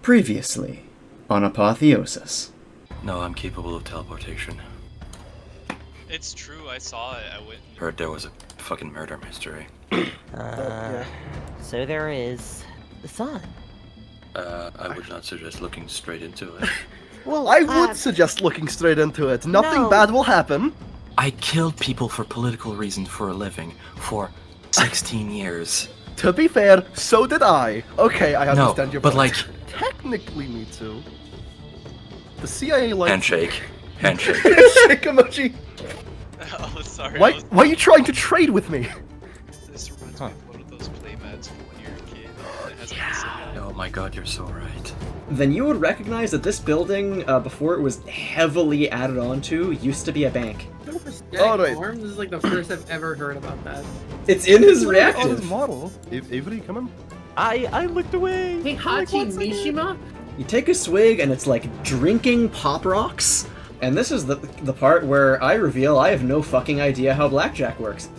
Previously on Apotheosis. No, I'm capable of teleportation. It's true, I saw it. I went. Heard there was a fucking murder mystery. So there is the sun. I would not suggest looking straight into it. Well, I would suggest looking straight into it. Nothing No. bad will happen. I killed people for political reasons for a living for 16 years. To be fair, so did I. Okay, I No, understand your but point. like, Technically, me too. The CIA likes... handshake. Handshake. Handshake emoji. Oh, sorry. Why are you trying to trade with me? This reminds me of one of those playmats from when you were a kid. It has a Oh my god, you're so right. Then you would recognize that this building, before it was heavily added onto, used to be a bank. All right. This is like the first I've ever heard about that. It's in his Oh, reactive. his model. Avery, come in. I looked away. Hey, Hachi Mishima? You take a swig and it's like drinking pop rocks. And this is the part where I reveal I have no fucking idea how blackjack works.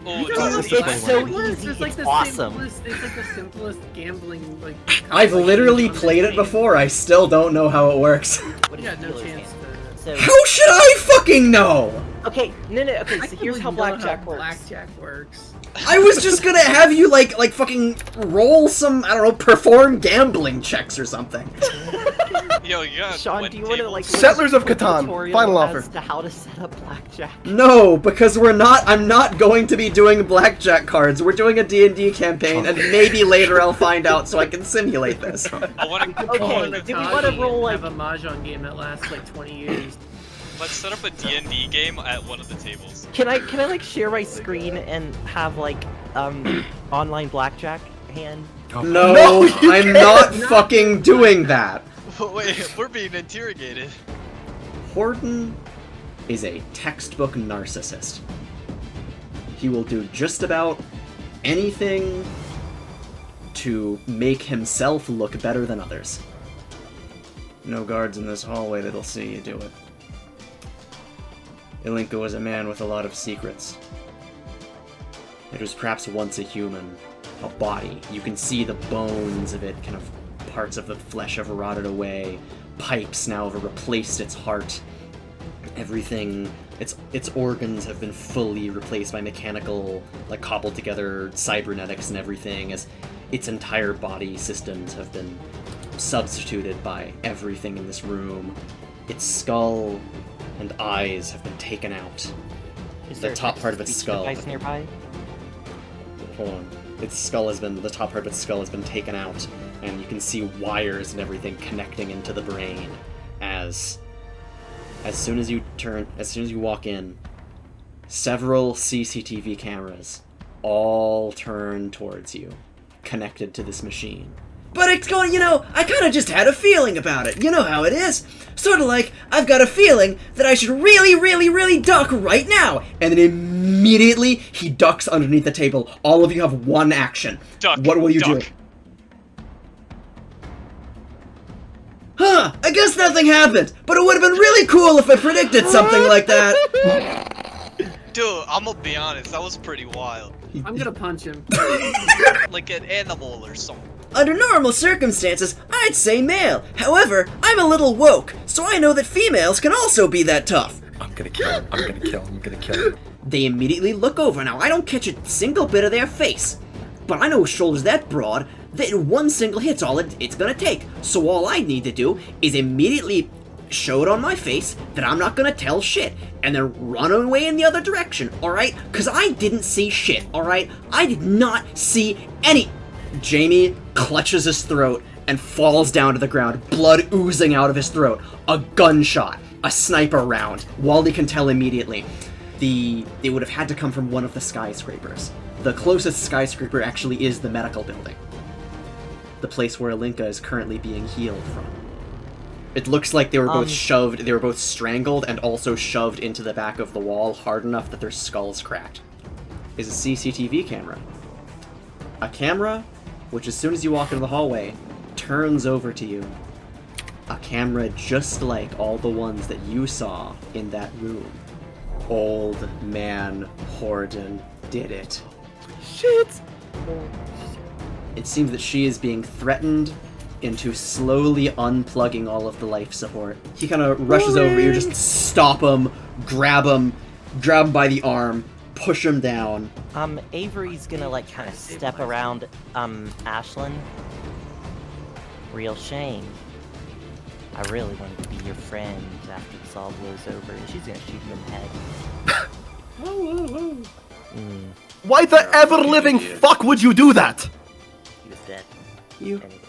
Oh, It's so easy, It's like it's the awesome. simplest. It's like the simplest gambling like. I've literally on this played it game. before, I still don't know how it works. What is Yeah, no dealer's chance hand? to. So How should I fucking know? okay, no. Okay, I so can't here's believe how you don't know blackjack works. Blackjack works. I was just gonna have you like fucking roll some, I don't know, perform gambling checks or something. Yo, you got Sean, do you want to like look Settlers of at a Catan, tutorial final as offer. to how to set up blackjack? No, because I'm not going to be doing blackjack cards. We're doing a D&D campaign, and maybe later I'll find out so I can simulate this. I want to. Okay, do we want to roll like? have a mahjong game that lasts like 20 years? Let's set up a D&D game at one of the tables. Can I like share my screen and have like online blackjack hand? No, No, you I'm not fucking doing that. Wait, we're being interrogated. Horton is a textbook narcissist. He will do just about anything to make himself look better than others. No guards in this hallway that'll see you do it. Ilinka was a man with a lot of secrets. It was perhaps once a human, a body. You can see the bones of it, kind of parts of the flesh have rotted away. Pipes now have replaced its heart. Everything, its organs have been fully replaced by mechanical, like cobbled together cybernetics and everything, as its entire body systems have been substituted by everything in this room. Its skull and eyes have been taken out. Is The there a top part of its text-to-speech skull. device nearby? Hold on. The top part of its skull has been taken out, and you can see wires and everything connecting into the brain as soon as you walk in, several CCTV cameras all turn towards you, connected to this machine. But it's going, I kind of just had a feeling about it. You know how it is. Sort of like, I've got a feeling that I should really, really, really duck right now. And then immediately, he ducks underneath the table. All of you have one action. Duck. What will you do? Duck. Huh, I guess nothing happened. But it would have been really cool if I predicted something like that. Dude, I'm gonna be honest, that was pretty wild. I'm gonna punch him. Like an animal or something. Under normal circumstances, I'd say male. However, I'm a little woke, so I know that females can also be that tough. I'm gonna kill him. I'm gonna kill him. They immediately look over. Now, I don't catch a single bit of their face, but I know shoulders that broad that one single hit's all it's gonna take. So all I need to do is immediately show it on my face that I'm not gonna tell shit, and then run away in the other direction, alright? Because I didn't see shit, alright? I did not see any... Jamie clutches his throat and falls down to the ground, blood oozing out of his throat. A gunshot, a sniper round. Wally can tell immediately. It would have had to come from one of the skyscrapers. The closest skyscraper actually is the medical building. The place where Ilinka is currently being healed from. It looks like they were both strangled and also shoved into the back of the wall hard enough that their skulls cracked. Is a CCTV camera. A camera which, as soon as you walk into the hallway, turns over to you. A camera just like all the ones that you saw in that room. Old Man Horton did it. Shit! It seems that she is being threatened into slowly unplugging all of the life support. He kind of rushes over you, just stop him, grab him by the arm, push him down. Avery's gonna like kind of step around Ashlyn. Real shame. I really wanted to be your friend after this all blows over, and she's gonna shoot you in the head. Whoa, whoa, whoa. Why the ever-living fuck would you do that? He was dead. You Anyways.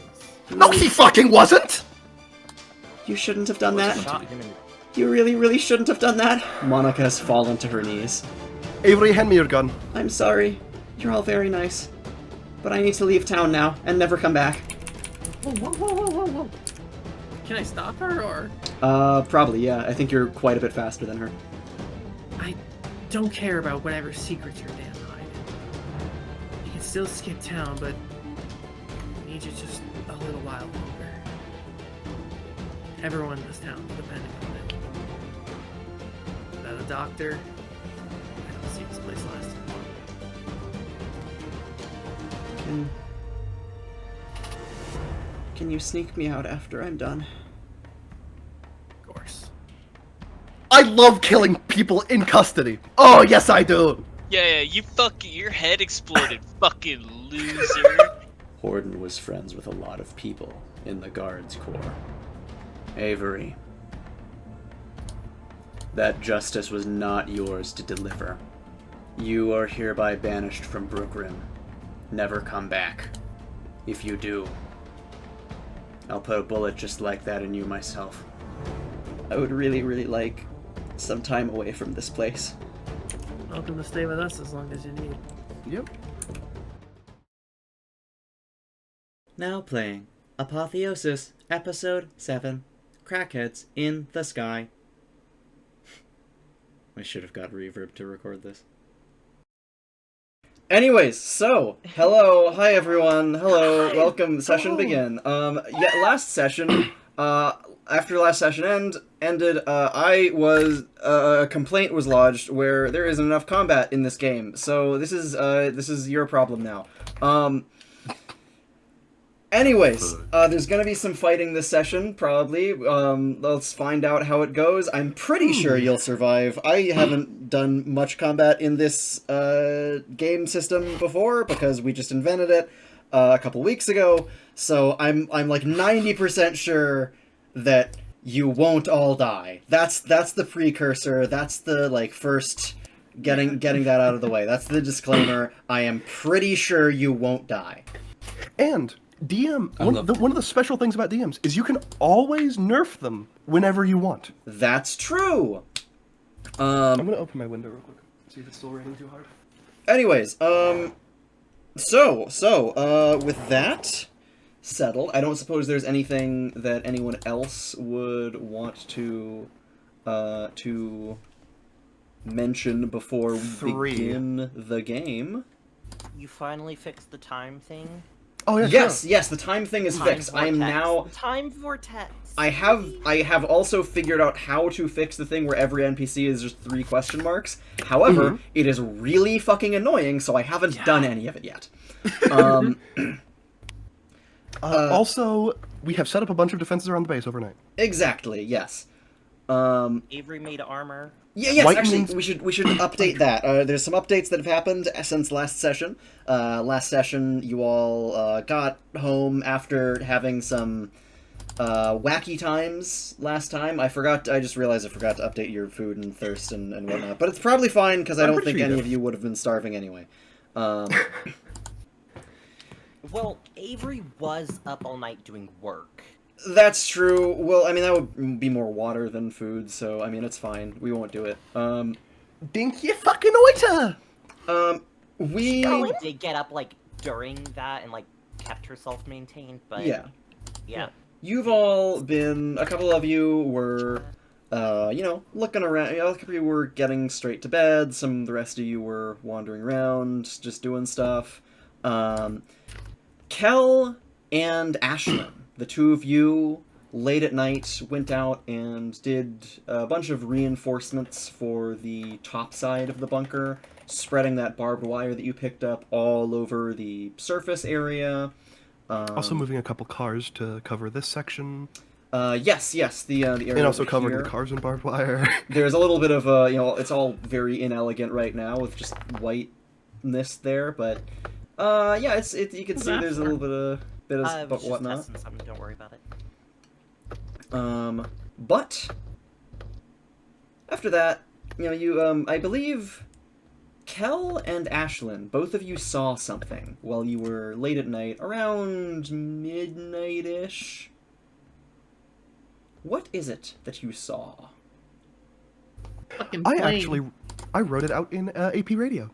No, he fucking wasn't! you shouldn't have done that. Shot him in the... You really, really shouldn't have done that. Monica has fallen to her knees. Avery, hand me your gun. I'm sorry. You're all very nice. But I need to leave town now and never come back. Whoa, whoa, whoa, whoa, whoa, whoa. Can I stop her, or? Probably, yeah. I think you're quite a bit faster than her. I don't care about whatever secrets you're damn hiding. You can still skip town, but I need you just a little while longer. Everyone in this town is depending on it. Without a doctor, I don't see this place lasting long. Can you sneak me out after I'm done? Of course. I love killing people in custody. Oh, yes I do. Yeah, your head exploded, fucking loser. Horden was friends with a lot of people in the Guards Corps. Avery. That justice was not yours to deliver. You are hereby banished from Brookrim. Never come back. If you do, I'll put a bullet just like that in you myself. I would really, really like some time away from this place. Welcome to stay with us as long as you need. Yep. Now playing Apotheosis, Episode 7, Crackheads in the Sky. I should have got reverb to record this. Anyways, so, hello, hi everyone, hello, welcome, session begin. Last session, after last session ended, a complaint was lodged where there isn't enough combat in this game, so this is your problem now. Anyways, there's gonna be some fighting this session, probably. Let's find out how it goes. I'm pretty sure you'll survive. I haven't done much combat in this game system before because we just invented it a couple weeks ago. So I'm like 90% sure that you won't all die. That's the precursor. That's the like first getting that out of the way. That's the disclaimer. I am pretty sure you won't die. And DM, one of the special things about DMs is you can always nerf them whenever you want. That's true. I'm gonna open my window real quick. See if it's still raining too hard. Anyways, with that settled, I don't suppose there's anything that anyone else would want to mention before we begin the game. You finally fixed the time thing? Oh yeah. Yes, sure. yes, the time thing is fixed. I am now. Time vortex. I have also figured out how to fix the thing where every NPC is just 3 question marks. However, it is really fucking annoying, so I haven't done any of it yet. Also, we have set up a bunch of defenses around the base overnight. Exactly. Yes. Avery made armor. Yeah, yes, Lightning- actually, we should update that. There's some updates that have happened since last session. Last session, you all got home after having some wacky times last time. I just realized I forgot to update your food and thirst and whatnot. But it's probably fine, because I don't think any of you would have been starving anyway. Well, Avery was up all night doing work. That's true. Well, I mean, that would be more water than food, so, I mean, it's fine. We won't do it. Dinky fucking oita! We did get up, like, during that and, like, kept herself maintained, but... Yeah. Yeah. You've all been... A couple of you were, looking around. A couple of you were getting straight to bed. The rest of you were wandering around, just doing stuff. Kel and Ashlyn, the two of you, late at night, went out and did a bunch of reinforcements for the top side of the bunker, spreading that barbed wire that you picked up all over the surface area. Also moving a couple cars to cover this section. Yes, the area And also over covering here. the cars in barbed wire. There's a little bit of it's all very inelegant right now with just whiteness there, but yeah, you can see there's a little bit of just whatnot. testing something, don't worry about it. But after that, I believe Kel and Ashlyn, both of you saw something while you were late at night, around midnight-ish. What is it that you saw? Fucking I plane. wrote it out in AP Radio.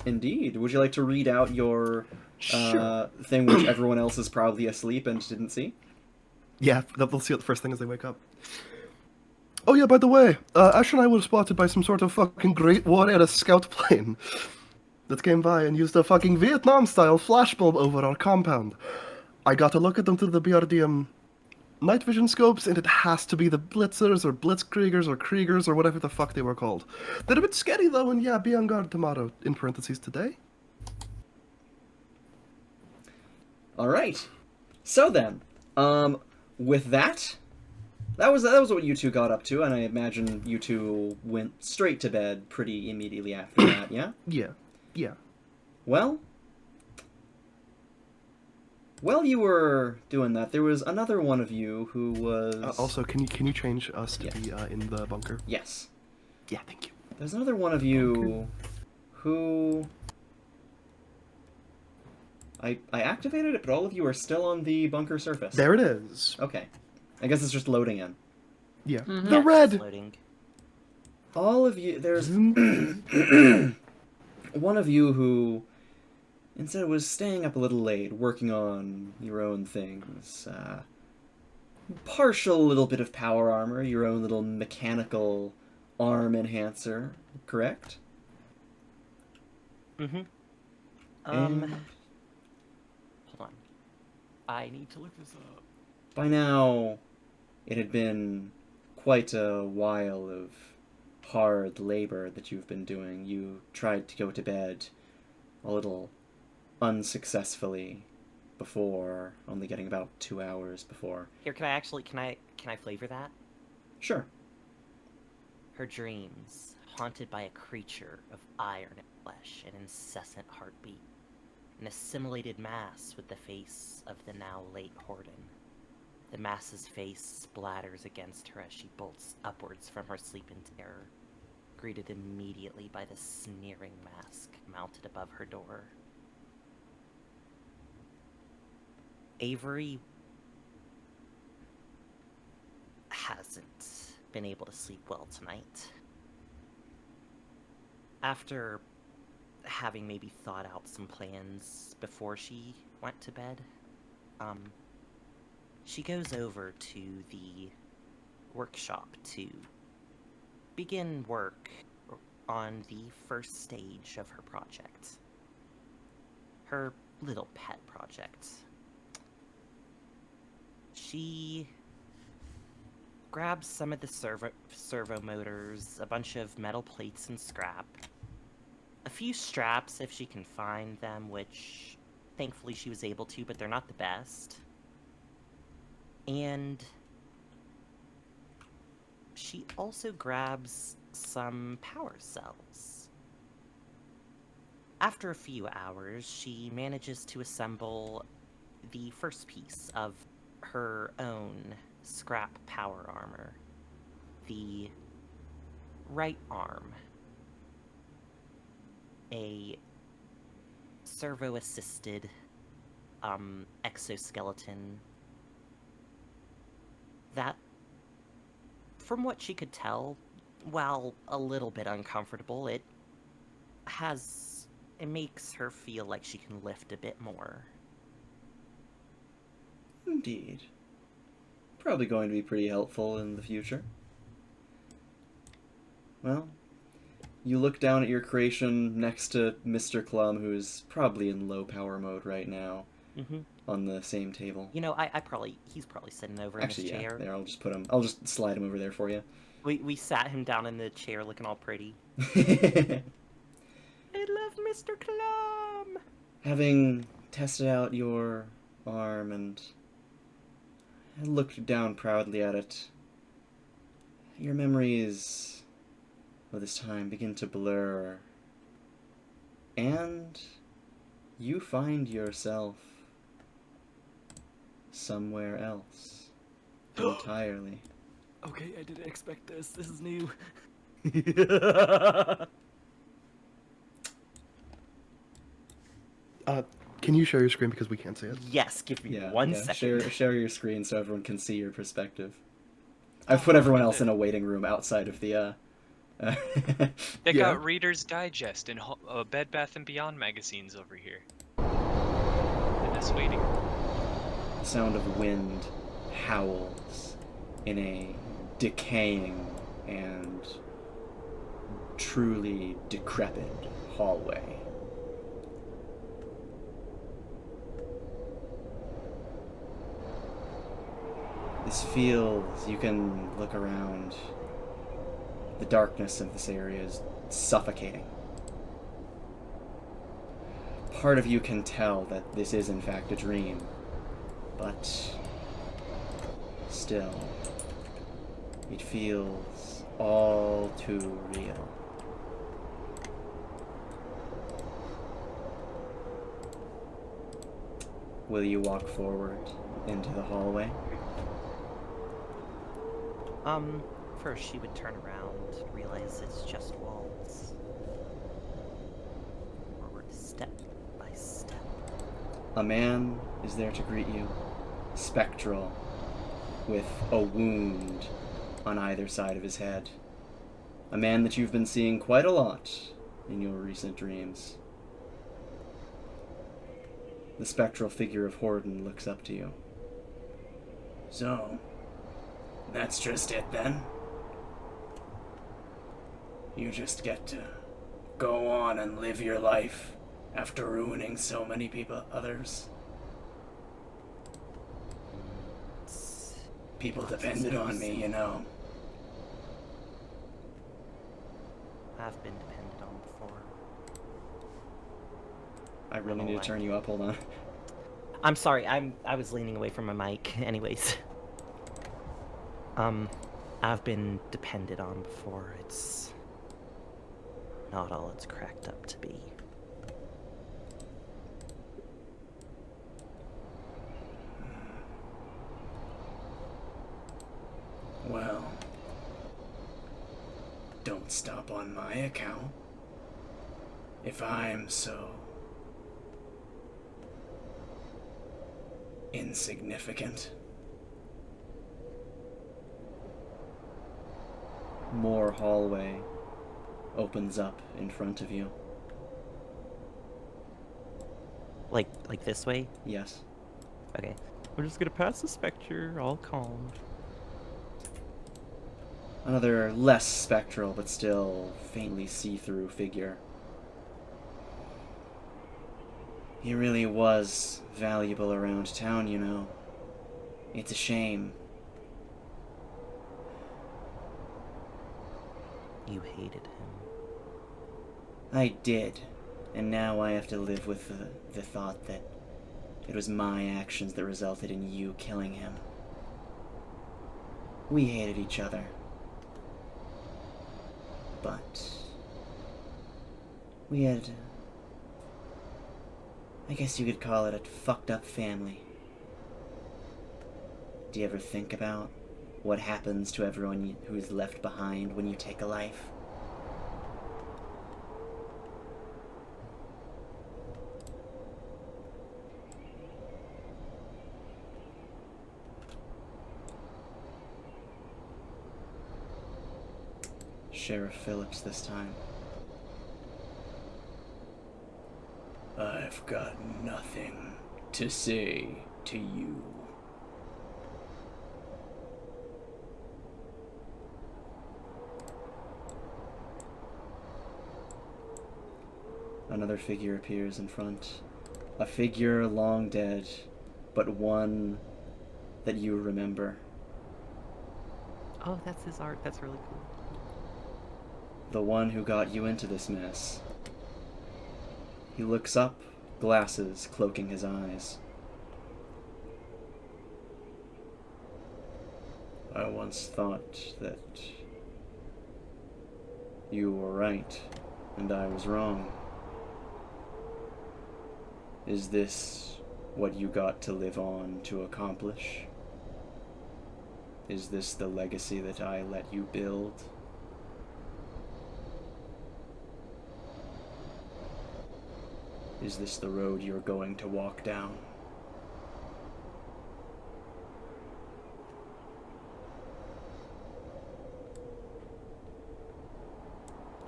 Indeed. Would you like to read out your Sure. thing which everyone else is probably asleep and didn't see? Yeah, they'll see it the first thing as they wake up. Oh yeah, by the way, Ash and I were spotted by some sort of fucking Great War era scout plane that came by and used a fucking Vietnam-style flashbulb over our compound. I got a look at them through the BRDM night vision scopes, and it has to be the Blitzers or Blitzkriegers or Kriegers or whatever the fuck they were called. They're a bit scary though, and yeah, be on guard tomorrow, in parentheses today. Alright. So then, with that was what you two got up to, and I imagine you two went straight to bed pretty immediately after that, yeah? Yeah. Well, while you were doing that, there was another one of you who was... Also, can you change us to be in the bunker? Yes. Yeah, thank you. There's another one of you who... I activated it, but all of you are still on the bunker surface. There it is. Okay. I guess it's just loading in. Yeah. Mhm. The Yeah, it's red! just loading. All of you... There's one of you who instead was staying up a little late, working on your own things. Partial little bit of power armor, your own little mechanical arm enhancer, correct? Mm-hmm. And Hold on. I need to look this up. by now, it had been quite a while of hard labor that you've been doing. You tried to go to bed a little unsuccessfully before, only getting about 2 hours before. Here, can I flavor that? Sure. Her dreams, haunted by a creature of iron and flesh, an incessant heartbeat, an assimilated mass with the face of the now late Horden. The mass's face splatters against her as she bolts upwards from her sleep in terror, greeted immediately by the sneering mask mounted above her door. Avery hasn't been able to sleep well tonight. After having maybe thought out some plans before she went to bed, she goes over to the workshop to begin work on the first stage of her project. Her little pet project. She grabs some of the servo motors, a bunch of metal plates and scrap, a few straps if she can find them, which thankfully she was able to, but they're not the best. And she also grabs some power cells. After a few hours, she manages to assemble the first piece of her own scrap power armor. The right arm. A servo-assisted exoskeleton that, from what she could tell, while a little bit uncomfortable, it makes her feel like she can lift a bit more. Indeed. Probably going to be pretty helpful in the future. Well, you look down at your creation next to Mr. Clum, who's probably in low power mode right now, on the same table. You know, he's probably sitting over Actually, in his chair. There, I'll just slide him over there for you. We sat him down in the chair looking all pretty. I love Mr. Clum! Having tested out your arm and looked down proudly at it. Your memories of this time begin to blur, and you find yourself somewhere else entirely. Okay, I didn't expect this. This is new. Can you share your screen because we can't see it? Yes, give me Yeah, one yeah. second. Share your screen so everyone can see your perspective. I've put everyone else in a waiting room outside of the They Yeah. got Reader's Digest and Bed Bath & Beyond magazines over here. In this waiting room. sound of wind howls in a decaying and truly decrepit hallway. This feels, you can look around, the darkness of this area is suffocating. Part of you can tell that this is in fact a dream, but still, it feels all too real. Will you walk forward into the hallway? First she would turn around, realize it's just walls. Forward step by step. A man is there to greet you, spectral, with a wound on either side of his head. A man that you've been seeing quite a lot in your recent dreams. The spectral figure of Horden looks up to you. So, that's just it then? You just get to go on and live your life after ruining so many others? People depended on me, you know. I've been depended on before. I really need to turn you up, hold on. I'm sorry, I was leaning away from my mic. Anyways. I've been depended on before. It's not all it's cracked up to be. Well, don't stop on my account. If I'm so insignificant. More hallway opens up in front of you. Like this way? Yes. Okay. We're just gonna pass the spectre, all calm. Another less spectral but still faintly see-through figure. He really was valuable around town, you know. It's a shame. You hated him. I did, and now I have to live with the thought that it was my actions that resulted in you killing him. We hated each other. But we had, I guess you could call it a fucked up family. Do you ever think about what happens to everyone who is left behind when you take a life? Sheriff Phillips this time. I've got nothing to say to you. Another figure appears in front. A figure long dead, but one that you remember. Oh, that's his art. That's really cool. The one who got you into this mess. He looks up, glasses cloaking his eyes. I once thought that you were right and I was wrong. Is this what you got to live on to accomplish? Is this the legacy that I let you build? Is this the road you're going to walk down?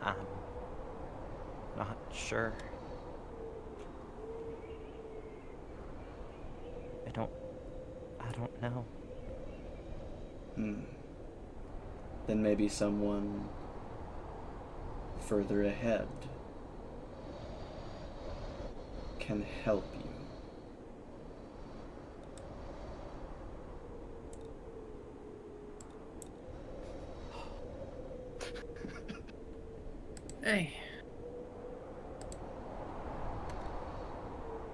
I'm not sure. I don't know. Then maybe someone further ahead can help you. Hey,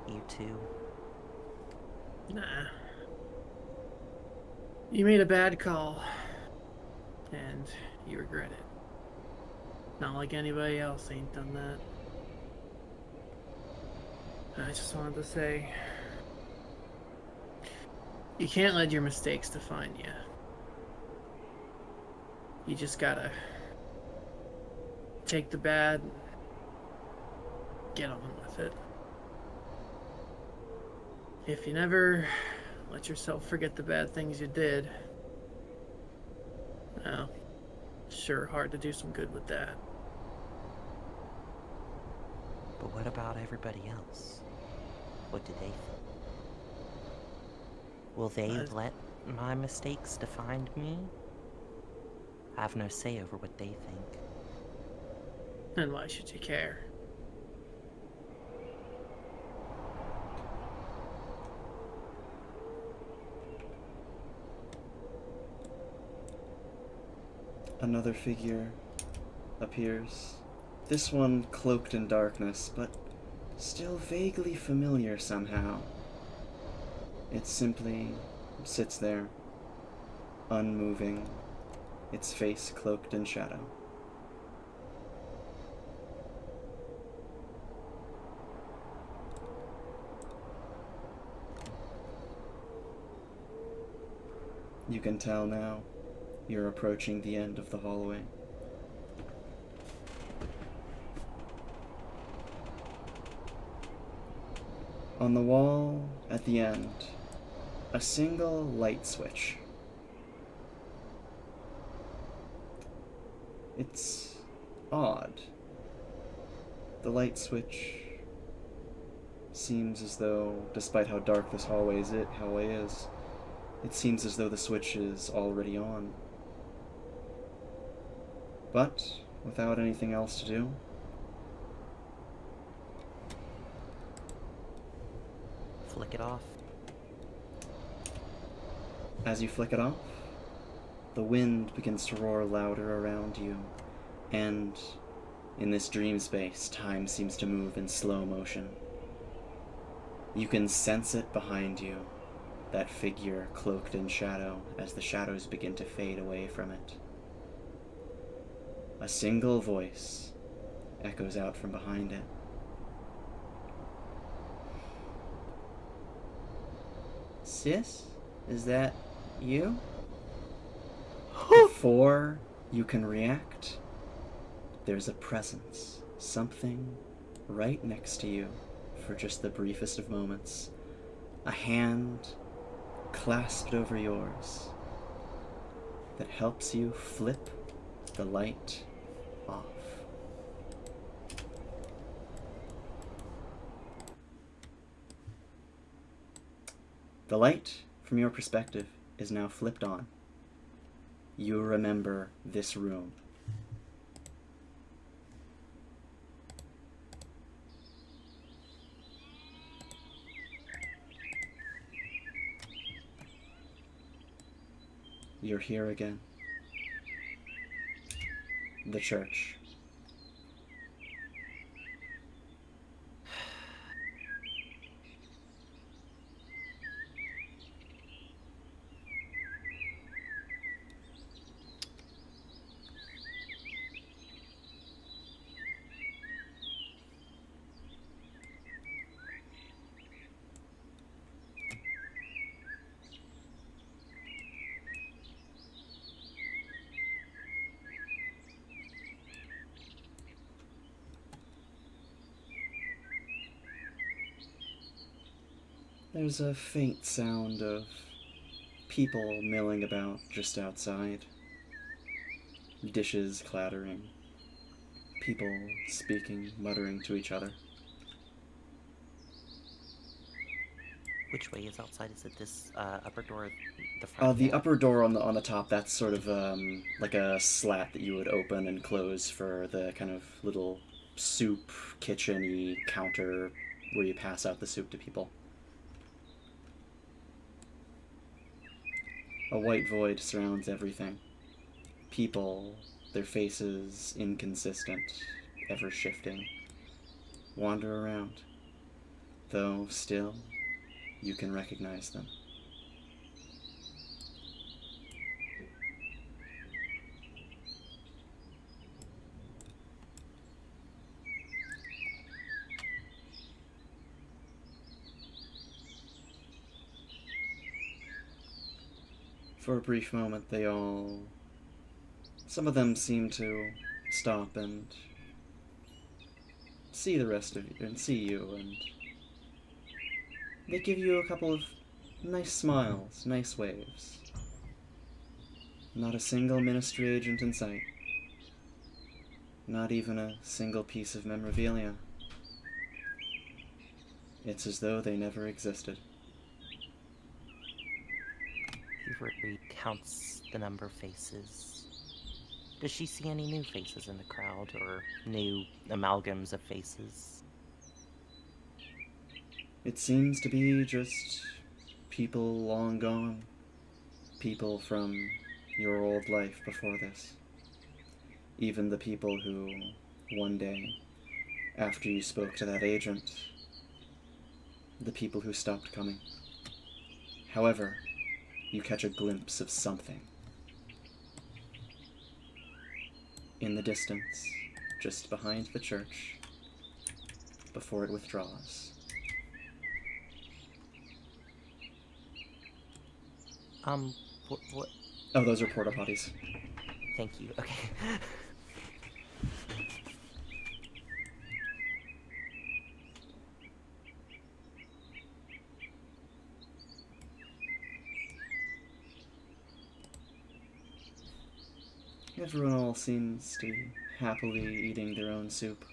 You too. nah. You made a bad call, and you regret it. Not like anybody else ain't done that. I just wanted to say, you can't let your mistakes define you. You just gotta take the bad and get on with it. If you never let yourself forget the bad things you did, well, sure hard to do some good with that. But what about everybody else? What do they think? Will they let my mistakes define me? I have no say over what they think. And why should you care? Another figure appears. This one cloaked in darkness, but still vaguely familiar somehow. It simply sits there, unmoving, its face cloaked in shadow. You can tell now you're approaching the end of the hallway. On the wall at the end, a single light switch. It's odd. The light switch seems as though, despite how dark this hallway is, it seems as though the switch is already on. But without anything else to do, Flick it off. as you flick it off, the wind begins to roar louder around you, and in this dream space, time seems to move in slow motion. You can sense it behind you, that figure cloaked in shadow, as the shadows begin to fade away from it. A single voice echoes out from behind it. Sis, is that you? Before you can react, there's a presence, something right next to you for just the briefest of moments. A hand clasped over yours that helps you flip the light off. The light, from your perspective, is now flipped on. You remember this room. You're here again. The church. There's a faint sound of people milling about just outside. Dishes clattering. People speaking, muttering to each other. Which way is outside? Is it this upper door, or the front? The door? upper door on the top, that's sort of like a slat that you would open and close for the kind of little soup kitchen-y counter where you pass out the soup to people. A white void surrounds everything. People, their faces inconsistent, ever shifting, wander around, though still you can recognize them. For a brief moment, some of them seem to stop and see the rest of you, and see you, and they give you a couple of nice smiles, nice waves. Not a single ministry agent in sight. Not even a single piece of memorabilia. It's as though they never existed. He counts the number of faces. Does she see any new faces in the crowd, or new amalgams of faces? It seems to be just people long gone. People from your old life before this. Even the people who, one day, after you spoke to that agent, the people who stopped coming. However, you catch a glimpse of something. In the distance, just behind the church, before it withdraws. What? Oh, those are porta potties. Thank you, okay. Everyone all seems to be happily eating their own soup.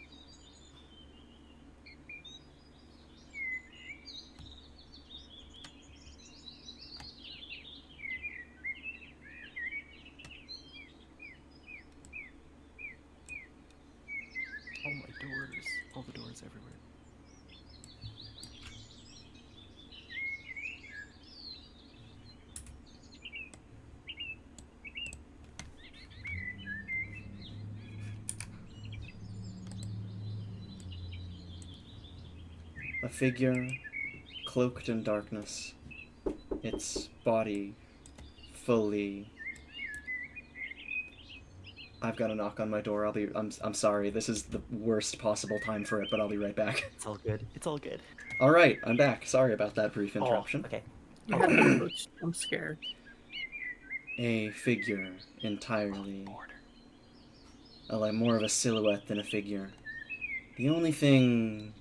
Oh, my doors. All the doors everywhere. A figure cloaked in darkness, its body fully... I've got a knock on my door. I'm sorry. This is the worst possible time for it, but I'll be right back. It's all good. It's all good. All right, I'm back. Sorry about that brief interruption. Oh, okay. I'm scared. A figure entirely, like more of a silhouette than a figure. The only thing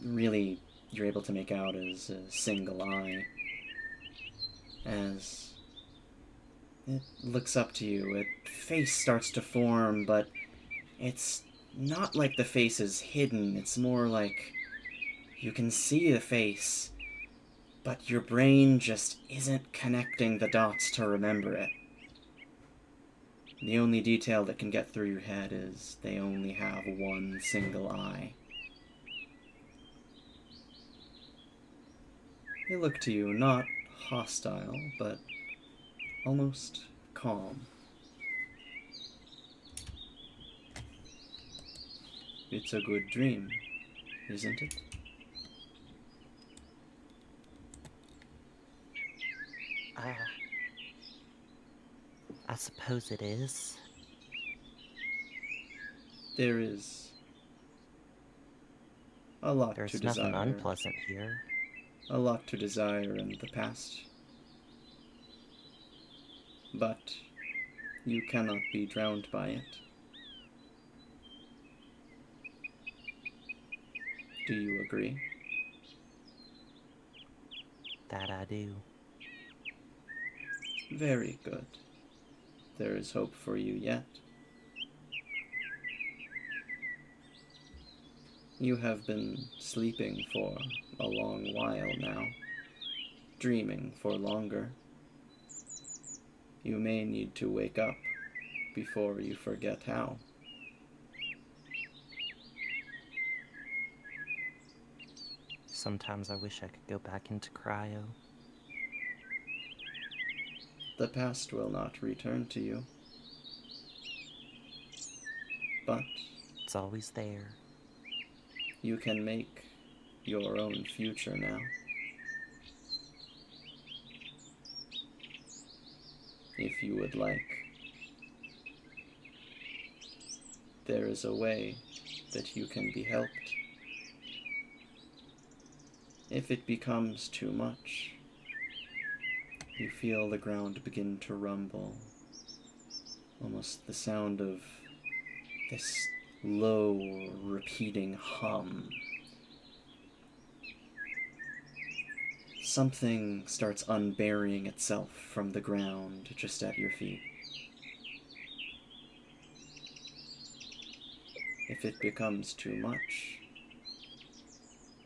really you're able to make out is a single eye. As it looks up to you, its face starts to form, but it's not like the face is hidden. It's more like you can see the face, but your brain just isn't connecting the dots to remember it. The only detail that can get through your head is they only have one single eye. They look to you not hostile, but almost calm. It's a good dream, isn't it? I suppose it is. There is a lot There's to nothing desire. unpleasant here. A lot to desire in the past. But you cannot be drowned by it. Do you agree? That I do. Very good. There is hope for you yet. You have been sleeping for a long while now, dreaming for longer. You may need to wake up before you forget how. Sometimes I wish I could go back into cryo. The past will not return to you, but It's always there. you can make your own future now. If you would like, there is a way that you can be helped. If it becomes too much, you feel the ground begin to rumble, almost the sound of this low, repeating hum. Something starts unburying itself from the ground just at your feet. If it becomes too much,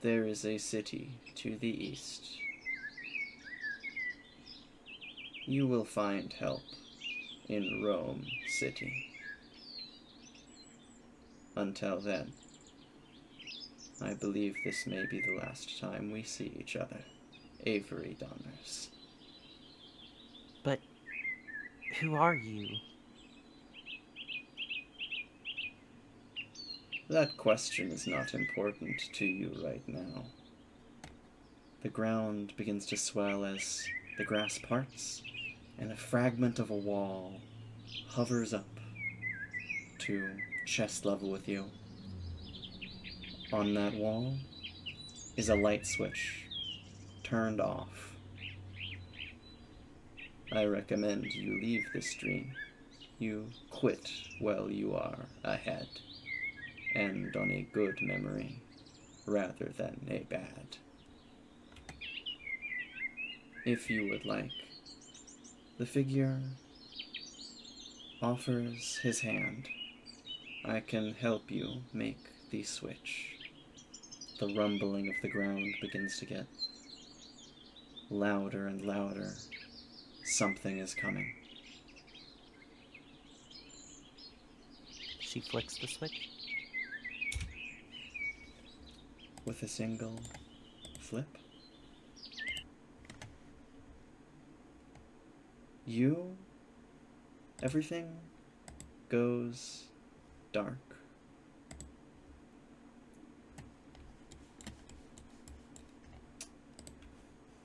there is a city to the east. You will find help in Rome City. Until then, I believe this may be the last time we see each other, Avery Donners. But who are you? That question is not important to you right now. The ground begins to swell as the grass parts, and a fragment of a wall hovers up to chest level with you. On that wall is a light switch turned off. I recommend you leave this dream. You quit while you are ahead. End on a good memory, rather than a bad. If you would like, the figure offers his hand. I can help you make the switch. The rumbling of the ground begins to get louder and louder. Something is coming. She flicks the switch. With a single flip, everything goes dark.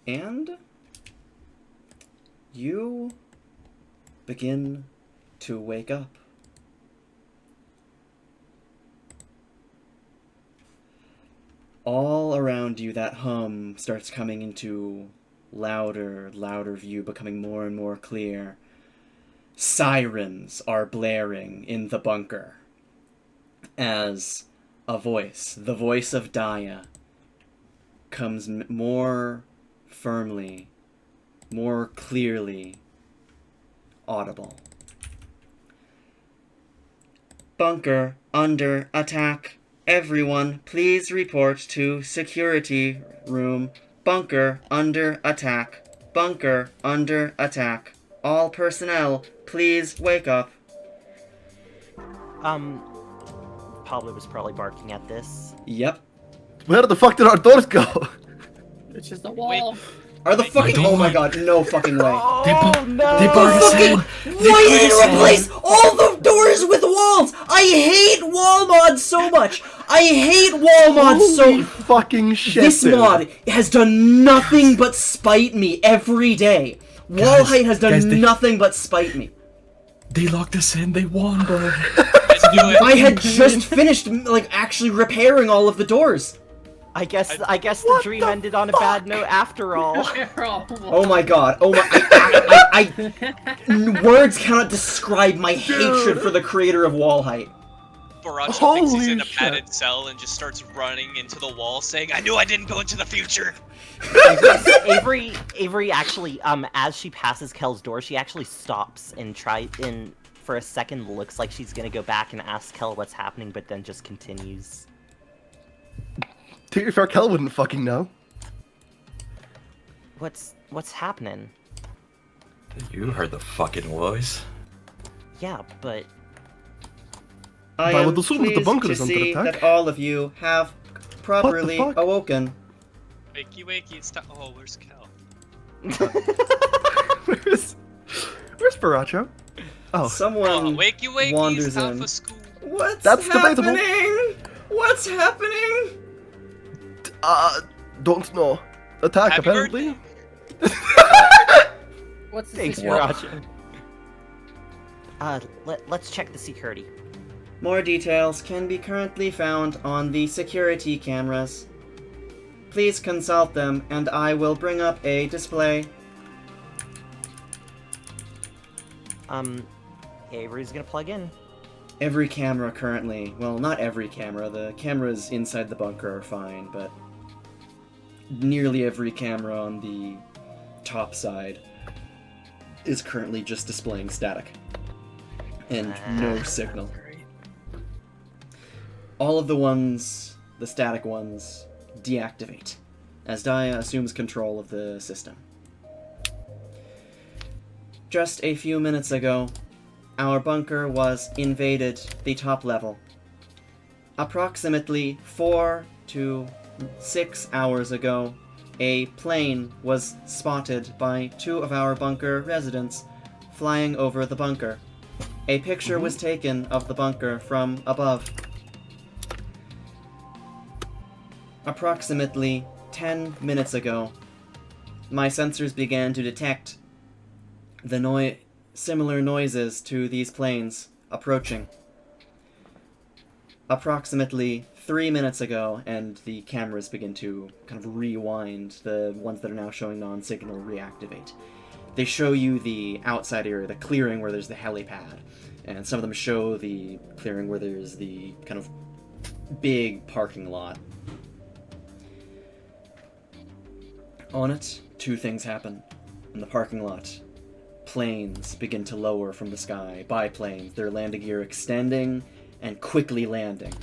And you begin to wake up. All around you, that hum starts coming into louder view, becoming more and more clear. Sirens are blaring in the bunker as a voice, the voice of Daya, comes more firmly, more clearly audible. Bunker under attack. Everyone, please report to security room. Bunker under attack. Bunker under attack. All personnel, please wake up. Pablo was probably barking at this. Yep. Where the fuck did our doors go? It's just a wall. Are the fucking... don't Oh my like- god, no fucking way. Oh no! They barred us in. Why did you replace all the doors with walls? I hate wall mods so much. I hate wall mods Holy so... fucking shit, This dude. mod has done nothing but spite me every day. Wall Guys, height has done guys, they- nothing but spite me. They locked us in. They won, bro. Let's do it. I had just finished, like, actually repairing all of the doors. I guess the dream ended on a bad note after all. Oh my god. Oh my... Words cannot describe my hatred for the creator of wall height. Baracho thinks he's Holy in a shit. padded cell and just starts running into the wall saying, I knew I didn't go into the future! Avery actually, as she passes Kel's door, she actually stops and for a second looks like she's gonna go back and ask Kel what's happening, but then just continues. To be fair, Kel wouldn't fucking know. What's happening? You heard the fucking voice. Yeah, but I I am would assume that the pleased bunker to is under see attack. that all of you have properly fuck? awoken. Wakey, wakey, it's time. Oh, where's Kel? Where's Baracho? Oh, Someone wakey, wakey, wanders it's time in. for school. What's That's happening? debatable. What's happening? don't know. Attack, Happy apparently. What's the thanks, situation? Baracho. Let's check the security. More details can be currently found on the security cameras. Please consult them, and I will bring up a display. Avery's gonna plug in. Every camera currently, well, not every camera, the cameras inside the bunker are fine, but nearly every camera on the top side is currently just displaying static. And no signal. All of the ones, the static ones, deactivate, as Daya assumes control of the system. Just a few minutes ago, our bunker was invaded, the top level. Approximately 4 to 6 hours ago, a plane was spotted by 2 of our bunker residents flying over the bunker. A picture was taken of the bunker from above. Approximately 10 minutes ago, my sensors began to detect the similar noises to these planes approaching. Approximately 3 minutes ago, and the cameras begin to kind of rewind, the ones that are now showing non-signal reactivate. They show you the outside area, the clearing where there's the helipad, and some of them show the clearing where there's the kind of big parking lot. On it, 2 things happen. In the parking lot, planes begin to lower from the sky, biplanes, their landing gear extending and quickly landing.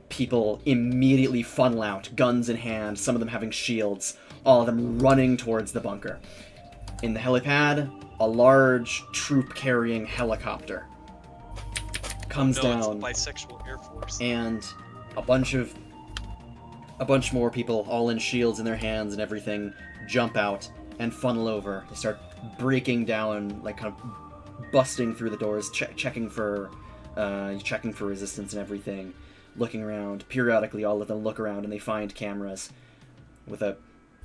People immediately funnel out, guns in hand, some of them having shields, all of them running towards the bunker. In the helipad, a large troop-carrying helicopter comes down, It's the bisexual Air Force. and a bunch more people, all in shields in their hands and everything, jump out and funnel over. They start breaking down, like kind of busting through the doors, checking for resistance and everything, looking around. Periodically, all of them look around and they find cameras. With a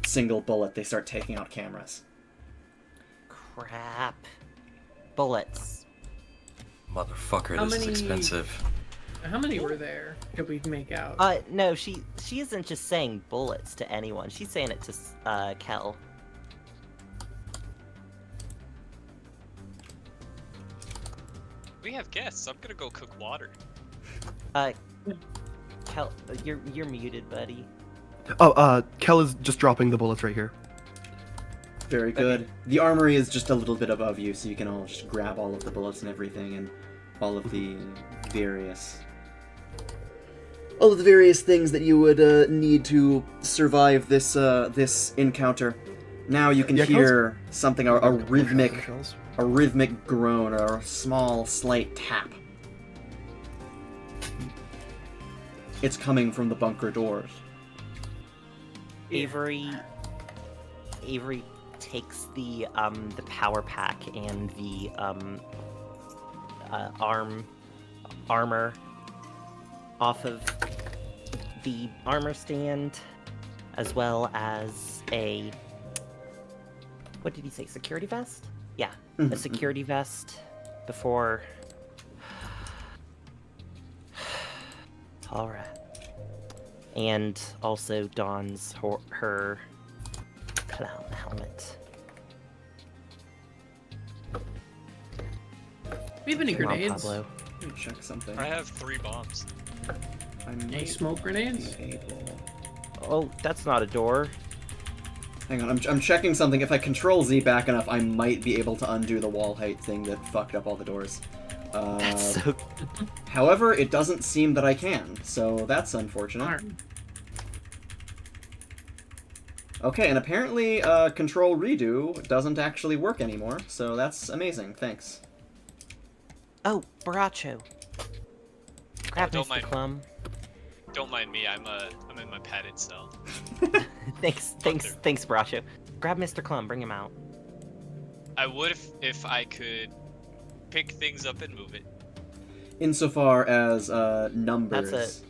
single bullet, they start taking out cameras. Crap. Bullets. Motherfucker, How this is many- expensive. How many were there? Could we make out? No, she isn't just saying bullets to anyone. She's saying it to, Kel. We have guests. I'm gonna go cook water. Kel, you're muted, buddy. Oh, Kel is just dropping the bullets right here. Very good. The armory is just a little bit above you, so you can all just grab all of the bullets and everything, and all of the various things that you would need to survive this encounter. Now you can hear something, a rhythmic groan, or a small, slight tap. It's coming from the bunker doors. Avery takes the power pack and the armor off of the armor stand, as well as a, what did he say, security vest? Yeah, a security vest before. All right. And also dons her clown helmet. We have any Come on, grenades? Pablo. Let me check something. I have 3 bombs. I Any might smoke grenades? be able... Oh, that's not a door. Hang on, I'm checking something. If I control Z back enough, I might be able to undo the wall height thing that fucked up all the doors. That's so. However, it doesn't seem that I can, so that's unfortunate. Darn. Okay, and apparently control redo doesn't actually work anymore, so that's amazing. Thanks. Oh, Baracho. Grab don't Mr. mind. Clum. Don't mind me. I'm in my padded cell. Thanks, Baracho. Grab Mr. Clum, bring him out. I would if I could pick things up and move it. Insofar as numbers, That's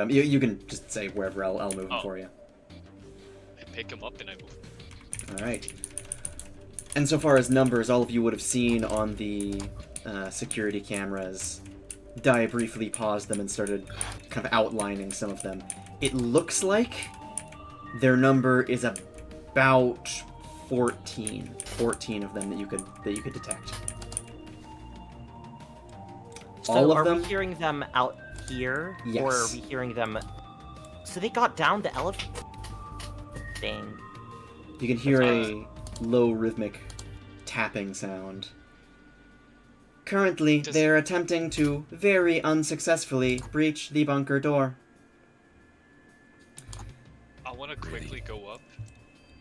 you can just say wherever I'll move them for you. I pick him up and I move him. All right. Insofar as numbers, all of you would have seen on the security cameras. Dai briefly paused them and started kind of outlining some of them. It looks like their number is about 14 of them that you could detect. So All of are them? we hearing them out here? Yes. Or are we hearing them... So they got down the elephant thing. You can hear a low rhythmic tapping sound. Currently, they're attempting to very unsuccessfully breach the bunker door. I want to quickly go up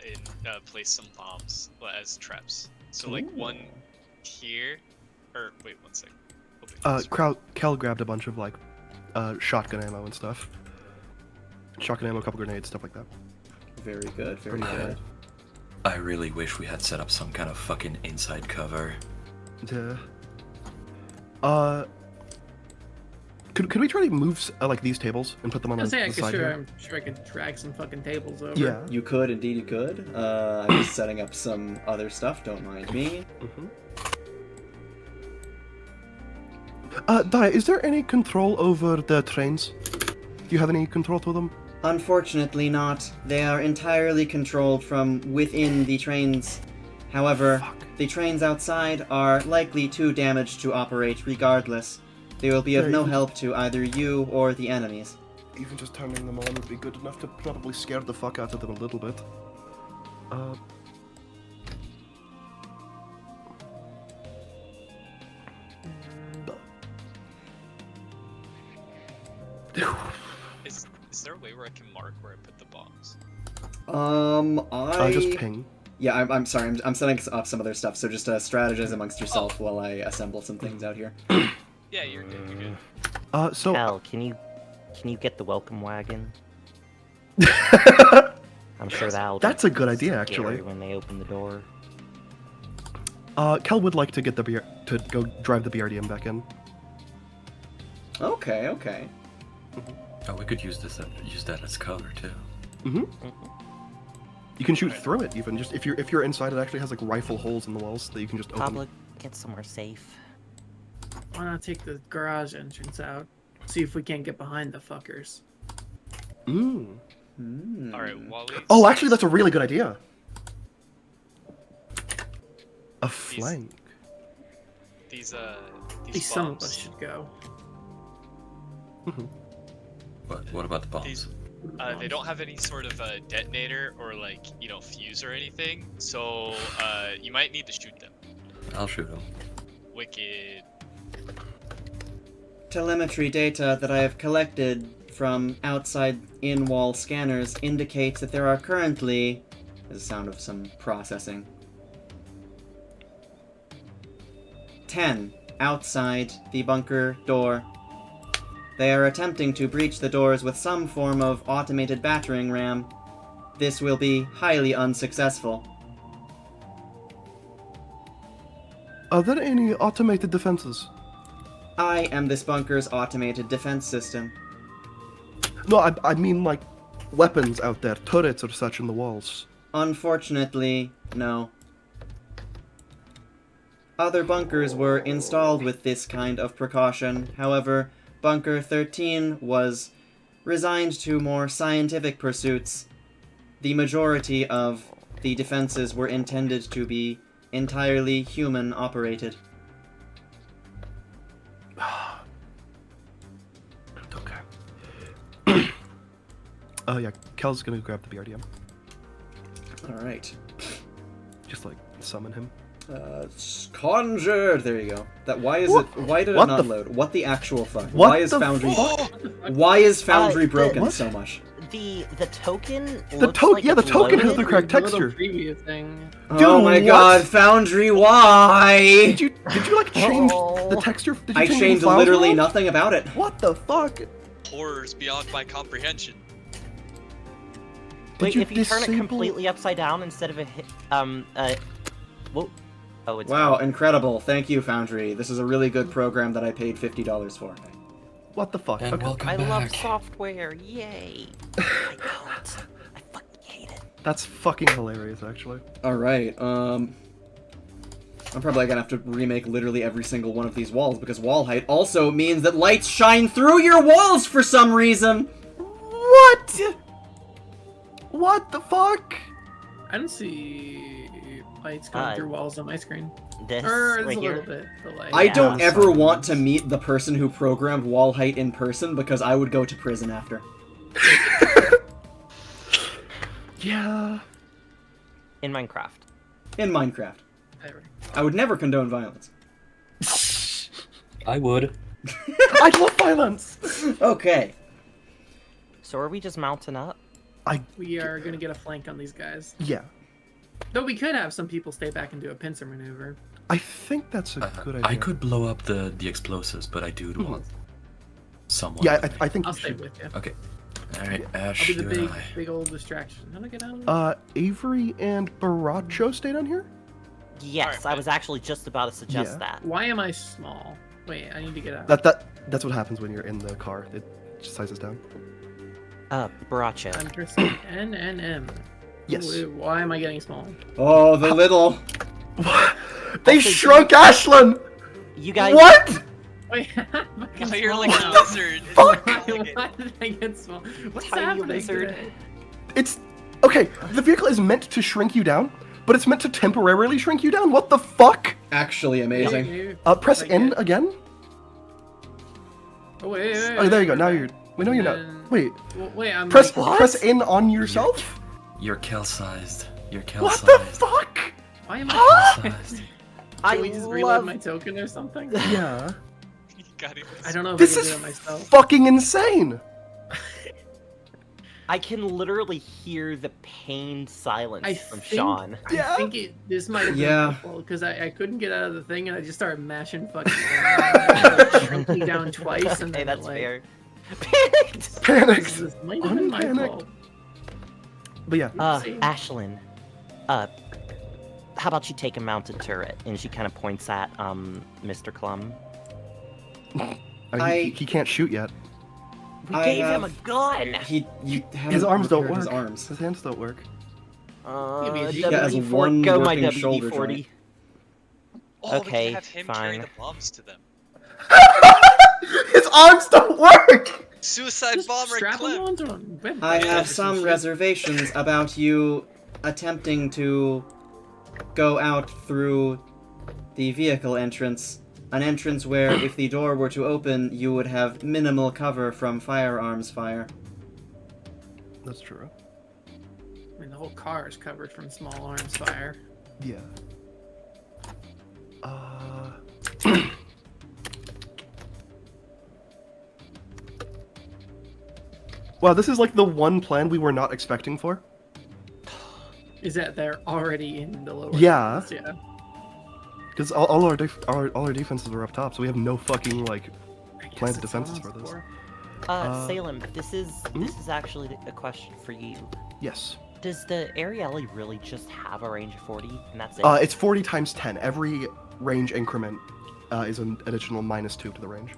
and place some bombs as traps. So like one here, or wait one second. Cal grabbed a bunch of like shotgun ammo and stuff. Shotgun ammo, a couple grenades, stuff like that. Very good, very Pretty good. I really wish we had set up some kind of fucking inside cover. Yeah. Could we try to move like these tables and put them on I was the saying, side here? I'm sure I could drag some fucking tables over. Yeah. You could, indeed you could. I'm just setting up some other stuff, don't mind me. Dai, is there any control over the trains? Do you have any control to them? Unfortunately not. They are entirely controlled from within the trains. However, the trains outside are likely too damaged to operate regardless. They will be of no help to either you or the enemies. Even just turning them on would be good enough to probably scare the fuck out of them a little bit. Is there a way where I can mark where I put the bombs? Just ping. Yeah, I'm sorry. I'm setting up some other stuff. So just strategize amongst yourself while I assemble some things out here. Yeah, you're good. You're good. So Cal, can you get the welcome wagon? I'm sure That's a good idea, actually. When they open the door. Cal would like to get to go drive the BRDM back in. Okay, okay. Oh, we could use that as cover too. You can shoot through it even. Just if you're inside, it actually has like rifle holes in the walls that you can just open. Pablo, get somewhere safe. Why not take the garage entrance out? See if we can't get behind the fuckers. All right, Wally. Oh, actually, that's a really good idea. A flank. These At least some of bombs, us should go. What about the bombs? These, they don't have any sort of detonator or like fuse or anything, so you might need to shoot them. I'll shoot them. Wicked. Telemetry data that I have collected from outside in-wall scanners indicates that there are currently... There's a sound of some processing. 10 outside the bunker door. They are attempting to breach the doors with some form of automated battering ram. This will be highly unsuccessful. Are there any automated defenses? I am this bunker's automated defense system. No, I mean like weapons out there, turrets or such in the walls. Unfortunately, no. Other bunkers were installed with this kind of precaution. However, Bunker 13 was resigned to more scientific pursuits. The majority of the defenses were intended to be entirely human-operated. Oh yeah, Kel's gonna grab the BRDM. All right. Just like summon him. Conjured. There you go. That. Why is What? it? Why did What it not the load? What the actual fuck? What Why is the Foundry? fuck? Why is Foundry broken what? so much? The token. The looks token, like yeah, the it's token has loaded. the correct The little texture. preview thing. Oh my what? God, Foundry, why? Did you like change Oh. the texture? Did you I change changed the files literally around? nothing about it. What the fuck? Horrors beyond my comprehension. Did Wait, you if you turn it disable- completely upside down instead of whoa. Oh, it's Wow, gone. incredible. Thank you, Foundry. This is a really good program that I paid $50 for. What the fuck? And Okay. welcome I back. love software. Yay. I don't. I fucking hate it. That's fucking hilarious, actually. Alright, I'm probably gonna have to remake literally every single one of these walls because wall height also means that lights shine through your walls for some reason! What? What the fuck? I don't see lights going through walls on my screen. This Or it's right a little here. bit, but like. I don't Yeah. ever want to meet the person who programmed wall height in person because I would go to prison after. Yeah. In Minecraft. In Minecraft. There. I would never condone violence. I would. I love violence. Okay. So are we just mounting up? We are gonna get a flank on these guys. Yeah. Though we could have some people stay back and do a pincer maneuver. I think that's a good idea. I could blow up the explosives, but I do want someone. Yeah, with me. I think I'll you stay should. with you. Okay. Alright, I'll Ash, be the you big, and I. big old distraction. How do I get out of it? Avery and Baracho stay down here? Yes, Alright, I was actually just about to suggest Yeah. that. Why am I small? Wait, I need to get out. That's what happens when you're in the car. It just sizes down. Baracho. I'm pressing N and M. Yes. Why am I getting small? Oh, the little. They Also, shrunk Ashlyn! You guys. What? Wait, Oh, you're like a What lizard. fuck? why did I get small? What's Tiny happening? lizard. today? It's okay. The vehicle is meant to shrink you down, but it's meant to temporarily shrink you down. What the fuck? Actually amazing. Maybe- Press like N it. again. Oh, wait, Oh, there you go. Now you're. Wait, no, you're not. Then- Wait. Well, wait, I'm Press like, press N on yourself. You're Kel-sized. You're What Kel-sized. the fuck? why am I? Kel-sized. Can we just reload my token or something? Yeah. You got it. I don't know if This I is can do it myself. fucking insane. I can literally hear the pained silence I from think- Sean. Yeah. I think this might have been Yeah. my fault because I couldn't get out of the thing and I just started mashing fucking shrinking down twice and Hey, then that's like, fair. Panicked! Panicked. This might have been my Unpanicked. fault. But yeah. Oopsie. Ashlyn, how about you take a mounted turret? And she kind of points at, Mr. Clum. He can't shoot yet. We I gave him a have- gun! You haven't His arms don't repaired work. His arms. His hands don't work. Maybe a G- Yeah, as WD-40, one go my working shoulder WD-40. joint. Oh, we Okay, can have him carry fine. the bombs to them. His arms don't work. Suicide Just bomber strap them clip. onto him. I have some reservations about you attempting to go out through the vehicle entrance. An entrance where, if the door were to open, you would have minimal cover from firearms fire. That's true. I mean, the whole car is covered from small arms fire. Yeah. Wow, this is like the one plan we were not expecting for. Is that they're already in the lower Yeah. levels, yeah. Because all our defenses are up top, so we have no fucking like I guess planned it's defenses on for this. for- Salem, this is actually a question for you. Yes. Does the Arieli really just have a range of 40, and that's it? It's 40 times 10. Every range increment is an additional -2 to the range.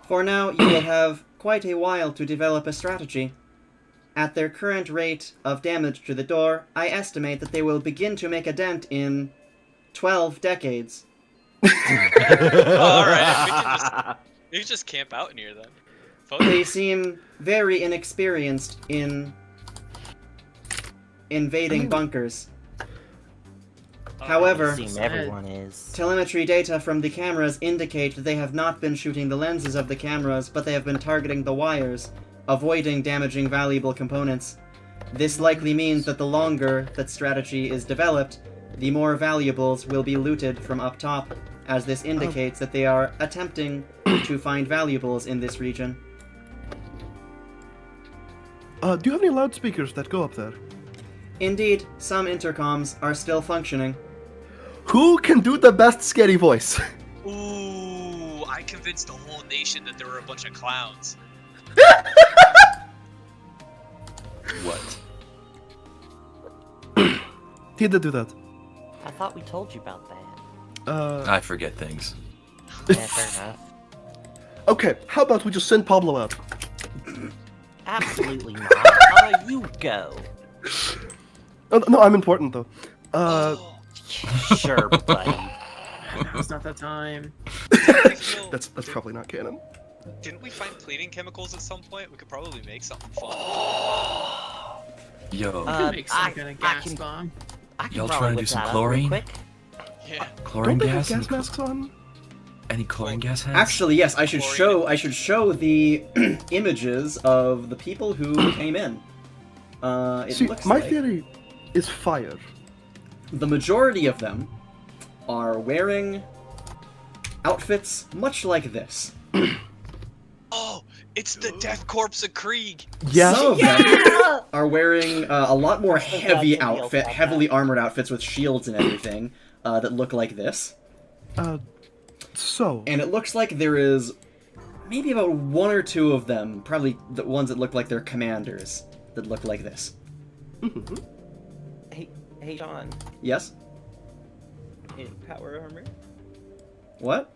For now, you will have quite a while to develop a strategy. At their current rate of damage to the door, I estimate that they will begin to make a dent in 12 decades. Alright, we can just camp out near them. They seem very inexperienced in invading bunkers. However, Assume everyone is. telemetry data from the cameras indicate that they have not been shooting the lenses of the cameras, but they have been targeting the wires, avoiding damaging valuable components. This likely means that the longer that strategy is developed, the more valuables will be looted from up top, as this indicates that they are attempting to find valuables in this region. Do you have any loudspeakers that go up there? Indeed, some intercoms are still functioning. Who can do the best scary voice? Ooh, I convinced the whole nation that there were a bunch of clowns. What? He did do that. I thought we told you about that. I forget things. Yeah, fair enough. Okay, how about we just send Pablo out? Absolutely not. How about you go? Oh, no, I'm important though. Sure, buddy. Now's not the time. That's probably not canon. Didn't we find cleaning chemicals at some point? We could probably make something fun. Yo, Make some kind of gas bomb. I can Y'all probably trying to whip do some that up real chlorine? quick. Yeah. chlorine Don't they have gas? gas masks on? Any chlorine gas heads? Actually, yes, I should Chlorine. show the images of the people who came in. It See, looks my like theory is fire. the majority of them are wearing outfits much like this. Oh, it's the death corpse of Krieg. Yeah. Some of them are wearing a lot more so glad heavy somebody else had heavily armored outfits with shields and everything that look like this. So. And it looks like there is maybe about one or two of them, probably the ones that look like they're commanders, that look like this. Hey, John. Yes? Any power armor? What?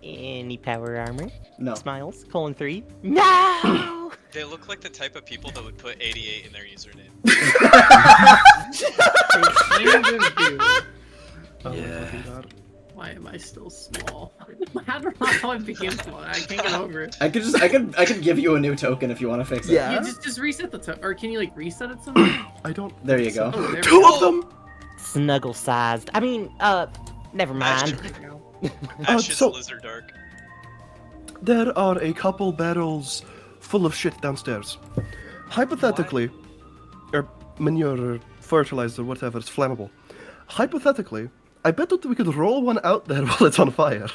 Any power armor? No. Smiles. :3. No! They look like the type of people that would put 88 in their username. Yeah. Why am I still small? How do I become small? I can't get over it. I could give you a new token if you want to fix it. Yeah. You just reset the or can you like reset it somehow? I don't. There you go. Oh, there we Two go. of them. Snuggle sized. I mean, never mind. There we go. Ashes so- Lizard Dark. There are a couple barrels full of shit downstairs. Hypothetically, or manure or fertilizer, whatever, it's flammable. Hypothetically, I bet that we could roll one out there while it's on fire.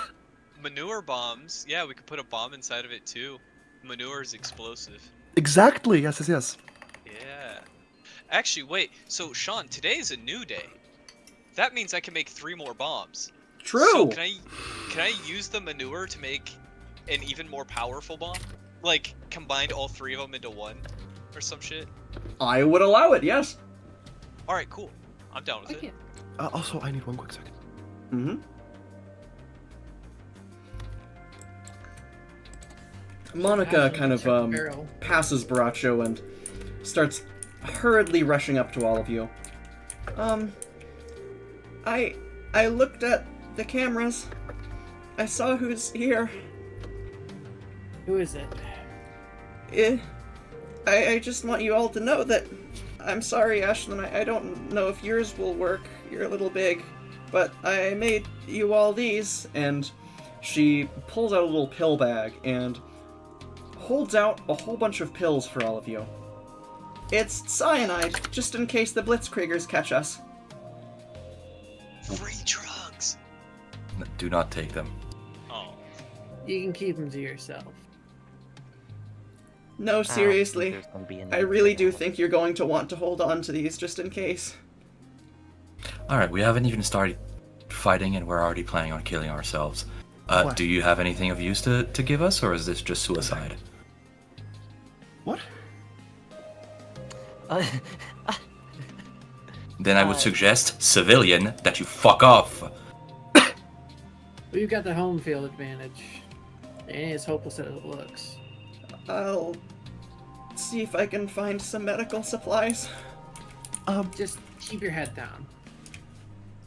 Manure bombs. Yeah, we could put a bomb inside of it too. Manure is explosive. Exactly. Yes. Yeah. Actually, wait. So, Sean, today is a new day. That means I can make 3 more bombs. True. So can I use the manure to make an even more powerful bomb? Like combine all 3 of them into one, or some shit. I would allow it. Yes. All right, cool. I'm down with it. Okay. Also, I need one quick second. Mm-hmm. Monica Ashley, kind of check the barrel. passes Baracho and starts hurriedly rushing up to all of you. I looked at the cameras. I saw who's here. Who is it? I just want you all to know that I'm sorry, Ashlyn. I don't know if yours will work. You're a little big. But I made you all these. And she pulls out a little pill bag and holds out a whole bunch of pills for all of you. It's cyanide, just in case the Blitzkriegers catch us. Free drugs. Do not take them. Oh. You can keep them to yourself. No, seriously. There's gonna be I really do think you're going to want to hold on to these just in case. Alright, we haven't even started fighting and we're already planning on killing ourselves. What? Do you have anything of use to give us, or is this just suicide? What? Then I would suggest, civilian, that you fuck off. We've got the home field advantage. It ain't as hopeless as it looks. I'll see if I can find some medical supplies. Just keep your head down.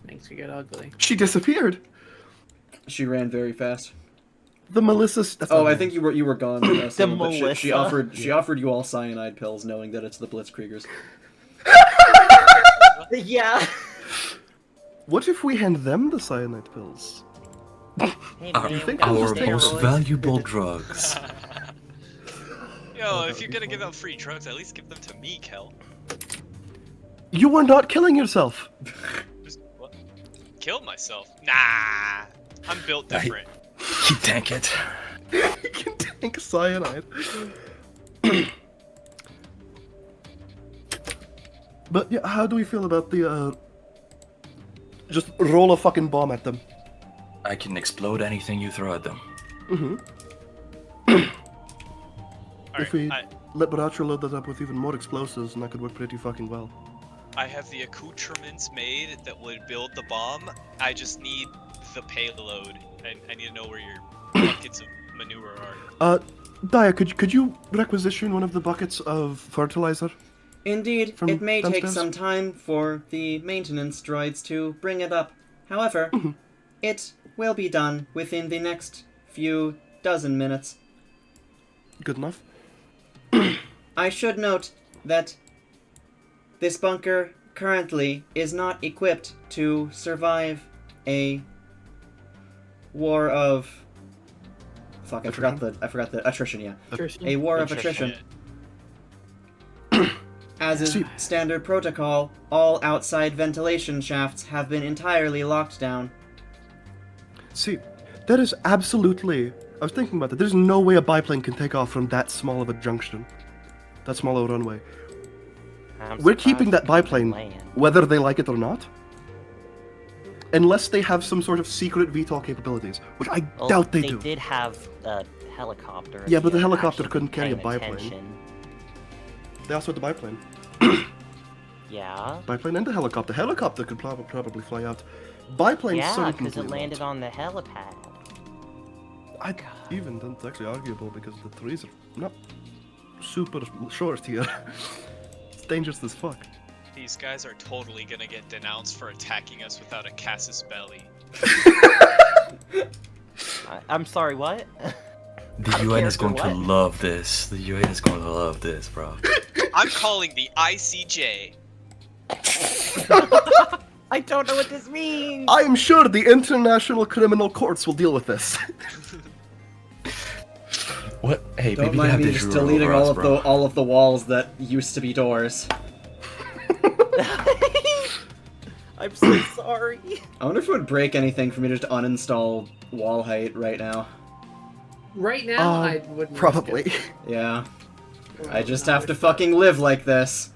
Things could get ugly. She disappeared. She ran very fast. The Melissa. Oh, I think you were gone. Sam, but she Melissa. offered you all cyanide pills, knowing that it's the Blitzkriegers. Yeah. What if we hand them the cyanide pills? Hey, Our, man, we think got I'll our just take most our- valuable drugs. Yo, that if would you're be gonna give fun. out free drugs, at least give them to me, Kel. You were not killing yourself. Just what? Kill myself? Nah, I'm built different. You tank it. You can tank cyanide. But yeah, how do we feel about the just roll a fucking bomb at them? I can explode anything you throw at them. If we Alright, let Baracha load that up with even more explosives, and that could work pretty fucking well. I have the accoutrements made that would build the bomb. I just need the payload. I need to know where your buckets of manure are. Daya, could you requisition one of the buckets of fertilizer? Indeed, From it may take downstairs? some time for the maintenance droids to bring it up. However, it will be done within the next few dozen minutes. Good enough. I should note that this bunker currently is not equipped to survive a war of... Fuck, I forgot the attrition, yeah. A war of attrition. As is See- standard protocol, all outside ventilation shafts have been entirely locked down. See, that is absolutely... I was thinking about that. There's no way a biplane can take off from that small of a junction. That small of a runway. I'm We're keeping that surprised they biplane, land. whether they like it or not. Unless they have some sort of secret VTOL capabilities, which I Well, doubt they do. did have a helicopter. if Yeah, but the you're helicopter actually couldn't carry a paying biplane. attention. They also had the biplane. Yeah. Biplane and the helicopter. Helicopter could probably fly out. Biplane Yeah, certainly because it landed not. on the helipad. I even that's actually arguable because the trees are not super short here. It's dangerous as fuck. These guys are totally gonna get denounced for attacking us without a Casus belli. I'm sorry, what? The Out of UN is character, going to what? love this. The UN is going to love this, bro. I'm calling the ICJ. I don't know what this means. I am sure the international criminal courts will deal with this. What? Hey, Don't maybe mind have me the just juror deleting over us, all of the walls that used to be doors. I'm so sorry. I wonder if it would break anything for me to just uninstall wall height right now. Right now, I wouldn't. risk Probably. it. Yeah. I just have to fucking live like this.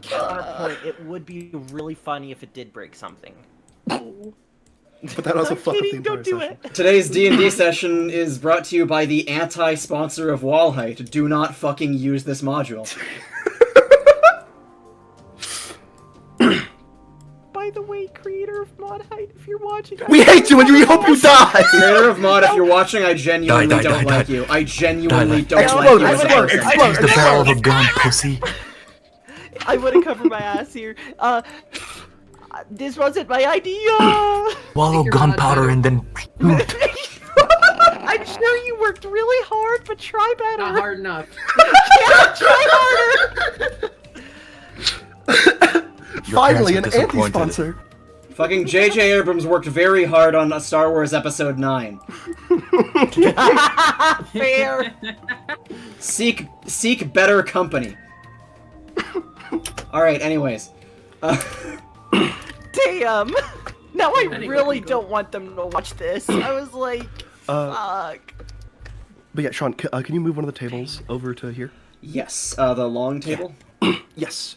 Counterpoint, it would be really funny if it did break something. But that also I'm fucked up the kidding, entire don't do session. it. Today's D&D session is brought to you by the anti-sponsor of wall height. Do not fucking use this module. By the way, creator of Mod Height, if you're watching, We hate you and we hope you die! Creator of mod, if you're watching, I genuinely Die, don't die, like die. you. I genuinely Die, don't Explode, like you as a explode, person. explode. The barrel of a gun, pussy. I would have covered my ass here. This wasn't my idea. Swallow You're gunpowder not and then. I'm sure you worked really hard, but try better. Not hard enough. Yeah, try harder. Finally, an parents are disappointed. anti-sponsor. Fucking J.J. Abrams worked very hard on Star Wars Episode 9. Fair. Seek better company. Alright, anyways. Damn. Now I Anyway, really go. don't want them to watch this. I was like, fuck. But yeah, Sean, can you move one of the tables over to here? Yes, the long table. Yes.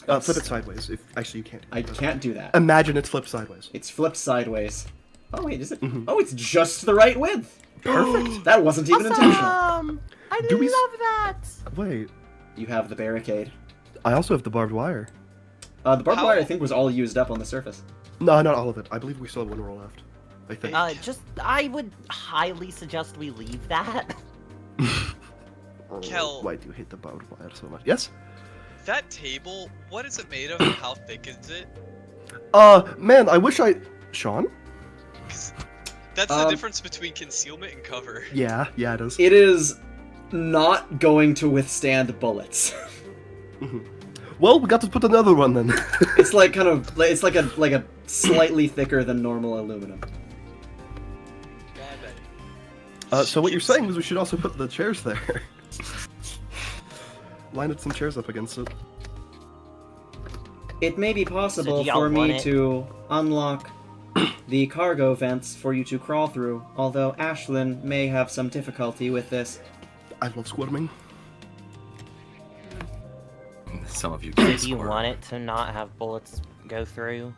Flip it sideways. If actually you can't. I can't do that. Imagine it's flipped sideways. It's flipped sideways. Oh wait, is it? Oh, it's just the right width. Perfect. That wasn't even intentional. I Do we love that. Wait, You have the barricade. I also have the barbed wire. The barbed How- wire, I think, was all used up on the surface. No, not all of it. I believe we still have one roll left. I think. I would highly suggest we leave that. Kel. Why do you hate the barbed wire so much? Yes? That table, what is it made of and how thick is it? Man, I wish I... Sean? 'Cause that's the difference between concealment and cover. Yeah, it is. It is not going to withstand bullets. Well, we got to put another one then. It's like kind of, it's like a slightly thicker than normal aluminum. So what you're saying is we should also put the chairs there. line some chairs up against it. It may be So possible do y'all for want me it? to unlock the cargo vents for you to crawl through, although Ashlyn may have some difficulty with this. I love squirming. Some of you So can do you squirm. want it to not have bullets go through?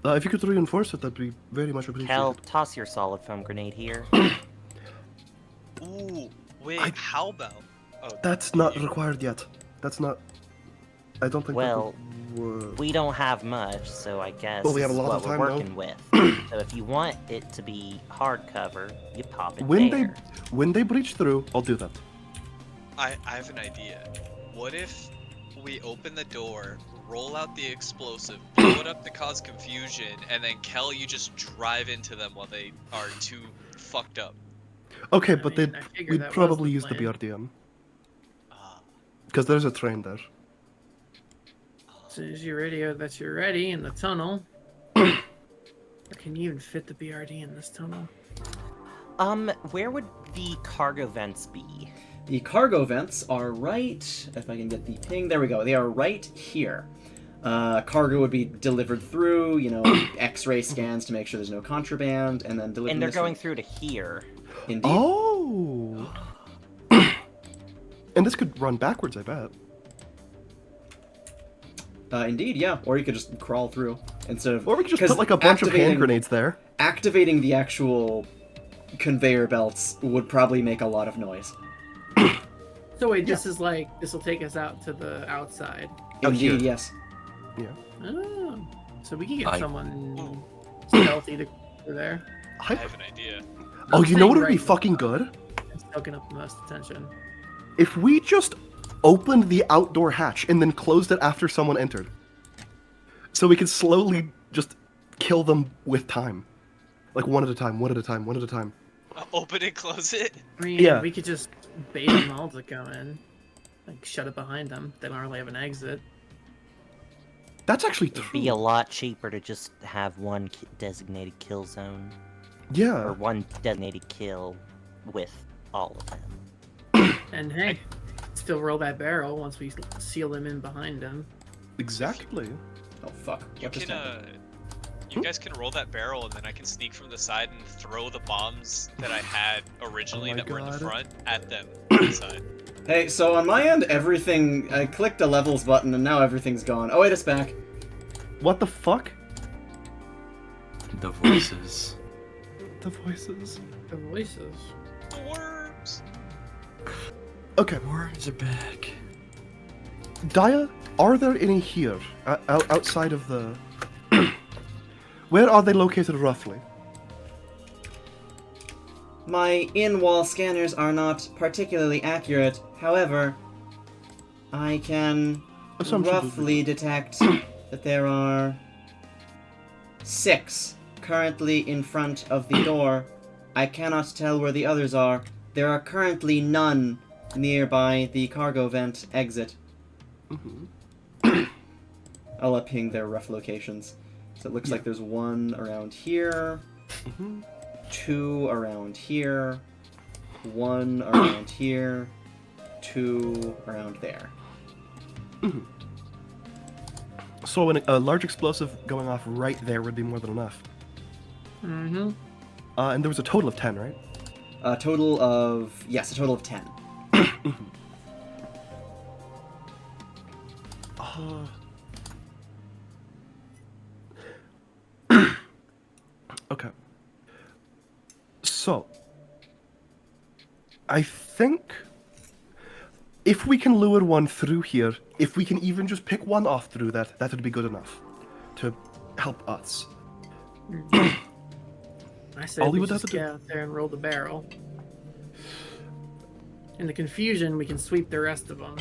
If you could reinforce it, that'd be very much appreciated. Kel, toss your solid foam grenade here. Ooh, wait, I- how about? Oh, That's not required yet. That's not. I don't think. Well, that would work. we don't have much, so I guess Well, we have a this is lot of what time, we're though. working with. So if you want it to be hardcover, you pop it When there. when they breach through, I'll do that. I have an idea. What if we open the door, roll out the explosive, blow it up to cause confusion, and then Kel, you just drive into them while they are too fucked up? Okay, I but mean, I figured we'd that was probably the use the plan. BRDM Ah, because there's a train there. As soon as you radio that you're ready in the tunnel. Or can you even fit the BRD in this tunnel? Where would the cargo vents be? The cargo vents are right. If I can get the ping, there we go. They are right here. Cargo would be delivered through, X-ray scans to make sure there's no contraband, and then delivered. And they're going through to here. Indeed. Oh. And this could run backwards, I bet. Indeed, yeah. Or you could just crawl through instead of. Or we could just 'cause put like a bunch of hand activating- grenades there. Activating the actual conveyor belts would probably make a lot of noise. So wait, this is like, this will take us out to the outside. Out here. Indeed, yes. Yeah. Oh, so we can get I- someone stealthy to go there. I have an idea. Oh, you know what would be Right. fucking good? It's soaking up the most attention. If we just opened the outdoor hatch and then closed it after someone entered. So we could slowly just kill them with time. Like one at a time, one at a time, one at a time. Open and close it. I mean, Yeah. we could just bait them all to go in. Like, shut it behind them. They don't really have an exit. That's actually It'd be true. a lot cheaper to just have one designated kill zone. Or Yeah, one designated kill with all of them. And hey, still roll that barrel once we seal them in behind them. exactly. Oh fuck! You What just can happened? you guys can roll that barrel, and then I can sneak from the side and throw the bombs that I had originally Oh my that were in the God. front at them on the side. Hey, so on my end, everything. I clicked a levels button, and now everything's gone. Oh wait, it's back. What the fuck? The voices. The voices. The voices. The worms. Okay, Worms are back. Daya, are there any here outside of the? Where are they located roughly? My in-wall scanners are not particularly accurate. However, I can Assumption would be- roughly detect that there are 6 currently in front of the door. I cannot tell where the others are. There are currently none nearby the cargo vent exit. I'll ping their rough locations. So it looks like there's 1 around here, 2 around here, 1 around here, 2 around there. So a large explosive going off right there would be more than enough. Mm-hmm. And there was a total of 10, right? A total of 10. Okay. So, I think if we can lure one through here, if we can even just pick one off through that, that would be good enough to help us. I said All we we would just have to get out there and roll the barrel. In the confusion, we can sweep the rest of them.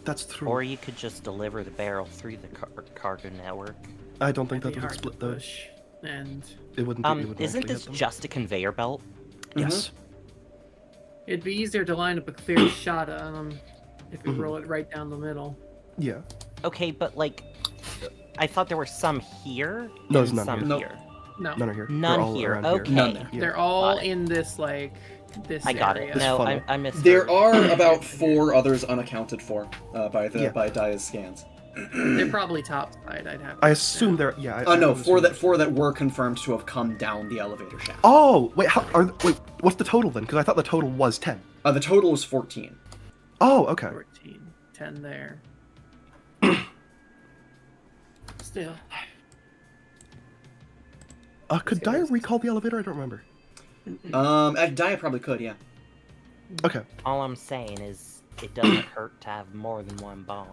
That's true. Or you could just deliver the barrel through the cargo network. I don't think that It'd be would hard to split the. push. And It wouldn't. It wouldn't Isn't actually this hit them. just a conveyor belt? Yes. it'd be easier to line up a clear shot on them if we roll it right down the middle. Yeah. Okay, but like, I thought there were some here. No, there's and none some here. Nope. here. No, None are here. None They're all here. around Okay. None there. Yeah. they're all Got it. in this like this I got area. it. No, funnel. I missed. There are about 4 others unaccounted for by Daya's scans. They're probably top side. I'd have. I to assume they're yeah. No, would four assume- that were confirmed to have come down the elevator shaft. Oh wait, wait, what's the total then? Because I thought the total was 10. The total is 14. Oh, okay. 14, 10 there. Still. Could Daya recall the elevator? I don't remember. Daya probably could, yeah. Okay, All I'm saying is, it doesn't hurt to have more than one bomb.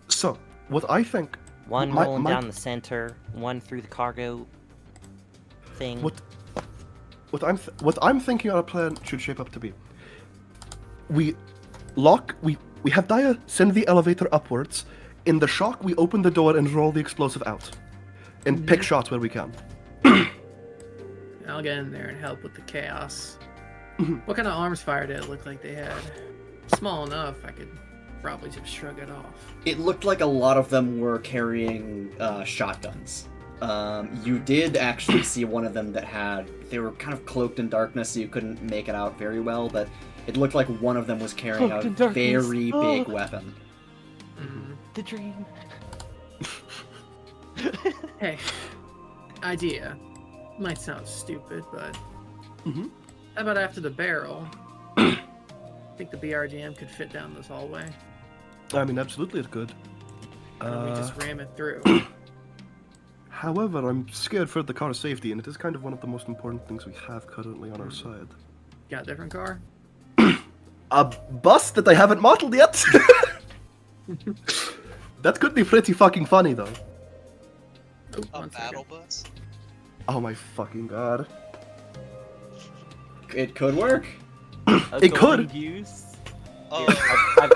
so what I think. One my- rolling my- down the center, one through the cargo thing. What I'm thinking our plan should shape up to be. We have Daya send the elevator upwards. In the shock, we open the door and roll the explosive out, and pick shots where we can. I'll get in there and help with the chaos. Mhm. What kind of arms fire did it look like they had? Small enough, I could probably just shrug it off. It looked like a lot of them were carrying shotguns. You did actually see one of them that they were kind of cloaked in darkness, so you couldn't make it out very well, but it looked like one of them was carrying Cloaked a in darkness. very big weapon. The dream. Hey, idea. Might sound stupid, but Mhm. how about after the barrel? Think the BRDM could fit down this hallway? I mean, absolutely it could. Or we just ram it through. However, I'm scared for the car's safety, and it is kind of one of the most important things we have currently on our side. Got a different car? A bus that I haven't modeled yet. That could be pretty fucking funny, though. Oh, A one battle second. bus? Oh my fucking god. It could work. It could. Use. Oh, I've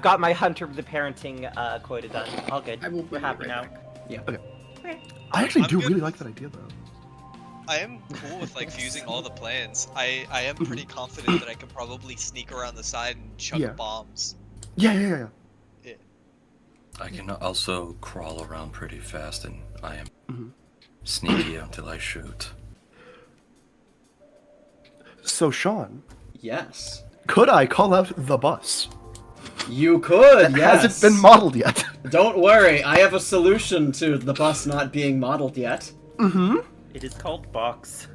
gotten my Hunter the parenting quota done. All good. I will We're happy right now. back. I actually I'm do good. really like that idea, though. I am cool with like fusing all the plans. I am pretty confident that I could probably sneak around the side and chuck Yeah. bombs. Yeah. I can also crawl around pretty fast, and I am Mhm. sneaky until I shoot. So, Sean, Yes. could I call out the bus? You could, That yes. hasn't been modeled yet. Don't worry, I have a solution to the bus not being modeled yet. Mm-hmm. It is called box.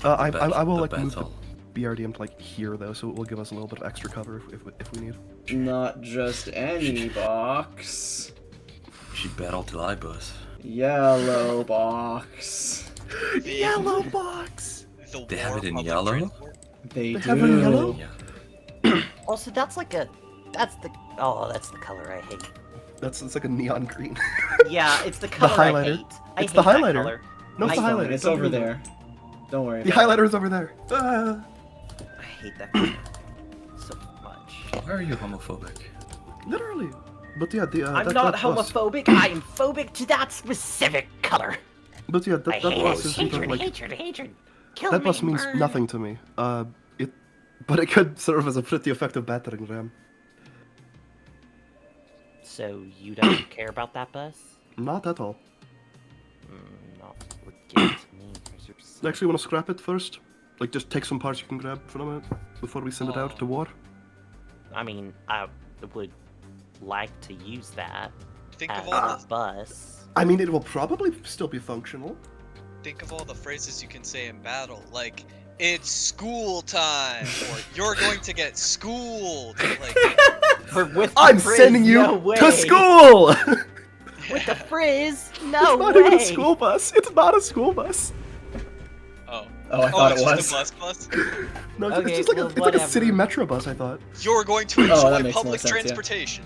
I will, the like, move battle. BRDM to, like, here, though, so it will give us a little bit of extra cover if we need. Not just any box. She battled till I bus. Yellow box. Yellow box! The They have war it in public yellow? transport. They do. have it in yellow? Yeah. Also, that's the color I hate. It's like a neon green. Yeah, it's the color I highlighter. hate. I It's hate the that highlighter. color. No, it's the I- highlighter. It's Don't over worry about there. Don't worry. it. The about it. highlighter is over there. Ah. I hate that color so much. Why are you homophobic? Literally. But yeah, I'm that, not that bus. homophobic. I am phobic to that specific color. But yeah, I that hate bus it. is sort of Hatred, like hatred. Kill that me, bus means burn. nothing to me. But it could serve as a pretty effective battering ram. So you don't care about that bus? Not at all. Not would give it to me. There's your son. Actually, want to scrap it first? Like, just take some parts you can grab from it before we send it out to war. I mean, I would like to use that Think as of all a bus. I mean, it will probably still be functional. think of all the phrases you can say in battle, like "It's school time" or "You're going to get schooled." Like, Or with the I'm frizz, sending you no way. to school! With the frizz, no It's not way. even a school bus. It's not a school bus. Oh, I thought it's it just was. a bus. No, Okay, it's just like well, it's like a city whatever. metro bus. I thought. You're going to Oh, that enjoy makes more public sense, yeah. transportation.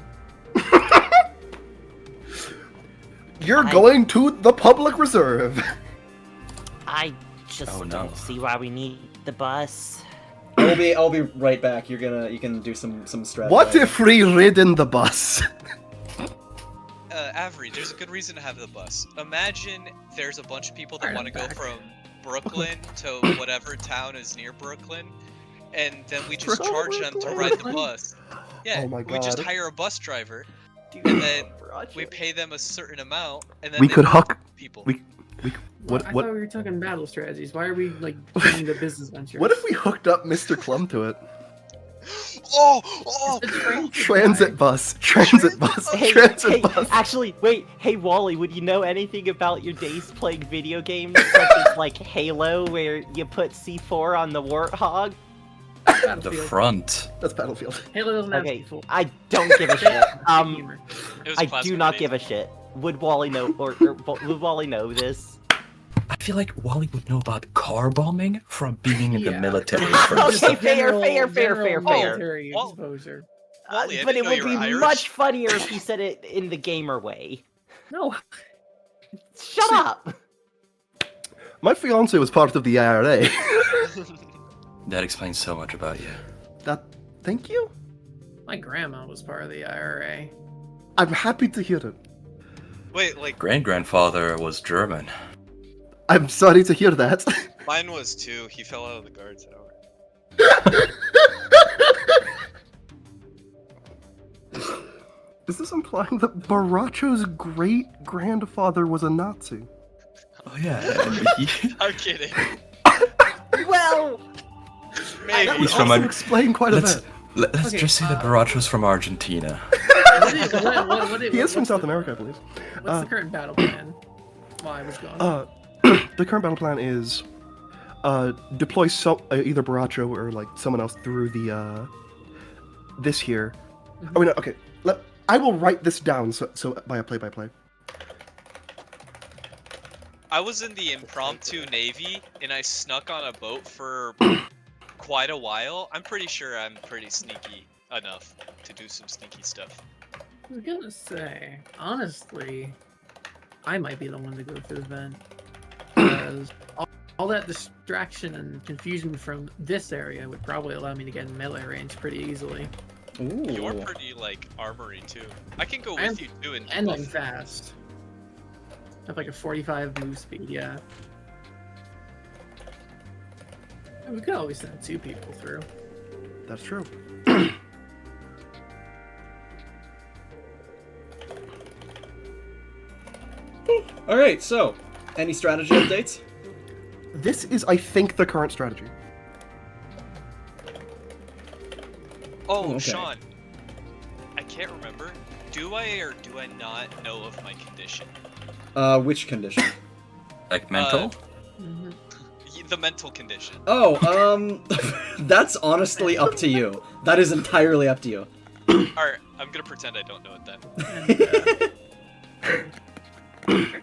You're I- going to the public reserve. I just Oh, no. don't see why we need the bus. I'll be right back. You can do some strategy. What if we ridden the bus? Avery, there's a good reason to have the bus. Imagine there's a bunch of people that want to go from Brooklyn to whatever town is near Brooklyn, and then we just charge them to ride the bus. Yeah, Oh my we just God. hire a bus driver, Dude, and then Roger. we pay them a certain amount, and then We they could move huck- people. What? I What? thought we were talking battle strategies. Why are we like doing the business venture? What if we hooked up Mr. Clum to it? Oh! The transit Transit guy. bus. Transit bus. Transit bus. Actually, wait. Hey, Wally, would you know anything about your days playing video games such as like Halo, where you put C4 on the Warthog? The Battlefield. front. That's Battlefield. Halo doesn't have Okay, people. I don't give a shit. Humor. It was I plasma do not grenade. give a shit. Would Wally know, or would Wally know this? I feel like Wally would know about car bombing from being in the Yeah. military Just first. Okay, fair, general- fair, general fair. military Well, exposure. Wally, I But didn't it know would you be were Irish. much funnier if he said it in the gamer way. No. Shut up! My fiance was part of the IRA. That explains so much about you. Thank you. My grandma was part of the IRA. I'm happy to hear it. Wait, like, Grandfather was German. I'm sorry to hear that. mine was too. He fell out of the guard tower. Is this implying that Baracho's great-grandfather was a Nazi? Oh yeah. I'm kidding. Well, Maybe. That would He's from also a- explain quite a let's bit. let's Okay, just say that Baracho's from Argentina. He is from South America, I believe. What's the current battle plan? Why was gone? The current battle plan is deploy either Baracho or like someone else through the this here. Mhm. Oh wait, no, okay. I will write this down so by a play-by-play. I was in the impromptu navy and I snuck on a boat for quite a while. I'm pretty sure I'm pretty sneaky enough to do some sneaky stuff. I was gonna say, honestly, I might be the one to go through the vent. Because all that distraction and confusion from this area would probably allow me to get in melee range pretty easily. You're Ooh. pretty, like, armory too. I can go I'm- with you too and And I'm buff. fast. I have like a 45 move speed, yeah. And we could always send 2 people through. That's true. All right. So, any strategy updates? This is, I think, the current strategy. Oh, Okay. Sean. I can't remember. Do I or do I not know of my condition? Which condition? Like mental? The mental condition. Oh, that's honestly up to you. That is entirely up to you. Alright, I'm gonna pretend I don't know it then. And,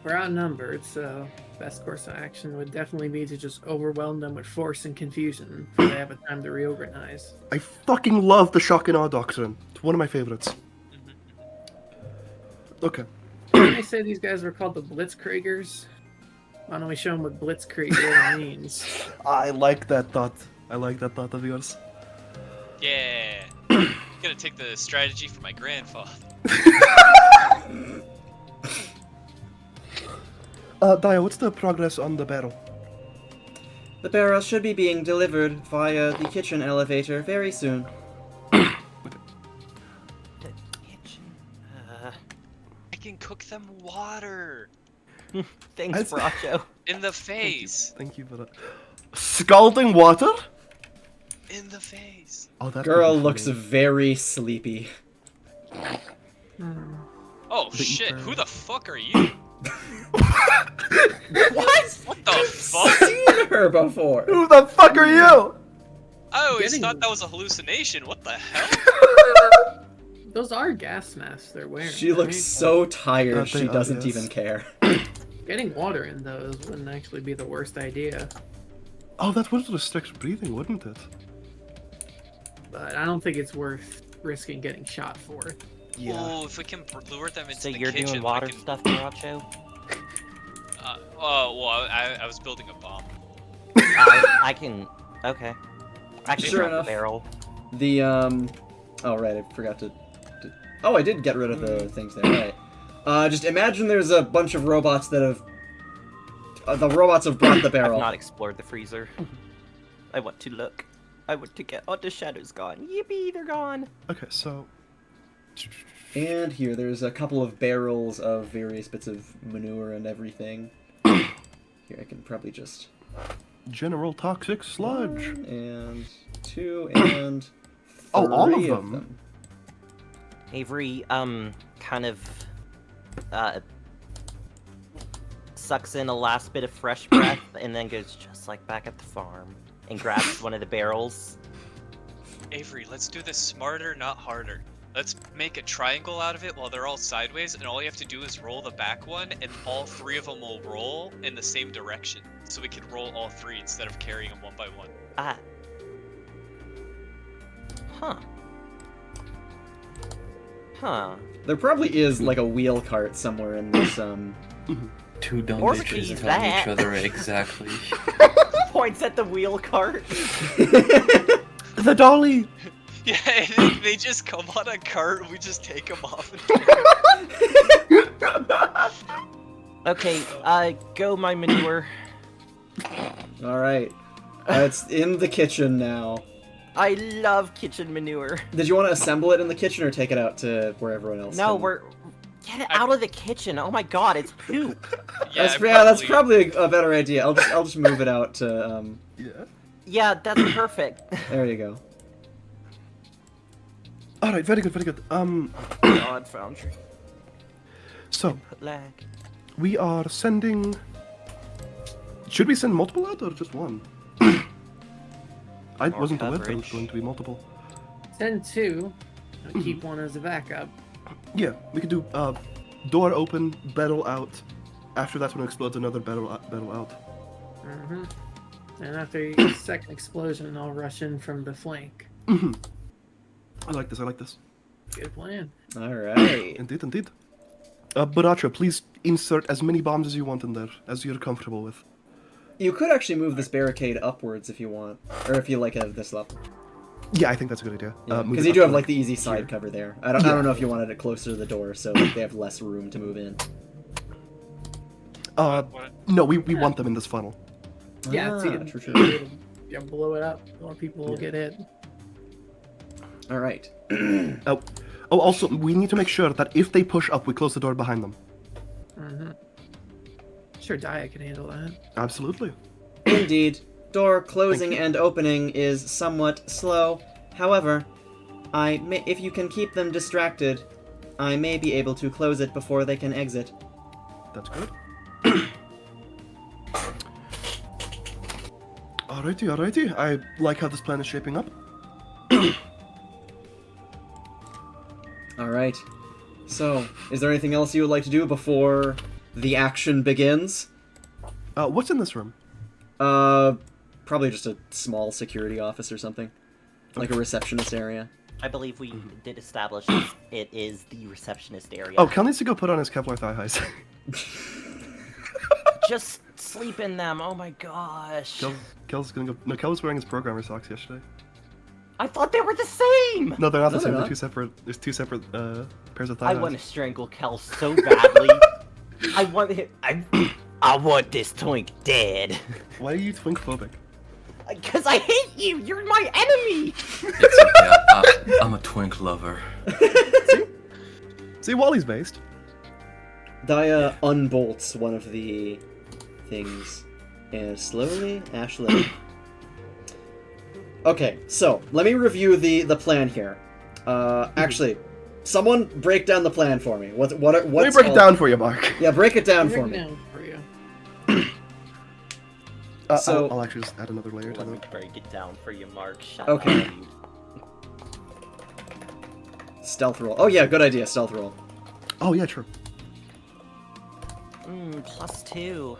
we're outnumbered, so best course of action would definitely be to just overwhelm them with force and confusion before they have a time to reorganize. I fucking love the shock and awe doctrine. It's one of my favorites. Okay. Didn't I say these guys were called the Blitzkriegers? Why don't we show them what Blitzkrieg really means? I like that thought. I like that thought of yours. Yeah. Gonna take the strategy from my grandfather. Dio, what's the progress on the barrel? The barrel should be being delivered via the kitchen elevator very soon. the kitchen. I can cook them water Thanks, As- Bracho. in the face. Thank you for that. Scalding water? In the face. Oh, that Girl could be looks funny. very sleepy. Oh The shit, ether. who the fuck are you? What? What the fuck? Seen her before. Who the fuck are you? I always Getting- thought that was a hallucination. What the hell? Those are gas masks they're wearing. She looks right? so tired They she are, doesn't yes. even care. Getting water in those wouldn't actually be the worst idea, Oh, that would restrict breathing, wouldn't it? but I don't think it's worth risking getting shot for. Oh, if we can lure them into So the you're kitchen, doing water I can, stuff, Bracho? Oh, well, I was building a bomb. I can. Okay. I can Sure drop the enough. barrel. The oh right, I forgot to. Oh, I did get rid of the things there. Right. Just imagine there's a bunch of robots that have. The robots have brought the I've barrel. not explored the freezer. I want to look. I want to get. Oh, the shadows gone. Yippee, they're gone. Okay, so And here, there's a couple of barrels of various bits of manure and everything. Here, I can probably just... General toxic sludge. 1 and 2 and 3 Oh, all of of them? them. Avery, kind of, sucks in a last bit of fresh breath and then goes just like back at the farm and grabs one of the barrels. Avery, let's do this smarter, not harder. Let's make a triangle out of it while they're all sideways, and all you have to do is roll the back one, and all 3 of them will roll in the same direction. So we can roll all 3 instead of carrying them one by one. Huh. There probably is like a wheel cart somewhere in this, Two dumb Or bitches keep telling that. each other exactly. Points at the wheel cart. The dolly! Yeah, and they just come on a cart, and we just take them off and Okay, go my manure. Alright. It's in the kitchen now. I love kitchen manure. Did you want to assemble it in the kitchen or take it out to where everyone else No, can... get it out of the kitchen. Oh my god, it's poop. That's probably a better idea. I'll just move it out to, Yeah. Yeah, that's perfect. There you go. Alright, very good, very good. God, Foundry. So, Lag. we are sending... Should we send multiple out or just one? I More wasn't aware there was coverage. going to be multiple. Send 2. And keep one as a backup. Yeah, we could do door open, barrel out. After that's when it explodes, another barrel out. Mm-hmm. And after each second explosion, I'll rush in from the flank. Mm-hmm. I like this, I like this. Good plan. Alright. Indeed, indeed. Baracha, please insert as many bombs as you want in there, as you're comfortable with. You could actually move this barricade upwards if you want. Or if you like it at this level. Yeah, I think that's a good idea. Move Because it you up do to, have like the easy side here. cover there. I don't know if you wanted it closer to the door, so like, they have less room to move in. No, we want them in this funnel. Yeah, it's either true. Yeah, blow it up. More people will get hit. Alright. Oh, also, we need to make sure that if they push up, we close the door behind them. Mm-hmm. Sure, Dia can handle that. Absolutely. Indeed, door closing and opening is somewhat slow. However, if you can keep them distracted, I may be able to close it before they can exit. That's good. Alrighty. I like how this plan is shaping up. Alright. So, is there anything else you would like to do before the action begins? What's in this room? Probably just a small security office or something. Like a receptionist area. I believe we did establish it is the receptionist area. Oh, Kel needs to go put on his Kevlar thigh highs. Just sleep in them. Oh my gosh. Kel's gonna go. No, Kel was wearing his programmer socks yesterday. I thought they were the same. No, they're not the No, same. they're They're not. two separate. There's two separate pairs of thigh I highs. want to strangle Kel so badly. I want him. I want this twink dead. Why are you twink phobic? Because I hate you. You're my enemy. It's okay. I'm a twink lover. See, Wally's based. Dia unbolts one of the things and slowly, Ashley. Okay, so let me review the plan here. Actually, someone break down the plan for me. What's Let me break it down for you, Mark. Yeah, break it down for Break me. down for you. So- I'll actually just add another layer to Let me that. break it down for you, Mark. Shut Okay. up. Stealth roll. Oh yeah, good idea. Stealth roll. Oh yeah, true. +2.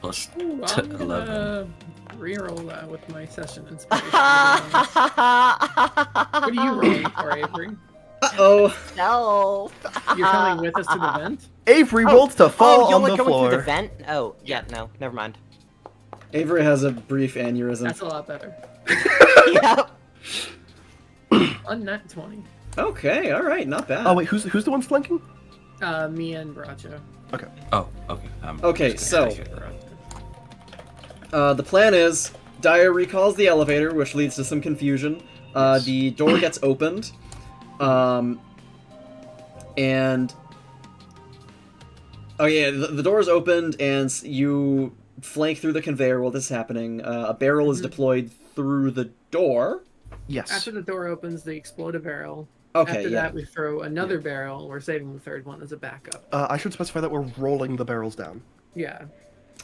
Plus Ooh, I'm 11. gonna reroll that with my session inspiration. What are you rolling for, Avery? Uh-oh. No. You're coming with us to the vent? Avery rolls to fall you're on like the going floor. through the vent? Oh, yeah, no, never mind. Avery has a brief aneurysm. That's a lot better. Yep. Unnat 20. Okay, alright, not bad. Oh wait, who's the one flanking? Me and Bracho. Okay. Oh, okay. Okay, just so- gonna take it around. The plan is, Dyer recalls the elevator, which leads to some confusion. The door gets opened. And oh yeah, the door is opened, and you flank through the conveyor while this is happening. A barrel is deployed through the door. Yes. After the door opens, they explode a barrel. Okay, After yeah. that, we throw another barrel. We're saving the third one as a backup. I should specify that we're rolling the barrels down. Yeah.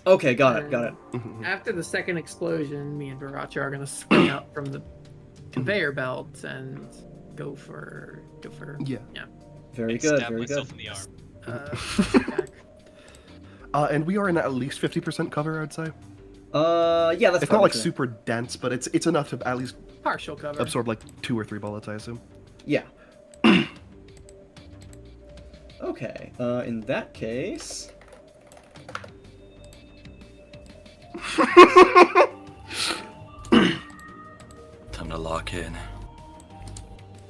Okay, got it. After the second explosion, me and Baracha are gonna spring out from the conveyor belt and go for Yeah. Very And good, stab very myself good. in the arm. attack. And we are in at least 50% cover, I'd say. Yeah, that's It's not probably like true. super dense, but it's enough to at least Partial cover. absorb like 2 or 3 bullets, I assume. Yeah. Okay, in that case... Time to lock in.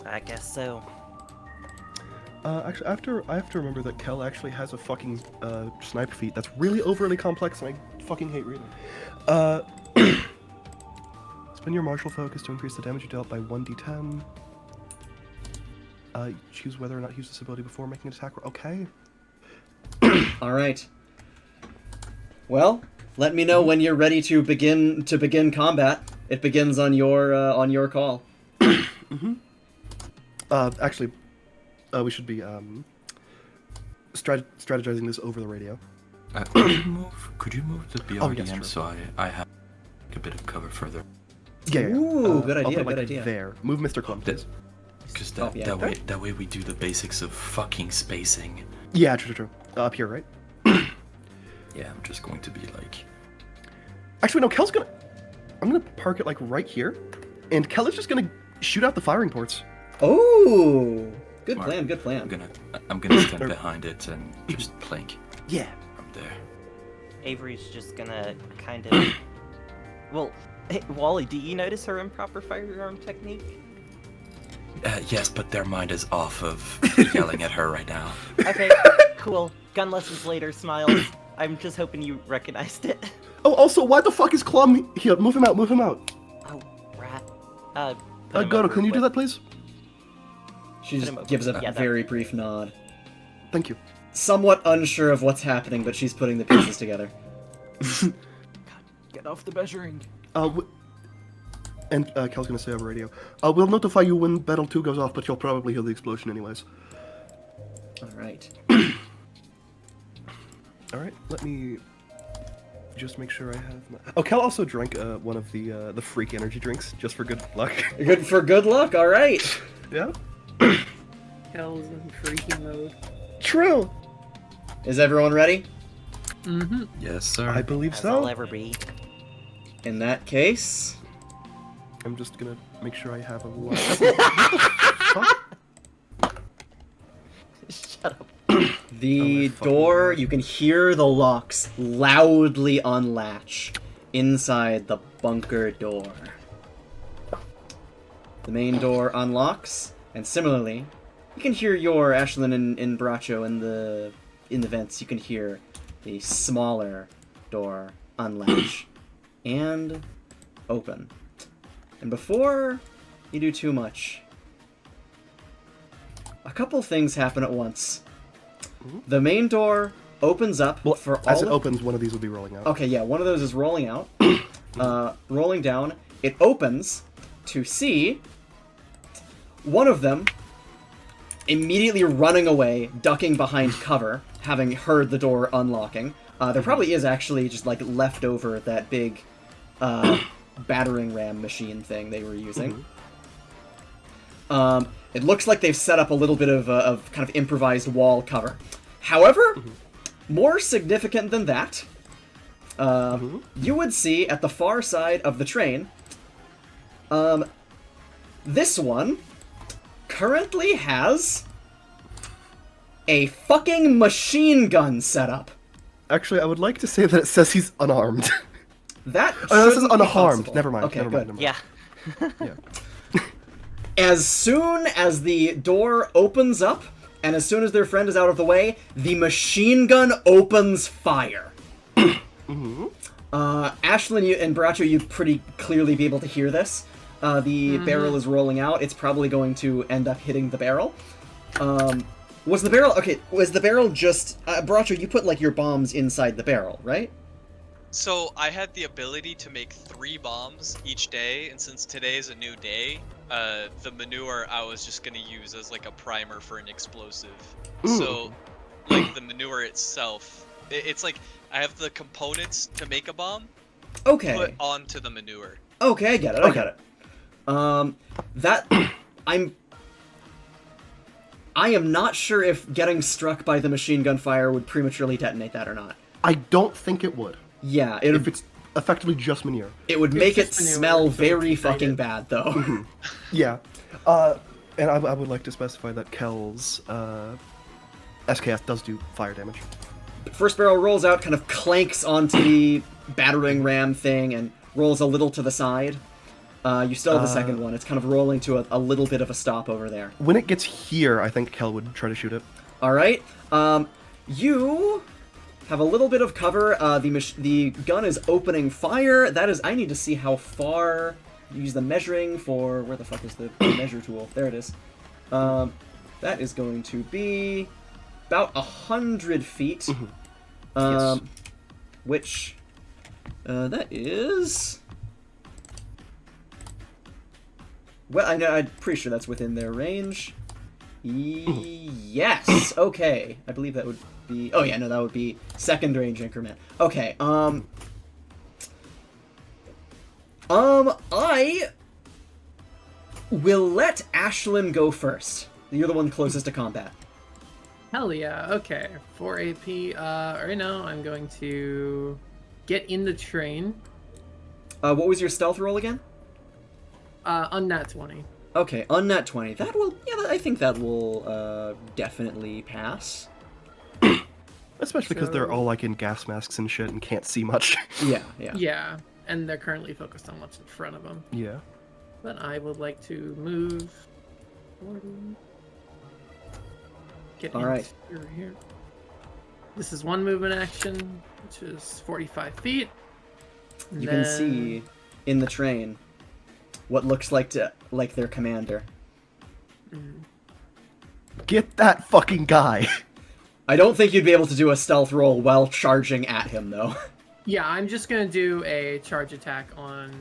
I guess so. Actually, I have to remember that Kel actually has a fucking sniper feat that's really overly complex, and I fucking hate reading. Spin your martial focus to increase the damage you dealt by 1d10. Choose whether or not to use this ability before making an attack. Okay. Alright. Well, let me know when you're ready to begin combat. It begins on your call. Actually, we should be strategizing this over the radio. Could you move the BRDM Oh, yes, sure. so I have a bit of cover further? Yeah. Ooh, good I'll idea, put it, like, good idea. There. Move Mr. Clump, please. Because Oh, yeah. that way we do the basics of fucking spacing. Yeah, true. Up here, right? Yeah, I'm just going to be like... Actually, no, I'm gonna park it like right here, and Kel is just gonna shoot out the firing ports. Oh, good Mark, plan, good plan. I'm gonna stand behind it and just plank Yeah. from there. Avery's just gonna kind of. Well, hey, Wally, do you notice her improper firearm technique? Yes, but their mind is off of yelling at her right now. Okay, cool. Gun lessons later, Smiles. I'm just hoping you recognized it. Oh, also, why the fuck is Clum here? Move him out. Oh, rat. Goto, can you do that, please? She Put just him over. gives a Yeah, that- very brief nod. Thank you. Somewhat unsure of what's happening, but she's putting the pieces together. Get off the measuring. And Kel's gonna say over radio. We'll notify you when Battle 2 goes off, but you'll probably hear the explosion anyways. Alright. Alright, let me just make sure I have my... Oh, Kel also drank one of the freak energy drinks, just for good luck. Good luck, alright. Yeah? Hell's in freaking mode. True! Is everyone ready? Mm-hmm. Yes, sir. I believe As so. I'll ever be. In that case... I'm just gonna make sure I have a lot. Shut up. The fucking door, God. you can hear the locks loudly unlatch inside the bunker door. The main door unlocks, and similarly, you can hear your Ashlyn and Bracho in the vents. You can hear the smaller door unlatch and open. And before you do too much, a couple things happen at once. The main door opens up Well, for all as it of- opens, one of these will be rolling out. Okay, yeah, one of those is rolling out. Rolling down. It opens to see one of them immediately running away, ducking behind cover, having heard the door unlocking. There probably is actually just like left over that big battering ram machine thing they were using. It looks like they've set up a little bit of kind of improvised wall cover. However, more significant than that, you would see at the far side of the train, this one currently has a fucking machine gun set up. Actually, I would like to say that it says he's unarmed. That Oh, no, this is shouldn't be unharmed. possible. Never mind. Okay, never good. mind. Yeah. Yeah. As soon as the door opens up, and as soon as their friend is out of the way, the machine gun opens fire. Ashlyn and Baracho, you'd pretty clearly be able to hear this. The barrel is rolling out. It's probably going to end up hitting the barrel. Was the barrel... Okay, was the barrel just... Baracho, you put, like, your bombs inside the barrel, right? So I had the ability to make 3 bombs each day, and since today is a new day, the manure I was just gonna use as like a primer for an explosive. Ooh. So, like the manure itself, it's like I have the components to make a bomb Okay. put onto the manure. Okay, I get it, I get it. That... I am not sure if getting struck by the machine gun fire would prematurely detonate that or not. I don't think it would. Yeah, If it's effectively just manure. it would It's make it just manure, smell so very it's fucking excited. bad, though. Yeah. And I would like to specify that Kel's SKS does do fire damage. First barrel rolls out, kind of clanks onto the battering ram thing, and rolls a little to the side. You still have the second one. It's kind of rolling to a little bit of a stop over there. When it gets here, I think Kel would try to shoot it. Alright, you have a little bit of cover. The gun is opening fire. That is, I need to see how far... Use the measuring for... Where the fuck is the measure tool? There it is. That is going to be about 100 feet. Yes. Which... that is... Well, I'm pretty sure that's within their range. Yes! Okay. I believe that would be... Oh, yeah, no, that would be second range increment. Okay, I will let Ashlyn go first. You're the one closest to combat. Hell yeah, okay. 4 AP, right now I'm going to get in the train. What was your stealth roll again? Unnat 20. Okay, unnat 20. That will... Yeah, I think that will, definitely pass. Especially because they're So- all like in gas masks and shit and can't see much. Yeah, yeah. Yeah, and they're currently focused on what's in front of them. Yeah. But I would like to move 40. Get All right. into here. This is one movement action, which is 45 feet. And You can then- see in the train what looks like their commander. Get that fucking guy. I don't think you'd be able to do a stealth roll while charging at him, though. Yeah, I'm just gonna do a charge attack on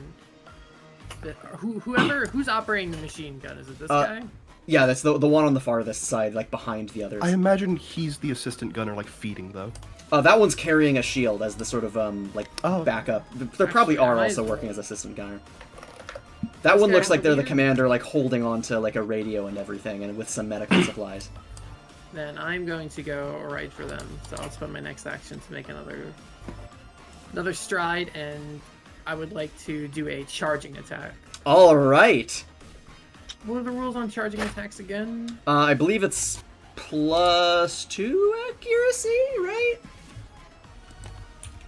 who's operating the machine gun. Is it this guy? Yeah, that's the one on the farthest side, like behind the others. I imagine he's the assistant gunner, like feeding though. That one's carrying a shield as the sort of Oh. backup. There probably Actually, are I- also working as assistant gunner. That one guy looks like they're the over here? commander, like holding onto like a radio and everything, and with some medical supplies. Then I'm going to go right for them. So I'll spend my next action to make another stride, and I would like to do a charging attack. All right. What are the rules on charging attacks again? I believe it's +2 accuracy, right?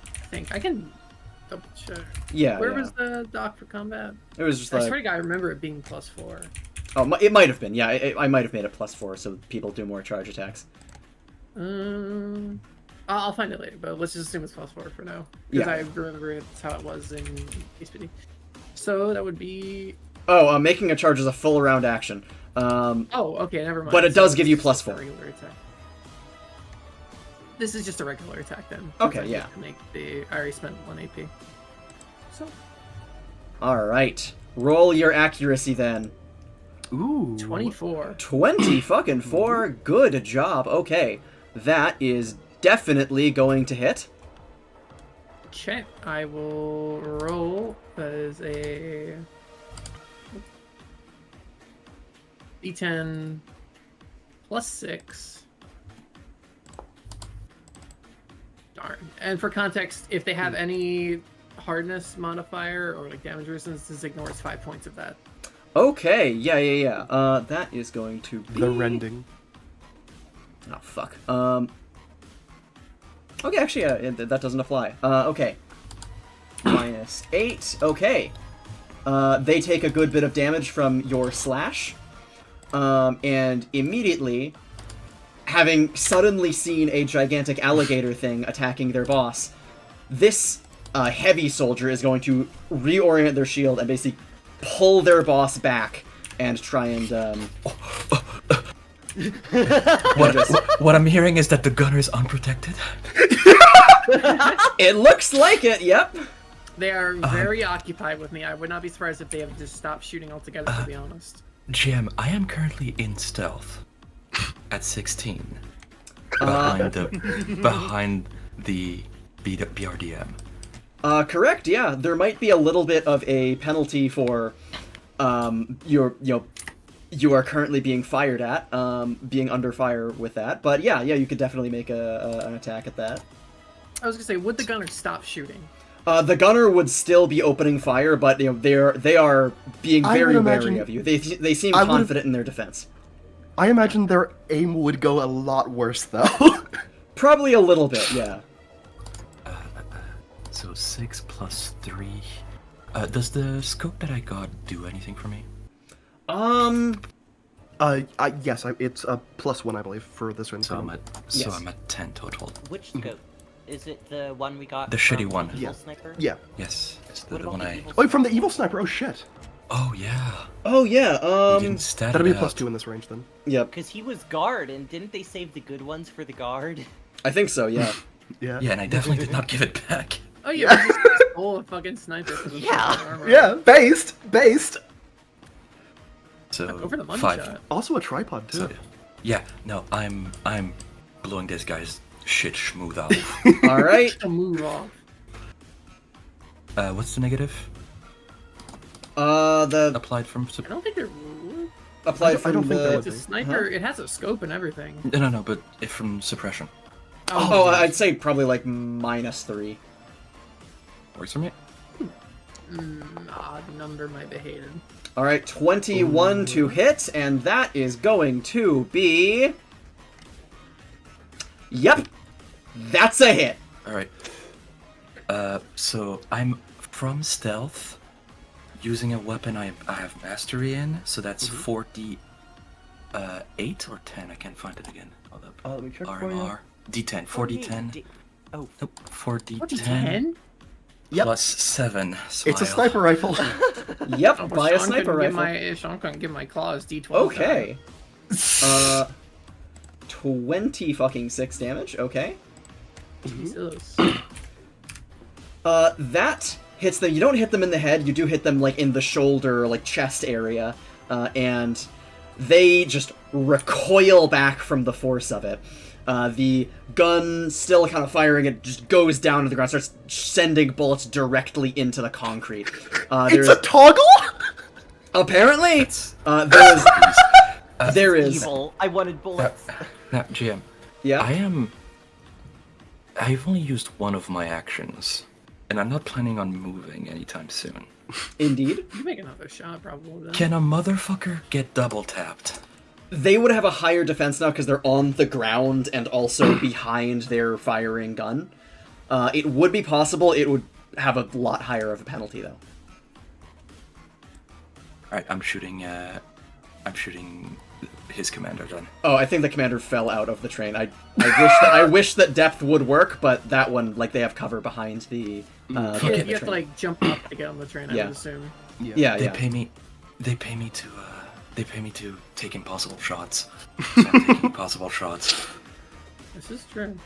I think I can double check. Yeah. Where yeah. was the doc for combat? It was just I like. swear to God, I remember it being +4. Oh, it might have been. Yeah, I might have made it +4 so people do more charge attacks. I'll find it later, but let's just assume it's +4 for now. Because Yeah. I remember it's how it was in HPD. So that would be... Oh, making a charge is a full round action. Oh, okay, never mind. But it So does give you it's just a +4. regular attack. This is just a regular attack then. Okay, since I yeah. get to make I already spent 1 AP. So, All right. Roll your accuracy then. Ooh. 24. 20 fucking 4. Good job. Okay. That is definitely going to hit. Okay, I will roll as a D10 +6. Darn. And for context, if they have any hardness modifier or like damage resistance, this ignores 5 points of that. Okay. Yeah. That is going to be... The rending. Oh, fuck. Okay, actually, yeah, that doesn't apply. Okay. -8. Okay. They take a good bit of damage from your slash. And immediately, having suddenly seen a gigantic alligator thing attacking their boss, this heavy soldier is going to reorient their shield and basically pull their boss back and try and What I'm hearing is that the gunner is unprotected. It looks like it. Yep. They are very occupied with me. I would not be surprised if they have just stopped shooting altogether, to be honest. GM, I am currently in stealth at 16 behind the BRDM. Correct. Yeah, there might be a little bit of a penalty for you are currently being fired at, being under fire with that. But yeah, you could definitely make an attack at that. I was gonna say, would the gunner stop shooting? The gunner would still be opening fire, but they are being very wary of you. They seem confident in their defense. I imagine their aim would go a lot worse, though. Probably a little bit, yeah. So 6 plus 3. Does the scope that I got do anything for me? Yes, it's a +1, I believe, for this one. So I'm at 10 total. Which scope? Is it the one we got? The from shitty one. Evil Yeah. Sniper? Yeah. Yes, it's the What about one the I. Evil Oh, from the evil sniper. Oh shit. Oh yeah. Oh yeah. We didn't stat That'll be it a out. +2 in this range then. Yep. Because he was guard, and didn't they save the good ones for the guard? I think so. Yeah. Yeah. Yeah, and I definitely did not give it back. Oh yeah, we just stole a fucking sniper. For the Yeah. armor. Yeah. Based. So Over the money 5. shot. Also a tripod too. So, yeah, no, I'm blowing this guy's shit schmooth off. All right. To move off. What's the negative? The Applied from. I don't think they're. applied I from don't think the. that It's a sniper. It has a scope and everything. No, but if from suppression. Oh, I'd say probably like -3. Works for me. Odd number might be hated. All right, 21 to hit, and that is going to be. Yep, that's a hit. All right. So I'm from stealth, using a weapon I have mastery in. So that's 48 or 10. I can't find it again. Hold up. Let me check for you. RMR D10. 4D10. Oh, Nope. 4D10 10? Yep. plus 7. It's a sniper rifle. Yep, Oh, but by a Sean sniper couldn't rifle. Give Sean couldn't give my claws D12. Okay. 20 fucking 6 damage. Okay. Jesus. That hits them. You don't hit them in the head. You do hit them like in the shoulder, like chest area, and they just recoil back from the force of it. The gun still kind of firing. It just goes down to the ground, starts sending bullets directly into the concrete. It's a toggle. Apparently, there is. evil. I wanted bullets. Now, GM, Yeah. I've only used one of my actions, and I'm not planning on moving anytime soon. Indeed. You make another shot, probably. Then. Can a motherfucker get double tapped? They would have a higher defense now because they're on the ground and also behind their firing gun. It would be possible. It would have a lot higher of a penalty, though. Alright, I'm shooting his commander then. Oh, I think the commander fell out of the train. I wish that depth would work, but that one, like, they have cover behind the. You the have to train. like jump up to get on the train. I Yeah. would assume. Yeah, They yeah. pay me to take impossible shots. So I'm taking impossible shots. This is true.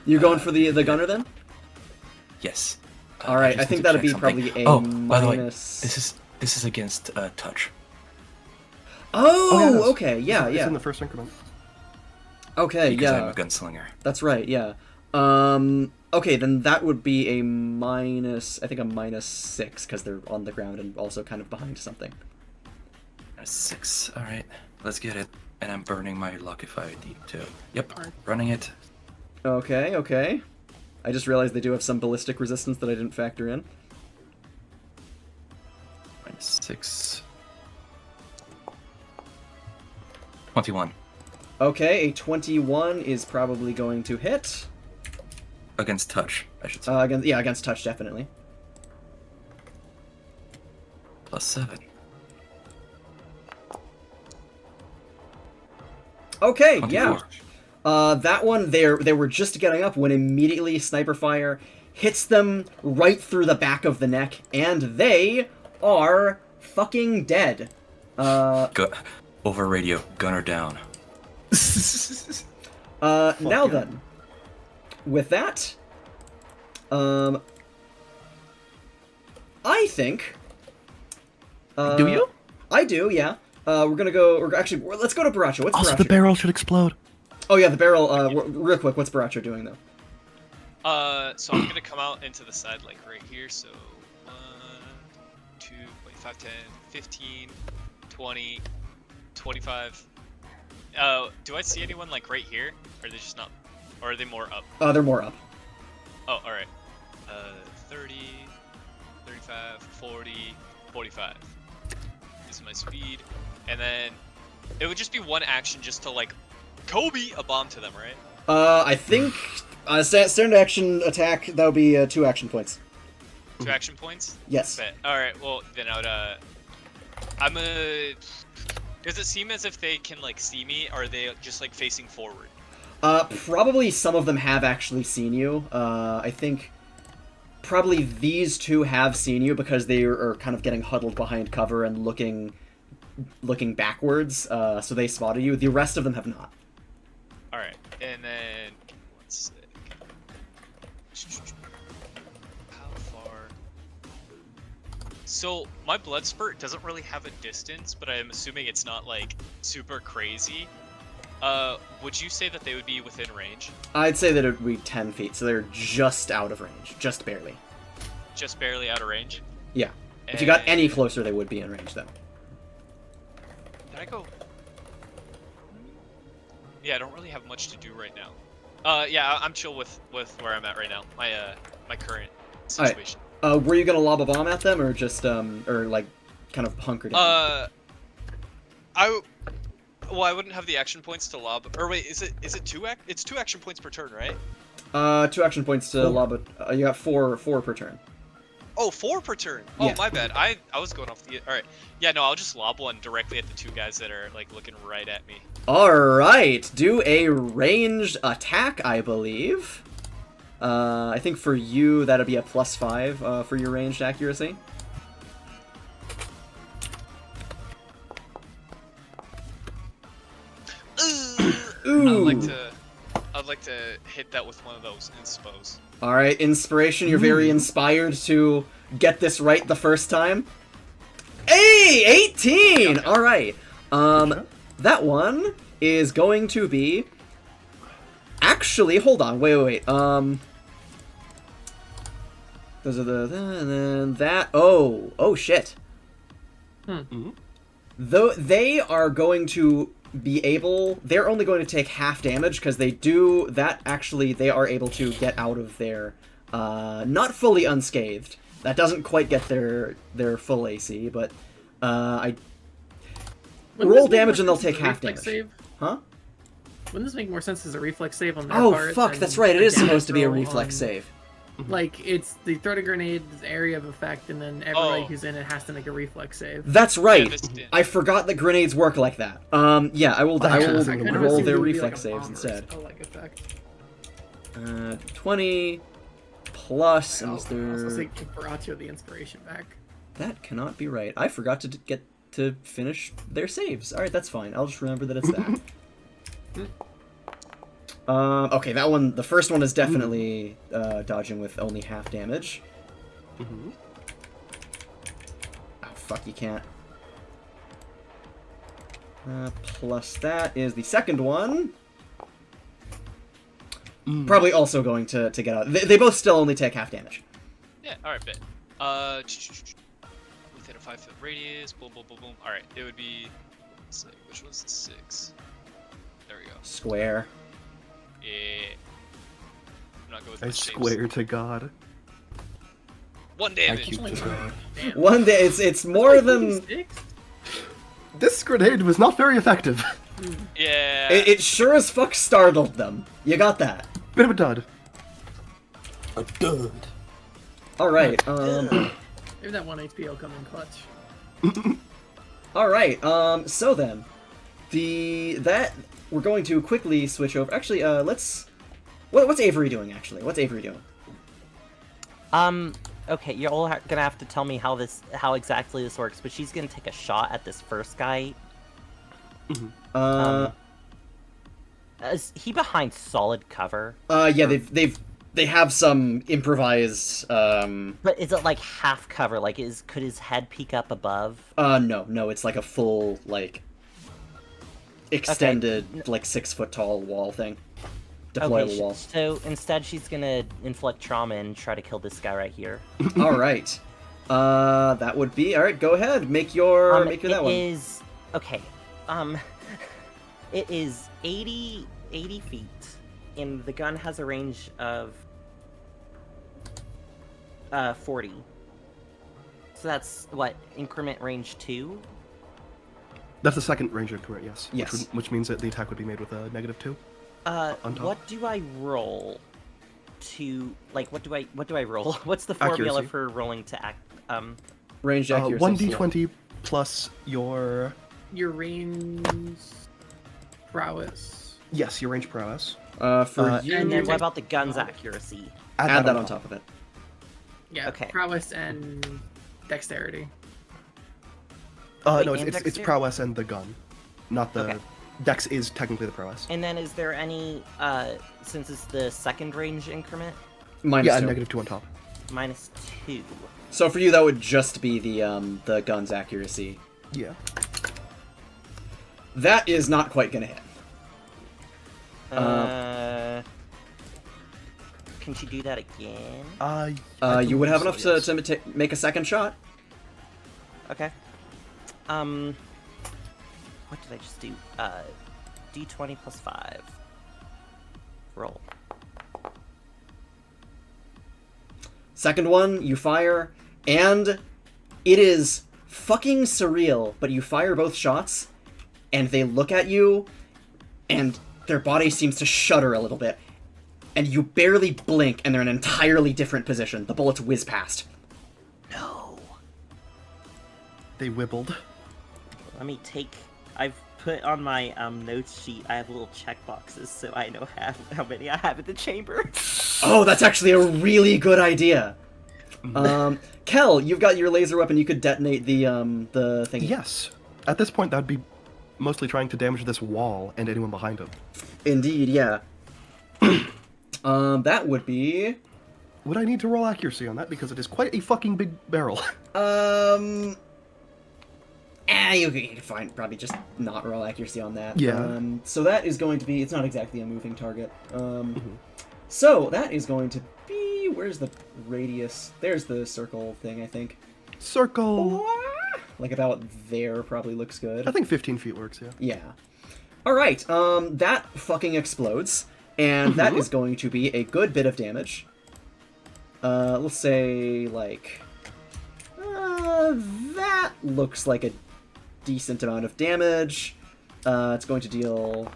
You're going for the gunner then? Yes. All right, just I think need to that'd check be something. probably a Oh, by the way, minus. this is against touch. Oh, yeah, it is. okay, yeah, It's yeah. in the first increment. Okay, Because I'm yeah. a gunslinger. That's right, yeah. Okay, then that would be a minus. I think a -6 because they're on the ground and also kind of behind something. 6. All right, let's get it. And I'm burning my luck if I need to. Yep, Alright. running it. Okay, okay. I just realized they do have some ballistic resistance that I didn't factor in. -6. 21 Okay, a 21 is probably going to hit. against touch, I should say. Against touch, definitely. Plus 7. Okay, 24. yeah. That one, they were just getting up when immediately sniper fire hits them right through the back of the neck, and they are fucking dead. Over radio, gunner down. Now yeah. then, with that, I think. Do you? I do, yeah. We're gonna go. Let's go to Baracho. What's Also, Baracho? the barrel should explode. Oh yeah, the barrel. Real quick, what's Baracho doing though? So I'm gonna come out into the side like right here. So 1, 2, 5, 10, 15, 20, 25. Do I see anyone like right here? Or are they just not? Or are they more up? They're more up. Oh, alright. 30, 35, 40, 45. This is my speed. And then it would just be one action just to like Kobe a bomb to them, right? I think standard action attack. That would be 2 action points. 2 action points? Yes. Bet. Alright, well then I would I'm gonna. Does it seem as if they can like see me, or are they just like facing forward? Probably some of them have actually seen you. I think probably these two have seen you because they are kind of getting huddled behind cover and looking backwards. So they spotted you. The rest of them have not. All right, and then let's see. How far? So my blood spurt doesn't really have a distance, but I'm assuming it's not like super crazy. Would you say that they would be within range? I'd say that it would be 10 feet, so they're just out of range. Just barely. Just barely out of range? Yeah. If you got any closer, they would be in range, though. Did I go? Yeah, I don't really have much to do right now. Yeah, I'm chill with where I'm at right now. My current situation. Alright. Were you gonna lob a bomb at them, or just, or like, kind of hunker down? Well, I wouldn't have the action points to lob. Or wait, is it It's 2 action points per turn, right? 2 action points to lob it. You got 4 per turn. Oh, 4 per turn. Oh, Yeah. my bad. I was going off the. All right. Yeah, no, I'll just lob one directly at the 2 guys that are like looking right at me. All right, do a ranged attack, I believe. I think for you that'd be a +5 for your ranged accuracy. Ooh. I'd like to hit that with one of those inspos. All right, inspiration. You're very inspired to get this right the first time. Hey, 18. Okay. All right. That one is going to be. Actually, hold on. Wait. Those are and then that. Oh shit. Though they are going to be able, they're only going to take half damage because they do that. Actually, they are able to get out of their not fully unscathed. That doesn't quite get their full AC, but I roll damage and they'll take half damage. Save? Huh? Wouldn't this make more sense as a reflex save on their Oh part? fuck, than that's right. It a is supposed damage to be a roll reflex on- save. Like, it's the throw a grenade area of effect, and then everybody Oh. who's in it has to make a reflex save. That's right. Yeah, this didn't. I forgot that grenades work like that. Yeah, I will I I roll kind of their assumed it would be reflex like a saves bomb or instead. spell-like effect. 20 plus, and is Also there... say give Baracho the inspiration back. That cannot be right. I forgot to get to finish their saves. Alright, that's fine. I'll just remember that it's that. Okay, that one, the first one is definitely dodging with only half damage. Oh, fuck, you can't. Plus that is the second one. Probably also going to get out. They both still only take half damage. Yeah. All right. Bet. Within a 5-foot radius. Boom. Boom. Boom. Boom. All right. It would be. Let's see, which one's the 6? There we go. Square. Yeah. I'm not good with I my shapes. swear to God. 1 I damage. keep the god. Damn. One day, it's more than... This grenade was not very effective. Yeah. It sure as fuck startled them. You got that. Bit of a dud. A dud. Alright, Maybe that 1 HP will come in clutch. alright, so then. We're going to quickly switch over. Actually, let's... What's Avery doing, actually? What's Avery doing? Okay, you're all gonna have to tell me how exactly this works, but she's gonna take a shot at this first guy. Is he behind solid cover? Yeah, they have some improvised. But is it like half cover? Like, could his head peek up above? No, it's like a full like extended like 6 foot tall wall thing. Deployable wall. So instead, she's gonna inflict trauma and try to kill this guy right here. All right. That would be all right. Go ahead. Make your that one. It is okay. It is 80 feet, and the gun has a range of 40. So that's what, increment range 2? That's the second range increment, yes. Yes. Which means that the attack would be made with a -2. On top. What do I roll to like? What do I roll? What's the formula Accuracy. for rolling to act? Ranged accuracy. 1d20 plus your range prowess. yes, your range prowess. For you, And then you what take- about the gun's accuracy? add that on top of it. Yeah, Okay. prowess and dexterity. Wait, No, and it's dexterity? prowess and the gun, not the Okay. dex is technically the prowess. And then is there any since it's the second range increment? Minus Yeah, 2. -2 on top. -2. So for you, that would just be the gun's accuracy. Yeah. That is not quite gonna hit. Can she do that again? You would have enough so, yes. to make a second shot. Okay. What did I just do? D20 plus 5. Roll. Second one, you fire, and it is fucking surreal, but you fire both shots, and they look at you, and their body seems to shudder a little bit, and you barely blink, and they're in an entirely different position. The bullets whiz past. No. They wibbled. Let me take. I've put on my notes sheet. I have little check boxes, so I know how many I have in the chamber. Oh, that's actually a really good idea. Kel, you've got your laser weapon. You could detonate the thing. Yes. At this point, that would be mostly trying to damage this wall and anyone behind him. Indeed, yeah. That would be. Would I need to roll accuracy on that because it is quite a fucking big barrel? You can find probably just not roll accuracy on that. Yeah. So that is going to be. It's not exactly a moving target. So that is going to be. Where's the radius? There's the circle thing, I think. Circle. Like about there probably looks good. I think 15 feet works. Yeah. Yeah. All right. That fucking explodes, and that is going to be a good bit of damage. Let's say like. That looks like a decent amount of damage. It's going to deal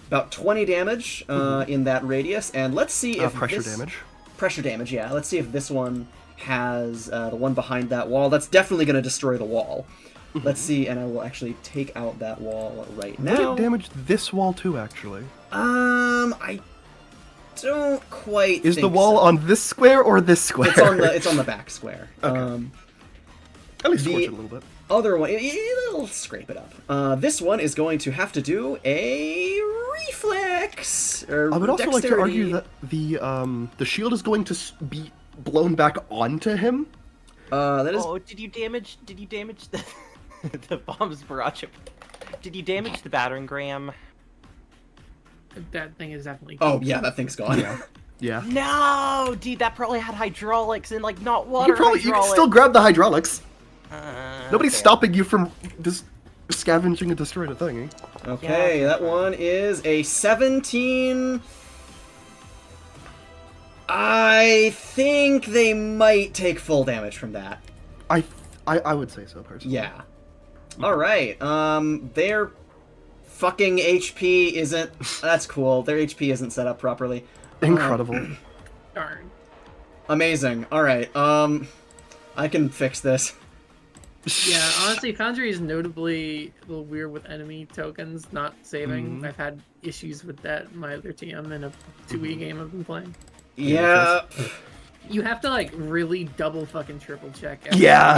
about 20 damage in that radius, and let's see if Pressure damage. Pressure damage, yeah. Let's see if this one has the one behind that wall. That's definitely going to destroy the wall. Let's see, and I will actually take out that wall right now. Would it damage this wall too, actually? I don't quite. Is the think wall so. on this square or this square? It's on the back square. Okay. At least the- scorch it a little bit. Other one, it'll scrape it up. This one is going to have to do a reflex. Or I would also like to dexterity. argue that the shield is going to be blown back onto him. That is. Oh, did you damage the the bomb's barrage? Did you damage the battering ram? That thing is definitely. Oh yeah, that thing's gone. Yeah. No, dude, that probably had hydraulics and like not water. You can still grab the hydraulics. Nobody's okay. stopping you from just scavenging and destroying a thing. Okay, Yeah. that one is a 17. I think they might take full damage from that. I would say so personally. Yeah. All right. Their fucking HP isn't. That's cool. Their HP isn't set up properly. Incredible. Darn. Amazing. All right. I can fix this. Yeah, honestly, Foundry is notably a little weird with enemy tokens not saving. Mhm. I've had issues with that in my other TM in a 2E game I've been playing. Yeah. You have to like really double fucking triple check. every Yeah.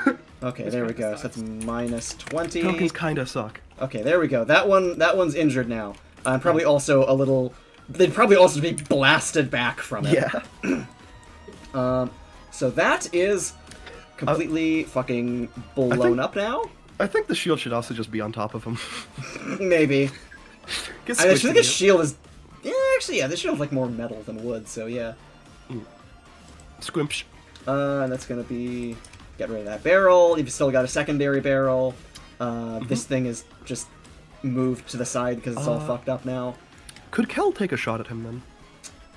time. Okay, Which there we kinda go. So sucks. that's minus 20. Tokens kinda suck. Okay, there we go. That one's injured now. And probably also a little... They'd probably also be blasted back from it. Yeah. So that is completely fucking blown up now? I think the shield should also just be on top of him. Maybe. Get I squished think in the here. shield is... Yeah, actually, yeah, the shield's like more metal than wood, so yeah. Squimpsh. And that's gonna be... Get rid of that barrel. You've still got a secondary barrel. This thing is just moved to the side because it's all fucked up now. Could Kel take a shot at him then?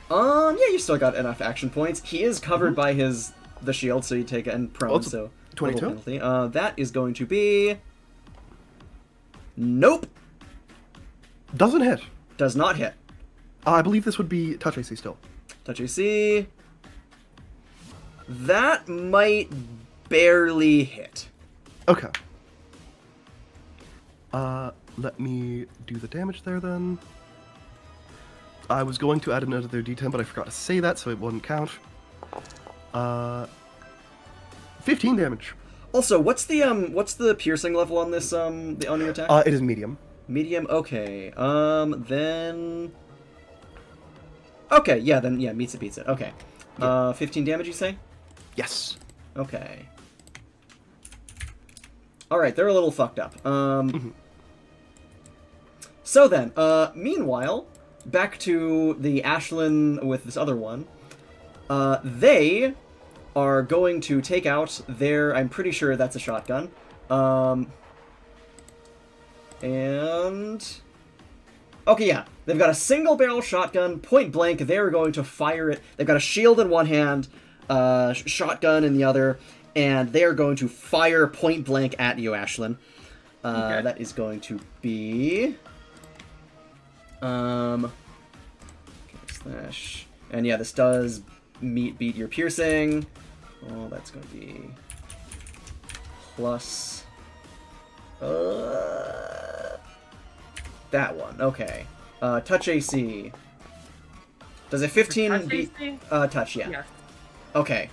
Yeah, you still got enough action points. He is covered by the shield, so you take it and prone, Oh, it's so 22? little penalty. That is going to be... Nope! Doesn't hit. Does not hit. I believe this would be touch AC still. Touch AC. That might barely hit. Okay. Let me do the damage there then. I was going to add another D10, but I forgot to say that, so it wouldn't count. 15 damage. Also, what's the piercing level on this on your attack? It is medium. Medium. Okay. Then. Okay. Yeah. Then yeah. Meets it. Beats it. Okay. 15 damage. You say? Yes. Okay. All right. They're a little fucked up. So then, meanwhile, back to the Ashlyn with this other one. They are going to take out their... I'm pretty sure that's a shotgun. And... Okay, yeah. They've got a single-barrel shotgun, point blank. They're going to fire it. They've got a shield in one hand, shotgun in the other, and they are going to fire point blank at you, Ashlyn. Okay. That is going to be... slash... And yeah, this does beat your piercing. Oh, that's going to be... Plus... That one, okay. Touch AC. Does a 15 Touch beat... AC? Touch, yeah. Yes. Okay.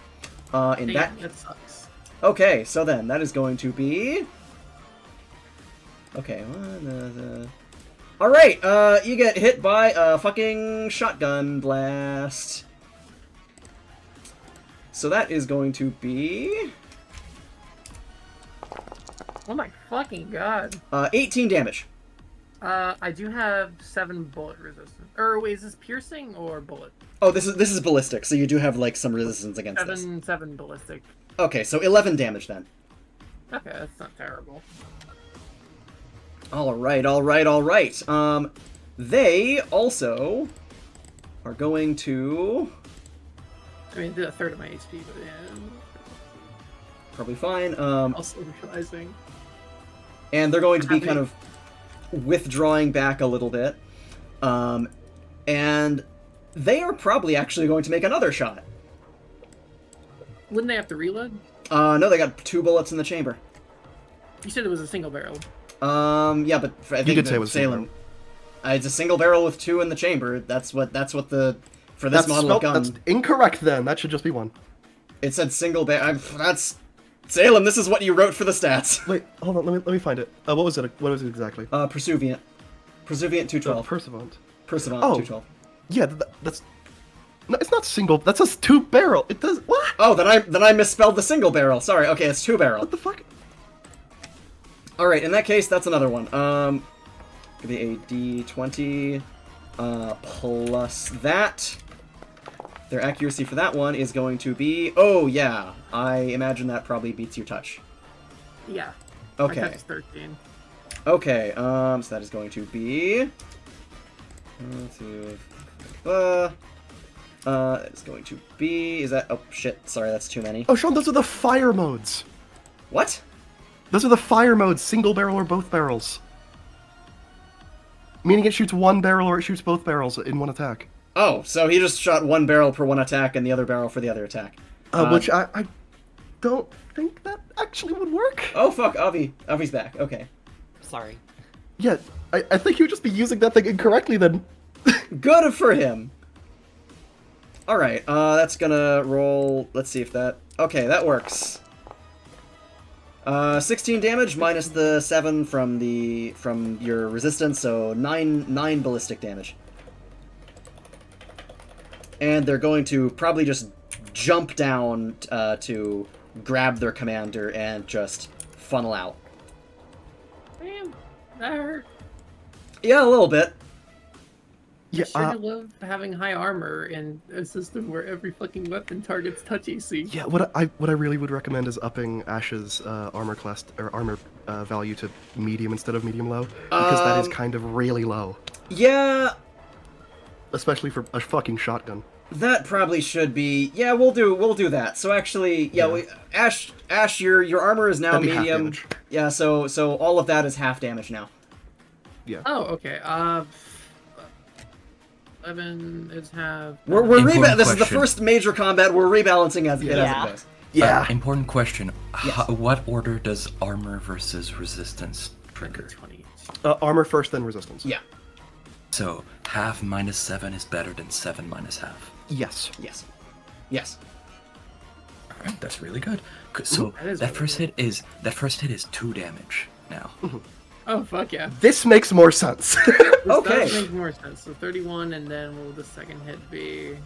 In Damn, that... that sucks. Okay, so then, that is going to be... Okay, Alright, you get hit by a fucking shotgun blast. So that is going to be... Oh my fucking god. 18 damage. I do have 7 bullet resistance. Or wait, is this piercing or bullet? Oh, this is ballistic, so you do have, like, some resistance against this. 7 ballistic. Okay, so 11 damage then. Okay, that's not terrible. Alright, alright, alright. They also are going to... I mean, it did a third of my HP, but yeah. Probably fine. Also realizing. And they're going to be kind of withdrawing back a little bit. And they are probably actually going to make another shot. Wouldn't they have to reload? No, they got 2 bullets in the chamber. You said it was a single barrel. Yeah, but I think did say it was Salem. It's a single barrel with 2 in the chamber. That's what the for this model of gun. That's incorrect then. That should just be 1. It said single barrel. That's Salem. This is what you wrote for the stats. Wait, hold on. Let me find it. What was it? What was it exactly? Persuviant 212. Perseverant. Perseverant Oh. 212. Yeah, that's. No, it's not single. That's a 2 barrel. It does what? Oh, then I misspelled the single barrel. Sorry. Okay, it's 2 barrel. What the fuck? All right. In that case, that's another one. Could be a D20 plus that. Their accuracy for that one is going to be... Oh, yeah. I imagine that probably beats your touch. Yeah. Okay. My touch is 13. Okay, so that is going to be... it's going to be... Is that... Oh, shit. Sorry, that's too many. Oh, Sean, those are the fire modes. What? Those are the fire modes, single barrel or both barrels. Meaning it shoots 1 barrel or it shoots both barrels in one attack. Oh, so he just shot 1 barrel per 1 attack and the other barrel for the other attack. Which I don't think that actually would work. Oh, fuck. Avi's back. Okay. Sorry. Yeah, I think you would just be using that thing incorrectly then. Good for him. Alright, that's gonna roll... Let's see if that... Okay, that works. 16 damage minus the 7 from your resistance, so 9 ballistic damage. And they're going to probably just jump down to grab their commander and just funnel out. Damn, that hurt. Yeah, a little bit. Yeah, I sure do love having high armor in a system where every fucking weapon targets touch AC. yeah. What I really would recommend is upping Ash's armor class or armor value to medium instead of medium low, because that is kind of really low, Yeah, especially for a fucking shotgun. that probably should be. Yeah, we'll do that. So actually, yeah, Ash, your armor is now That'd be half medium. damage. Yeah, so all of that is half damage now. Yeah. Oh, okay. 11 is half. We're Important this is the question. first major combat. We're rebalancing as it goes. Yeah. Important question. Yes. What order does armor versus resistance trigger? 20. Armor first, then resistance. Yeah. So, half minus 7 is better than 7 minus half. Yes. Yes. Yes. Alright, that's really good. So, that is that really first hit is 2 damage now. Oh, fuck yeah. This makes more sense. This Okay. does make more sense. So 31, and then what will the second hit be?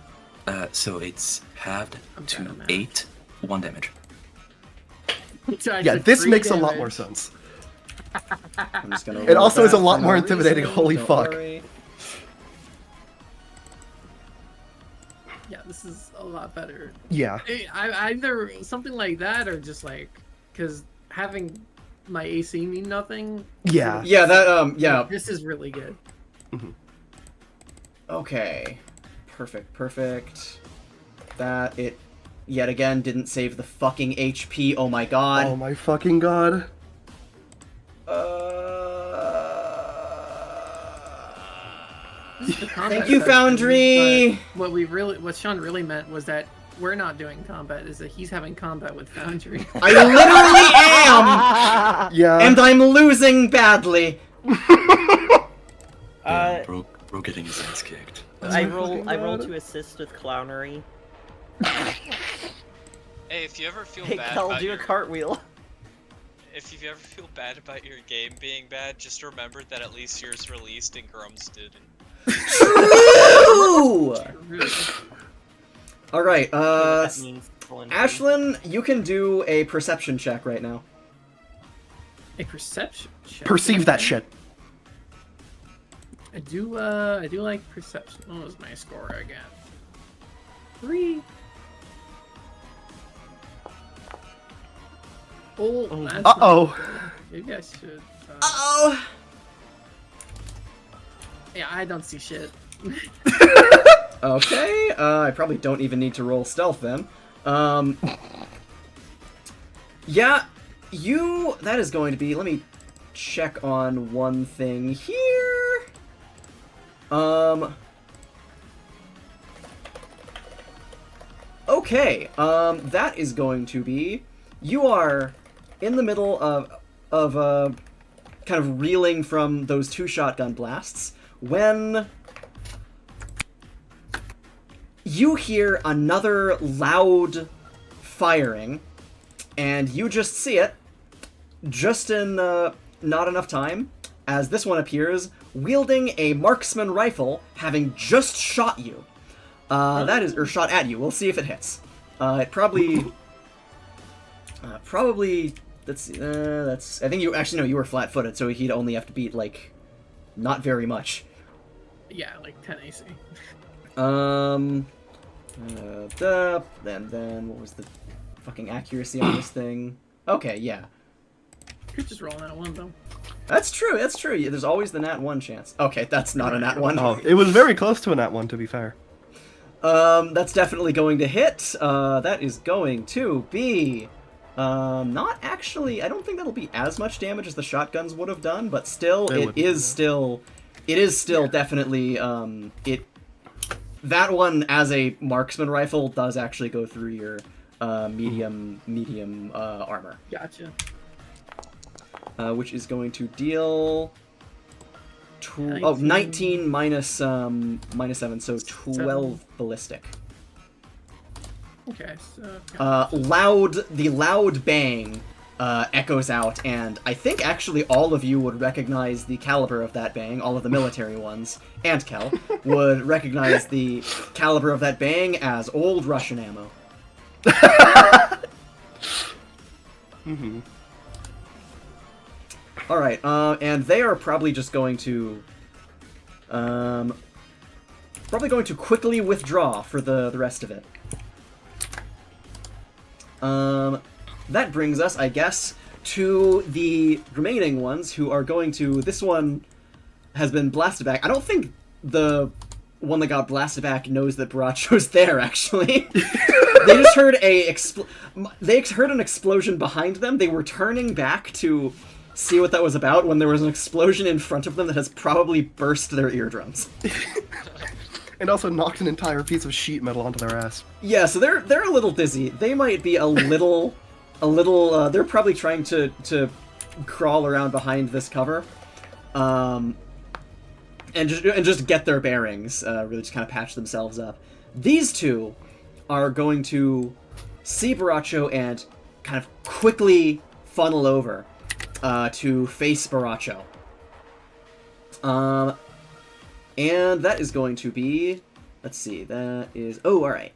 So it's halved I'm to kinda mad. 8, 1 damage. Yeah, this makes a lot more sense. I'm just gonna. It also roll is a that lot for more no intimidating, reason, holy don't fuck. worry. Yeah, this is a lot better. Yeah. I either something like that or just like, because having my AC mean nothing. Yeah. Yeah, that yeah. This is really good. Okay. Perfect. That it yet again didn't save the fucking HP. Oh my god. Oh my fucking god. This is the combat Thank you, section, Foundry. but what Sean really meant was that we're not doing combat. Is that he's having combat with Foundry. I literally am, Yeah. and I'm losing badly. Bro getting his ass kicked. I roll God. to assist with clownery. Hey, if you ever feel Hey, bad Kel, about do a your, cartwheel. if you ever feel bad about your game being bad, just remember that at least yours released and Grum's didn't. True. All right. That means Ashlyn, you can do a perception check right now. A perception check. Perceive that shit. I do like perception. What was my score again? 3. Oh, that's not Uh-oh. good. Maybe I should. Oh. Yeah, I don't see shit. Okay. I probably don't even need to roll stealth then. Yeah, that is going to be. Let me check on one thing here. Okay. That is going to be. You are in the middle of kind of reeling from those 2 shotgun blasts when you hear another loud firing, and you just see it just in not enough time as this one appears wielding a marksman rifle, having just shot you. Or shot at you. We'll see if it hits. It probably. Let's see. That's. I think you actually no. You were flat-footed, so he'd only have to beat like, not very much. Yeah, like 10 AC. Then what was the fucking accuracy on this thing? Okay, yeah. You're just rolling that one though. That's true. Yeah, there's always the nat 1 chance. Okay, that's not a nat 1. Oh, it was very close to a nat 1, to be fair. That's definitely going to hit. That is going to be not actually. I don't think that'll be as much damage as the shotguns would have done, but still, it is still definitely that one as a marksman rifle does actually go through your medium armor. Gotcha. Which is going to deal 19 minus 7, so 12 ballistic. Okay, so. The loud bang echoes out, and I think actually all of you would recognize the caliber of that bang, all of the military ones, and Kel, would recognize the caliber of that bang as old Russian ammo. Mm-hmm. Alright, and they are probably just going to... probably going to quickly withdraw for the rest of it. That brings us, I guess, to the remaining ones who are going to... This one has been blasted back. I don't think the one that got blasted back knows that Baracho's there, actually. They just heard they heard an explosion behind them. They were turning back to see what that was about when there was an explosion in front of them that has probably burst their eardrums. And also knocked an entire piece of sheet metal onto their ass. Yeah, so they're a little dizzy. They might be a little they're probably trying to crawl around behind this cover. And just get their bearings, really just kind of patch themselves up. These two are going to see Baracho and kind of quickly funnel over to face Baracho. And that is going to be... Let's see, that is... Oh, alright.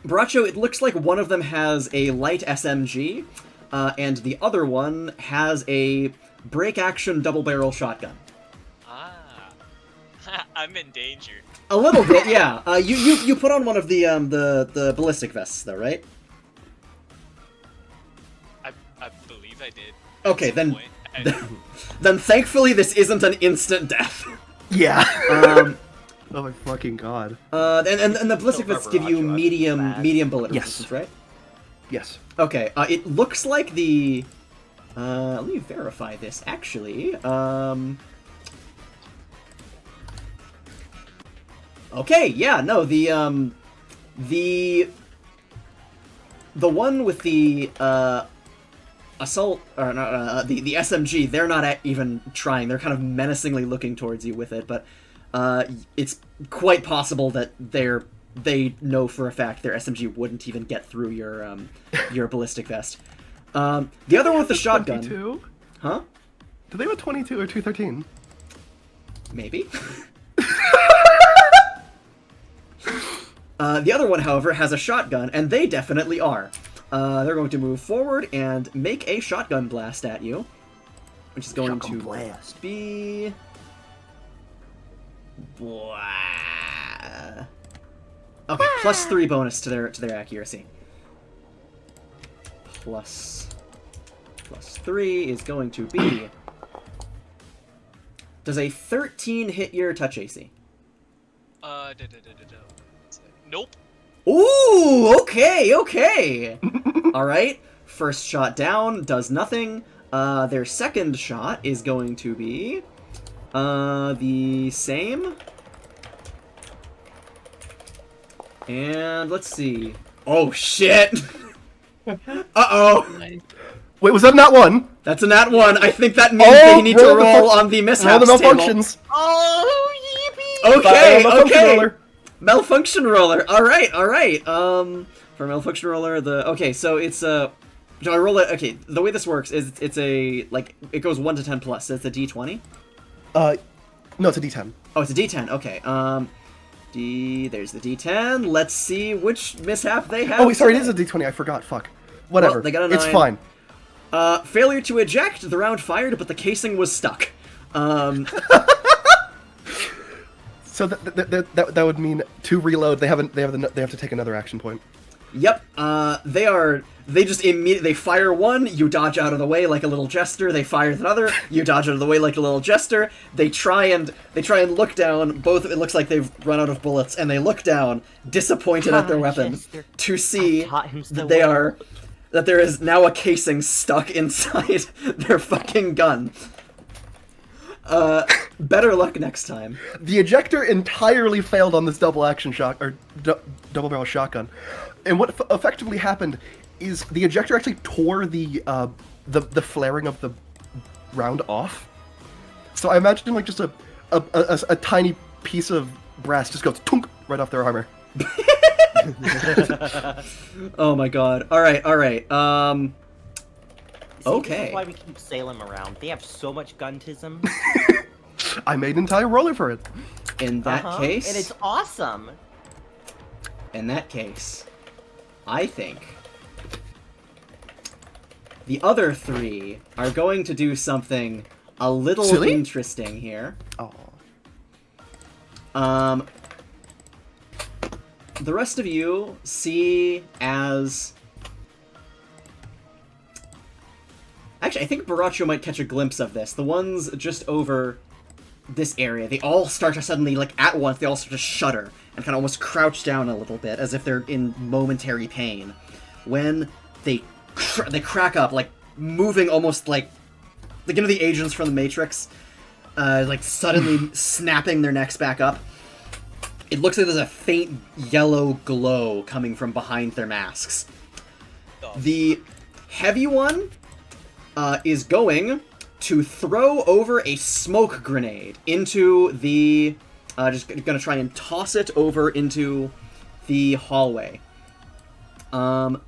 Baracho, it looks like one of them has a light SMG, and the other one has a break-action double-barrel shotgun. I'm in danger. A little bit, yeah. You put on one of the ballistic vests, though, right? I believe I did. Okay, then thankfully this isn't an instant death. Yeah. Oh my fucking god. And the ballistic vests give you medium bullet Yes. resistance, right? Yes. Okay. It looks like the. Let me verify this. Actually, Okay, yeah, no, the one with the assault, or not, the SMG, they're not even trying. They're kind of menacingly looking towards you with it, but it's quite possible that they know for a fact their SMG wouldn't even get through your ballistic vest. The other one with the shotgun. 22? Huh? Do they have a 22 or 213? Maybe. The other one, however, has a shotgun, and they definitely are. They're going to move forward and make a shotgun blast at you, which is going to be... Okay, +3 bonus to their accuracy. Plus 3 is going to be... Does a 13 hit your touch AC? Nope. Ooh, okay. Alright, first shot down, does nothing. Their second shot is going to be... the same. And let's see. Oh, shit! Uh-oh! Wait, was that not one? That's a nat 1. I think that means they need to roll on the mishaps roll the table. malfunctions. Oh, yippee! Okay, malfunction okay. roller. Malfunction roller. All right. For malfunction roller, okay, so it's do I roll it? Okay, the way this works is it's a it goes 1 to 10 plus. So it's a D20. No, it's a D10. Oh, it's a D10. Okay. There's the D10. Let's see which mishap they have. Oh, wait, sorry, it is a D20. I forgot. Fuck. Whatever. Well, they got a 9. It's fine. Failure to eject. The round fired, but the casing was stuck. So that would mean to reload. They have to take another action point. Yep. They just immediately fire one, you dodge out of the way like a little jester. They fire another, you dodge out of the way like a little jester. They try and look down. Both it looks like they've run out of bullets, and they look down, disappointed at their weapon, Jester. to see that that there is now a casing stuck inside their fucking gun. Better luck next time. The ejector entirely failed on this double action double barrel shotgun, and what effectively happened is the ejector actually tore the flaring of the round off. So I imagine like just a tiny piece of brass just goes tunk right off their armor. Oh my god. Alright. See, Okay. This is why we keep Salem around. They have so much guntism. I made an entire roller for it. In that case, And it's awesome. in that case, I think the other three are going to do something a little Silly? interesting here. Oh. The rest of you see as... Actually, I think Baracho might catch a glimpse of this. The ones just over this area, they all start to suddenly, like, at once, they all start to shudder and kind of almost crouch down a little bit as if they're in momentary pain. When they crack up, like, moving almost like you know the agents from the Matrix? Like, suddenly snapping their necks back up. It looks like there's a faint yellow glow coming from behind their masks. The heavy one is going to throw over a smoke grenade into the... just gonna try and toss it over into the hallway. So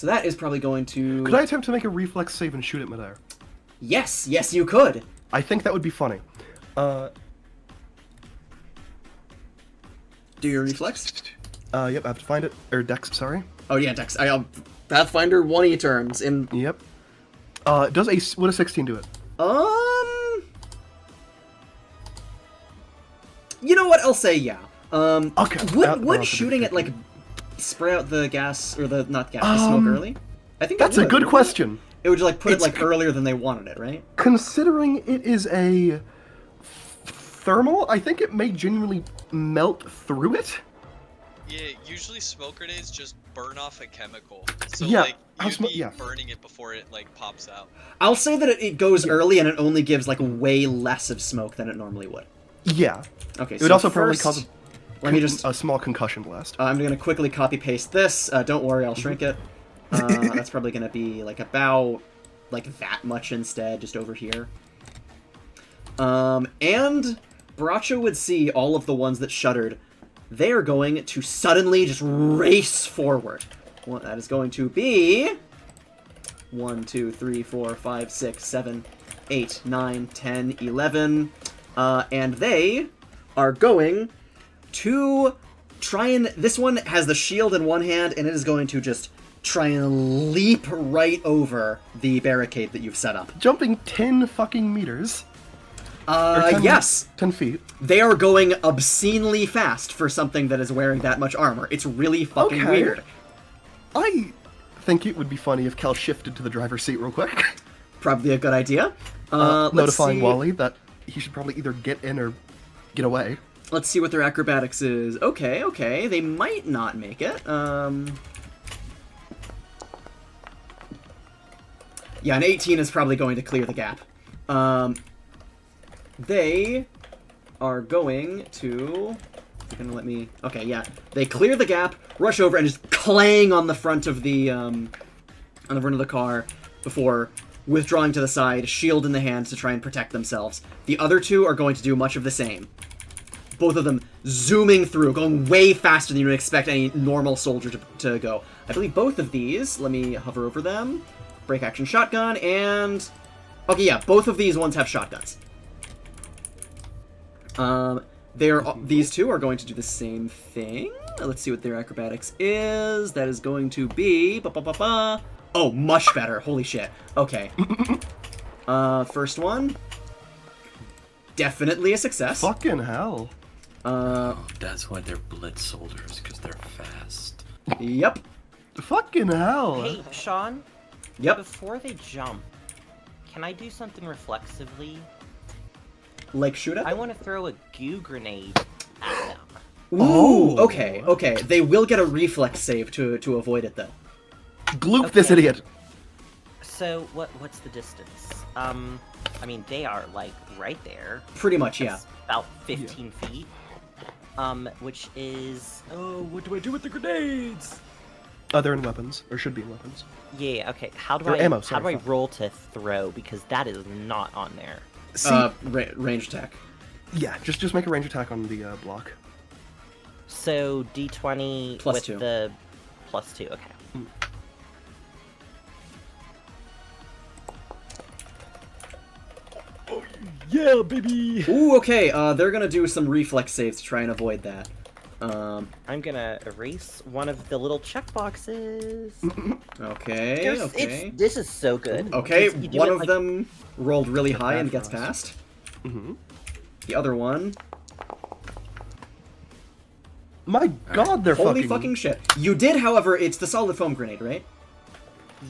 that is probably going to... Could I attempt to make a reflex save and shoot it midair? Yes, yes you could. I think that would be funny. Do your reflex? Yep, I have to find it. Or Dex, sorry. Oh yeah, Dex. Pathfinder 1E terms in... Yep. Would a 16 do it? You know what? I'll say yeah. Okay. Would shooting it, like, spray out the gas, or the, not gas, the smoke early? I think That's a good question. It would, like, put It's it, like, earlier than they wanted it, right? Considering it is a thermal, I think it may genuinely melt through it. Yeah, usually smoke grenades just burn off a chemical. So, Yeah, like, you'd be yeah. burning it before it, like, pops out. I'll say that it goes early, and it only gives, like, way less of smoke than it normally would. Yeah. Okay, It would also probably first, cause let me just... a small concussion blast. I'm gonna quickly copy-paste this. Don't worry, I'll shrink it. That's probably gonna be, like, about, like, that much instead, just over here. And Baracho would see all of the ones that shuddered. They are going to suddenly just race forward. Well, that is going to be... 1, 2, 3, 4, 5, 6, 7, 8, 9, 10, 11. And they are going to try and... This one has the shield in one hand, and it is going to just try and leap right over the barricade that you've set up. Jumping 10 fucking meters. Or 10, Yes. 10 feet. They are going obscenely fast for something that is wearing that much armor. It's really fucking Okay. weird. I think it would be funny if Cal shifted to the driver's seat real quick. Probably a good idea. Let's Notifying see. Wally that he should probably either get in or get away. Let's see what their acrobatics is. Okay, okay. They might not make it. Yeah, an 18 is probably going to clear the gap. They are going to... They're gonna let me... Okay, yeah. They clear the gap, rush over, and just clang on the front of the, on the front of the car before withdrawing to the side, shield in the hands to try and protect themselves. The other two are going to do much of the same. Both of them zooming through, going way faster than you would expect any normal soldier to go. I believe both of these, let me hover over them, break action shotgun, and... Okay, yeah, both of these ones have shotguns. These two are going to do the same thing. Let's see what their acrobatics is. That is going to be... Oh, much better. Holy shit. Okay. First one. Definitely a success. Fucking hell. That's why they're blitz soldiers, because they're fast. Yep. Fucking hell. Hey, Sean. Yep. Before they jump, can I do something reflexively? Like shoot at I them? want to throw a goo grenade at them. Ooh, Oh. okay, okay. They will get a reflex save to avoid it, though. Gloop this Okay. idiot. So what's the distance? I mean they are like right there. Pretty much, yeah. That's about 15 feet. Which is what do I do with the grenades? They're in weapons, or should be in weapons. Yeah. Okay. How do Or I ammo, how sorry, do I fuck. roll to throw because that is not on there. See, Range attack. yeah, just make a range attack on the block. So D20 Plus with 2. the plus 2. Okay. Yeah, baby. Ooh, okay. They're gonna do some reflex saves to try and avoid that. I'm gonna erase one of the little checkboxes. Okay, okay. This is so good. Okay, because you do one it, of like- them rolled really high bad and for gets us. past. Mm-hmm. The other one, My God, they're holy fucking. fucking shit. You did, however, it's the solid foam grenade, right?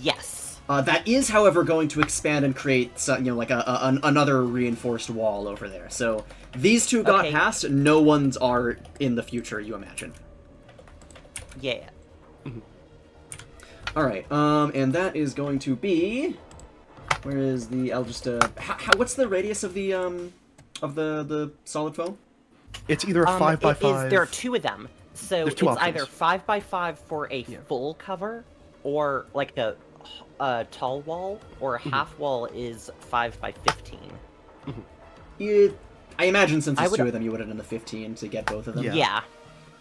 Yes. That is, however, going to expand and create, like another reinforced wall over there. So these two got Okay. past. No ones are in the future, you imagine. Yeah. All right. And that is going to be. Where is the? I'll just. What's the radius of the the solid foam? It's either a 5x5. There are two of them. So There's two it's options. either 5x5 for a full cover, or like a tall wall, or a half wall is 5x15. I imagine since I it's would- two of them, you would have done the 15 to get both of them. Yeah. Yeah.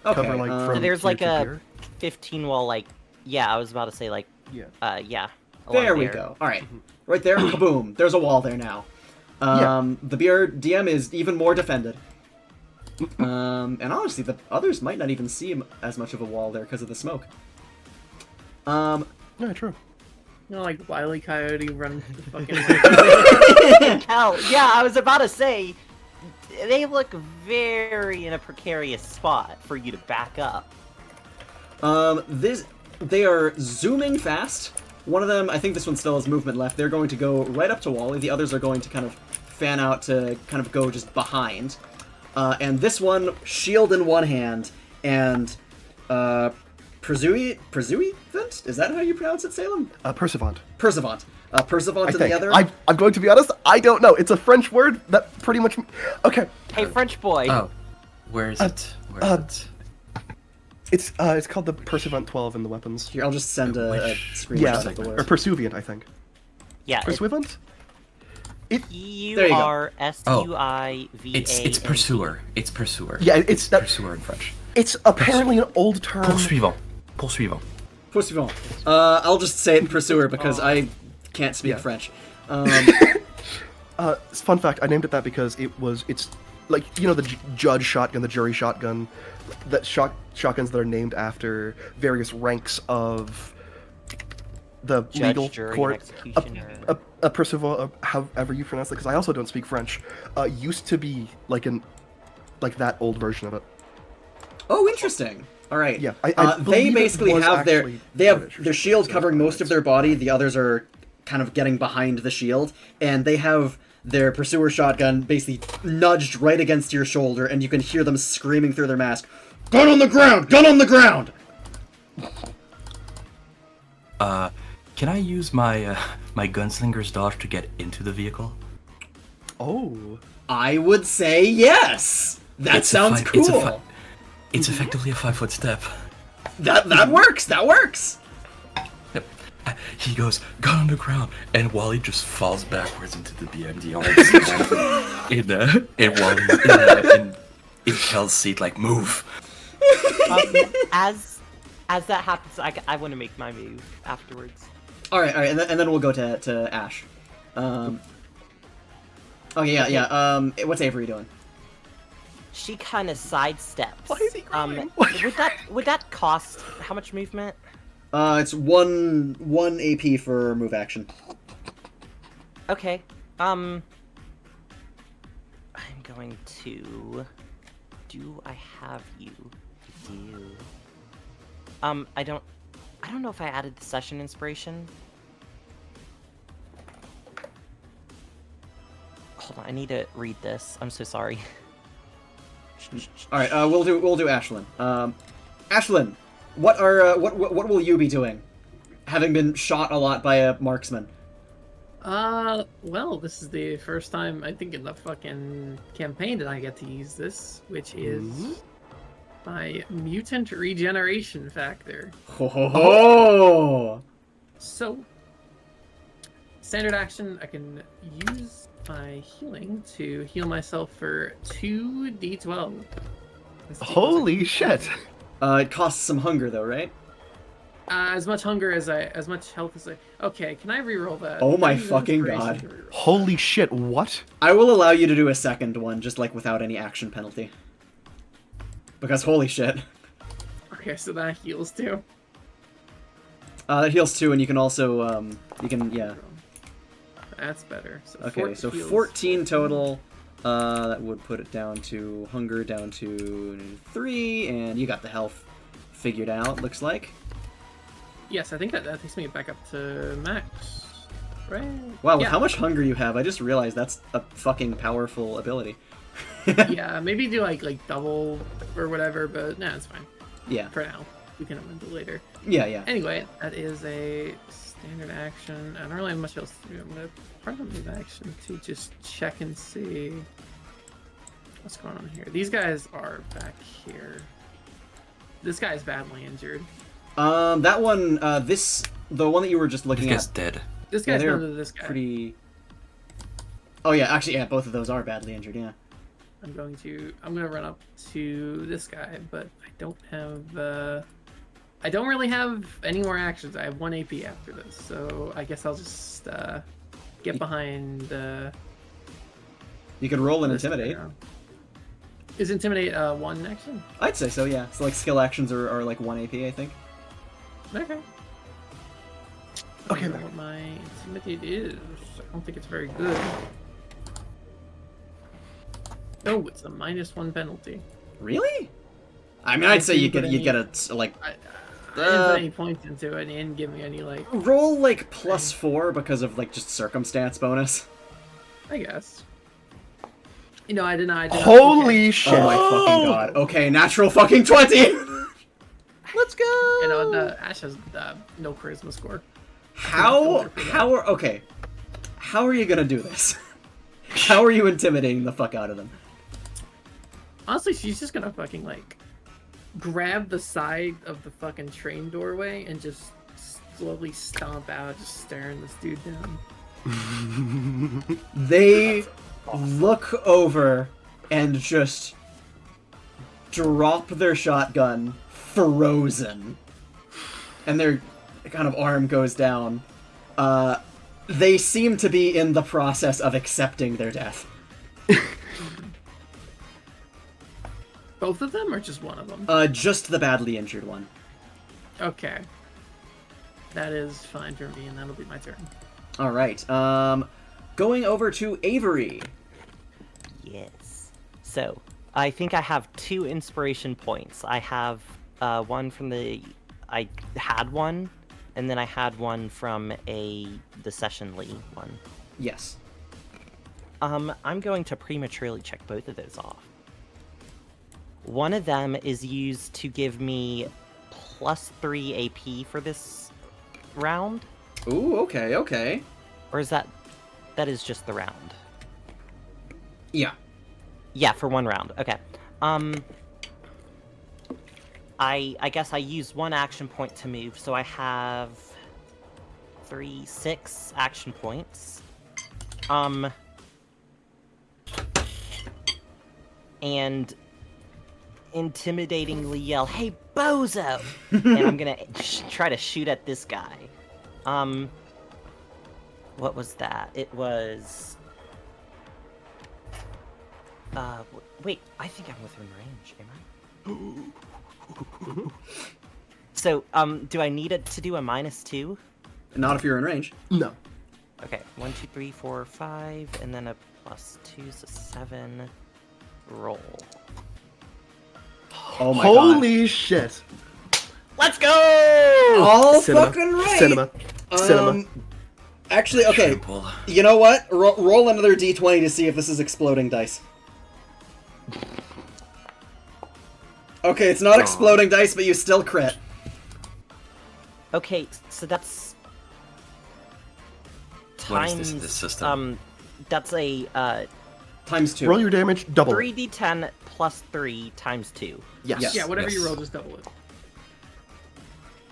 Okay. Cover, like, So from- there's here like to a here? 15 wall, like, yeah, I was about to say, like, Yeah. yeah. along There we there. go. All right, right there. Kaboom! There's a wall there now. The DM is even more defended. And honestly, the others might not even see as much of a wall there because of the smoke. Yeah, true. You know, like Wile E. Coyote running through the fucking. Hell, yeah, I was about to say, they look very in a precarious spot for you to back up. They are zooming fast. One of them, I think this one still has movement left. They're going to go right up to Wally. The others are going to kind of fan out to kind of go just behind. And this one, shield in one hand, and Pursuivant? Is that how you pronounce it, Salem? Perseverant. Persevant. Persevant I in think. the other. I'm going to be honest, I don't know. It's a French word that pretty much. Okay. Hey, French boy. Oh, where is it? Where is it? It's called the Perseverant 12 in the weapons. Here, I'll just send a Which- screenshot Yeah, of the or word. Pursuivant, I think. Yeah, Persuivant? There you go. P-U-R-S-U-I-V-A. It's pursuer. It's pursuer. Yeah, it's that. Pursuer in French. It's apparently an old term. Poursuivant. Poursuivant. Poursuivant. I'll just say it pursuer because I can't speak Yeah. French. Fun fact, I named it that because it's like, you know, the judge shotgun, the jury shotgun, that shotguns that are named after various ranks of the Judge, legal jury, court. executioner. A Percival, however you pronounce it, because I also don't speak French, used to be like that old version of it. Oh, interesting. All right. Yeah, they believe it basically was have actually their British, their shield so covering most of it's- their body. The others are kind of getting behind the shield, and they have their pursuer shotgun basically nudged right against your shoulder, and you can hear them screaming through their mask, "Gun on the ground! Gun on the ground!" Can I use my my gunslinger's dodge to get into the vehicle? Oh. I would say yes. That It's a sounds fi- it's a cool. fi- It's effectively a 5-foot step. That works. That works. Yep. He goes, gun on the ground, and Wally just falls backwards into the BMDR in Kel's seat, like, move. As that happens, I want to make my move afterwards. All right, and then we'll go to Ash. Okay, yeah. What's Avery doing? She kind of sidesteps. Why is he crying? Would that cost how much movement? It's one AP for move action. Okay. I'm going to. Do I have you? I do. I don't know if I added the session inspiration. Hold on, I need to read this. I'm so sorry. All right, we'll do Ashlyn. Ashlyn, what will you be doing, having been shot a lot by a marksman? Well, this is the first time I think in the fucking campaign that I get to use this, which is my mutant regeneration factor. Ho ho ho! So, standard action, I can use my healing to heal myself for 2d12. Let's see, Holy shit. It costs some hunger though, right? As much hunger as much health as I. Okay, can I reroll that? Oh my Can I use fucking inspiration god. to reroll? Holy shit, what? I will allow you to do a second one, just like without any action penalty. Because holy shit. Okay, so that heals too. That heals too, and you can also, yeah. That's better. So Okay, so heals. 14 total. That would put it down to hunger down to 3, and you got the health figured out, looks like. Yes, I think that takes me back up to max. Right? Wow, with Yeah. how much hunger you have, I just realized that's a fucking powerful ability. Yeah, maybe do like double or whatever, but nah, it's fine. Yeah, For now. We can amend it later. yeah. Anyway, that is a standard action. I don't really have much else to do. I'm gonna probably move action to just check and see what's going on here. These guys are back here. This guy's badly injured. That one, the one that you were just This looking guy's at, dead. This yeah, guy's they're better than this guy. pretty... Oh yeah, actually, yeah, both of those are badly injured, yeah. I'm gonna run up to this guy, but I don't really have any more actions. I have 1 AP after this, so I guess I'll just get behind. You could roll an this guy Intimidate. now. Is Intimidate 1 action? I'd say so, yeah. So like skill actions are like 1 AP, I think. Okay. Okay, I don't know what my Intimidate is. I don't think it's very good. Oh, it's a -1 penalty. Really? I mean, I'd say you didn't get put a like I didn't put any points into it. It didn't give me any like. roll like +4 because of like just circumstance bonus. I guess. You know, I did not. Holy shit! Oh my fucking god. Okay, natural fucking 20. Let's go. You know, Ash has no charisma score. How are you gonna do this? How are you intimidating the fuck out of them? Honestly, she's just gonna fucking like grab the side of the fucking train doorway and just slowly stomp out, just staring this dude down. They look over and just drop their shotgun, frozen, and their kind of arm goes down. They seem to be in the process of accepting their death. Both of them, or just one of them? Just the badly injured one. Okay. That is fine for me, and that'll be my turn. All right. Going over to Avery. Yes. So, I think I have 2 inspiration points. I have one from I had one, and then I had one from the Session Lee one. Yes. I'm going to prematurely check both of those off. One of them is used to give me +3 AP for this round. Ooh, okay. Or is that is just the round? Yeah. Yeah, for 1 round. Okay. I guess I used 1 action point to move, so I have 6 action points. And intimidatingly yell, "Hey, bozo!" And I'm gonna try to shoot at this guy. What was that? It was... wait, I think I'm within range, am I? So, do I need it to do a -2? Not if you're in range. No. Okay, 1, 2, 3, 4, 5, and then a +2, so 7. Roll. Oh my god. Holy shit! Let's go! All Cinema. fucking right. Cinema. Cinema. Actually, okay. Trample. You know what? Roll another d20 to see if this is exploding dice. Okay, it's not exploding dice, but you still crit. Okay, so that's... What is times... this system? That's a, Times 2. Roll your damage, double. 3d10 plus 3 times 2. Yes. Yeah, whatever you Yes. roll, just double it.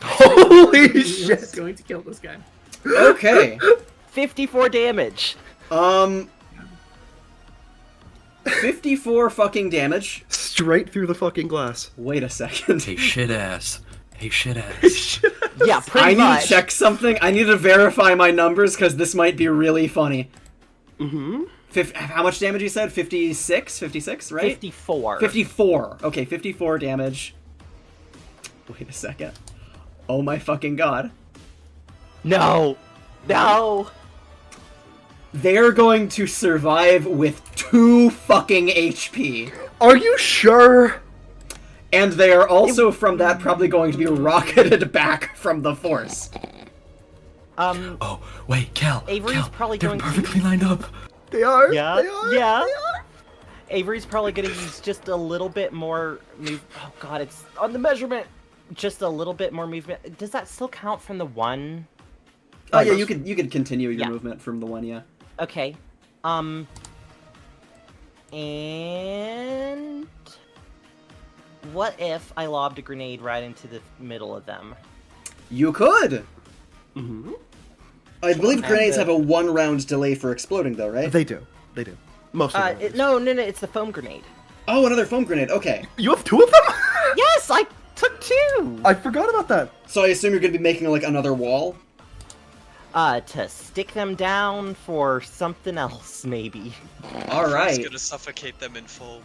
Holy It's shit! going to kill this guy. Okay. 54 damage! 54 fucking damage. Straight through the fucking glass. Wait a second. Hey, shit ass. Hey, shit ass. Yeah, pretty I need much. to check something. I need to verify my numbers because this might be really funny. Mm-hmm. How much damage you said? 56? 56, right? 54. 54. Okay, 54 damage. Wait a second. Oh my fucking god. No! No! They're going to survive with 2 fucking HP. Are you sure? And they are also, from that, probably going to be rocketed back from the force. Oh, wait, Cal. Avery's Cal, probably they're going to- perfectly lined up. They are. Yeah, They are. yeah. They are. Avery's probably gonna use just a little bit more move. Oh god, it's on the measurement. Just a little bit more movement. Does that still count from the one? Oh yeah, you could continue your Yeah. movement from the one, yeah. Okay. And what if I lobbed a grenade right into the middle of them? You could! Mm-hmm. I believe And grenades the- have a 1 round delay for exploding, though, right? They do. They do. Most of them. No, it's the foam grenade. Oh, another foam grenade, okay. You have 2 of them? Yes, I took 2! I forgot about that. So I assume you're gonna be making, like, another wall? To stick them down for something else, maybe. It's Alright. gonna suffocate them in foam.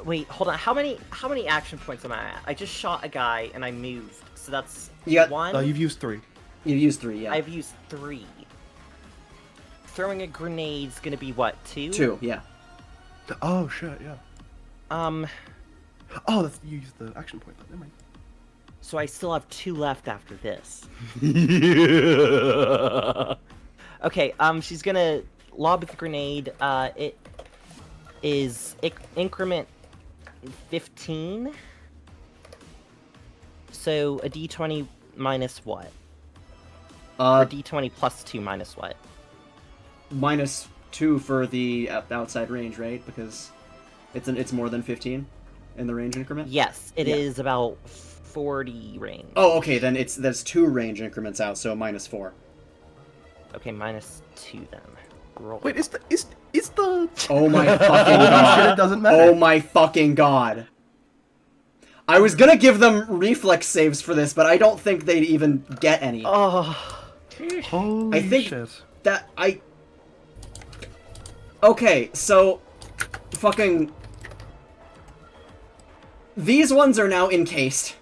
Wait, hold on. How many action points am I at? I just shot a guy and I moved, so that's You got- 1. You've used 3. You've used 3, yeah. I've used 3. Throwing a grenade's gonna be what, 2? 2, yeah. Oh shit, yeah. Oh, that's, you used the action point. Never mind. So I still have 2 left after this. Okay, she's gonna lob the grenade. It is increment 15. So a d20 minus what? Or d20 plus 2 minus what? -2 for the outside range, right? Because it's more than 15 in the range increment? Yes, it Yeah. is about 40 range. Oh, okay, then there's 2 range increments out, so -4. Okay, minus 2 then. Roll. Wait, is the Oh my fucking Holy god. shit, it doesn't matter. Oh my fucking god. I was gonna give them reflex saves for this, but I don't think they'd even get any. Oh. Holy I think shit. that Okay, so fucking these ones are now encased.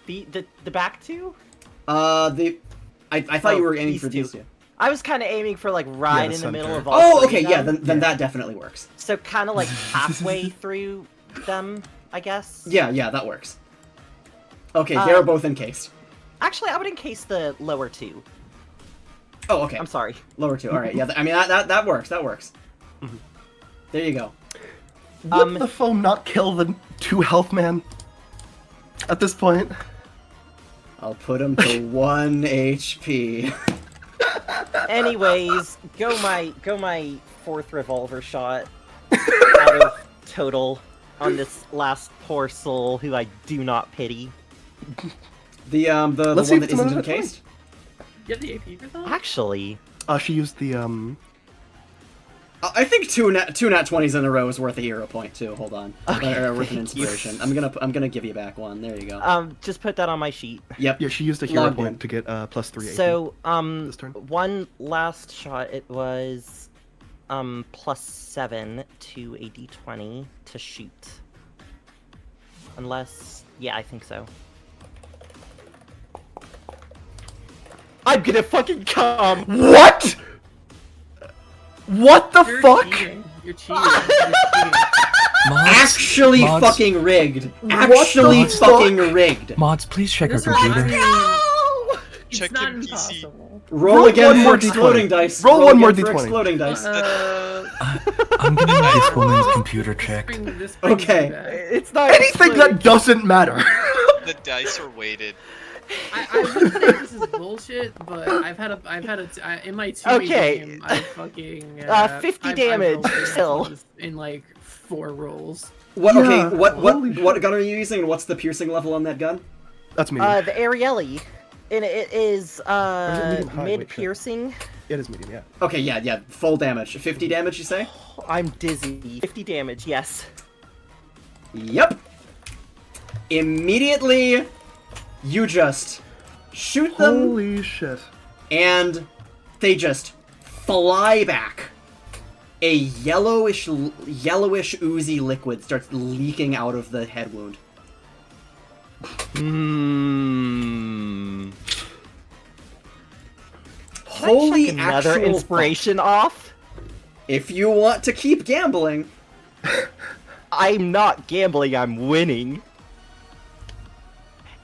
The back 2? I thought you were aiming these for these 2. 2. I was kind of aiming for like right the in the middle center. of all Oh, three okay, of yeah, them. then that definitely works. So kind of like halfway through them, I guess. Yeah, that works. Okay, they're both encased. Actually, I would encase the lower 2. Oh, okay. I'm sorry. Lower 2. All right. Yeah, I mean that works. That works. There you go. Would the foam not kill the 2 health man? At this point. I'll put him to 1 HP. Anyways, go my 4th revolver shot out of total on this last poor soul who I do not pity. The Let's see one if that it's isn't another encased. You have the AP for that? Actually, She used the I think two nat 20s in a row is worth a hero point too. Hold on. Okay, Worth an thank you. inspiration. I'm gonna give you back 1. There you go. just put that on my sheet. Yep. Yeah, she used a hero Logged point in. to get +3 AP. So, This turn. one last shot, it was, +7 to a d20 to shoot. Unless, yeah, I think so. I'm gonna fucking come! What? What the You're fuck? cheating. You're cheating. You're cheating. Mods, Actually mods, fucking rigged. What Actually the fucking rigged. Mods, please check our This is computer. not- It's Check not your PC. impossible. Roll Roll again one for more exploding D20. dice. Roll one more again for D20. exploding dice. I'm gonna need this woman's computer checked. This brings Okay. me back. It's not Anything that doesn't matter. The dice are weighted. I would say this is bullshit, but I've had in my 2 Okay. game, I fucking 50 I've damage, rolled those still. ones in like 4 rolls. What? Yeah, Okay. What holy shit. gun are you using? And what's the piercing level on that gun? That's me. the Arieli. And it is, medium high? Wait, shit. mid-piercing. It is medium, yeah. Okay. Yeah. Full damage. 50 damage. You say? I'm dizzy. 50 damage, yes. Yep. Immediately, you just shoot them, Holy shit. and they just fly back. A yellowish oozy liquid starts leaking out of the head wound. Holy Check another actual inspiration off. If you want to keep gambling, I'm not gambling, I'm winning.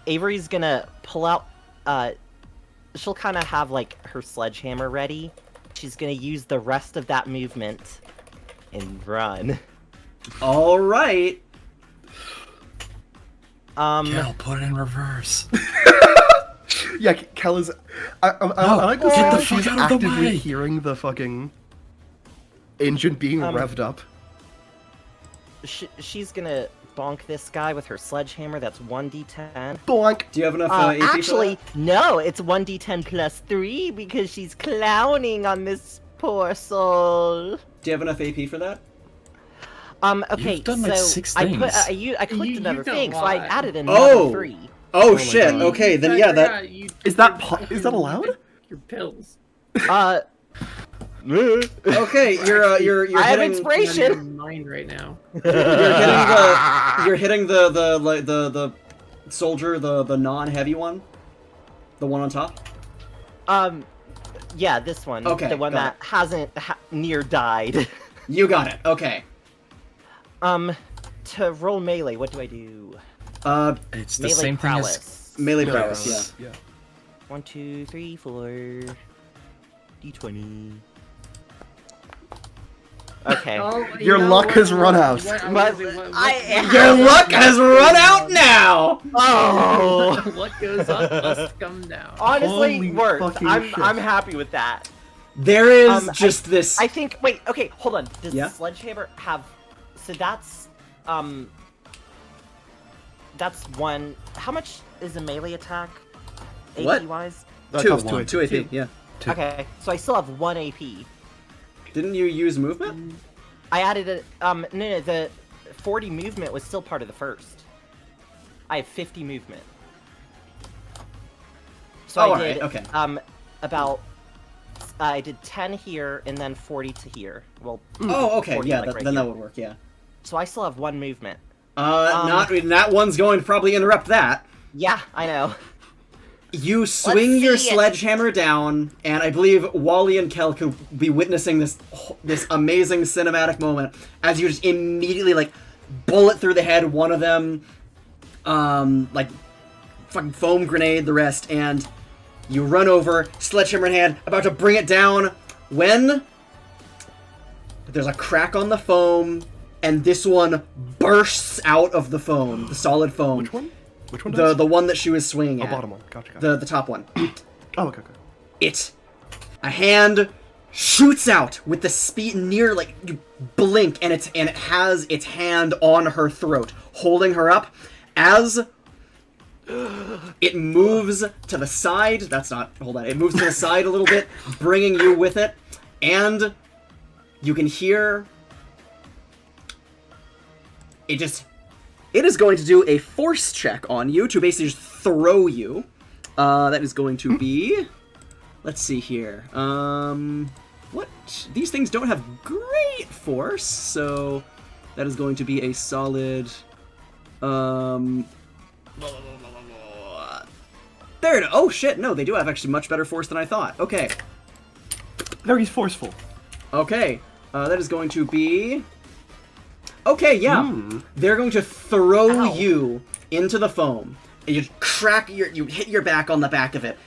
Avery's gonna pull out, she'll kind of have, like, her sledgehammer ready. She's gonna use the rest of that movement and run. alright. Kel, put it in reverse. Yeah, Kel is. I like to get say the that she's fuck out of the actively way. hearing the fucking engine being revved up. She's gonna bonk this guy with her sledgehammer. That's 1d10. Boink. Do you have enough AP Actually, for no, it's 1d10 plus 3 because she's clowning on this poor soul. that? Do you have enough AP for that? Okay, You've done, like, so 6 I things. clicked You- another you've done a thing, so I lot. added another Oh! 3. Oh, my shit, God. okay, then yeah, that... Is that allowed? Your pills. Okay, you're I have hitting... inspiration. You're in your mind right now. You're hitting the soldier, the non-heavy one? The one on top? Yeah, this one. Okay, The one got that hasn't near died. You got it, okay. To roll melee, what do I do? It's the Melee same thing as prowess. Melee No, prowess, yeah. 1, 2, 3, 4. D20. Okay. Oh, you Your know luck what- has run out. But what- Your luck has run out now! Oh! What goes up must come down. Honestly, Holy worth. fucking I'm shit. I'm happy with that. There is just this... I think. Wait. Okay. Hold on. Does Yeah? the sledgehammer have? So that's That's one. How much is a melee attack? AP What? wise? That Two, costs two two AP, yeah. Okay. So I still have 1 AP. Didn't you use movement? I added a no, the 40 movement was still part of the first. I have 50 movement. So Oh, I did alright, okay. about I did 10 here and then 40 to here. Well, Oh, okay, 40, yeah, like, right then that here. would work, yeah. So I still have 1 movement. That one's going to probably interrupt that. Yeah, I know. You swing Let's your see it. sledgehammer down, and I believe Wally and Kel could be witnessing this amazing cinematic moment as you just immediately, like, bullet through the head one of them, like, fucking foam grenade the rest, and you run over, sledgehammer in hand, about to bring it down, when there's a crack on the foam, and this one bursts out of the foam, the solid foam. Which one? Which one does? The one that she was swinging Oh, at. bottom one. Gotcha. The top one. Oh, okay. A hand shoots out with the speed near, like, you blink, and it has its hand on her throat, holding her up as it moves to the side. It moves to the side a little bit, bringing you with it, and you can hear it is going to do a force check on you to basically just throw you. That is going to be... Let's see here. What? These things don't have great force, so that is going to be a solid... There it is. Oh shit, no, they do have actually much better force than I thought. Okay. Very forceful. Okay. That is going to be... Okay, yeah. They're going to throw Ow. you into the foam. And you hit your back on the back of it.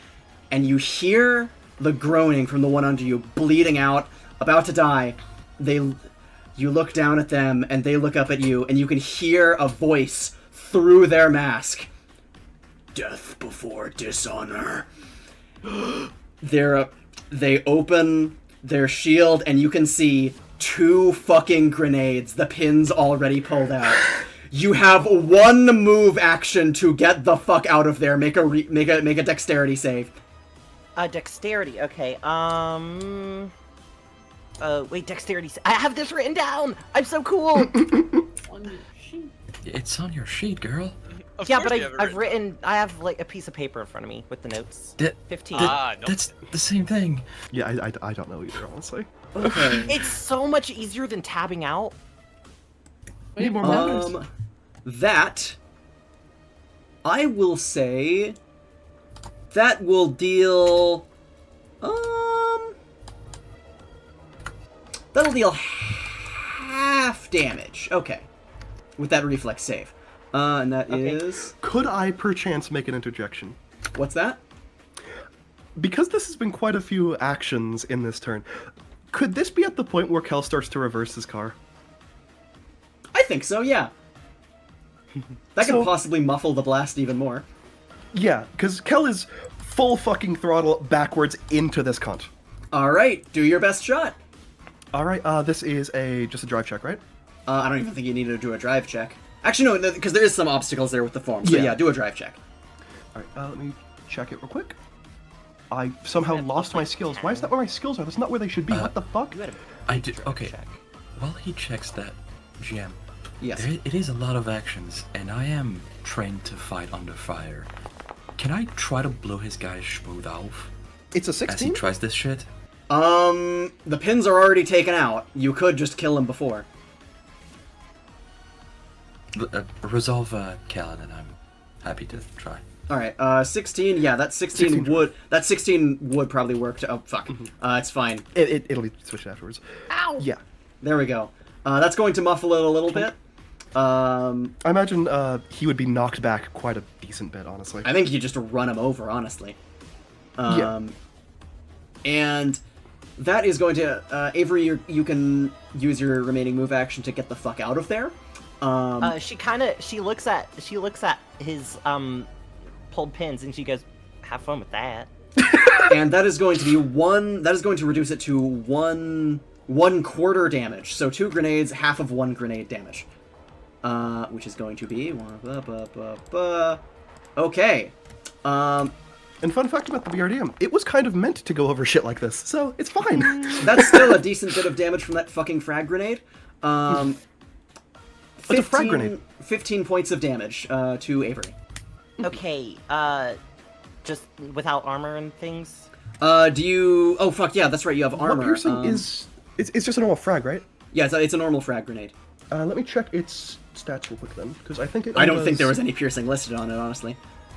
And you hear the groaning from the one under you, bleeding out, about to die. You look down at them, and they look up at you, and you can hear a voice through their mask. Death before dishonor. They open their shield, and you can see 2 fucking grenades, the pins already pulled out. You have 1 move action to get the fuck out of there. Make a dexterity save. Dexterity. Okay. Wait, dexterity. I have this written down. I'm so cool. On your sheet. It's on your sheet, girl. Of Yeah, course but you have it I've written. written. I have like a piece of paper in front of me with the notes. 15. Ah, nope. That's the same thing. Yeah, I don't know either, honestly. Okay. It's so much easier than tabbing out. Need more markers. That I will say that will deal that'll deal half damage. Okay. With that reflex save. And that is Could I perchance make an interjection? what's that? Because this has been quite a few actions in this turn, could this be at the point where Kel starts to reverse his car? I think so, yeah. That could So- possibly muffle the blast even more. Yeah, because Kel is full fucking throttle backwards into this cunt. Alright, do your best shot. Alright, this is just a drive check, right? I don't even think you need to do a drive check. Actually, no, because there is some obstacles there with the form. So Yeah. yeah, do a drive check. Alright, let me check it real quick. I somehow lost my skills. Why is that where my skills are? That's not where they should be. What the fuck? You had a I do. drive Okay. check. While he checks that, GM, Yes. it is a lot of actions, and I am trained to fight under fire. Can I try to blow his guy smooth off It's a as he 16? tries this shit? The pins are already taken out. You could just kill him before. Resolve Kellen, and I'm happy to try. Alright, 16, yeah, that 16, 16. would probably work to, oh, fuck. It's fine. It'll be switched afterwards. Ow! Yeah. There we go. That's going to muffle it a little bit. I imagine he would be knocked back quite a decent bit, honestly. I think you just run him over, honestly. Yeah. And that is going to, Avery, you can use your remaining move action to get the fuck out of there. She looks at his pulled pins and she goes, "Have fun with that." And that is going to be that is going to reduce it to one quarter damage. So 2 grenades, half of 1 grenade damage. Which is going to be okay. And fun fact about the BRDM, it was kind of meant to go over shit like this, so it's fine. That's still a decent bit of damage from that fucking frag grenade. It's a frag grenade. 15 points of damage to Avery. Okay, just without armor and things. Do you? Oh fuck yeah, that's right. You have armor. What piercing is... It's just a normal frag, right? Yeah, it's a normal frag grenade. Let me check its stats real quick then, because I think it I don't think does, there was any piercing listed on it, honestly.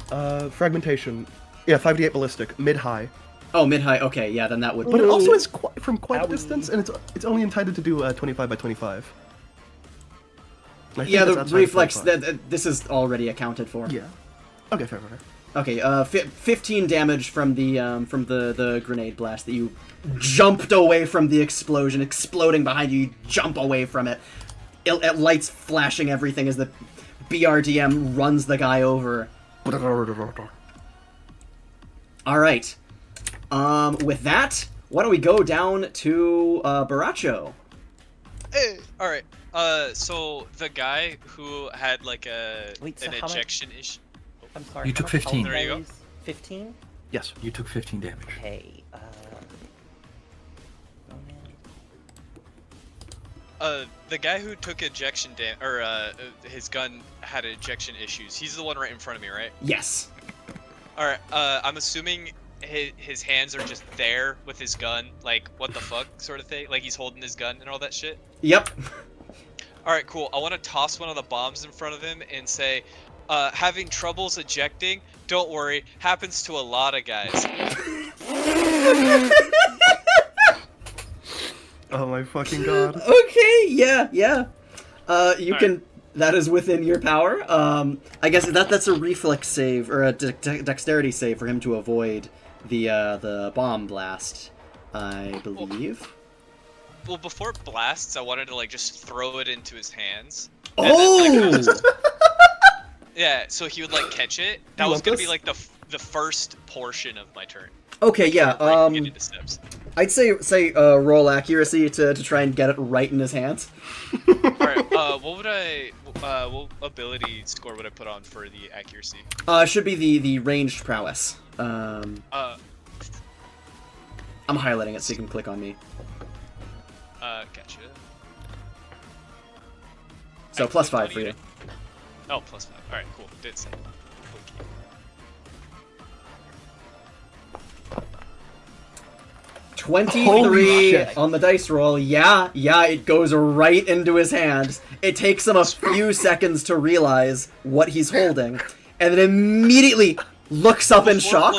Fragmentation. Yeah, 5d8 ballistic, mid-high. Oh, mid-high. Okay, yeah, then that would. But it also is from quite a distance, and it's only entitled to do 25 by 25. And I think Yeah, that's the outside of reflex. 25. This is already accounted for. Yeah. Okay, fair. Okay, 15 damage from the grenade blast that you jumped away from the explosion, exploding behind you. You jump away from it. It lights flashing everything as the BRDM runs the guy over. All right. With that, why don't we go down to Baracho? Hey, all right. So the guy who had like Wait, so an how much- ejection issue. I'm sorry. You how took much 15. health There you go. is 15? Yes. You took 15 damage. Okay, The guy who took ejection his gun had ejection issues. He's the one right in front of me, right? Yes. All right. I'm assuming his hands are just there with his gun, like what the fuck sort of thing, like he's holding his gun and all that shit. Yep. All right, cool. I want to toss one of the bombs in front of him and say, having troubles ejecting, don't worry, happens to a lot of guys. Oh my fucking god. Okay. Yeah. You can. That is within your power. I guess that's a reflex save or a dexterity save for him to avoid the bomb blast. I believe. Well, before it blasts, I wanted to like just throw it into his hands. Oh. Yeah, so he would like catch it. That You was want gonna this? be like the first portion of my turn. Okay. Yeah. Like, get into steps. I'd say roll accuracy to try and get it right in his hands. All right. What ability score would I put on for the accuracy? Should be the ranged prowess. I'm highlighting it so you can click on me. Gotcha. So +5 for you. Oh, +5. Alright, cool. Did say. Okay. 23 on the dice roll. Yeah, it goes right into his hands. It takes him a few seconds to realize what he's holding, and then immediately looks up in shock.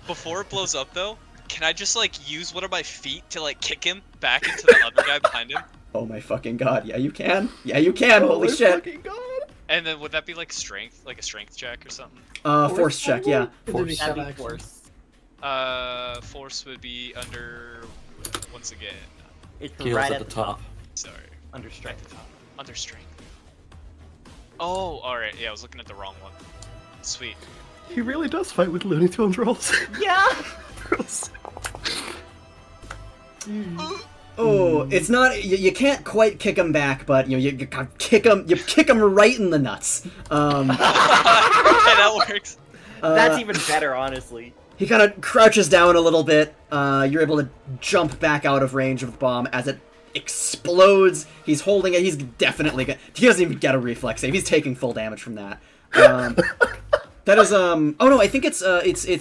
Before it blows up, though, can I just, like, use one of my feet to, like, kick him back into the other guy behind him? Oh my fucking god, yeah you can. Yeah you can, holy shit. God. And then would that be, like, strength? Like a strength check or something? Force check, yeah. Force. That'd be force. Force would be under... Once again. It's Heals right at the top. Sorry. Under strength. Under strength. Oh, alright. Yeah, I was looking at the wrong one. Sweet. He really does fight with Looney Tunes rolls. Yeah. Oh, it's not. You can't quite kick him back, but you kick him. You kick him right in the nuts. Yeah, that works. That's even better, honestly. He kind of crouches down a little bit. You're able to jump back out of range of the bomb as it explodes. He's holding it. He's definitely. He doesn't even get a reflex save. He's taking full damage from that. That is Oh no, I think it's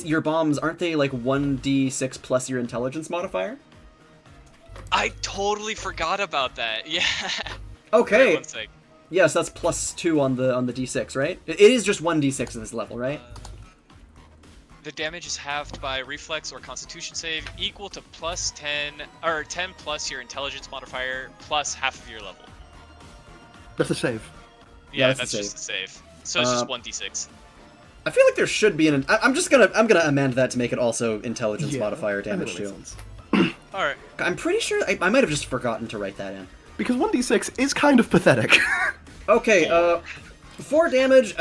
your bombs. Aren't they like 1d6 plus your intelligence modifier? I totally forgot about that. Yeah. Okay. Wait, one sec. Yes, that's +2 on the d6, right? It is just 1d6 at this level, right? The damage is halved by reflex or constitution save equal to +10 or 10 plus your intelligence modifier plus half of your level. That's a save. Yeah, that's that's a just a save. So it's just 1d6. I feel like there should be an. I'm gonna amend that to make it also intelligence modifier that damage makes too. sense. Alright. I'm pretty sure I might have just forgotten to write that in. Because 1d6 is kind of pathetic. Okay, 4 damage.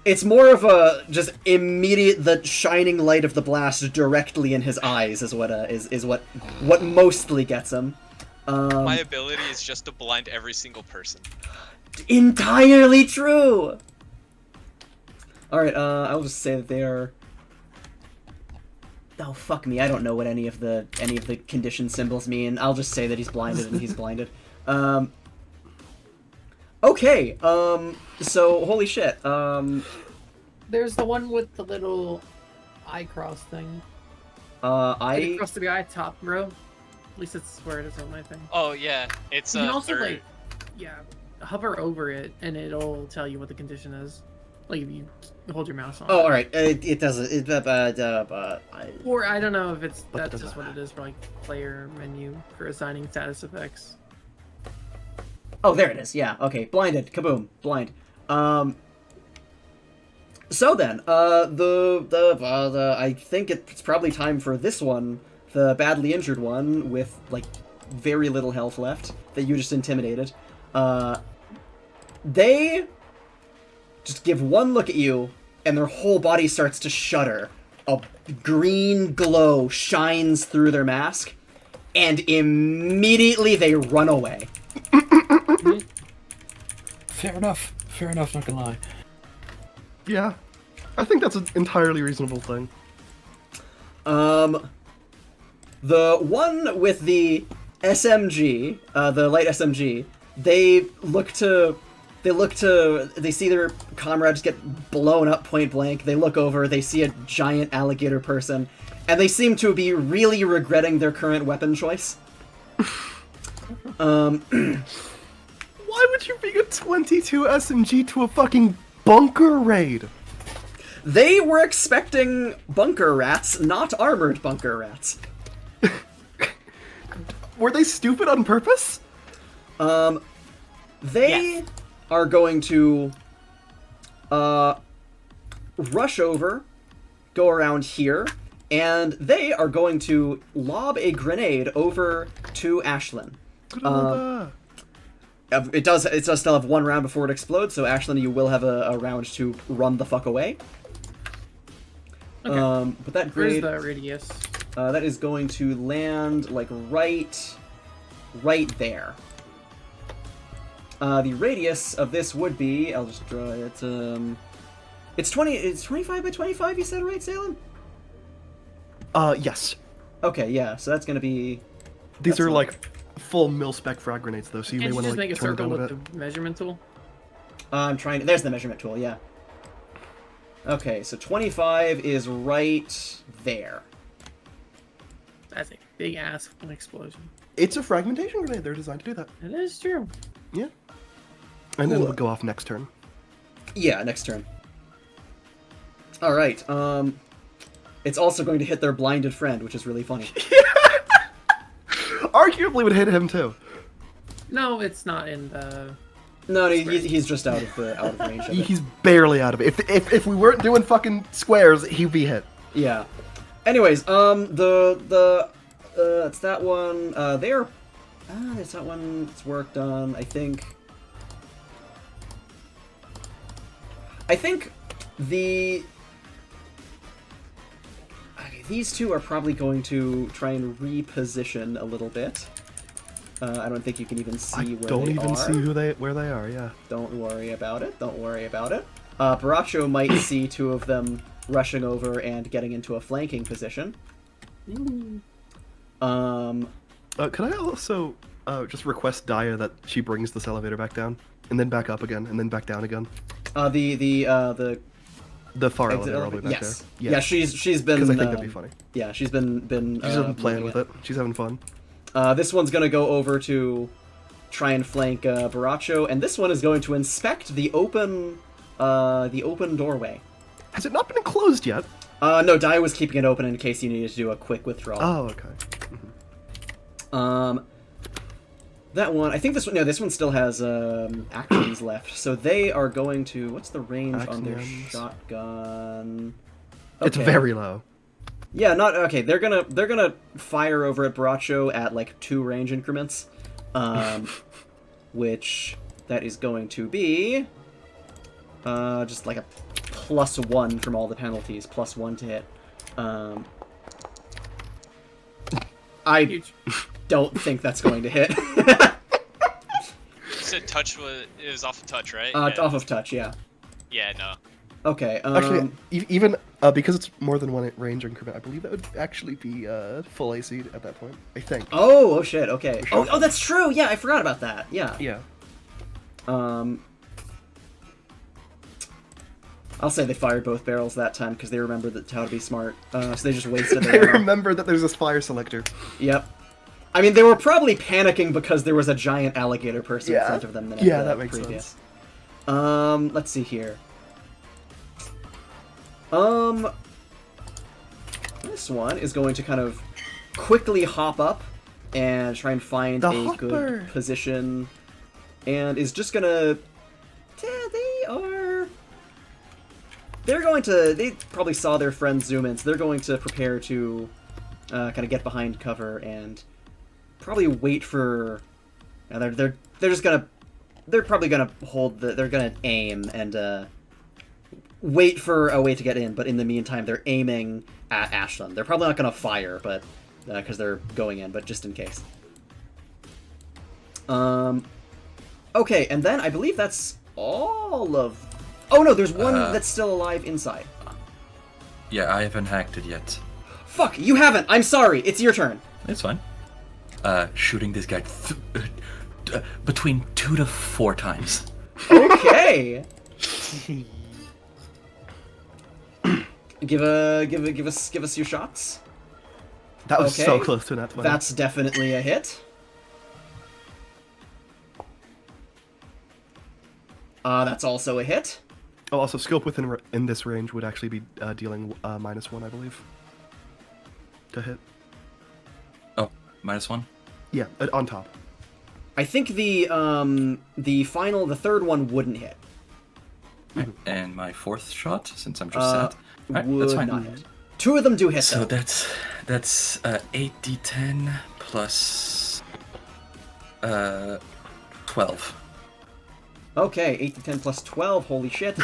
It's more of a just immediate the shining light of the blast directly in his eyes is what mostly gets him. My ability is just to blind every single person. Entirely true. All right, I'll just say that they are. Oh fuck me! I don't know what any of the condition symbols mean. I'll just say that he's blinded and he's blinded. Okay. So holy shit. There's the one with the little eye cross thing. I Across the eye, top row. At least it's where it is on my thing. Oh yeah, it's You can also third. like, yeah, hover over it and it'll tell you what the condition is. Like if you hold your mouse on. Oh, all right. It doesn't. Or I don't know if it's But that's does just it- what it is for like player menu for assigning status effects. Oh, there it is. Yeah. Okay. Blinded. Kaboom. Blind. So then, I think it's probably time for this one, the badly injured one with like very little health left that you just intimidated. They just give one look at you, and their whole body starts to shudder. A green glow shines through their mask, and immediately they run away. Fair enough, not gonna lie. Yeah. I think that's an entirely reasonable thing. The one with the SMG, the light SMG, they see their comrades get blown up point blank. They look over, they see a giant alligator person, and they seem to be really regretting their current weapon choice. Why would you bring a 22 SMG to a fucking bunker raid? They were expecting bunker rats, not armored bunker rats. Were they stupid on purpose? They are going to rush over, go around here, and they are going to lob a grenade over to Ashlyn. It does still have one round before it explodes, so Ashlyn, you will have a round to run the fuck away. Okay. But that Where's grenade, the radius? that is going to land like right there. The radius of this would be, I'll just draw it. It's 25 by 25. You said, right, Salem? Yes. Okay, yeah. So that's gonna be. These that's are like full mil-spec frag grenades, though, so you Can't may you want to just like make a turn it circle down a with bit. the measurement tool? I'm trying to... There's the measurement tool, yeah. Okay, so 25 is right there. That's a big ass explosion. It's a fragmentation grenade. They're designed to do that. It is true. Yeah. And then Cool. it'll go off next turn. Yeah, next turn. Alright, it's also going to hit their blinded friend, which is really funny. Arguably would hit him too. No, it's not in the. No, he's just out of range of it. He's barely out of it. If we weren't doing fucking squares, he'd be hit. Yeah. Anyways, it's that one. It's that one. It's work done. I think these two are probably going to try and reposition a little bit. I don't think you can even see where they are. Don't even see where they are. Yeah. Don't worry about it. Don't worry about it. Baracho might see two of them rushing over and getting into a flanking position. Could I also just request Daya that she brings this elevator back down, and then back up again, and then back down again? The far exit elevator all the way back yes. there. Yeah, she's been. Because I think that'd be funny. Yeah, she's been. She's been playing with it. She's having fun. This one's gonna go over to try and flank Baracho, and this one is going to inspect the open doorway. Has it not been enclosed yet? No, Dai was keeping it open in case you needed to do a quick withdrawal. Oh, okay. That one, I think this one still has actions left, so they are going to. What's the range on their Actions. shotgun? It's Okay. very low. Yeah, not okay. They're gonna fire over at Baracho at like 2 range increments, which that is going to be just like a +1 from all the penalties, +1 to hit. I Huge. don't think that's going to hit. You said touch it was off of touch, right? Off of touch, yeah. Yeah, no. Okay. Actually, even because it's more than 1 range increment, I believe that would actually be full AC at that point. I think. Oh shit. Okay. Sure. Oh, that's true. Yeah, I forgot about that. Yeah. Yeah. I'll say they fired both barrels that time because they remembered how to be smart. So they just wasted I their ammo. remember that there's this fire selector. Yep. I mean, they were probably panicking because there was a giant alligator person in Yeah. front of them. Than Yeah, at the that makes previous. sense. Let's see here. This one is going to kind of quickly hop up and try and find The a hopper. good position, and is just gonna. They're going to. They probably saw their friends zoom in, so they're going to prepare to kind of get behind cover and probably wait for. They're just gonna. They're probably gonna hold the. They're gonna aim and wait for a way to get in, but in the meantime, they're aiming at Ashland. They're probably not gonna fire, but because they're going in, but just in case. Okay, and then I believe that's all of. Oh no, there's one that's still alive inside. Yeah, I haven't hacked it yet. Fuck, you haven't. I'm sorry. It's your turn. It's fine. Shooting this guy between 2 to 4 times. Okay. give us your shots. That was so Okay. close to an at 20. That's definitely a hit. That's also a hit. Oh, also, scope in this range would actually be dealing -1, I believe. To hit. Oh, -1? Yeah, on top. I think the third one wouldn't hit. And my 4th shot, since I'm just set. Alright, Would that's fine. not hit. 2 of them do hit. So though. that's 8d10 plus 12. Okay, 8 to 10 plus 12. Holy shit!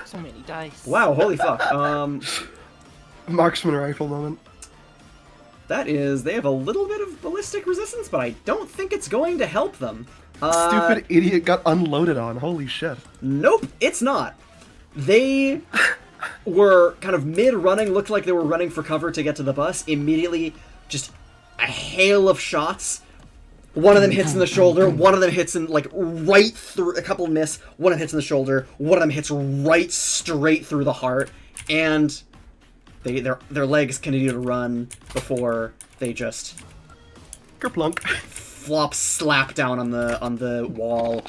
So many dice. Wow, holy fuck. Marksman rifle moment. That is, they have a little bit of ballistic resistance, but I don't think it's going to help them. Stupid idiot got unloaded on. Holy shit. Nope, it's not. They were kind of mid-running, looked like they were running for cover to get to the bus. Immediately, just a hail of shots One of them hits in the shoulder, one of them hits in, like, right through, a couple miss, one of them hits in the shoulder, one of them hits right straight through the heart, and their legs continue to run before they just Kerplunk. flop slap down on the wall.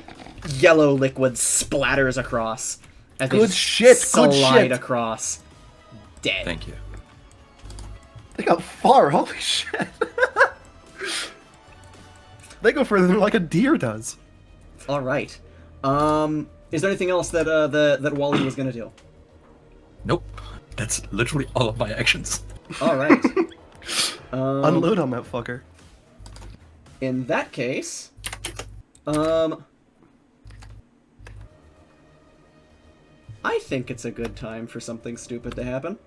Yellow liquid splatters across as they Good just shit, good slide shit. across. Dead. Thank you. They got far, holy shit. They go further than like a deer does. All right. Is there anything else that that Wally was gonna do? Nope. That's literally all of my actions. All right. Unload on that fucker. In that case, I think it's a good time for something stupid to happen.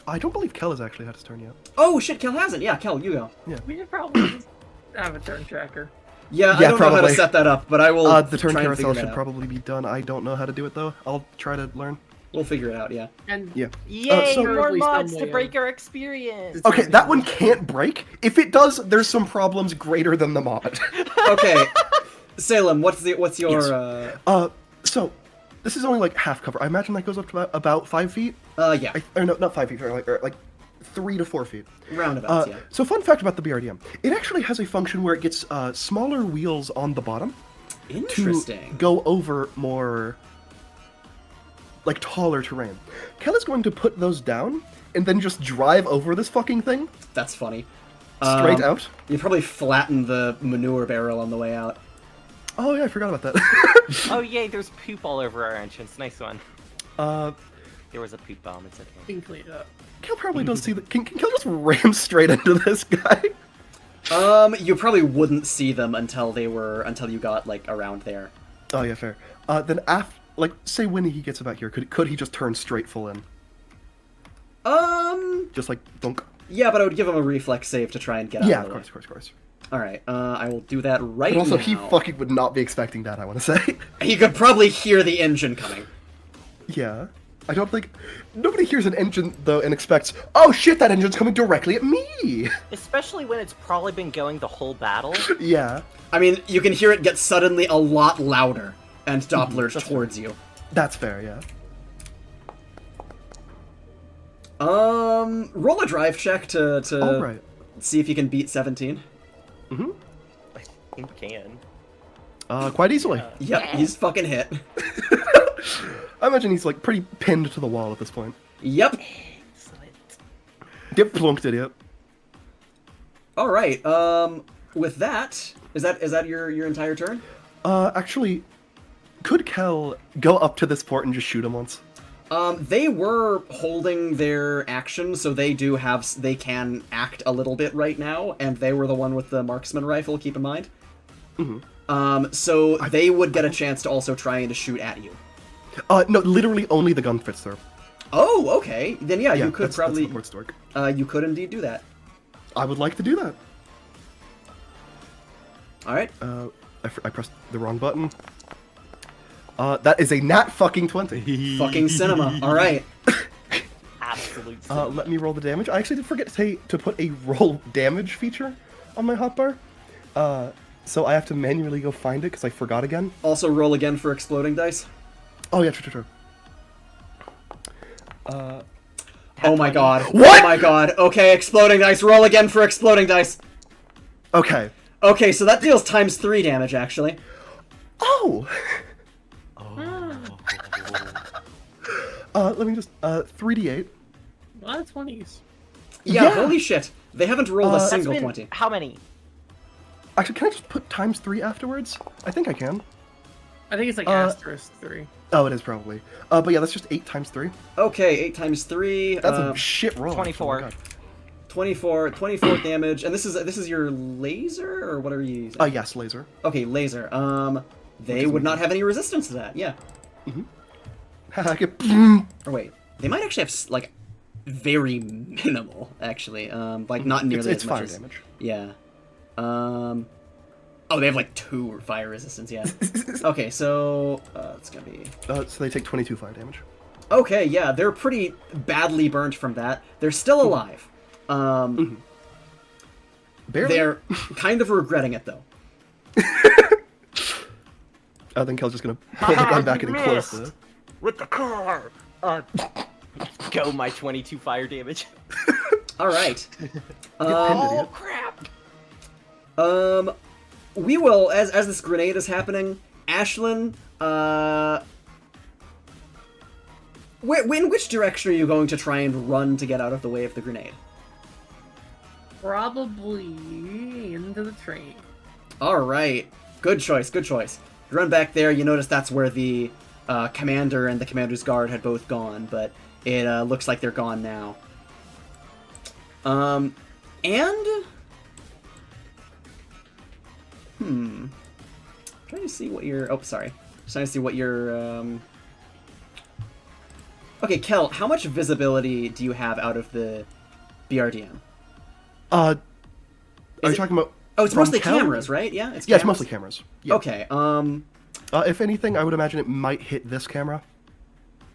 I don't believe Kel has actually had his turn yet. Oh shit, Kel hasn't. Yeah, Kel, you go. We should probably just have a turn tracker. Yeah, I Yeah, don't know how to probably. set that up, but I will. The turn try and figure carousel that should out. probably be done. I don't know how to do it though. I'll try to learn. We'll figure it out. Yeah. And Yeah. Yay, so- more Probably mods some to way break of- our experience. Okay, that one can't break. If it does, there's some problems greater than the mod. Okay. Salem, what's your Yes. So this is only like half cover. I imagine that goes up to about 5 feet. yeah, Or no, not 5 feet. Sorry, like 3 to 4 feet. roundabouts. Yeah. So fun fact about the BRDM, it actually has a function where it gets smaller wheels on the bottom to Interesting. go over more, like, taller terrain. Kel is going to put those down and then just drive over this fucking thing That's funny. straight out. You probably flatten the manure barrel on the way out. Oh yeah, I forgot about that. Oh yay, there's poop all over our entrance. Nice one. uh, There was a poop bomb. It's okay. We can clean it up. Kel probably does see that. Can Kel just ram straight into this guy? You probably wouldn't see them until you got like around there. Oh yeah, fair. Then like, say when he gets about here, could he just turn straight full in? Just like dunk. Yeah, but I would give him a reflex save to try and get out Yeah, of of the way. course, of course. All right, I will do that right But also, now. he fucking would not be expecting that, I want to say. He could probably hear the engine coming. Yeah. I don't think... Nobody hears an engine, though, and expects, oh shit, that engine's coming directly at me! Especially when it's probably been going the whole battle. Yeah. I mean, you can hear it get suddenly a lot louder and Doppler's that's towards you. That's fair, yeah. Roll a drive check to Alright. see if you can beat 17. Mm-hmm. I think we can. Quite easily. Yep, he's fucking hit. I imagine he's, like, pretty pinned to the wall at this point. Yep. Excellent. Get plunked, idiot. All right. With that, is that your entire turn? Actually, could Kel go up to this port and just shoot him once? They were holding their action, so they can act a little bit right now, and they were the one with the marksman rifle, keep in mind. Mm-hmm. So they would get a chance to also try and to shoot at you. No, literally only the gun fits through. Oh, okay. Then yeah, you could that's probably, the port's dork. you could indeed do that. I would like to do that. All right. I pressed the wrong button. That is a nat fucking 20. Fucking cinema. All right. Absolute. Let me roll the damage. I actually did forget to put a roll damage feature on my hotbar. So I have to manually go find it because I forgot again. Also, roll again for exploding dice. Oh yeah, true. Oh my god. What? Oh my god. Okay, exploding dice. Roll again for exploding dice. Okay. Okay, so that deals ×3 damage, actually. Oh! Let me just, 3d8. A lot of 20s. Yeah, Yeah. holy shit. They haven't rolled a That's single Been- 20. How many? Actually, can I just put ×3 afterwards? I think I can. I think it's like Uh, asterisk 3. Oh, it is probably. But yeah, that's just 8 × 3. Okay, 8 × 3. That's a shit roll. 24. Oh my God. 24 damage. And this is your laser, or what are you using? Yes, laser. Okay, laser. They is would not have any resistance to that, yeah. I get... Or wait, they might actually have, like, very minimal, actually. Like, not nearly it's as much fire as... damage. Yeah. Oh, they have, like, 2 fire resistance, yeah. Okay, so, it's gonna be... So they take 22 fire damage. Okay, yeah, they're pretty badly burnt from that. They're still alive. Barely. They're kind of regretting it though. I think Kel's just gonna pull the gun back and close the. With the car! Go my 22 fire damage. Alright. Oh, crap! We will, as this grenade is happening, Ashlyn, in which direction are you going to try and run to get out of the way of the grenade? Probably into the train. Alright. Good choice, good choice. You run back there, you notice that's where the commander and the commander's guard had both gone, but it looks like they're gone now. And... trying to see what your... Oh, sorry. Just trying to see what your... Okay, Kel, how much visibility do you have out of the BRDM? Are you talking about? Oh, it's from mostly Kel? cameras, right? Yeah, Yeah, it's mostly cameras. Yeah. Okay, If anything, I would imagine it might hit this camera,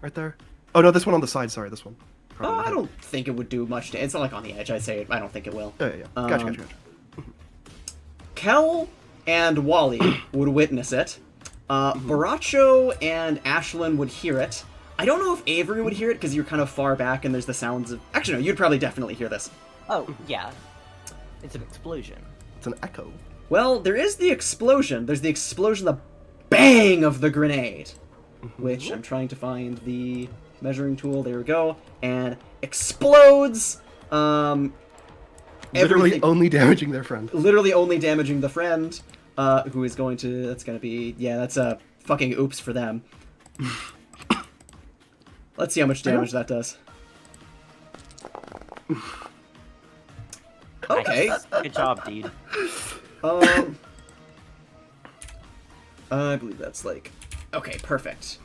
right there. Oh no, this one on the side. Sorry, this one. Probably I hit. don't think it would do much to... It's not like on the edge, I'd say. I don't think it will. Oh, yeah. Gotcha. Kel and Wally would witness it. Baracho and Ashlyn would hear it. I don't know if Avery would hear it, because you're kind of far back and there's the sounds of... Actually, no, you'd probably definitely hear this. Oh, yeah. It's an explosion. It's an echo. Well, there is the explosion. There's the explosion, the bang of the grenade. Which, I'm trying to find the measuring tool. There we go. And explodes. Literally Everything- only damaging their friend. literally only damaging the friend, who is going to... That's going to be... Yeah, that's a fucking oops for them. Let's see how much damage that does. Okay. Nice. Good job, dude. I believe that's like... Okay, perfect.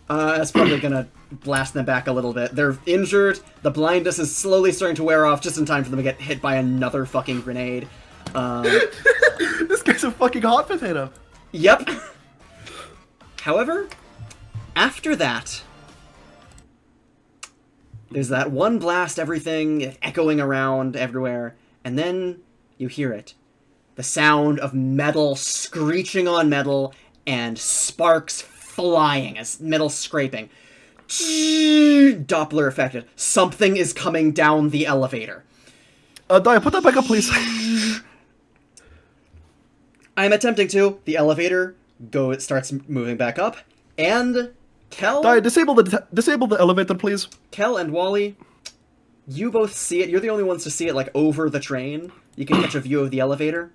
That's probably gonna blast them back a little bit. They're injured, the blindness is slowly starting to wear off just in time for them to get hit by another fucking grenade. This guy's a fucking hot potato. Yep. However, after that, there's that one blast, everything echoing around everywhere, and then you hear it. The sound of metal screeching on metal and sparks flying as metal scraping. Doppler affected. Something is coming down the elevator. Daya, put that back up, please. I'm attempting to. The elevator it starts moving back up, and Kel... Daya, disable the elevator, please. Kel and Wally, you both see it. You're the only ones to see it, like, over the train. You can catch a view of the elevator.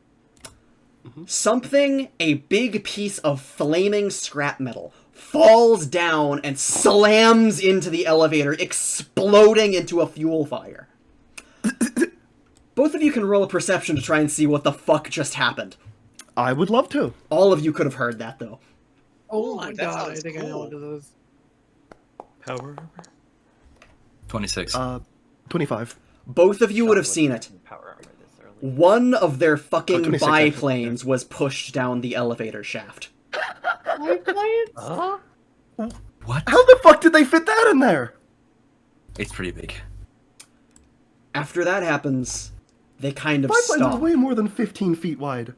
Something, a big piece of flaming scrap metal, falls down and slams into the elevator, exploding into a fuel fire. Both of you can roll a perception to try and see what the fuck just happened. I would love to. All of you could have heard that, though. Oh my that god, I sounds think I know what cool. this is. Power. 26. 25. Both of you would have seen it. Power armor this early. One of their fucking 26, biplanes was pushed down the elevator shaft. Huh? What? How the fuck did they fit that in there? It's pretty big. After that happens, they kind of Biplanes are stop. way more than 15 feet wide.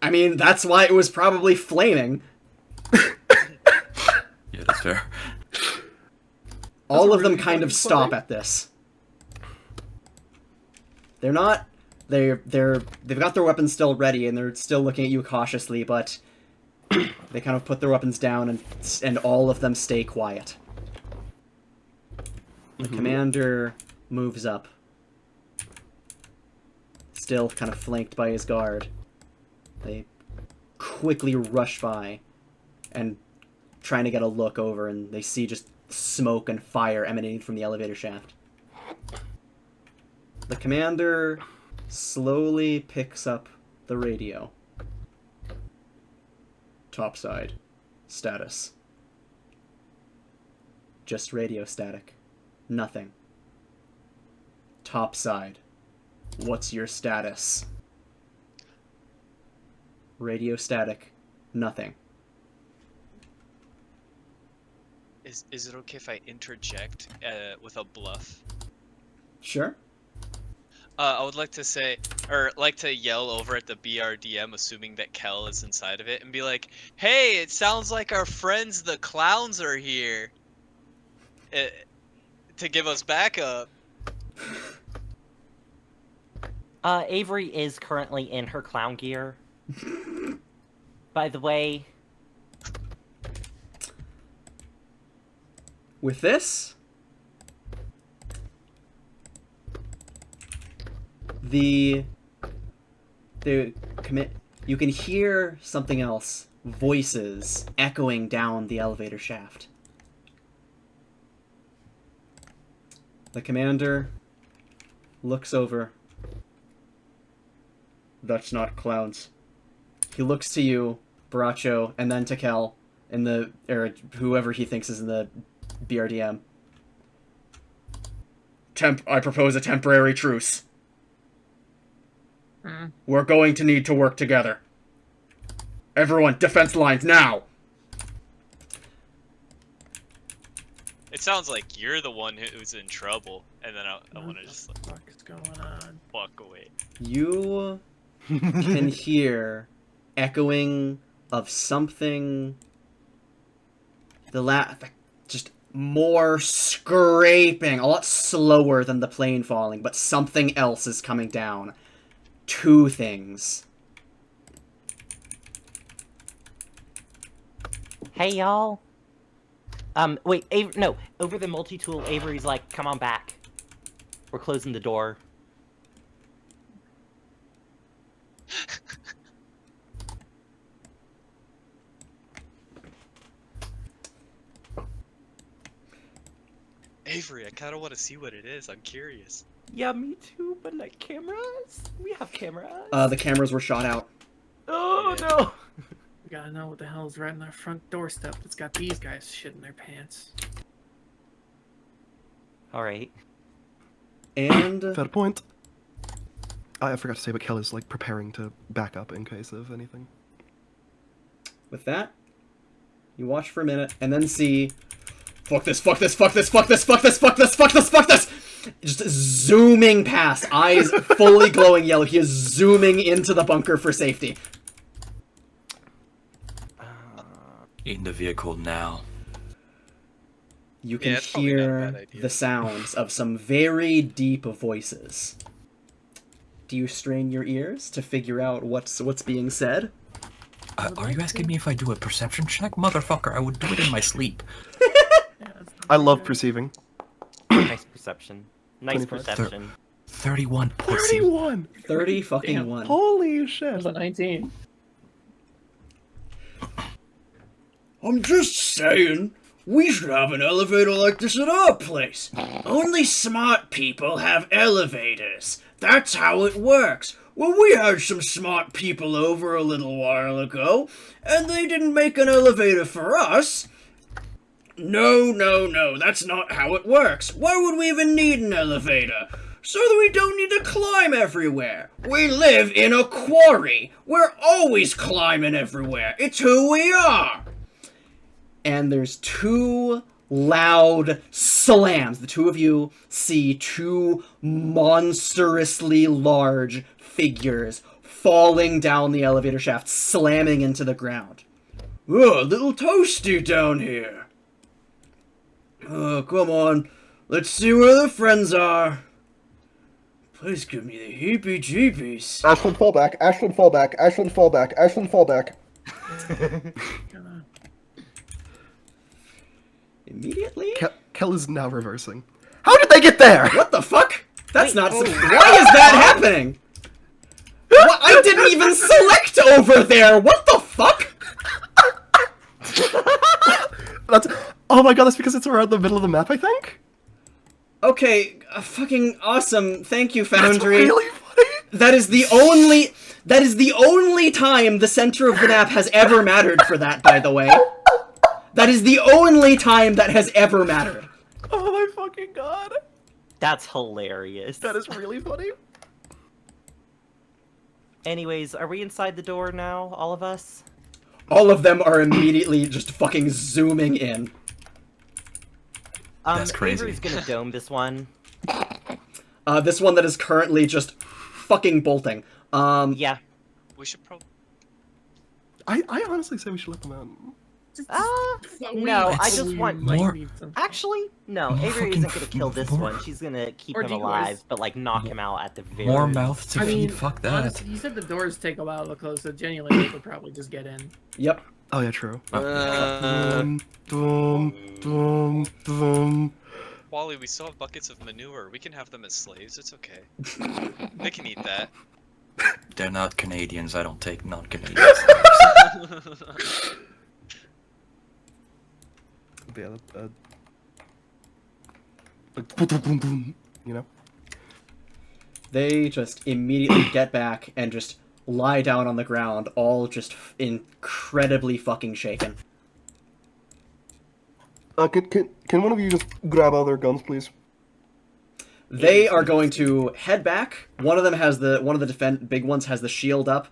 I mean, that's why it was probably flaming. Yeah, that's fair. All of them really kind of funny stop play. at this. They're not... They've got their weapons still ready, and they're still looking at you cautiously, but... they kind of put their weapons down, and all of them stay quiet. The commander moves up. Still kind of flanked by his guard. They quickly rush by and trying to get a look over, and they see just smoke and fire emanating from the elevator shaft. The commander slowly picks up the radio. Topside. Status. Just radio static. Nothing. Topside. What's your status? Radio static. Nothing. Is it okay if I interject with a bluff? Sure? I would like to say, or like to yell over at the BRDM, assuming that Kel is inside of it, and be like, "Hey, it sounds like our friends the clowns are here, to give us backup." Avery is currently in her clown gear. By the way, With this, you can hear something else, voices echoing down the elevator shaft. The commander looks over. That's not clowns. He looks to you, Baracho, and then to Kel, or whoever he thinks is in the BRDM. I propose a temporary truce. We're going to need to work together. Everyone, defense lines now! It sounds like you're the one who's in trouble, and then I want to just What the fuck is going on? walk away. You can hear echoing of something. Just more scraping, a lot slower than the plane falling, but something else is coming down. Two things. hey y'all. Wait, no, over the multi-tool, Avery's like, come on back. We're closing the door. Avery, I kind of want to see what it is. I'm curious. Yeah, me too, but like cameras? We have cameras. The cameras were shot out. Oh no! We gotta know what the hell is right on our front doorstep that's got these guys shit in their pants. Alright. And Fair point. I forgot to say, but Kel is like preparing to back up in case of anything. with that, you watch for a minute and then see, fuck this, fuck this, fuck this, fuck this, fuck this, fuck this, fuck this, fuck this! Just zooming past, eyes fully glowing yellow. He is zooming into the bunker for safety. In the vehicle now. You can it's probably not a bad hear idea. the sounds of some very deep voices. Do you strain your ears to figure out what's being said? Are you asking me if I do a perception check? Motherfucker, I would do it in my sleep. I love perceiving. Nice perception. Nice 25. perception. 31 pussy. 31! 30 fucking Damn. one. Holy That shit. was a 19. I'm just saying, we should have an elevator like this at our place. Only smart people have elevators. That's how it works. Well, we had some smart people over a little while ago, and they didn't make an elevator for us. No, that's not how it works. Why would we even need an elevator? So that we don't need to climb everywhere. We live in a quarry. We're always climbing everywhere. It's who we are. And there's two loud slams. The two of you see two monstrously large figures falling down the elevator shaft, slamming into the ground. Oh, a little toasty down here. Oh, come on. Let's see where the friends are. Please give me the heebie-jeebies. Ashland fall back, Ashland fall back, Ashland fall back, Ashland fall back. Immediately? Kel is now reversing. How did they get there? What the fuck? That's Wait, not. oh. Why is that happening? What? I didn't even select over there. What the fuck? That's. Oh my god, that's because it's around the middle of the map, I think? Okay, fucking awesome. Thank you, That's Foundry. really funny. That is the only time the center of the map has ever mattered for that, by the way. That is the only time that has ever mattered. Oh my fucking god. That's hilarious. That is really funny. Anyways, are we inside the door now, all of us? All of them are immediately just fucking zooming in. That's crazy. Avery's gonna dome this one. This one that is currently just fucking bolting. Yeah. We should probably. I honestly say we should let them out. No, I It's just want more- Actually, no. More Avery fucking isn't gonna kill this more- one. She's gonna keep Or him decoys. alive, but like knock him out at the very. More mouth to I mean, feed. Fuck that. honestly, you said the doors take a while to close, so genuinely they could probably just get in. Yep. Oh yeah, true. Uh, Dum. Wally, we still have buckets of manure. We can have them as slaves. It's okay. They can eat that. They're not Canadians. I don't take non-Canadians. Yeah, like boom, boom, boom, you know. They just immediately get back and just lie down on the ground, all just incredibly fucking shaken. Can one of you just grab all their guns, please? They are going to head back. One of them has one of the big ones has the shield up.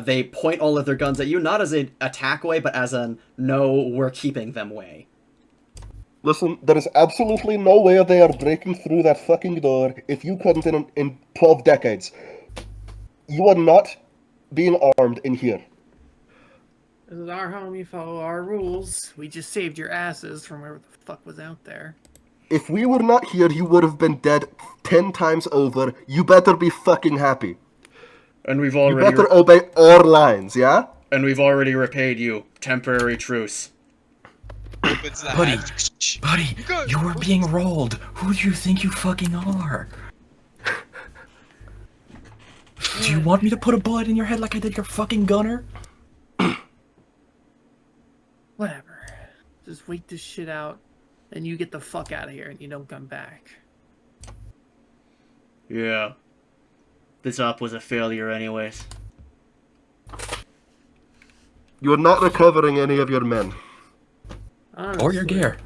They point all of their guns at you, not as an attack way, but as a no, we're keeping them way. Listen, there is absolutely no way they are breaking through that fucking door if you couldn't in 12 decades. You are not being armed in here. This is our home, you follow our rules. We just saved your asses from whatever the fuck was out there. If we were not here, you would have been dead 10 times over. You better be fucking happy. And we've You already better obey our lines, yeah? repaid you. Temporary truce. Opens the Buddy. hatch. Buddy, Good. you were being rolled. Who do you think you fucking are? Do you want me to put a bullet in your head like I did your fucking gunner? Whatever. Just wait this shit out, and you get the fuck out of here, and you don't come back. Yeah. This op was a failure anyways. You are not recovering any of your men. Honestly, Or your gear?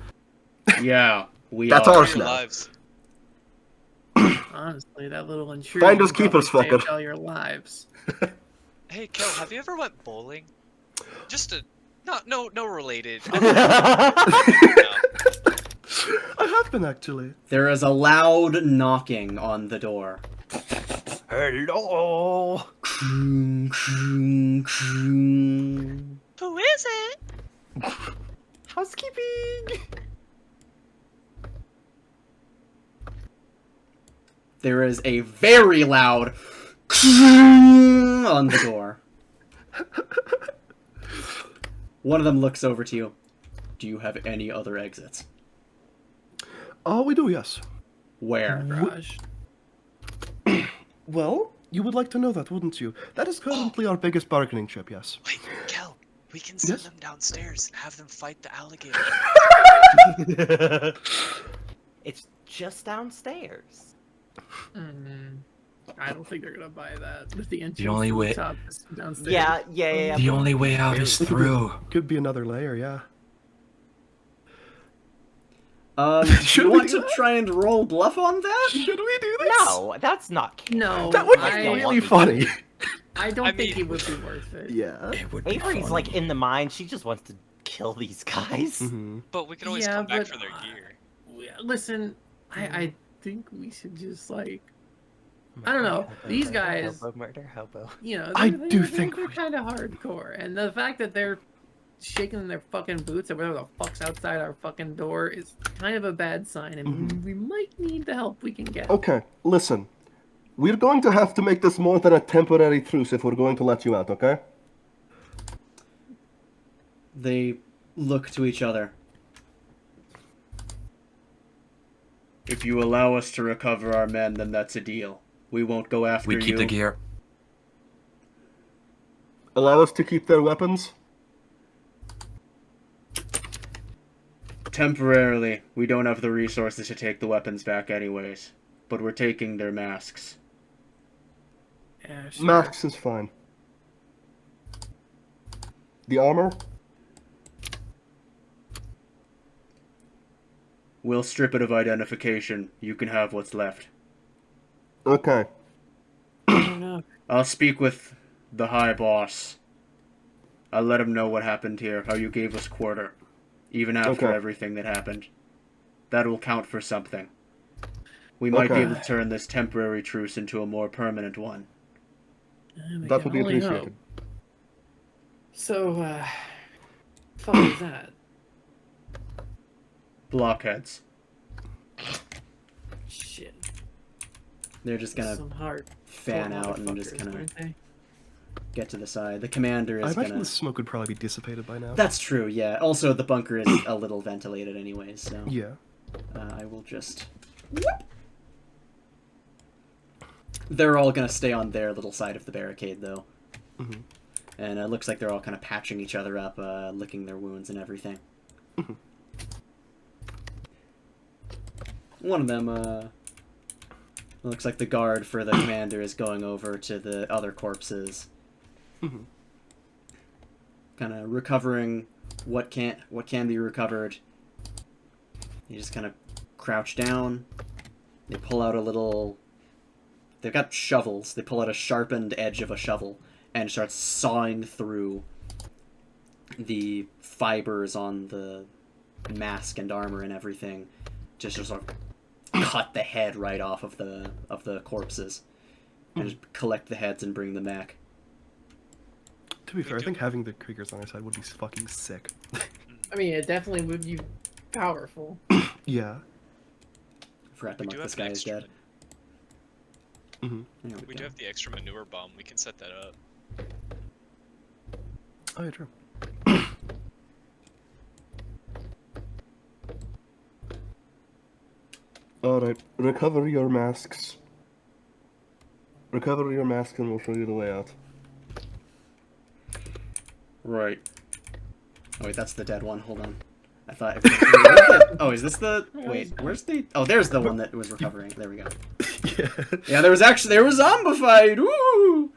Yeah, we That's are. ours Your now. lives. Honestly, that little intruder. Finders would probably keepers, fucker. save all your lives. Hey, Kel, have you ever went bowling? Just a no related. No. I have been, actually. There is a loud knocking on the door. Hello. Croon, croon, croon. Who is it? Housekeeping. There is a very loud croon on the door. One of them looks over to you. Do you have any other exits? Oh, we do, yes. Where? Garage. Well, you would like to know that, wouldn't you? That is currently our biggest bargaining chip, yes. Wait, Kel, we can send Yes? them downstairs and have them fight the alligator. It's just downstairs. I don't think they're gonna buy that. With the entrance only to the way- top is downstairs. Yeah. The only way out is through. Could be another layer, yeah. Do Should you we want do to that? try and roll bluff on that? Should we do this? No, that's not. No, That would be I, really funny. I don't I think mean- it would be worth it. Yeah. It would be Avery's funny. like in the mine. She just wants to kill these guys. Mm-hmm. But we can always Yeah, come back but, for their gear. Listen, I think we should just like, I don't know, these guys, Murder, hobo. you know, I they're, do they're, think they're we- kind of hardcore, and the fact that they're shaking their fucking boots at whatever the fuck's outside our fucking door is kind of a bad sign, and we might need the help we can get. Okay, listen. We're going to have to make this more than a temporary truce if we're going to let you out, okay? They look to each other. If you allow us to recover our men, then that's a deal. We won't go after We you. keep the gear. Allow us to keep their weapons? Temporarily, we don't have the resources to take the weapons back anyways. But we're taking their masks. Yeah, sure. Masks is fine. The armor? We'll strip it of identification. You can have what's left. Okay. I don't know. I'll speak with the high boss. I'll let him know what happened here, how you gave us quarter. Even after Okay. everything that happened. That will count for something. we might be Okay. able to turn this temporary truce into a more permanent one. We That can would be only appreciated. hope. So, fuck is that? Blockheads. Shit. They're just gonna Some hard fan out and just motherfuckers, kind of aren't they? get to the side. The commander I is imagine gonna... the smoke would probably be dissipated by now. That's true, yeah. Also, the bunker is a little ventilated anyways, so... Yeah. I will just... They're all gonna stay on their little side of the barricade, though. Mhm. And it looks like they're all kind of patching each other up, licking their wounds and everything. Mhm. One of them, it looks like the guard for the commander is going over to the other corpses. Mhm. Kind of recovering what can be recovered. You just kind of crouch down. They pull out a little... They've got shovels. They pull out a sharpened edge of a shovel and start sawing through the fibers on the mask and armor and everything. Just to sort of cut the head right off of the corpses. And just collect the heads and bring them back. To be fair, I think having the Kriegers on our side would be fucking sick. I mean, it definitely would be powerful. Yeah. Forgot to We mark do have this an guy as extra. dead. Mm-hmm. There We go. do have the extra manure bomb. We can set that up. Oh, yeah, true. Alright, recover your masks. Recover your masks and we'll show you the way out. Right. Oh wait, that's the dead one. Hold on. I thought. Oh, is this the? Wait, where's the? Oh, there's the one that was recovering. There we go. Yeah. Yeah, there was zombified. Woo!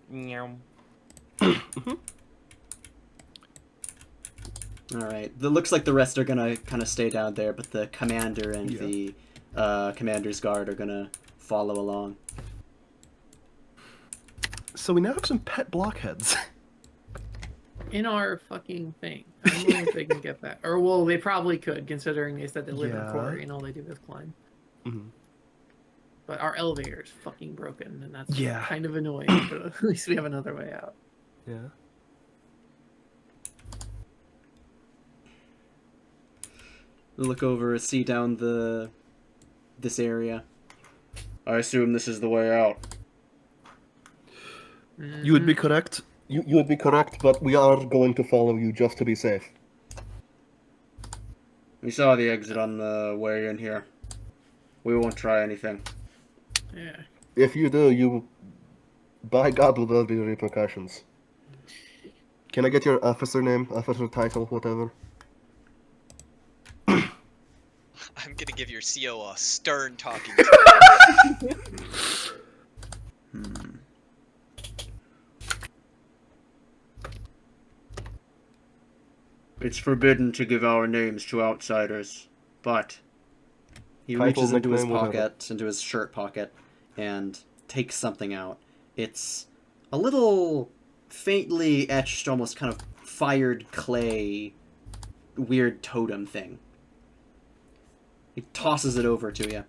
Meow. All right. It looks like the rest are gonna kind of stay down there, but the commander and Yeah. the commander's guard are gonna follow along. So we now have some pet blockheads. In our fucking thing. I don't know if they can get that. Or, well, they probably could, considering they said they live in Yeah. a quarry and all they do is climb. Mhm. But our elevator is fucking broken, and that's Yeah. kind of annoying, but at least we have another way out. Yeah. Look over, see down this area. I assume this is the way out. You would be correct. You would be correct, but we are going to follow you just to be safe. We saw the exit on the way in here. We won't try anything. Yeah. If you do, you... By God, will there be repercussions. Can I get your officer name, officer title, whatever? I'm gonna give your CO a stern talking. It's forbidden to give our names to outsiders, but he Title, reaches into his nickname, whatever. pocket, into his shirt pocket, and takes something out. It's a little faintly etched, almost kind of fired clay, weird totem thing. He tosses it over to you.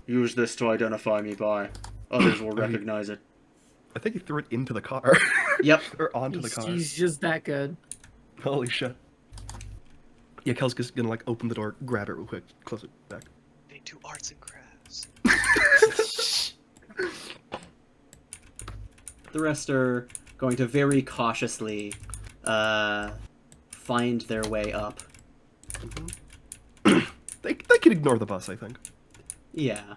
Use this to identify me by. Others will recognize it. I think he threw it into the car. Yep. Or onto the car. He's just that good. Holy shit. Yeah, Kel's just gonna, like, open the door, grab it real quick, close it back. They do arts and crafts. The rest are going to very cautiously find their way up. They can ignore the bus, I think. Yeah.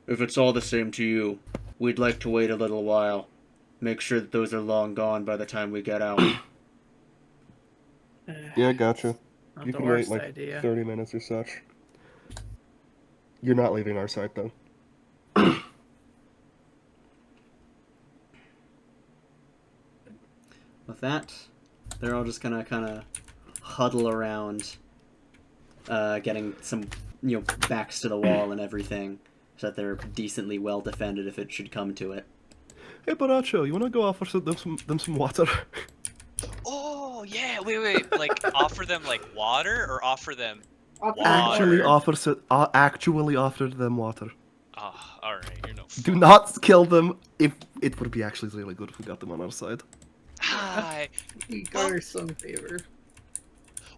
If it's all the same to you, we'd like to wait a little while. Make sure that those are long gone by the time we get out. Yeah, gotcha. Not You the can wait worst like idea. 30 minutes or such. You're not leaving our site, though. With that, they're all just gonna kind of huddle around, getting some, backs to the wall and everything, so that they're decently well defended if it should come to it. Hey, Baracho, you wanna go offer them some water? Oh yeah, wait. Like offer them like water or offer them water? Actually offer them water. Oh, all right, you're no fun. Do not kill them. If it would be actually really good if we got them on our side. Hi, We garner some favor.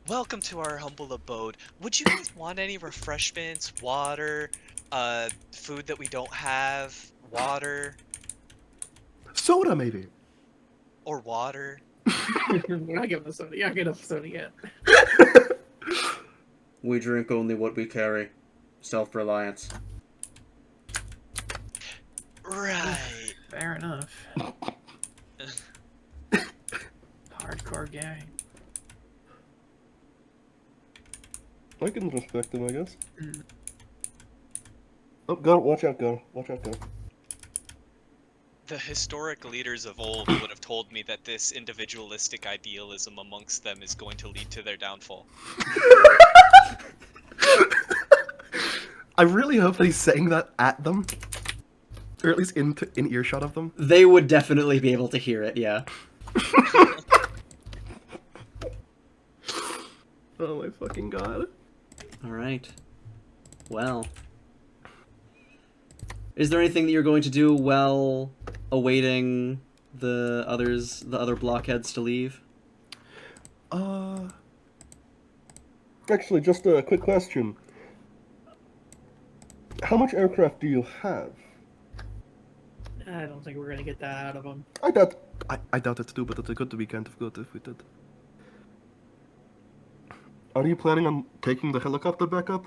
welcome to our humble abode. Would you guys want any refreshments, water, food that we don't have, water Soda, maybe. or water? We're not giving a soda. You're not getting a soda yet. We drink only what we carry. Self-reliance. Right. Fair enough. Hardcore gang. I can respect them, I guess. Mm. Oh, go! Watch out, go! Watch out, go! The historic leaders of old would have told me that this individualistic idealism amongst them is going to lead to their downfall. I really hope that he's saying that at them, or at least in earshot of them. They would definitely be able to hear it, yeah. Oh my fucking god! Alright. Well. Is there anything that you're going to do while awaiting the other blockheads to leave? Actually, just a quick question. How much aircraft do you have? I don't think we're gonna get that out of them. I doubt it too, but it could be kind of good if we did. Are you planning on taking the helicopter back up?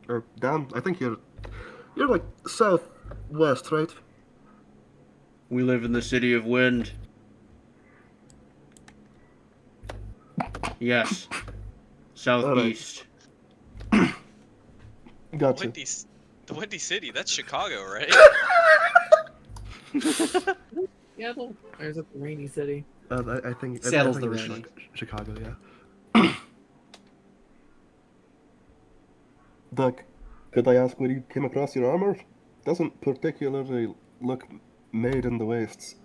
Or down? I think you're like southwest, right? We live in the city of wind. Yes. Southeast. Gotcha. The Windy City, that's Chicago, right? Yeah, well, there's a rainy city. I think Seattle's I think the it's rainy. Chicago, yeah. Doug, could I ask where you came across your armor? Doesn't particularly look made in the wastes.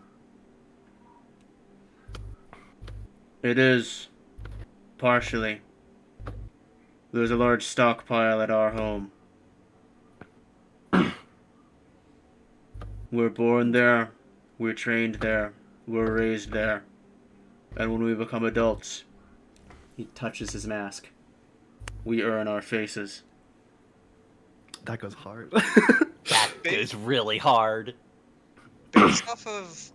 It is. Partially. There's a large stockpile at our home. We're born there. We're trained there. We're raised there. And when we become adults, He touches his mask. we earn our faces. That goes hard. That goes really hard. Based off of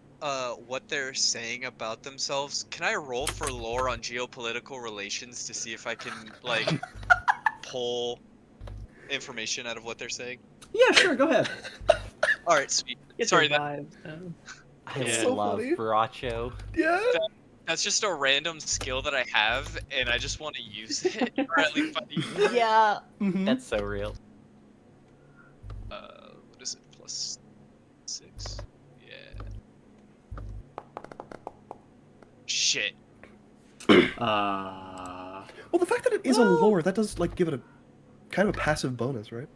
what they're saying about themselves, can I roll for lore on geopolitical relations to see if I can like pull information out of what they're saying? Yeah, sure, go ahead. All right, sweet. Get Sorry, the that, vibes. I Yeah. So love funny. Baracho. Yeah. that's just a random skill that I have, and I just want to use it, or at least find it. Yeah, Mm-hmm. that's so real. What is it? +6. Yeah. Shit. Uh, Well, the fact that it is a lore, that does like give it a kind of a passive bonus, right?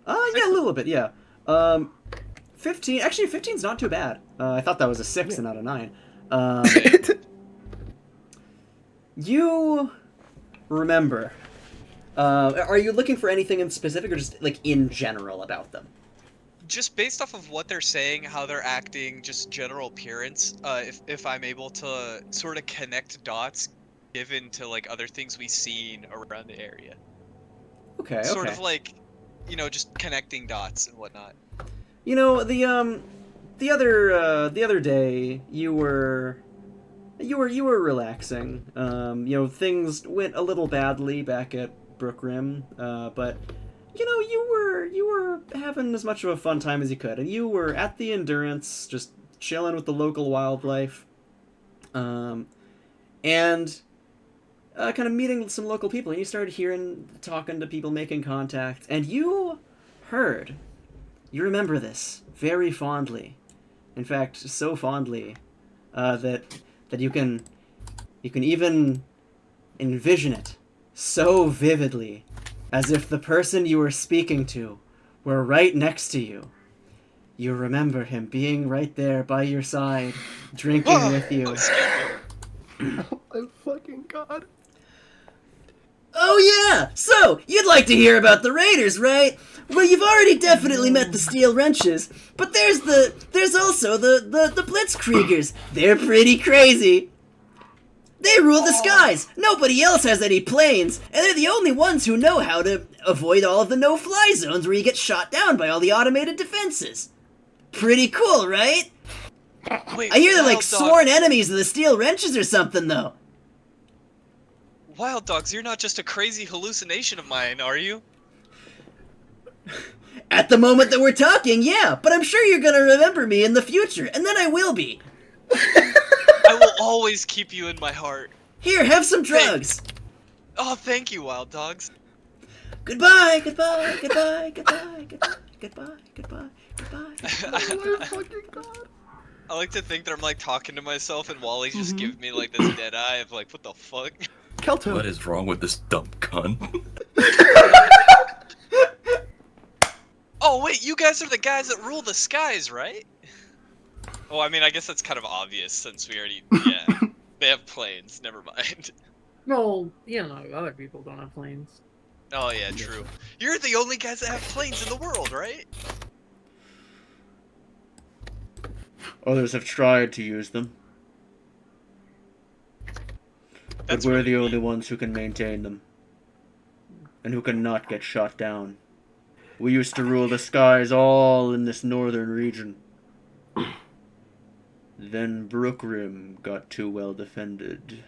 yeah, a little bit, yeah. 15, actually 15's not too bad. I thought that was a 6 and not a 9. You remember, are you looking for anything in specific or just like in general about them? Just based off of what they're saying, how they're acting, just general appearance, if I'm able to sort of connect dots given to like other things we've seen around the area. Okay, Sort okay. of like, you know, just connecting dots and whatnot. You know, the other day you were relaxing. You know, things went a little badly back at Brook Rim, but you know, you were having as much of a fun time as you could, and you were at the Endurance, just chilling with the local wildlife, and kind of meeting some local people, and you started talking to people, making contact, and you remember this very fondly. In fact, so fondly that you can even envision it so vividly, as if the person you were speaking to were right next to you. you remember him being right there by your side, drinking with you. Oh my fucking god. Oh yeah! So, you'd like to hear about the Raiders, right? Well, you've already definitely met the Steel Wrenches, but there's also the Blitzkriegers. They're pretty crazy. They rule the skies. Nobody else has any planes, and they're the only ones who know how to avoid all of the no-fly zones where you get shot down by all the automated defenses. Pretty cool, right? Wait, I hear they're like Wild Dog- sworn enemies of the Steel Wrenches or something, though. Wild Dogs, you're not just a crazy hallucination of mine, are you? At the moment that we're talking, yeah, but I'm sure you're gonna remember me in the future, and then I will be. I will always keep you in my heart. Here, have some drugs. Oh, thank you, Wild Dogs. Goodbye, goodbye, goodbye, goodbye, goodbye, goodbye, goodbye, goodbye. Oh my fucking god. I like to think that I'm like talking to myself and Wally's just giving me like this dead eye of like, what the fuck? Kelto. What is wrong with this dumb cunt? Oh wait, you guys are the guys that rule the skies, right? Oh, I mean, I guess that's kind of obvious since we already, yeah, they have planes, never mind. Well, you know, other people don't have planes. Oh yeah, true. You're the only guys that have planes in the world, right? Others have tried to use them, That's but we're really the only neat. ones who can maintain them, and who cannot get shot down. We used to rule the skies all in this northern region. Then Brookrim got too well defended.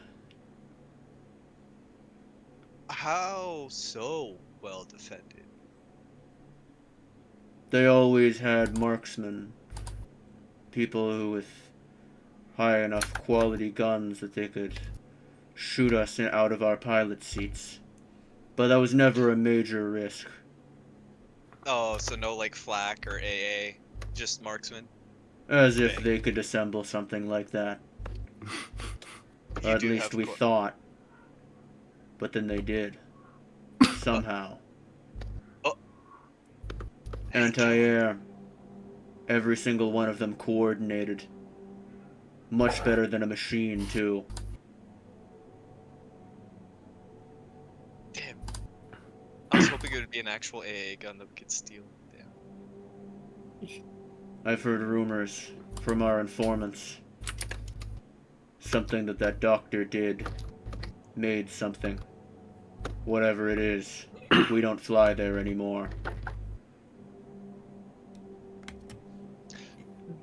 How so well defended? They always had marksmen. People who with high enough quality guns that they could shoot us out of our pilot seats. But that was never a major risk. Oh, so no like flak or AA, just marksman. As if Okay. they could assemble something like that. You Or at do least have we qu- thought. But then they did. Somehow. Oh. Anti-air. Every single one of them coordinated. Much better than a machine, too. Damn. I was hoping it would be an actual AA gun that we could steal. Damn. I've heard rumors from our informants. Something that doctor did. Made something. Whatever it is. We don't fly there anymore.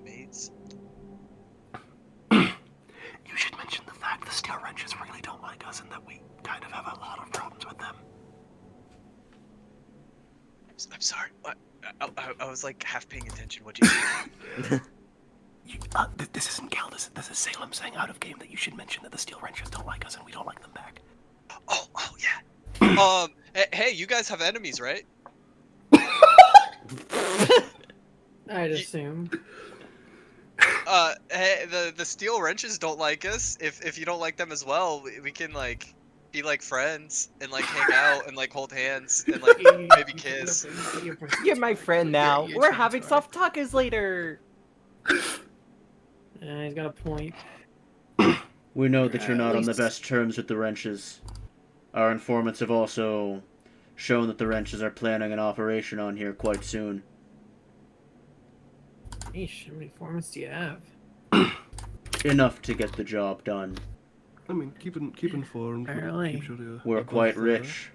Maids. You should mention the fact the Steel Wrenches really don't like us and that we kind of have a lot of problems with them. I'm sorry. What? I was like half paying attention. What you? This isn't Cal, this is Salem saying out of game that you should mention that the Steel Wrenches don't like us and we don't like them back. Oh yeah. Hey, you guys have enemies, right? I'd assume. Hey, the steel wrenches don't like us. If you don't like them as well, we can like be like friends and like hang out and like hold hands and like maybe kiss. You're my friend now. You're We're having transfer. soft tacos later. He's got a point. We know that you're At not on the least- best terms with the wrenches. Our informants have also shown that the wrenches are planning an operation on here quite soon. Yeesh, how many formats do you have? Enough to get the job done. I mean, keep informed. Apparently. Keep sure to We're above quite the- rich.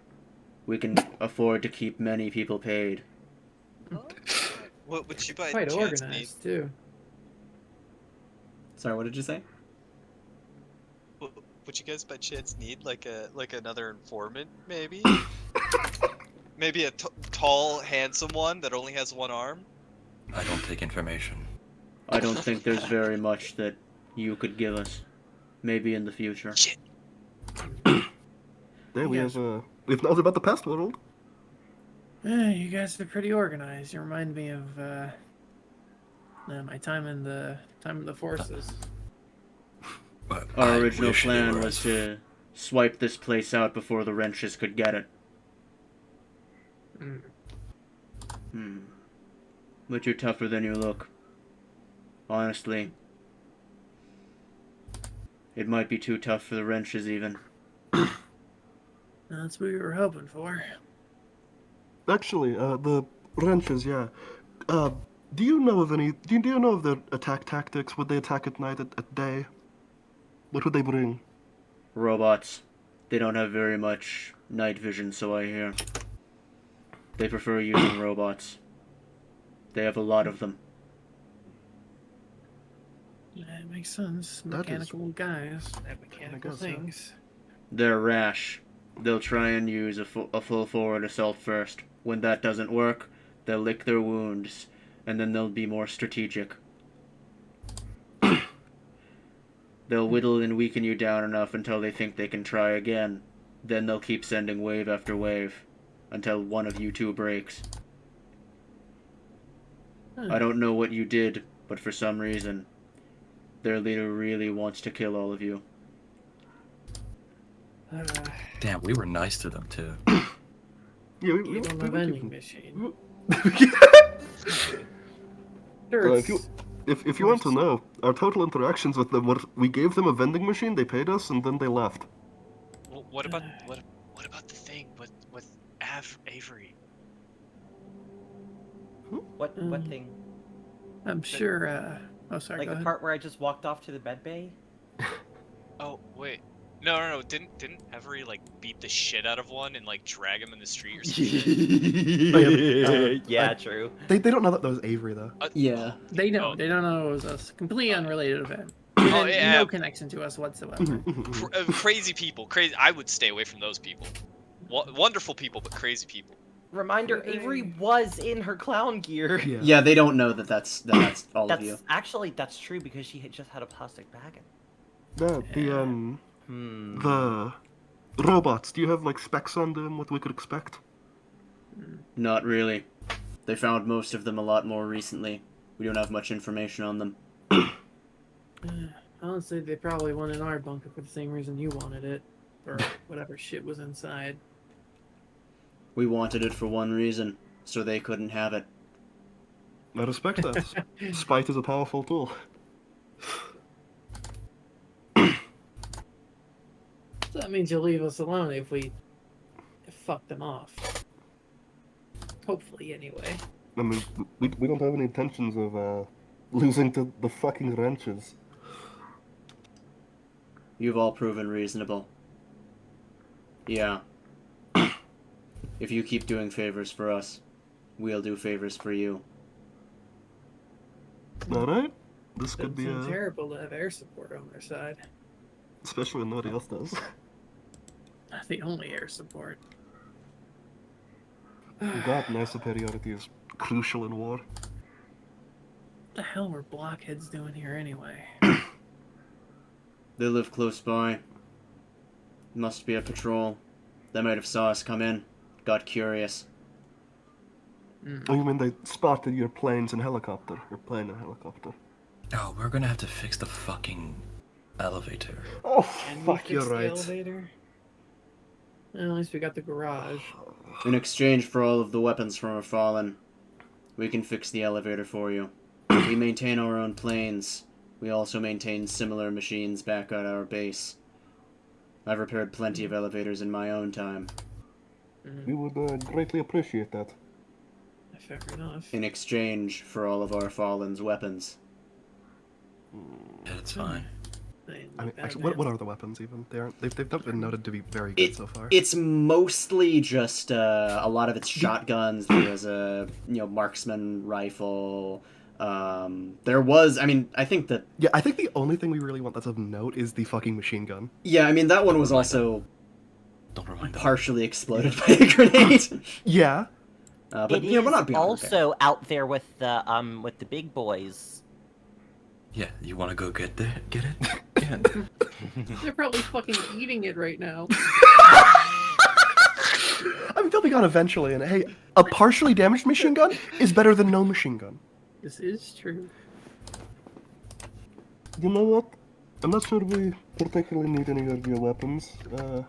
We can afford to keep many people paid. What would you by Quite chance need? organized, too. Sorry, what did you say? Would you guys by chance need like another informant maybe? Maybe a tall, handsome one that only has one arm? I don't take information. I don't think there's very much that you could give us. Maybe in the future. Shit. Yeah, we have knowledge about the past world. You guys are pretty organized. You remind me of my time in the forces. But Our I original wish they plan were was as- to swipe this place out before the wrenches could get it. Mm. But you're tougher than you look. Honestly. It might be too tough for the wrenches, even. That's what we were hoping for. Actually, the wrenches, yeah. Do you know of any? Do you know of their attack tactics? Would they attack at night, at day? What would they bring? Robots. They don't have very much night vision, so I hear. They prefer using robots. They have a lot of them. Yeah, it makes sense. That is- Mechanical guys have mechanical guess so. things. They're rash. They'll try and use a full forward assault first. When that doesn't work, they'll lick their wounds, and then they'll be more strategic. They'll whittle and weaken you down enough until they think they can try again. Then they'll keep sending wave after wave, until one of you two breaks. I don't know what you did, but for some reason, their leader really wants to kill all of you. Damn, we were nice to them too. Yeah, we Give them a vending machine. Sure, Well, it's- if you want to know, our total interactions with them were we gave them a vending machine, they paid us, and then they left. Well, what about the thing with Avery? What thing? I'm sure. Oh, sorry. Like go the ahead. part where I just walked off to the med bay? Oh wait, no. Didn't Avery like beat the shit out of one and like drag him in the street or something? Yeah, true. They don't know that was Avery though. Yeah. They know. Oh. They don't know it was us. Completely unrelated event. Oh, With yeah. No connection to us whatsoever. Crazy people. Crazy. I would stay away from those people. Wonderful people, but crazy people. Reminder, Avery was in her clown gear. Yeah. Yeah, they don't know that that's all of you. That's true because she had just had a plastic bag in. The robots. Do you have like specs on them? What we could expect? Not really. They found most of them a lot more recently. We don't have much information on them. Honestly, they probably wanted our bunker for the same reason you wanted it. Or whatever shit was inside. We wanted it for one reason, so they couldn't have it. I respect that. Spite is a powerful tool. So that means you'll leave us alone if we fuck them off. Hopefully, anyway. I mean, we don't have any intentions of losing to the fucking wrenches. You've all proven reasonable. Yeah. If you keep doing favors for us, we'll do favors for you. Alright? This could Doesn't be seem terrible to have air support on their side. especially when nobody else does. Not the only air support. God, my superiority is crucial in war. What the hell were blockheads doing here anyway? They live close by. Must be a patrol. They might have saw us come in. Got curious. Oh, you mean they spotted your planes and helicopter? Your plane and helicopter. Oh, we're gonna have to fix the fucking elevator. Oh, Can we fuck, fix you're the right. elevator? Well, at least we got the garage. In exchange for all of the weapons from our fallen, we can fix the elevator for you. We maintain our own planes. We also maintain similar machines back at our base. I've repaired plenty of elevators in my own time. We would greatly appreciate that. Fair enough. In exchange for all of our fallen's weapons. Yeah, it's fine. I mean, actually, what are the weapons even? They've not been noted to be very good so far. It's mostly just a lot of it's shotguns. There's a marksman rifle. There was, I think that. Yeah, I think the only thing we really want that's of note is the fucking machine gun. Yeah, that one was also Don't remind them. partially exploded by a grenade. Yeah. But It we're not is beyond repair. also out there with the big boys. Yeah, you wanna go get it? Yeah. They're probably fucking eating it right now. I mean, they'll be gone eventually, and hey, a partially damaged machine gun is better than no machine gun. This is true. You know what? I'm not sure we particularly need any of your weapons. Yeah.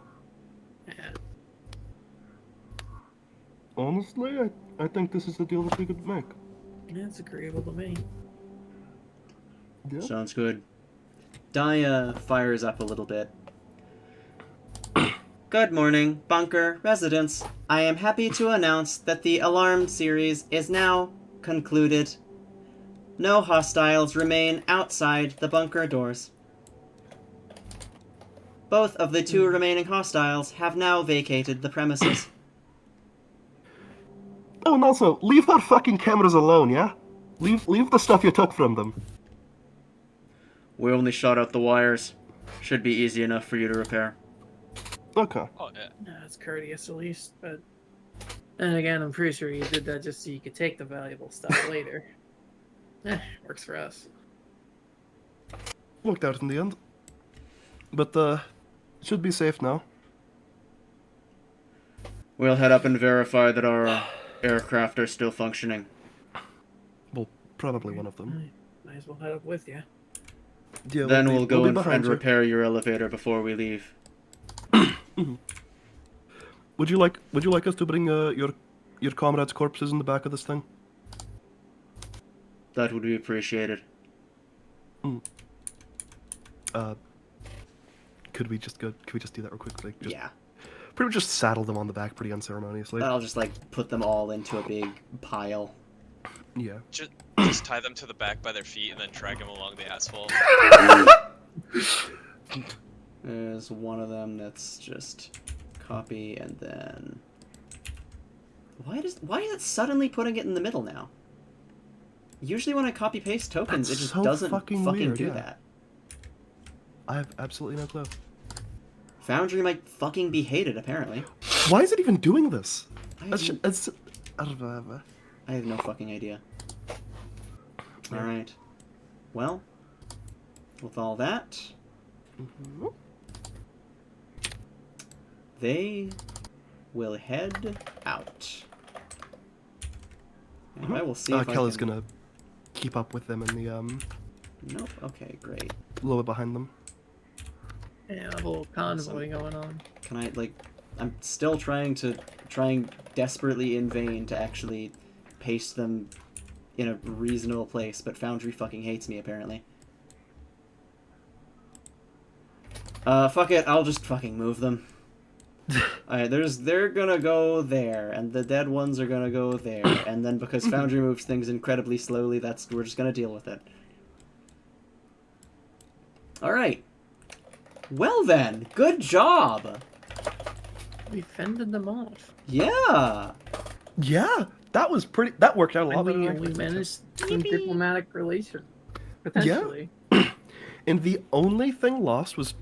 Honestly, I think this is a deal that we could make. That's agreeable to me. Yeah. Sounds good. Dia fires up a little bit. Good morning, bunker residents. I am happy to announce that the alarm series is now concluded. No hostiles remain outside the bunker doors. Both of the two remaining hostiles have now vacated the premises. Oh, and also, leave their fucking cameras alone, yeah? Leave the stuff you took from them. We only shot out the wires. Should be easy enough for you to repair. Okay. Oh, yeah. No, it's courteous at least, but... And again, I'm pretty sure you did that just so you could take the valuable stuff later. Works for us. Worked out in the end. But, should be safe now. We'll head up and verify that our aircraft are still functioning. Well, probably one of them. Might as well head up with you. Yeah, Then we'll go be and behind you. repair your elevator before we leave. Would you like us to bring your comrades' corpses in the back of this thing? That would be appreciated. Could we just do that real quick? Like, just Yeah. pretty much just saddle them on the back pretty unceremoniously. I'll just, like, put them all into a big pile. Yeah. Just tie them to the back by their feet and then drag them along the asphalt. There's one of them that's just copy and then... Why is it suddenly putting it in the middle now? Usually when I copy paste tokens, That's it just so doesn't fucking fucking weird, do yeah. that. I have absolutely no clue. Foundry might fucking be hated, apparently. Why is it even doing this? I That's have, just, it's... I have no fucking idea. Alright. Well, with all that, they will head out. And I will see if Kelly's I can... gonna keep up with them in the, Nope, okay, great. a little bit behind them. Yeah, a little convoy going on. Can I, like... I'm still trying desperately in vain to actually paste them in a reasonable place, but Foundry fucking hates me, apparently. Fuck it, I'll just fucking move them. Alright, they're gonna go there, and the dead ones are gonna go there, and then because Foundry moves things incredibly slowly, we're just gonna deal with it. Alright. Well then, good job! We fended them off. Yeah! Yeah, that worked out a lot better than I We expected. managed some diplomatic relations. Potentially. And the only thing lost was...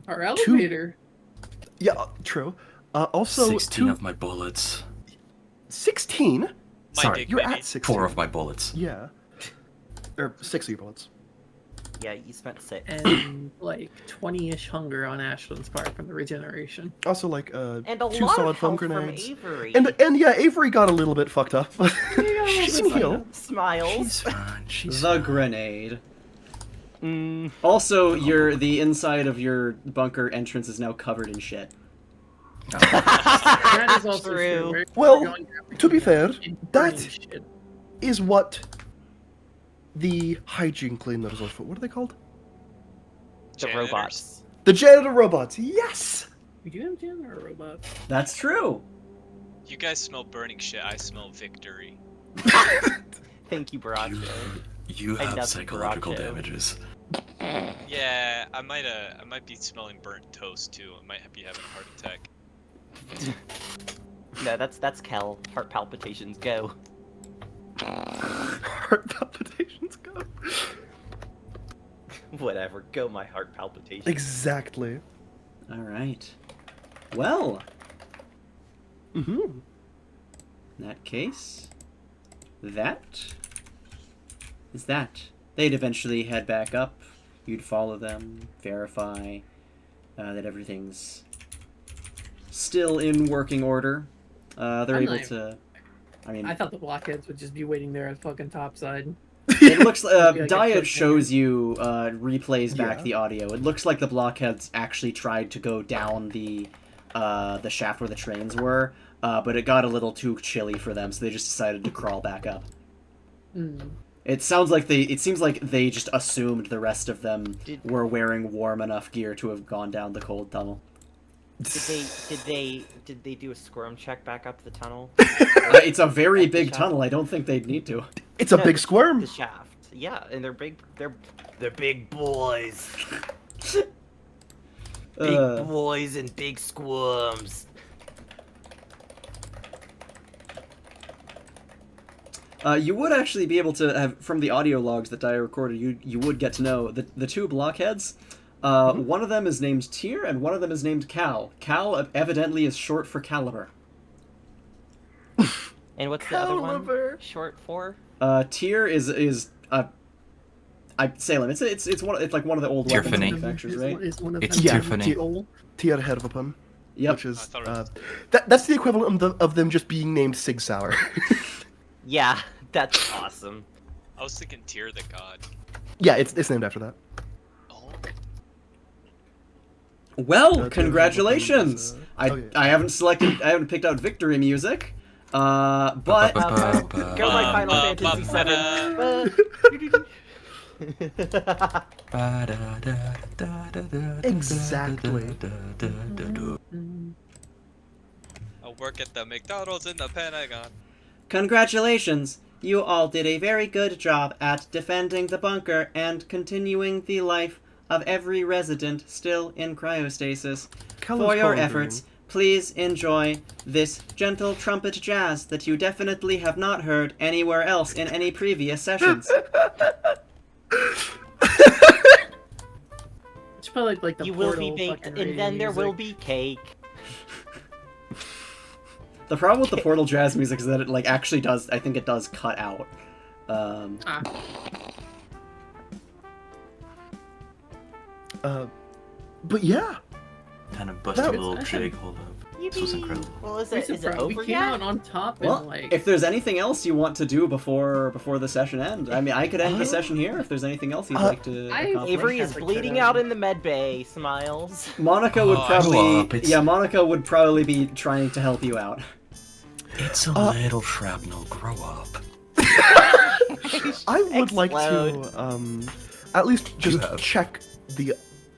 Our elevator. Yeah, true. Also, 16 of my bullets. 16? My Sorry, dick You're baby. at 16. 4 of my bullets. Yeah. Or 6 of your bullets. Yeah, you spent 6. And like 20-ish hunger on Ashland's part from the regeneration. Also, like, And a 2 lot solid of foam help from grenades. Avery. And yeah, Avery got a little bit fucked up. She can heal. Smiles. She's fine. She's The fine. grenade. Also, the inside of your bunker entrance is now covered in shit. That is also True. true. We're Well, going to be fair, burning that shit. is what the hygiene cleaners are for. What are they called? The Janitors. robots. The janitor robots. Yes. We do have janitor robots. That's true! You guys smell burning shit. I smell victory. Thank you, Baracho. You I have love psychological Baracho. damages. Yeah, I might be smelling burnt toast too. I might be having a heart attack. No, that's Kel. Heart palpitations, go. Heart palpitations go. Whatever, go my heart palpitations. Exactly. Alright. Well, Mm-hmm. in that case, that is that. They'd eventually head back up. You'd follow them, verify that everything's still in working order. They're I'm able not- to... I mean, I thought the blockheads would just be waiting there at fucking topside. it looks Maybe I could Diet put shows you replays back Yeah. the audio. It looks like the blockheads actually tried to go down the shaft where the trains were, but it got a little too chilly for them, so they just decided to crawl back up. It sounds like it seems like they just assumed the rest of them Did- were wearing warm enough gear to have gone down the cold tunnel. Did they do a squirm check back up the tunnel? It's a very Up the big shaft? tunnel. I don't think they'd need to. It's a No, big squirm. The shaft. Yeah, and they're big. They're big boys. Big Uh, boys and big squirms. You would actually be able to have, from the audio logs that I recorded, you would get to know the two blockheads. One of them is named Tyr, and one of them is named Cal. Cal evidently is short for caliber. And what's the other one Caliber. short for? Tyr is Salem. It's like one of the old weapons Tiffany. manufacturers, right? Is one of It's them Tiffany. gold? Tier ahead of upon. Yep. Which is I thought it was- that's the equivalent of them just being named Sig Sauer. Yeah, that's awesome. I was thinking Tyr the god. Yeah, it's named after that. Oh. Well, Tyr congratulations! okay. I haven't picked out victory music. But Go like Final Fantasy Exactly. I'll work at the McDonald's in the Pentagon. congratulations! You all did a very good job at defending the bunker and continuing the life of every resident still in cryostasis. For your efforts, please enjoy this gentle trumpet jazz that you definitely have not heard anywhere else in any previous sessions. It's probably like the You will be Portal baked, fucking and then there will music. be cake. The problem with the Portal jazz music is that it actually does. I think it does cut out. But yeah, Kind of busted a little jig. Hold up. This was incredible. Well, is We it surprised- we over came yet? out on top Well, and like if there's anything else you want to do before the session ends, I mean, I could end the session here if there's anything else you'd like to accomplish. Avery is Have a bleeding good out one. in the med bay. Smiles. Monica would Oh, probably, up, it's- yeah, Monica would probably be trying to help you out. It's a little shrapnel. Grow up. I would like Explode. to at least just have. check the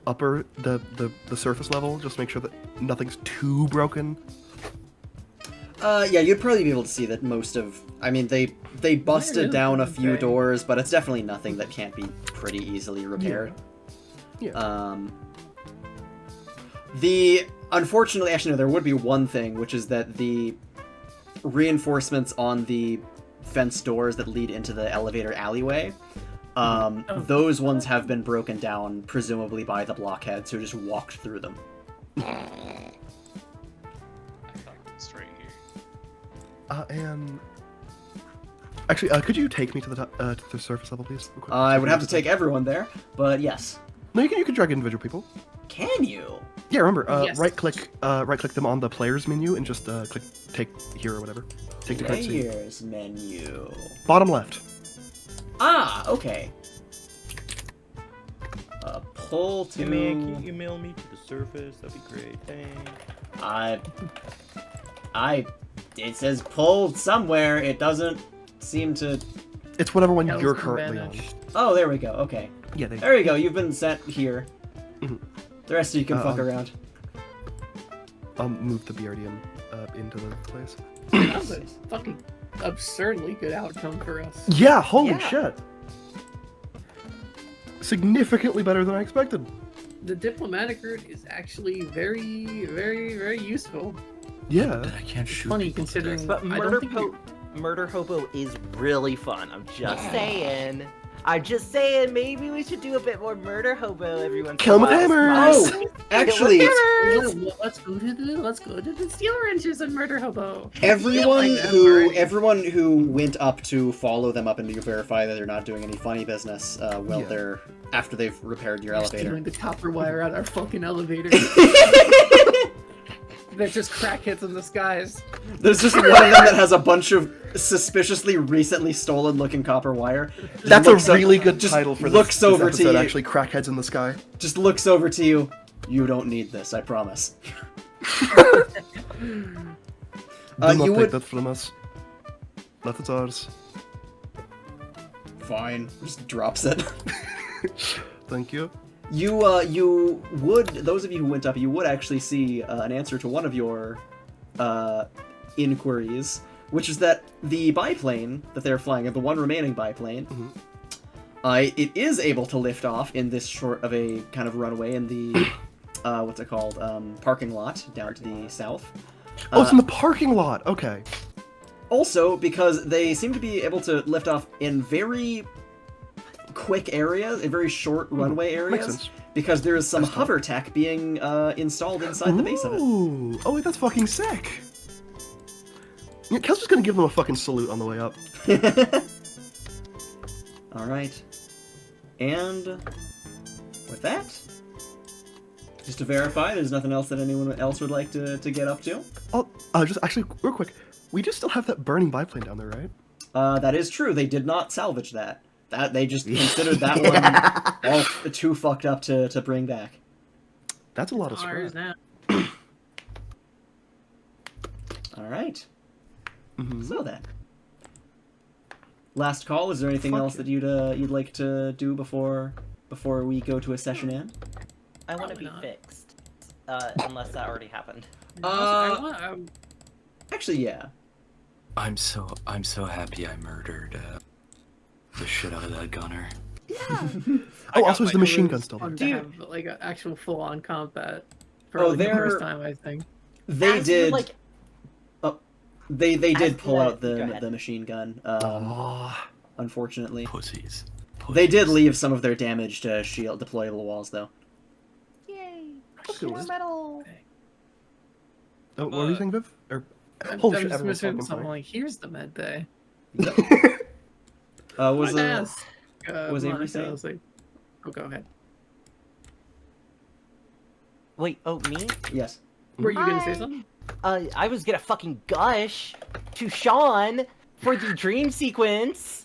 the surface level, just make sure that nothing's too broken. Yeah, you'd probably be able to see that most of. I mean, they busted really down a good few thing. doors, but it's definitely nothing that can't be pretty easily repaired. Yeah. Unfortunately, actually, no, there would be one thing, which is that the reinforcements on the fence doors that lead into the elevator alleyway, those ones have been broken down, presumably by the blockheads who just walked through them. I thought it was right here. And actually, could you take me to the surface level, please? real quick? I would have to take everyone there, but yes. No, you can drag individual people. Can you? Yeah, remember, Yes. right click them on the players menu and just click take here or whatever. Take the cutscene. Players menu. Bottom left. Ah, okay. Pull to. Hey man, can you email me to the surface? That'd be great. Thanks. It says pulled somewhere. It doesn't seem to. It's whatever one That was you're the currently advantage. Oh, there we go. Okay. on. Yeah, There you go. You've been sent here. Mhm. The rest of you can fuck around. I'll move the BRDM into the place. That was a fucking absurdly good outcome for us. Yeah, holy Yeah. shit. Significantly better than I expected. The diplomatic route is actually very, very, very useful. Yeah. That I can't shoot. Funny people to considering- death. But I don't think Murder Hobo is really fun. I'm just saying. Maybe we should do a bit more Murder Hobo every once Kill in a with while. hammers! Oh, actually, Let's go to the steel wrenches and murder hobo. everyone Like, who went up to follow them up and to verify that they're not doing any funny business, Yeah. they're after they've repaired your Just elevator. stealing the copper wire out of our fucking elevator. They're just crackheads in disguise. There's just one of them that has a bunch of suspiciously recently stolen-looking copper wire. Just That's looks a up- really good just title for looks this over to episode, you. actually. Crackheads in the Sky. Just looks over to you. You don't need this, I promise. Do not you take would that from us. That is ours. Fine. Just drops it. Thank you. You would, those of you who went up, you would actually see an answer to one of your inquiries, which is that the biplane that they're flying, the one remaining biplane, it is able to lift off in this short of a kind of runway in the, what's it called, parking lot down to the south. Oh, it's in the parking lot. Okay. Also, because they seem to be able to lift off in very quick areas, in very short runway areas, makes sense. because there is some hover tech being installed inside the base of it. Ooh. Oh, wait, that's fucking sick. Yeah, Kel's just gonna give them a fucking salute on the way up. Alright. And with that, just to verify, there's nothing else that anyone else would like to get up to? Oh, just actually, real quick, we do still have that burning biplane down there, right? That is true. They did not salvage that. That they just considered that one all too fucked up to bring back. That's a lot of Ours scrap. now. Alright. Mm-hmm. So then. Last call, is there anything Fuck else yeah. that you'd like to do before we go to a session end? I want to Probably be not. fixed. Unless that already happened. Actually, yeah. I'm so happy I murdered the shit out of that gunner. Oh, also, is the my machine gun still there? Fun to have like an actual full-on combat for Oh, like, the they're- first time, I think. They As you're, did. like, They did as pull the- out go the ahead. machine gun. Oh. Unfortunately, Pussies. they did leave some of their damage to shield deployable walls, though. Yay! That's good. Metal. Oh, what were you saying, Viv? Or, I'm holy just shit, everyone's missing talking something fine. like, here's the med bay. Was I'd a ask, was Avery Monica, saying? I was like, oh, go ahead. Wait, oh, me? yes. Were you gonna say Hi. something? I was gonna fucking gush to Sean for the dream sequence.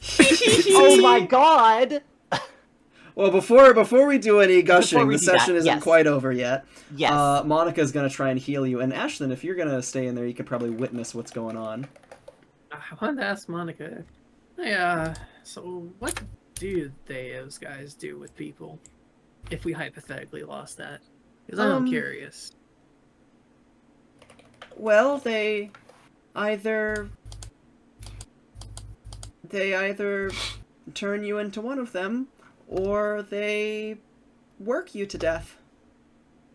Oh my god! Well, before we do any gushing, we the do that, session isn't yes. quite over yet. Yes. Monica's gonna try and heal you, and Ashlyn, if you're gonna stay in there, you could probably witness what's going on. I wanted to ask Monica. Yeah. So what do those guys do with people if we hypothetically lost that? Because I'm curious. Well, they either turn you into one of them, or they work you to death.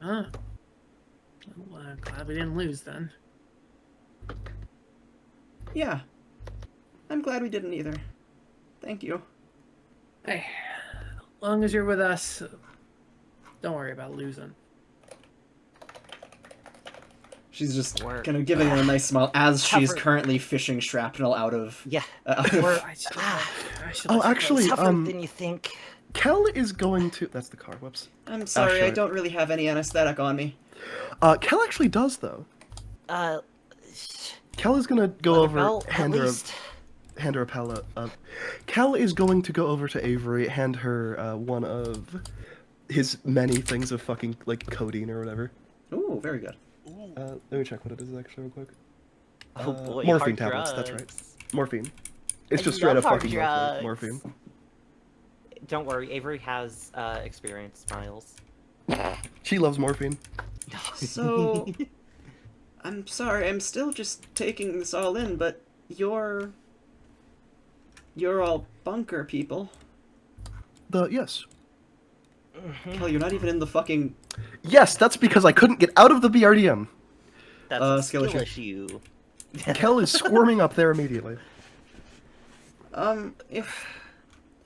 Well, glad we didn't lose then. Yeah. I'm glad we didn't either. Thank you. Hey, as long as you're with us, don't worry about losing. She's just Work. kind of giving her a nice smile as she's Cover- currently fishing shrapnel out of... Yeah. Or I Oh, actually, Tougher than you think. Kel is going to... That's the car, whoops. I'm sorry, I Ashley. don't really have any anesthetic on me. Kel actually does, though. Uh, Kel is gonna go over, well, at hand her least. a pallet. Kel is going to go over to Avery, hand her one of his many things of fucking, like, codeine or whatever. Ooh, very good. Let me check what it is actually real quick. Oh boy, morphine hard tablets, that's right. drugs. Morphine. It's I just straight love up hard fucking drugs. morphine. Don't worry, Avery has experience, Miles. She loves morphine. So... I'm sorry, I'm still just taking this all in, but you're all bunker people. Yes. Hell, you're not even in the fucking... Yes, that's because I couldn't get out of the BRDM. That's a skill skill issue. issue. Kel is squirming up there immediately. If...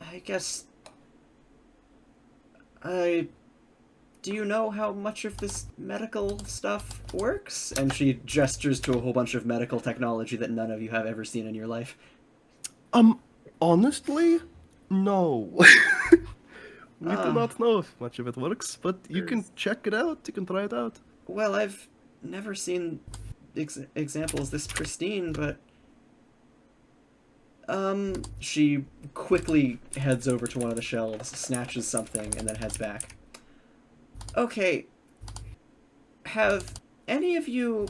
I guess... Do you know how much of this medical stuff works? And she gestures to a whole bunch of medical technology that none of you have ever seen in your life. Honestly, no. We do Ah. not know if much of it works, but you can There's- check it out. You can try it out. Well, I've never seen examples this pristine, but... She quickly heads over to one of the shelves, snatches something, and then heads back. Okay. Have any of you...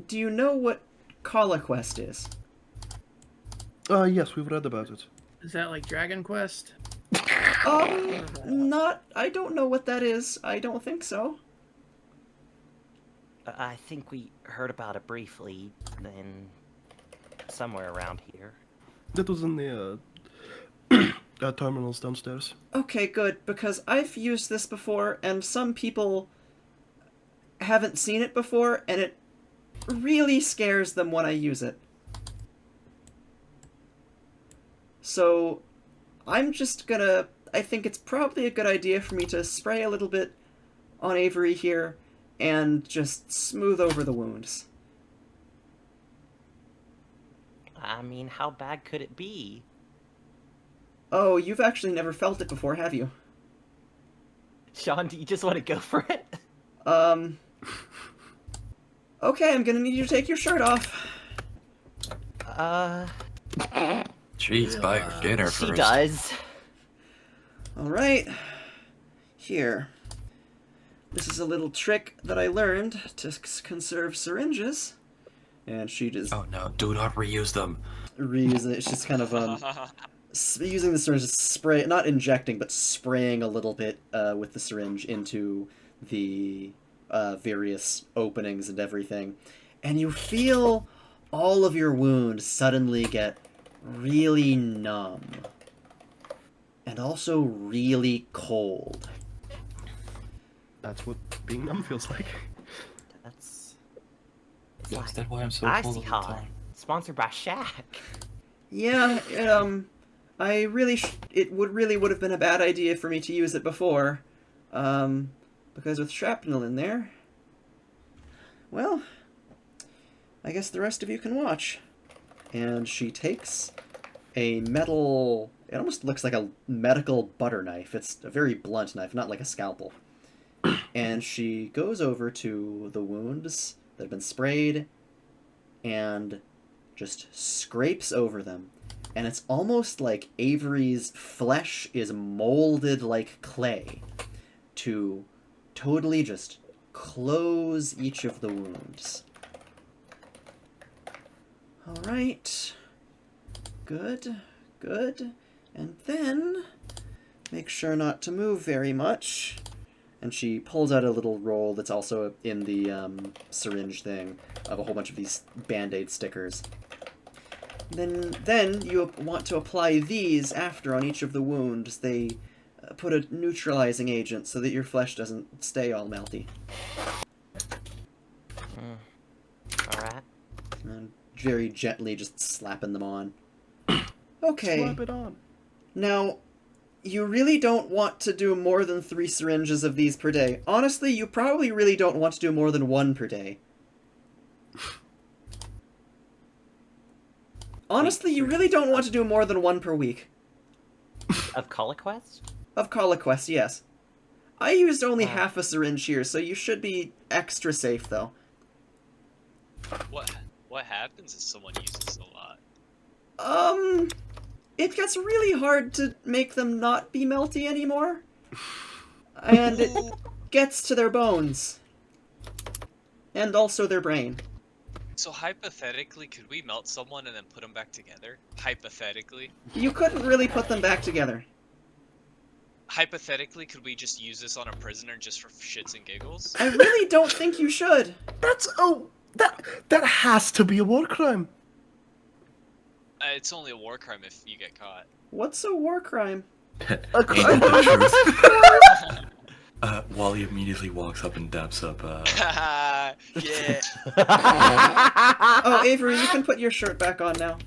Do you know what ColaQuest is? Yes, we've read about it. Is that like Dragon Quest? Not. I don't know what that is. I don't think so. I think we heard about it briefly, then somewhere around here. That was in the terminals downstairs. Okay, good, because I've used this before, and some people haven't seen it before, and it really scares them when I use it. So, I'm just gonna... I think it's probably a good idea for me to spray a little bit on Avery here, and just smooth over the wounds. I mean, how bad could it be? Oh, you've actually never felt it before, have you? Sean, do you just want to go for it? Okay, I'm gonna need you to take your shirt off. Jeez, buy her dinner She first. does. Alright. Here. This is a little trick that I learned to conserve syringes. And she just Oh no, do not reuse them. reuse it. It's just kind of, using the syringe to spray, not injecting, but spraying a little bit with the syringe into the various openings and everything. And you feel all of your wounds suddenly get really numb. And also really cold. That's what being numb feels like. That's... Yeah, is that why I'm so Icy full of the Hot. time? Sponsored by Shaq. Yeah, I really it would have been a bad idea for me to use it before, because with shrapnel in there, well, I guess the rest of you can watch. And she takes a metal, it almost looks like a medical butter knife. It's a very blunt knife, not like a scalpel. And she goes over to the wounds that have been sprayed and just scrapes over them. And it's almost like Avery's flesh is molded like clay to totally just close each of the wounds. Alright. Good, good. And then, make sure not to move very much. And she pulls out a little roll that's also in the syringe thing of a whole bunch of these Band-Aid stickers. Then you want to apply these after on each of the wounds. They put a neutralizing agent so that your flesh doesn't stay all melty. Alright. And very gently just slapping them on. Okay. Slap it on. Now, you really don't want to do more than 3 syringes of these per day. Honestly, you probably really don't want to do more than 1 per day. Honestly, you really don't want to do more than 1 per week. Of Coliquest? Of Coliquest, yes. I used only half a syringe here, so you should be extra safe, though. What happens if someone uses a lot? It gets really hard to make them not be melty anymore. And it gets to their bones. And also their brain. So hypothetically, could we melt someone and then put them back together? Hypothetically? You couldn't really put them back together. Hypothetically, could we just use this on a prisoner just for shits and giggles? I really don't think you should. That has to be a war crime. It's only a war crime if you get caught. What's a war crime? Ain't that the truth? Wally immediately walks up and daps up. Yeah. Oh, Avery, you can put your shirt back on now.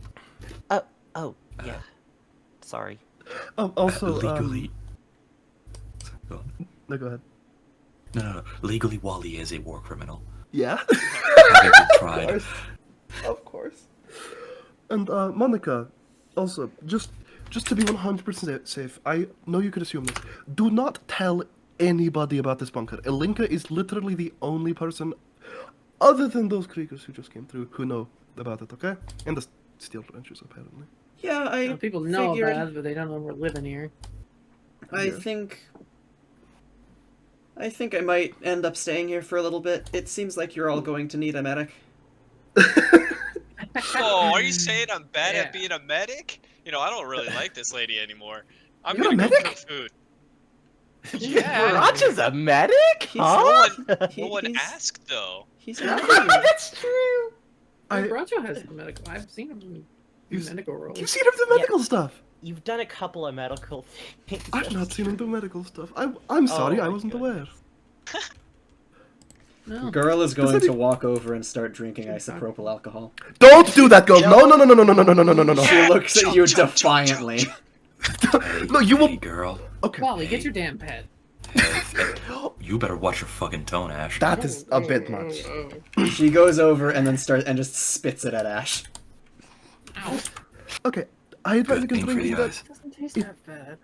Oh, yeah. Sorry. Also, legally. Go on. No, go ahead. No. Legally, Wally is a war criminal. Yeah. Having been tried. Of course. And Monica, also, just to be 100% safe, I know you could assume this. Do not tell anybody about this bunker. Elinka is literally the only person, other than those Kriegers who just came through, who know about it, okay? And the Steel Ranchers, apparently. Yeah, People know figured... about it, but they don't know we're living here. I think I might end up staying here for a little bit. It seems like you're all going to need a medic. Oh, are you saying I'm bad Yeah. at being a medic? You know, I don't really like this lady anymore. I'm You're a gonna go medic? cook food. Yeah. Sriracha's a medic? He's Huh? No one he's- asked though. He's That's true. Bracho has the medical. I've seen him in You've- medical roles. You've seen him do medical stuff. You've done a couple of medical things. I've not seen him do medical stuff. I'm sorry, I my wasn't aware. No. Girl is going Does that to walk over and start drinking isopropyl alcohol. Don't do that, girl. No, no, no, no, no, no, no, no, no, no, no, no. She looks at you defiantly. No, you will. Hey, girl. Okay, Wally, get your damn pet. You better watch your fucking tone, Ash. that is a bit much. She goes over and then just spits it at Ash. Ow. Okay, I advise Good against thing for drinking the that. eyes. Doesn't taste that bad.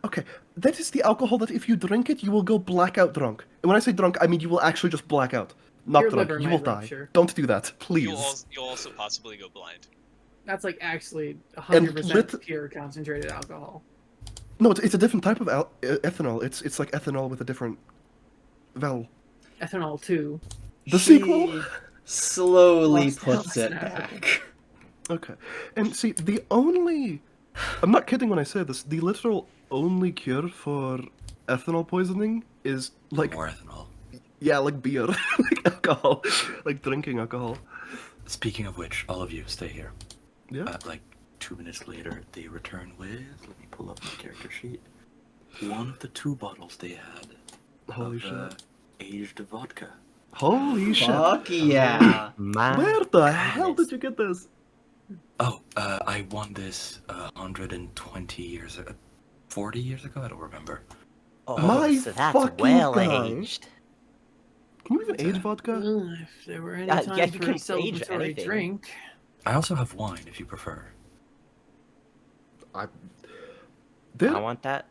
Okay, that is the alcohol that if you drink it, you will go blackout drunk. And when I say drunk, I mean you will actually just black out. Not Your drunk. liver You might will die. rupture. Don't do that, You'll please. also possibly go blind. That's like actually And 100% pure concentrated alcohol. No, it's a different type of ethanol. It's like ethanol with a different vowel. Ethanol 2. The She sequel. slowly Lost puts it now. back. Okay, and see the only. I'm not kidding when I say this. The literal only cure for ethanol poisoning is like More ethanol. yeah, like beer, like alcohol, like drinking alcohol. Speaking of which, all of you stay here. Yeah. Like 2 minutes later, they return with. Let me pull up my character sheet. One of the 2 bottles they had Holy of shit. aged vodka. Holy shit. Fuck yeah. My Where the hell did you get this? Oh, I won this 120 years, 40 years ago. I don't remember. Oh, My so that's fucking well guy. aged. Can you even age vodka? If there were any Yeah, time you for can a age celebratory anything. drink. I also have wine if you prefer. There, I want that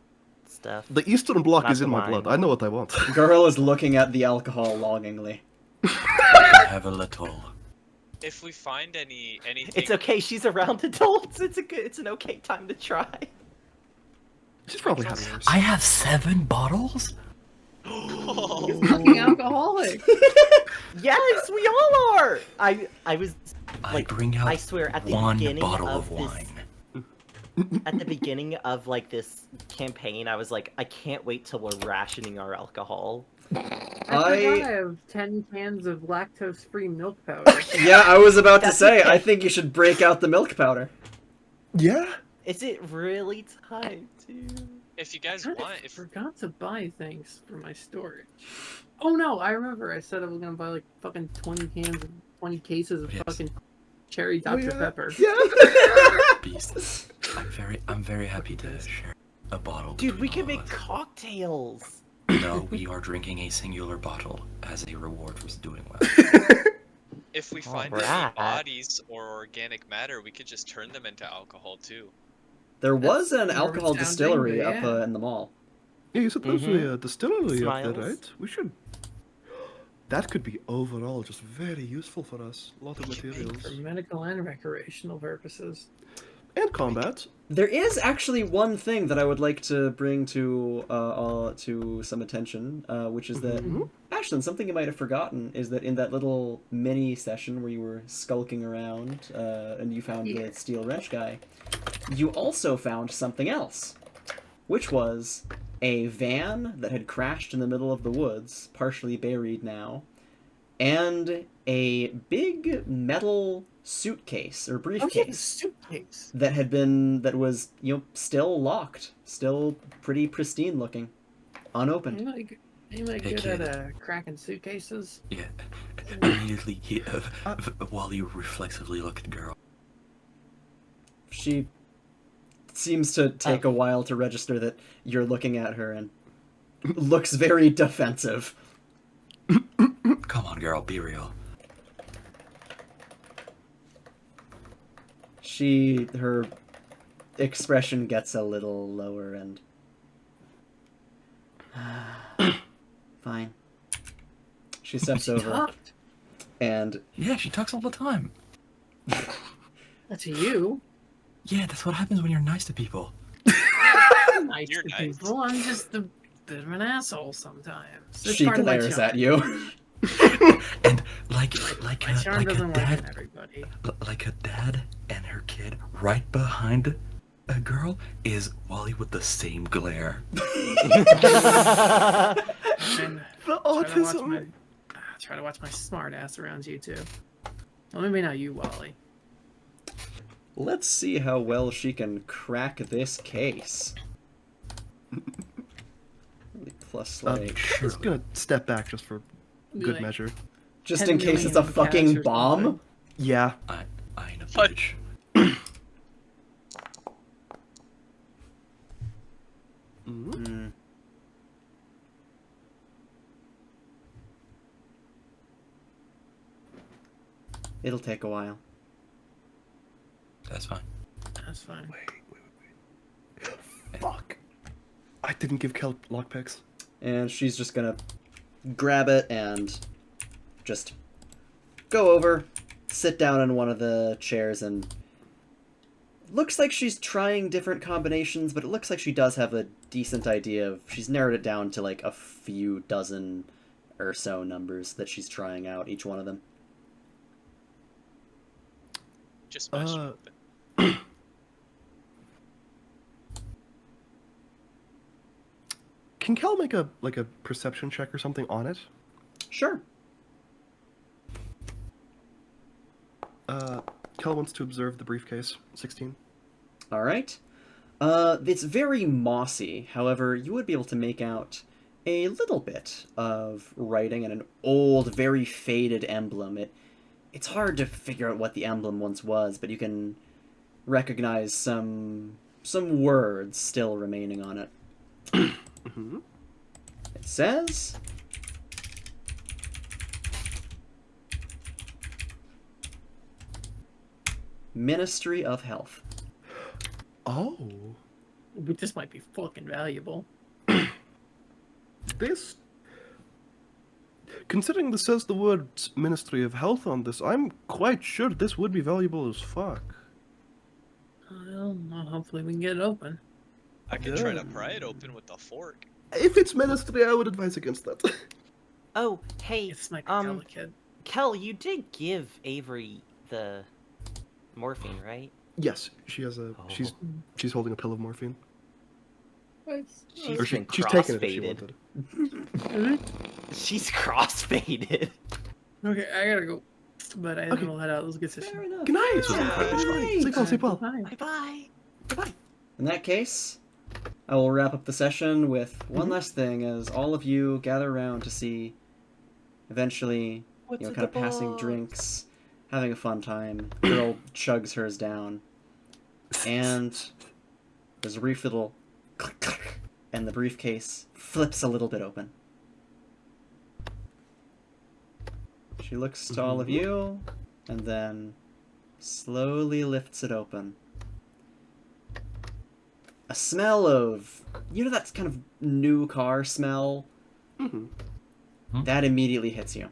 stuff. the Eastern Bloc Not is the in my wine. blood. I know what I want. Girl is looking at the alcohol longingly. I have a little. If we find anything, It's okay. She's around adults. It's an okay time to try. She's probably had worse. I have 7 bottles. You're fucking alcoholic. Yes, we all are. I was I like, bring out I swear at the 1 beginning bottle of of wine. at the beginning of like this campaign, I was like, I can't wait till we're rationing our alcohol. I forgot I have 10 cans of lactose-free milk powder. Yeah, I was about to That's say, okay. I think you should break out the milk powder. Yeah? Is it really time to? if you guys I want, if forgot to buy things for my storage. Oh no, I remember. I said I was gonna buy like fucking 20 cans and 20 cases of Yes. fucking cherry Dr. Pepper. Yeah. Beast. I'm very happy to share a bottle. Dude, we between can all make of us. cocktails. No, we are drinking a singular bottle as a reward for doing well. if we find Alright. any bodies or organic matter, we could just turn them into alcohol too. There was an That's alcohol morbid sounding, distillery but up yeah. in the mall. Yeah, you said there's a distillery up there, Smiles. right? We should. That could be overall just very useful for us. A lot of materials. For medical and recreational purposes. And combat. There is actually one thing that I would like to bring to some attention, which is that Ashlyn, something you might have forgotten is that in that little mini session where you were skulking around and you found the steel wrench guy, you also found something else, which was a van that had crashed in the middle of the woods, partially buried now, and a big metal suitcase or Oh, yeah, the briefcase suitcase. that was still locked, still pretty pristine looking, unopened. Anybody Hey, good kid. at cracking suitcases? Yeah. Immediately, Wally reflexively looked at girl. She seems to take a while to register that you're looking at her and looks very defensive. Come on, girl, be real. Her expression gets a little lower and fine. She steps over Tucked. and Yeah, she talks all the time. That's you. Yeah, that's what happens when you're nice to people. I'm nice You're to nice. people. I'm just a bit of an asshole sometimes. It's she part of my glares charm. at you. And like My charm like a doesn't work on dad, everybody. like a dad and her kid right behind a girl is Wally with the same glare. And The autism. try to watch my smart ass around you too. Well, maybe not you, Wally. Let's see how well she can crack this case. Plus, like, Just gonna step back just for Be good like, measure. just 10 in case it's a million fucking cash or bomb. something. Yeah. I ain't a What? bitch. Hmm. It'll take a while. That's fine. That's fine. Fuck. I didn't give Kel lockpicks. And she's just gonna grab it and just go over, sit down in one of the chairs, and looks like she's trying different combinations, but it looks like she does have a decent idea of, she's narrowed it down to like a few dozen or so numbers that she's trying out, each one of them. Just smash it Uh, open. Can Kel make a perception check or something on it? Sure. Kel wants to observe the briefcase. 16. Alright. It's very mossy, however, you would be able to make out a little bit of writing and an old, very faded emblem. It's hard to figure out what the emblem once was, but you can recognize some words still remaining on it. Mm-hmm. It says... Ministry of Health. Oh. But this might be fucking valuable. This... Considering this says the words Ministry of Health on this, I'm quite sure this would be valuable as fuck. Well, hopefully we can get it open. I could try to pry it open with a fork. If it's Ministry, I would advise against that. Oh, hey, This might be delicate. Kel, you did give Avery the morphine, right? Yes, she has a... She's holding a pill of morphine. She's Or been she's taking it if she crossfaded. wanted. She's crossfaded. Okay, I gotta go. But I think Okay. we'll head out. It was a good session. Fair enough. Good night! Night. Sleep well, sleep well. Bye. Bye. In that case, I will wrap up the session with one last thing as all of you gather around to see, eventually, What's you know, in kind of the passing box? drinks, having a fun time. Girl chugs hers down, and there's a brief little click, click, and the briefcase flips a little bit open. She looks to all of you, and then slowly lifts it open. A smell of, you know, that kind of new car smell? Mm-hmm. That immediately hits you.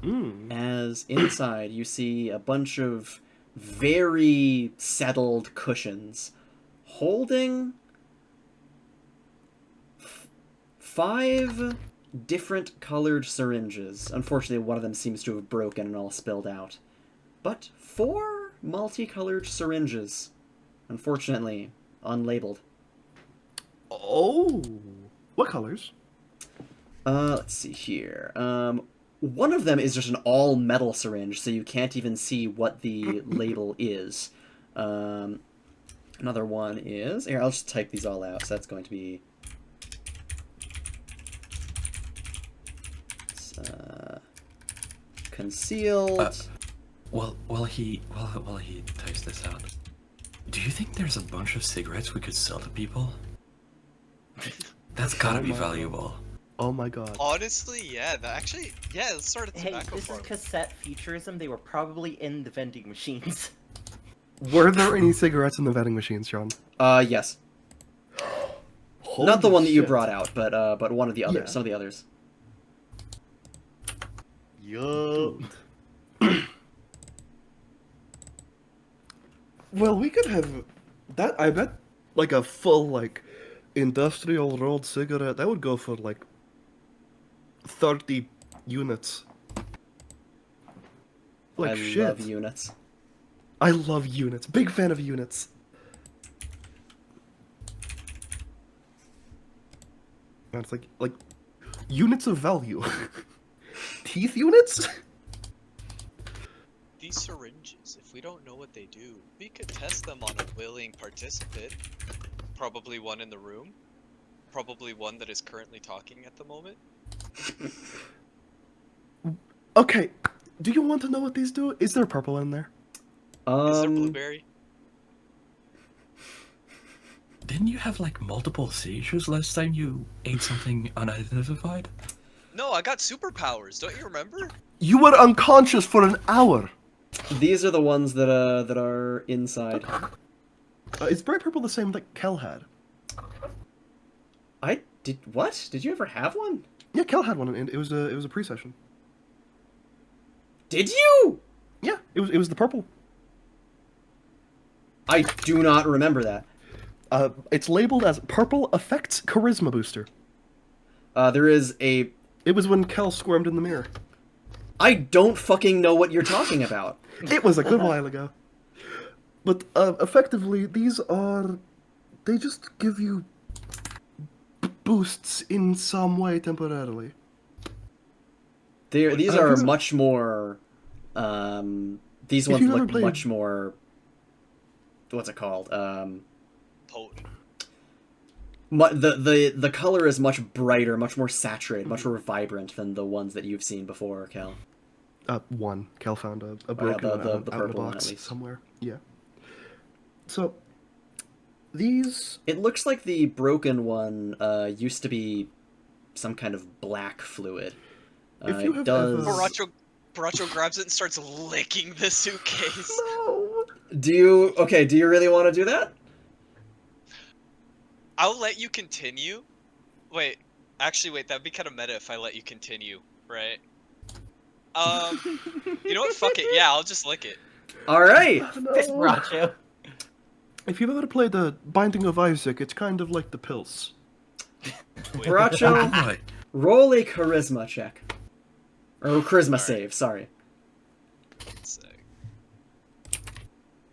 Mm. As inside you see a bunch of very settled cushions holding 5 different colored syringes. Unfortunately, one of them seems to have broken and all spilled out. But 4 multicolored syringes. Unfortunately, unlabeled. Oh. What colors? Let's see here. One of them is just an all-metal syringe, so you can't even see what the label is. Another one is... Here, I'll just type these all out, so that's going to be... concealed... While he types this out, do you think there's a bunch of cigarettes we could sell to people? That's gotta be valuable. Oh my god. Honestly, yeah. Let's start a Hey, tobacco this is farm. cassette futurism. They were probably in the vending machines. Were there any cigarettes in the vending machines, Sean? Yes. Not the Holy one that you shit. brought out, but one of the others. Yeah. Some of the others. Yo. Well, we could have that. I bet, like a full industrial rolled cigarette that would go for like 30 Units. Like I shit. love units. I love units. Big fan of units. And it's like units of value. Teeth units? These syringes, if we don't know what they do, we could test them on a willing participant. Probably one in the room. Probably one that is currently talking at the moment. Okay, do you want to know what these do? Is there purple in there? Is there blueberry? Didn't you have like multiple seizures last time you ate something unidentified? No, I got superpowers. Don't you remember? You were unconscious for an hour. These are the ones that are inside. Is bright purple the same that Kel had? What? Did you ever have one? Yeah, Kel had one, and it was a pre-session. Did you? Yeah, it was the purple. I do not remember that. It's labeled as Purple Effects Charisma Booster. There is a... It was when Kel squirmed in the mirror. I don't fucking know what you're talking about. It was a good while ago. But, effectively, these are... They just give you boosts in some way temporarily. These are much more... these ones look much more... What's it called? Potent. The color is much brighter, much more saturated, much more vibrant than the ones that you've seen before, Kel. One. Kel found a broken one the out in the purple one, box at least. somewhere. Yeah. So, these... It looks like the broken one used to be some kind of black fluid. If you have Baracho grabs it and starts licking the suitcase. No! Do you really want to do that? I'll let you continue. Wait, that'd be kind of meta if I let you continue, right? You know what? Fuck it. Yeah, I'll just lick it. All right. Baracho. If you've ever played the Binding of Isaac, it's kind of like the pills. Baracho, roll a charisma check. Or charisma save, sorry. Sick.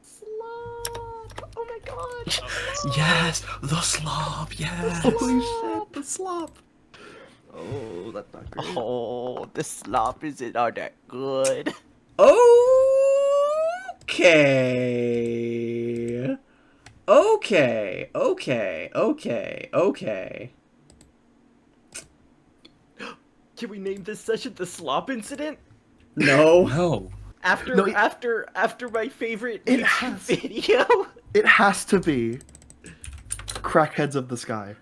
Slop! Oh my god! Yes, the slop. Yes. Holy shit, the slop! Oh, that's not great. Oh, the slop isn't all that good. Okay. Can we name this session the slop incident? No. No. After my favorite It YouTube has. video. It has to be Crackheads of the Sky.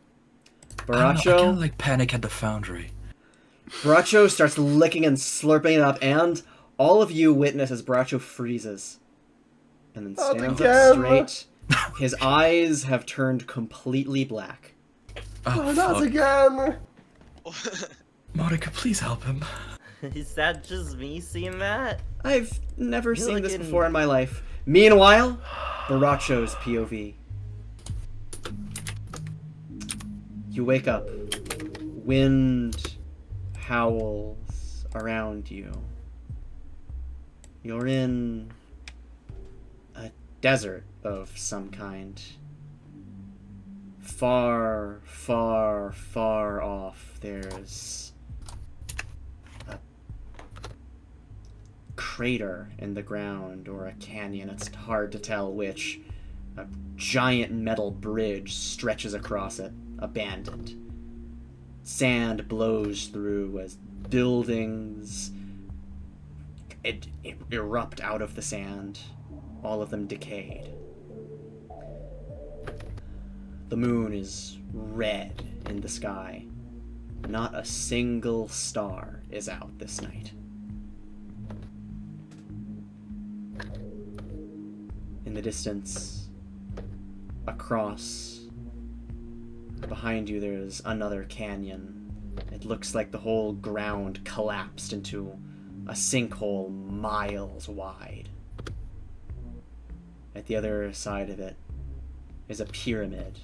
I kind Baracho, of like Panic at the Foundry. Baracho starts licking and slurping it up, and all of you witness as Baracho freezes. And then Not stands again. up straight. His eyes have turned completely black. Oh, Oh, not fuck. again! Monica, please help him. Is that just me seeing that? I've never seen this looking- before in my life. Meanwhile, Baracho's POV. You wake up. Wind howls around you. You're in a desert of some kind. Far, far, far off, there's a crater in the ground, or a canyon, it's hard to tell which. A giant metal bridge stretches across it, abandoned. Sand blows through as buildings erupt out of the sand, all of them decayed. The moon is red in the sky. Not a single star is out this night. In the distance, across, behind you, there's another canyon. It looks like the whole ground collapsed into a sinkhole miles wide. At the other side of it is a pyramid,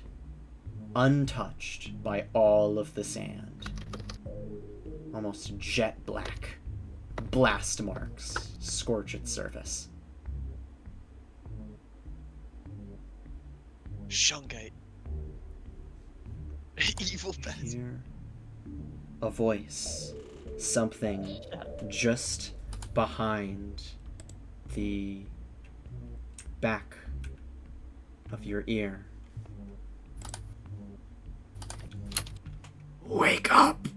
untouched by all of the sand. almost jet black blast marks scorch its surface. Shungite. Evil bastard. Here. A voice, something just behind the back of your ear. Wake up!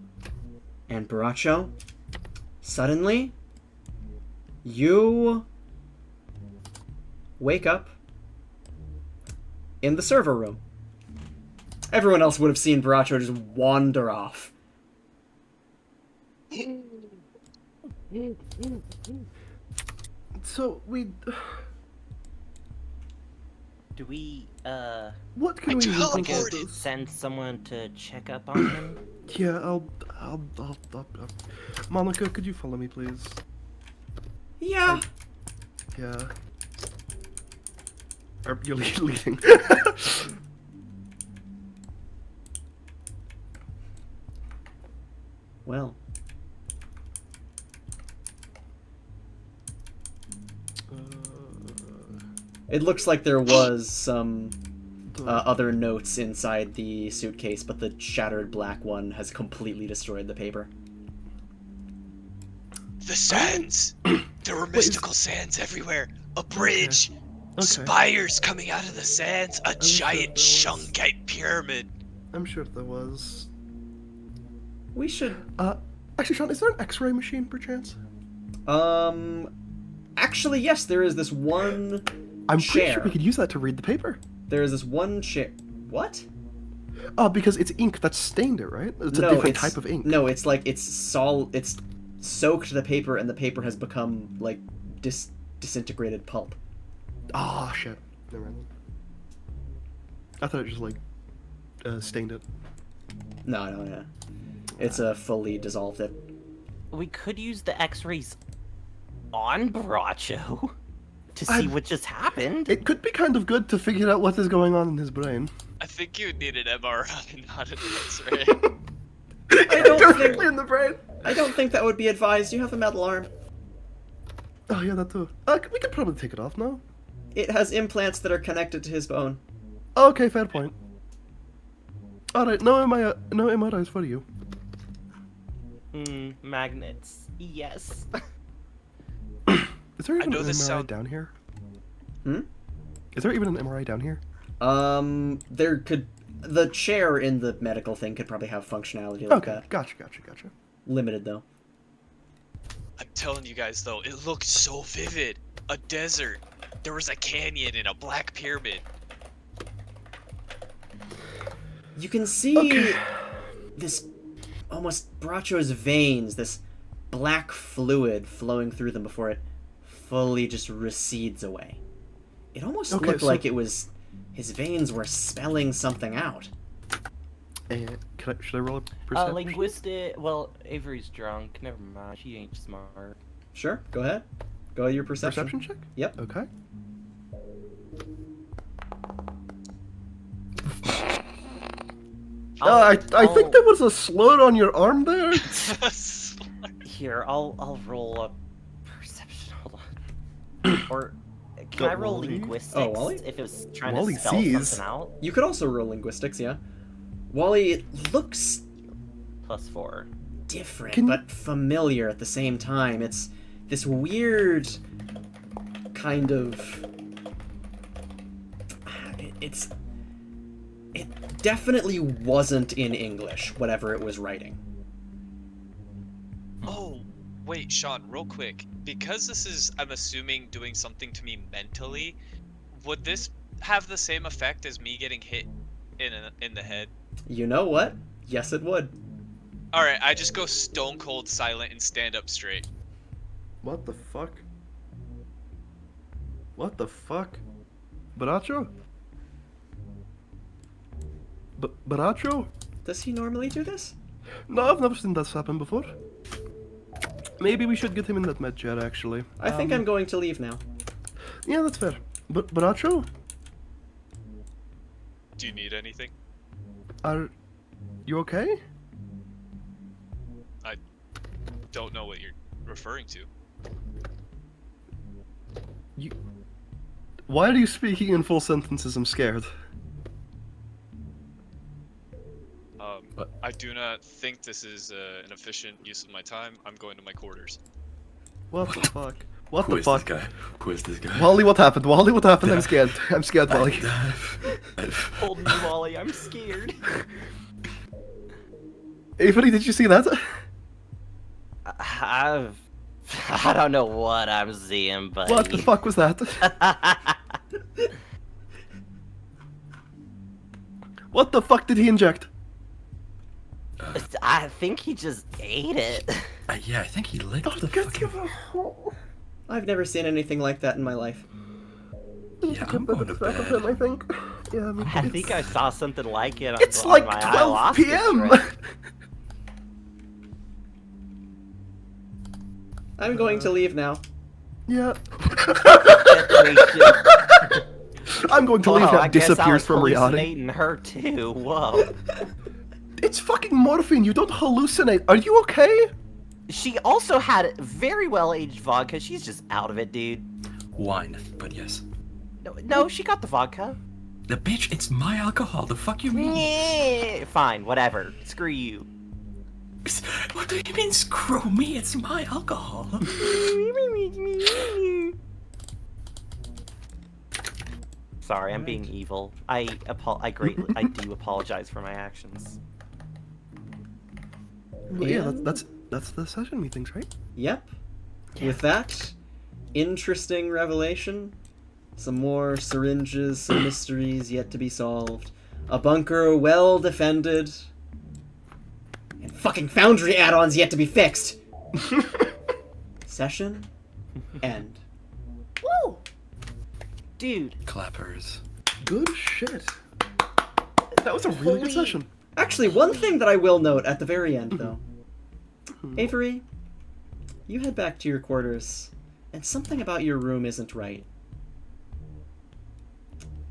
And Baracho, suddenly, you wake up in the server room. Everyone else would have seen Baracho just wander off. So we. Do we, What can we do about teleported. this? send someone to check up on him? Yeah, I'll. Monica, could you follow me, please? Yeah. Yeah. You're leading. Well, it looks like there was some other notes inside the suitcase, but the shattered black one has completely destroyed the paper. The sands! There were mystical sands everywhere. A bridge. Spires coming out of the sands. A giant shungite pyramid. I'm sure there was. We should. Actually, Sean, is there an X-ray machine, perchance? Actually, yes, there is this one I'm pretty chair. sure we could use that to read the paper. There is this one chair. What? Oh, because it's ink that's stained it, right? It's a different type of ink. No, it's like it's soaked the paper, and the paper has become like disintegrated pulp. Oh shit. Never mind. I thought it just like stained it. No. It's a fully dissolved it. We could use the X-rays on Baracho to see what just happened. It could be kind of good to figure out what is going on in his brain. I think you need an MRI, not an X-ray. I don't Directly think. in the brain. I don't think that would be advised. You have a metal arm. Oh yeah, that too. We could probably take it off now. It has implants that are connected to his bone. Okay, fair point. All right, no MRIs for you. Magnets. Yes. Is there even know an this MRI sound- down here? Hmm? Is there even an MRI down here? There could. The chair in the medical thing could probably have functionality like Okay, that. gotcha. Limited though. I'm telling you guys though, it looked so vivid. A desert. There was a canyon and a black pyramid. You can see this almost Baracho's veins, this black fluid flowing through them before it fully just recedes away. It almost Okay, looked so- like it was his veins were spelling something out. Should I roll a perception? Linguistic. Well, Avery's drunk. Never mind. She ain't smart. Sure, go ahead. Go with your perception. Perception check? Yep. Okay. I think there was a slur on your arm there. Here, I'll roll a perception. Hold on. Or can I roll Wally? linguistics Oh, Wally? if it was trying Wally to spell sees. something out? You could also roll linguistics, yeah. Wally, it looks +4. different, Can- but familiar at the same time. It's this weird kind of... It definitely wasn't in English, whatever it was writing. Oh, wait, Sean, real quick. Because this is, I'm assuming, doing something to me mentally, would this have the same effect as me getting hit in the head? You know what? Yes, it would. Alright, I just go stone cold silent and stand up straight. What the fuck? What the fuck? Baracho? Baracho? Does he normally do this? No, I've never seen that happen before. Maybe we should get him in that med chair, actually. I think I'm going to leave now. Yeah, that's fair. But Baracho? Do you need anything? Are you okay? don't know what you're referring to. Why are you speaking in full sentences? I'm scared. I do not think this is an efficient use of my time. I'm going to my quarters. What the fuck? What Who the is fuck? this guy? Who is this guy? Wally, what happened? Wally, what happened? I'm scared. I'm scared, Wally. Hold me, Wally. I'm scared. Avery, did you see that? I don't know what I'm seeing, but What the fuck was that? What the fuck did he inject? I think he just ate it. Yeah, I think he licked the fucking... I've never seen anything like that in my life. Yeah, I'm going to bed. I think. Yeah, I think I saw something like it. It's on like my 12 ayahuasca p.m. trip. I'm going to leave now. Yeah. Detonation. I'm going to leave Oh, now. I guess I Disappears was from reality. hallucinating her too. Whoa. It's fucking morphine. You don't hallucinate. Are you okay? She also had very well aged vodka. She's just out of it, dude. Wine, but yes. No, she got the vodka. The bitch, it's my alcohol. The fuck you mean? Fine, whatever. Screw you. What do you mean, screw me? It's my alcohol. Sorry, I'm being evil. I do apologize for my actions. Well, yeah, that's the session meetings, right? Yep. With that, interesting revelation. Some more syringes, some mysteries yet to be solved. A bunker well defended. And fucking Foundry add-ons yet to be fixed. Session end. Woo! Dude. Clappers. Good shit. That was a really good session. Actually, one thing that I will note at the very end, though. Avery, you head back to your quarters, and something about your room isn't right.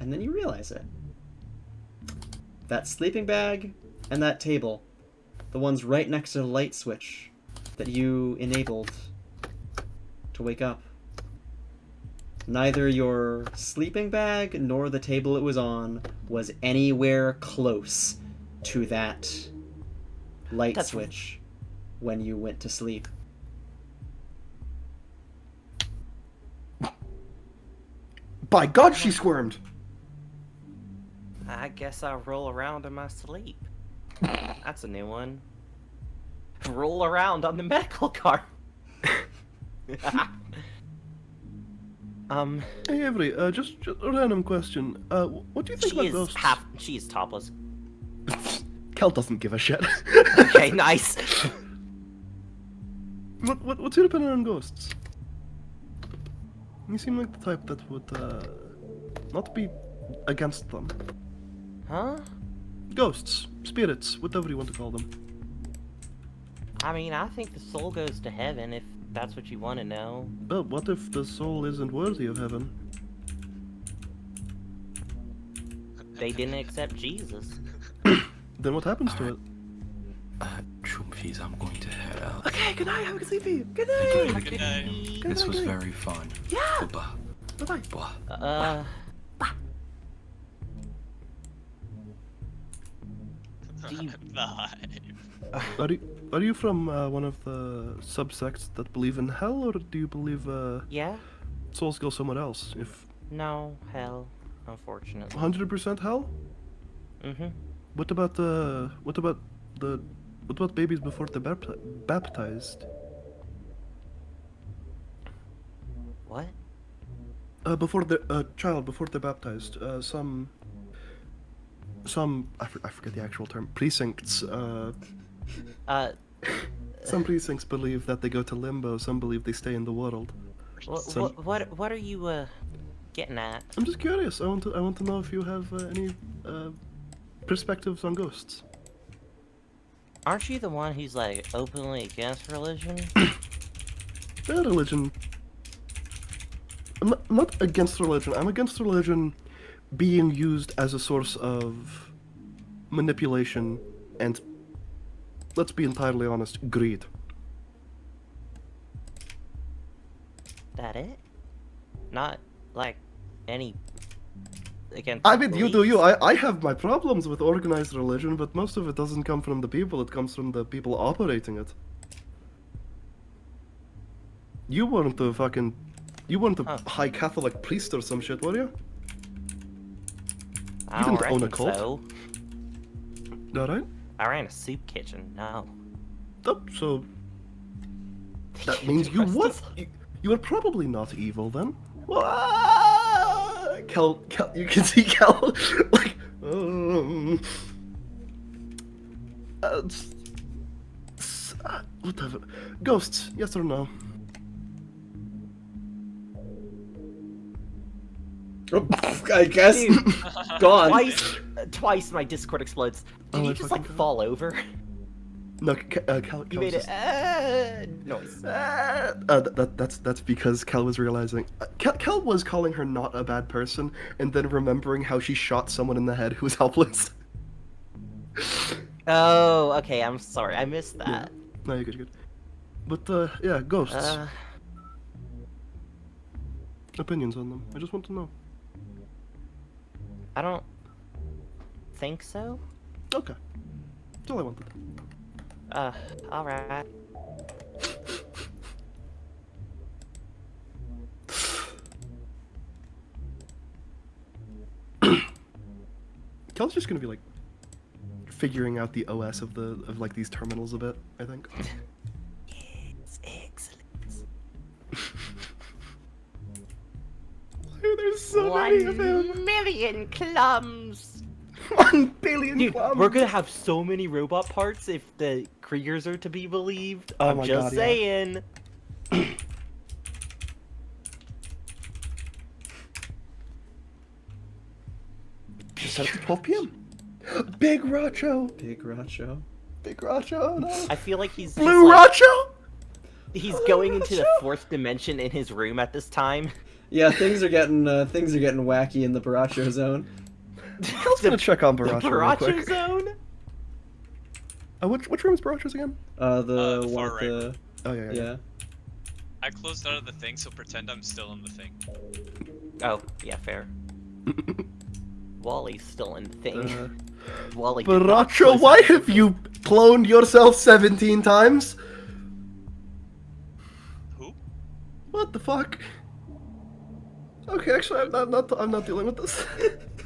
And then you realize it. That sleeping bag and that table, the ones right next to the light switch that you enabled to wake up. Neither your sleeping bag nor the table it was on was anywhere close to that light switch when you went to sleep. By God, she squirmed. I guess I'll roll around in my sleep. That's a new one. Roll around on the medical cart. Hey Avery, just a random question. What do you think about ghosts? She is topless. Kel doesn't give a shit. Okay, nice. What's your opinion on ghosts? You seem like the type that would not be against them. Huh? Ghosts, spirits, whatever you want to call them. I mean, I think the soul goes to heaven if that's what you want to know. Well, what if the soul isn't worthy of heaven? They didn't accept Jesus. Then what happens to it? Choomfies, I'm going to head out. Okay, good night, have a good sleepy. Good Good night. Good night. This was very fun. Yeah. Goodbye. Bye-bye. Bye. Bye. Are you from one of the subsects that believe in hell, or do you believe Yeah? souls go somewhere else? If No, hell, unfortunately. 100% hell? Mm-hmm. What about babies before they're baptized? What? Before the child before they're baptized, some I forget the actual term, precincts. Some precincts believe that they go to limbo. Some believe they stay in the world. What are you getting at? I'm just curious. I want to know if you have any perspectives on ghosts. Aren't you the one who's like openly against religion? Religion. I'm not against religion. I'm against religion being used as a source of manipulation and, let's be entirely honest, greed. that it? Not, like, any... against I the mean, you do police? you. I have my problems with organized religion, but most of it doesn't come from the people, it comes from the people operating it. You weren't a fucking... You weren't a Huh. high Catholic priest or some shit, were you? I You don't didn't own a reckon cult? so. Alright? I ran a soup kitchen, no. Oh, so... That means you were... You were probably not evil, then. Kel, you can see Kel, like... whatever. Ghosts, yes or no? I guess. Dude, Gone. twice my Discord explodes. Did Oh, you I just, fucking like, God. fall over? No, Kel You made just... it, noise. That's because Kel was realizing... Kel was calling her not a bad person, and then remembering how she shot someone in the head who was helpless. Oh, okay, I'm sorry, I missed that. No, you're good, you're good. But, yeah, ghosts. Opinions on them. I just want to know. I don't think so. Okay. That's all I wanted. Alright. Kel's just gonna be like figuring out the OS of like these terminals a bit, I think. It's excellent. Why are there so many of them? 1 million clums! 1 billion Dude, clubs! we're gonna have so many robot parts if the Kriegers are to be believed. Oh I'm my just God, yeah. saying. Just set up to 12 p.m. Big Racho! Big Racho. Big Racho, no. I feel like he's Blue just, like, Racho! he's going into the 4th dimension in his room at this time. Yeah, things are getting wacky in the Baracho zone. Kel's gonna check on The Baracho real Baracho quick. zone? Which room is Baracho's again? The the one far with right the... Oh, yeah. Yeah. I closed out of the thing, so pretend I'm still in the thing. Oh, yeah, fair. Wally's still in the thing. Wally. did not Baracho, close why out have the you cloned yourself 17 times? Who? What the fuck? Okay, actually, I'm not dealing with this.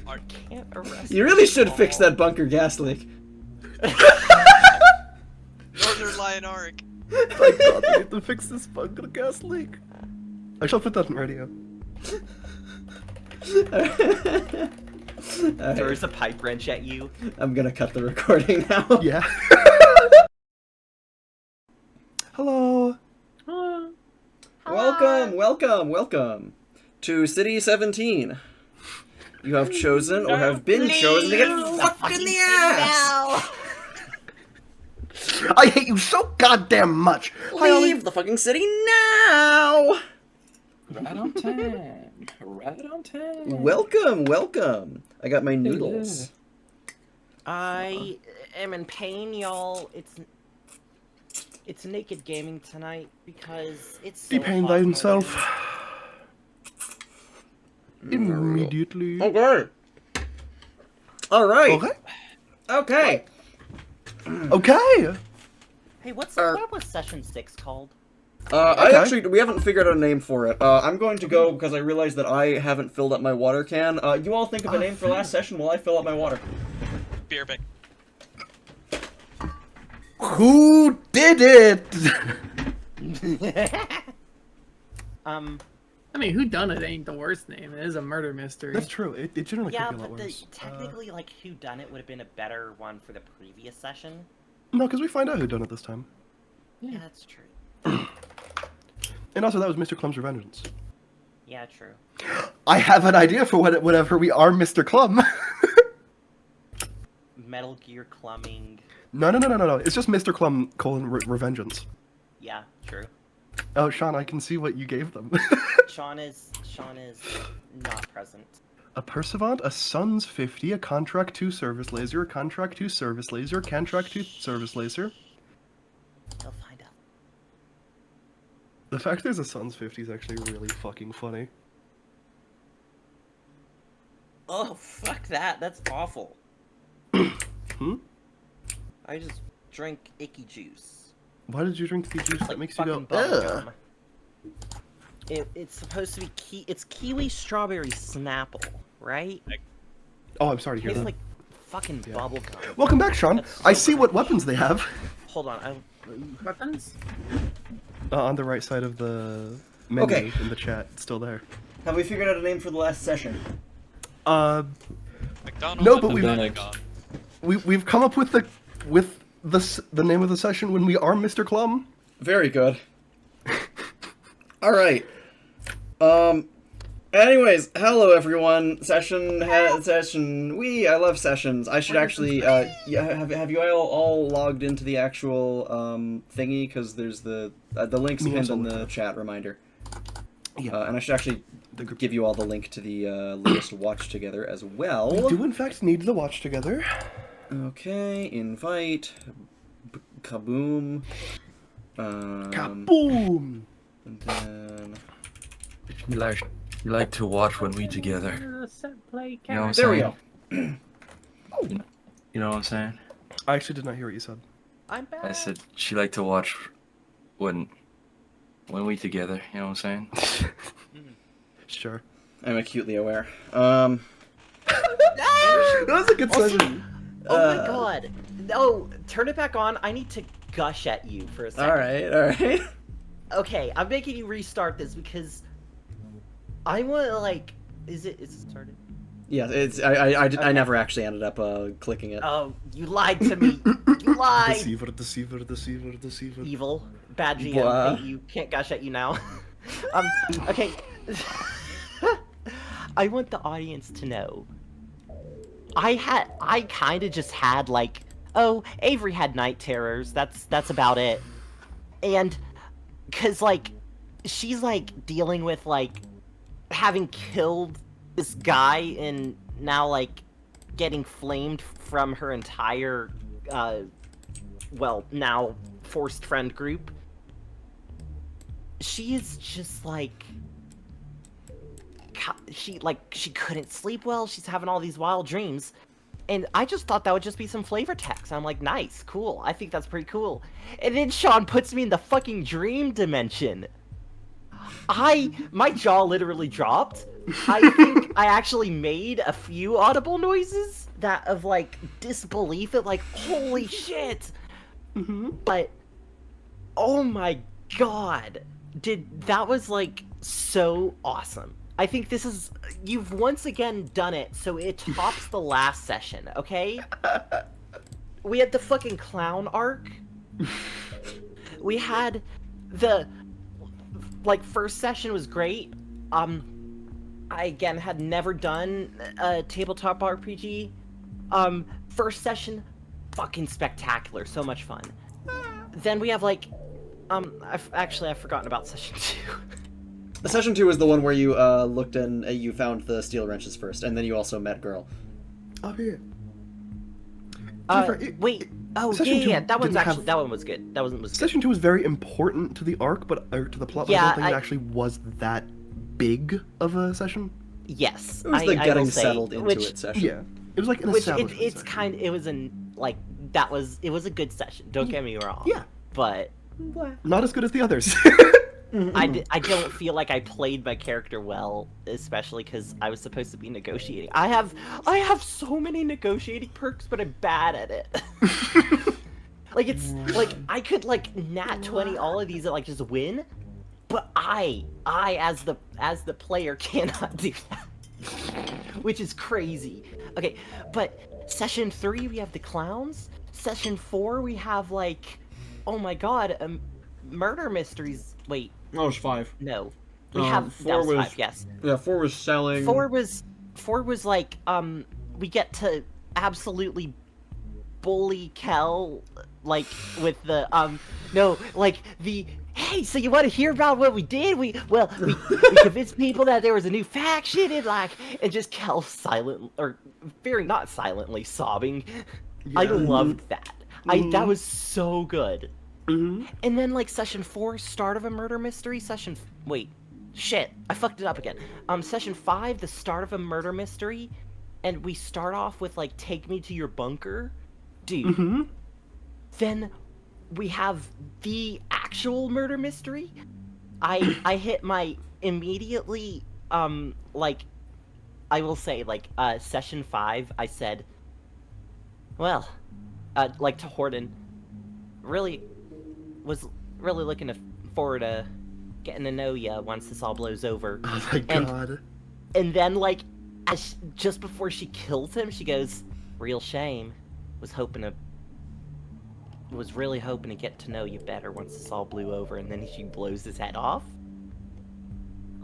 Are... Can't arrest You really should all. fix that bunker gas leak. Northern Lion Arc. Thank God, we need to fix this bunker gas leak. I shall put that in radio. Alright, Throws a pipe wrench at you. I'm gonna cut the recording now. Yeah. Hello. Welcome to City 17. You have chosen or have been chosen to get fucked in the ass. I hate you so goddamn much. Leave the fucking city now! Right on time. Right on time. Welcome. I got my noodles. I am in pain, y'all. It's naked gaming tonight because it's so Depain hot thyself. out Immediately. Okay. Alright. Okay. Okay. Okay. here. Hey, what was session 6 called? We haven't figured out a name for it. I'm going to go because I realized that I haven't filled up my water can. You all think of a name for last session while I fill up my water. Beer bag. Who did it? I mean, who done it ain't the worst name. It is a murder mystery. That's true. It generally Yeah, could be a lot but worse. technically, like, who done it would have been a better one for the previous session. No, because we find out who done it this time. Yeah, that's true. And also, that was Mr. Clum's Revengeance. Yeah, true. I have an idea for whatever we are, Mr. Clum. Metal Gear Clumming. No. It's just Mr. Clum : Revengeance. Yeah, true. Oh, Sean, I can see what you gave them. Sean is not present. A Perseverant, a Suns 50, a Contract 2 Service Laser, a Contract 2 Service Laser, Contract 2 Service Laser. He'll find out. The fact there's a Suns 50 is actually really fucking funny. Oh, fuck that. That's awful. Hmm? I just drank icky juice. Why did you drink the juice that Like makes you go, fucking bubble ugh? gum. It's supposed to be it's kiwi strawberry Snapple, right? Oh, I'm sorry to hear Tastes that. like fucking bubble gum. Welcome back, Sean. That's so I see what cringy. weapons they have. Hold on, Weapons? On the right side of the menu Okay. in the chat. It's still there. Have we figured out a name for the last session? McDonald's. No, but we've come up with the name of the session when we are Mr. Clum. Very good. All right. Anyways, hello everyone. Session. I love sessions. I should actually. Yeah. Have you all logged into the actual thingy? Because there's the link's Me pinned also in looked the up. chat reminder. Yeah. And I should actually give you all the link to the latest watch together as well. We do in fact need the watch together. Okay. Invite. Kaboom. Kaboom! And then. You like to watch when we together. Set play You know what I'm There we saying? go. You know what I'm saying? I actually did not hear what you said. I'm back. I said she liked to watch when we together. You know what I'm saying? Sure. I'm acutely aware. That was a good Also- session. Oh my god. No, turn it back on. I need to gush at you for a second. All right. Okay, I'm making you restart this because I want to like. Is it started? Yeah, it's I never actually ended up clicking it. Oh, you lied to me. You lied. Deceiver. Evil, bad GM. Blah. Hey, you can't gush at you now. Okay. I want the audience to know. I kind of just had like, oh, Avery had night terrors. That's about it. And cuz like she's like dealing with like having killed this guy and now like getting flamed from her entire well, now forced friend group. She is just like she couldn't sleep well. She's having all these wild dreams. And I just thought that would just be some flavor text. I'm like, nice, cool. I think that's pretty cool. And then Sean puts me in the fucking dream dimension. My jaw literally dropped. I think I actually made a few audible noises that of like disbelief at like, holy shit. But oh my god. That was like so awesome. I think this is, you've once again done it, so it tops the last session, okay? We had the fucking clown arc. We had the, like, first session was great. I, again, had never done a tabletop RPG. First session, fucking spectacular, so much fun. Then we have, like, I've forgotten about session 2. Session 2 is the one where you looked and you found the steel wrenches first, and then you also met girl. Up here. Wait. Oh, Session yeah, two yeah. That one's didn't actually have- that one was good. That one was good. Session 2 was very important to the arc, or to the plot, but I Yeah, don't think it I- actually was that big of a session. Yes, It was the I getting will say, settled into which, it session. Yeah. It was like an Which establishment it's session. kind. It was an like that was. It was a good session. Don't get me wrong. Yeah. But Not as good as the others. I don't feel like I played my character well, especially because I was supposed to be negotiating. I have so many negotiating perks, but I'm bad at it. Like it's like I could like nat 20 all of these and like just win, but I as the player cannot do that, which is crazy. Okay, but session 3 we have the clowns. Session 4 we have like, oh my god, murder mysteries. Wait. Oh, it was 5. No. We have 4 that was was 5, yes. Yeah, 4 was selling. 4 was like we get to absolutely bully Kel like with the no, like the hey, so you want to hear about what we did? We convinced people that there was a new faction and like and just Kel silent or very not silently sobbing. I loved that. That was so good. Mm-hmm. And then like session 4, start of a murder mystery. Wait, shit, I fucked it up again. Session 5, the start of a murder mystery, and we start off with like take me to your bunker, dude. Mm-hmm. Then we have the actual murder mystery. I hit my immediately like I will say like session 5. I said, well, like to Horton, was really looking forward to getting to know ya once this all blows over. Oh my god. And then, like, just before she kills him, she goes, real shame. Was really hoping to get to know you better once this all blew over. And then she blows his head off.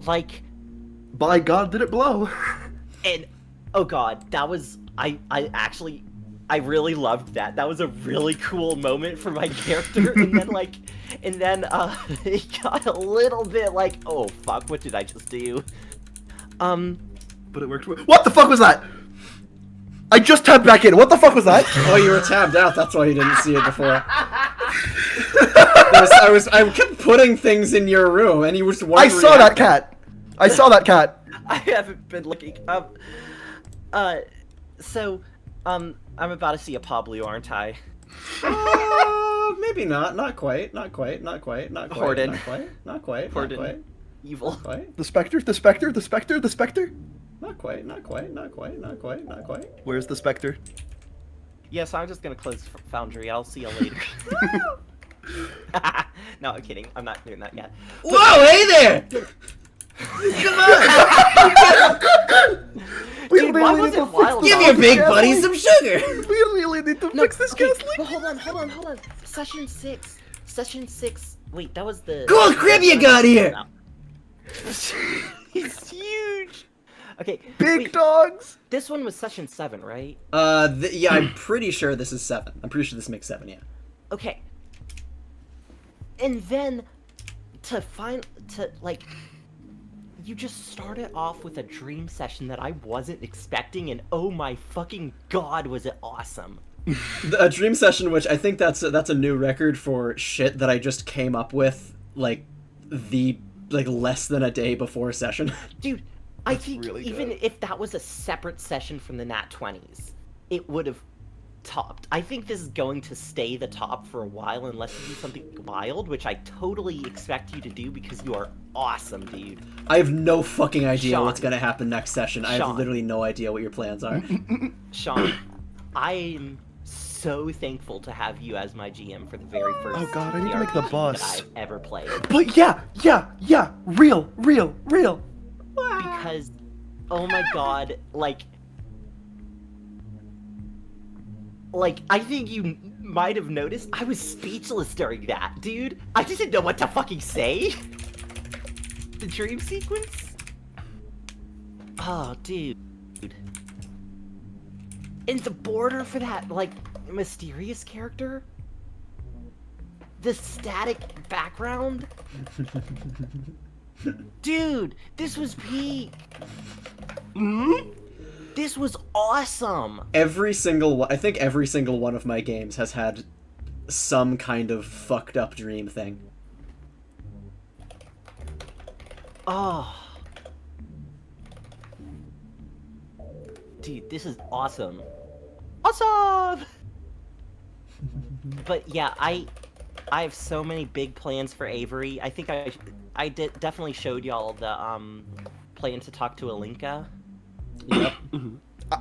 Like... By god, did it blow? And, oh god, that was... I really loved that. That was a really cool moment for my character. And then, it got a little bit like, oh fuck, what did I just do? But it worked. What the fuck was that? I just tabbed back in. What the fuck was that? Oh, you were tabbed out. That's why you didn't see it before. I kept putting things in your room, and you were just wondering. I saw that cat. I saw that cat. I haven't been looking up. I'm about to see a Pablo, aren't I? Maybe not. Not quite. Not quite. Not quite. Not quite. Horton. Not quite. Not quite. Horton. Not quite. Evil. Not quite. The specter. The specter. The specter. The specter. Not quite. Not quite. Not quite. Not quite. Not quite. Where's the specter? Yes, I'm just gonna close Foundry. I'll see you later. No, I'm kidding. I'm not doing that yet. Whoa! Hey there! Come on! Dude, why was it wild? Give your big buddy some sugar. We really need to fix this gas leak. But hold on. Session 6. Wait, that was the... Cool crib you got here! He's huge! Okay, Big wait, dogs. this one was session 7, right? Yeah, I'm pretty sure this is 7. I'm pretty sure this makes 7, yeah. Okay. And then, you just started off with a dream session that I wasn't expecting, and oh my fucking god, was it awesome. A dream session, which I think that's a new record for shit that I just came up with, less than a day before session. Dude, I think really even good. if that was a separate session from the Nat 20s, it would have topped. I think this is going to stay the top for a while unless you do something wild, which I totally expect you to do because you are awesome, dude. I have no fucking idea Sean. what's gonna happen next session. I have Sean. literally no idea what your plans are. Sean, I am so thankful to have you as my GM for the very first Oh god, I need to make the RPG boss. that I've ever played. But yeah, real. Because, oh my god, like, I think you might have noticed I was speechless during that, dude. I just didn't know what to fucking say. The dream sequence? Oh, dude. And the border for that, like, mysterious character? The static background? Dude, this was peak. This was awesome. I think every single one of my games has had some kind of fucked up dream thing. Oh. Dude, this is awesome. Awesome! But yeah, I have so many big plans for Avery. I think I definitely showed y'all the plan to talk to Alinka. Yep.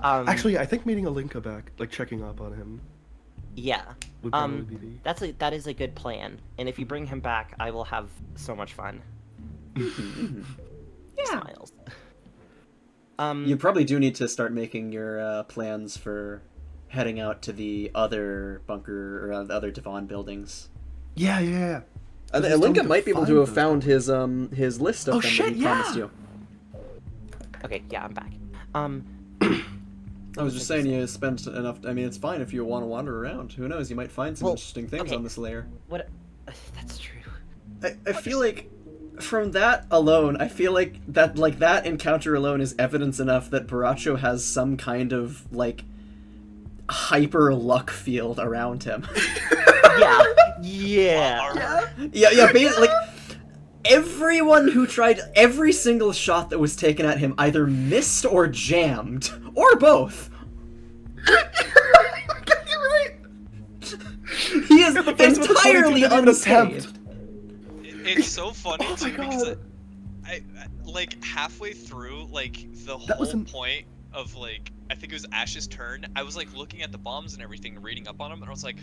Actually, I think meeting Alinka back, like checking up on him, Yeah. would probably be the... That is a good plan. And if you bring him back, I will have so much fun. Smiles. You probably do need to start making your plans for heading out to the other bunker or the other Devon buildings. Yeah. Alinka might be able to have found his list of them shit, that he yeah. promised you. Okay, yeah, I'm back. I was just saying you spent enough. I mean, it's fine if you want to wander around. Who knows? You might find some interesting things okay. on this layer. What? That's true. I feel like from that alone, I feel like that encounter alone is evidence enough that Baracho has some kind of hyper luck field around him. Yeah. Yeah. Yeah, basically, like, everyone who tried, every single shot that was taken at him either missed or jammed, or both. You're right. He is You're the first one to tell me entirely you didn't attempt. unscathed. It's so funny Oh my too because God. I like halfway through like the That whole wasn't- point of like I think it was Ash's turn. I was like looking at the bombs and everything, and reading up on them, and I was like,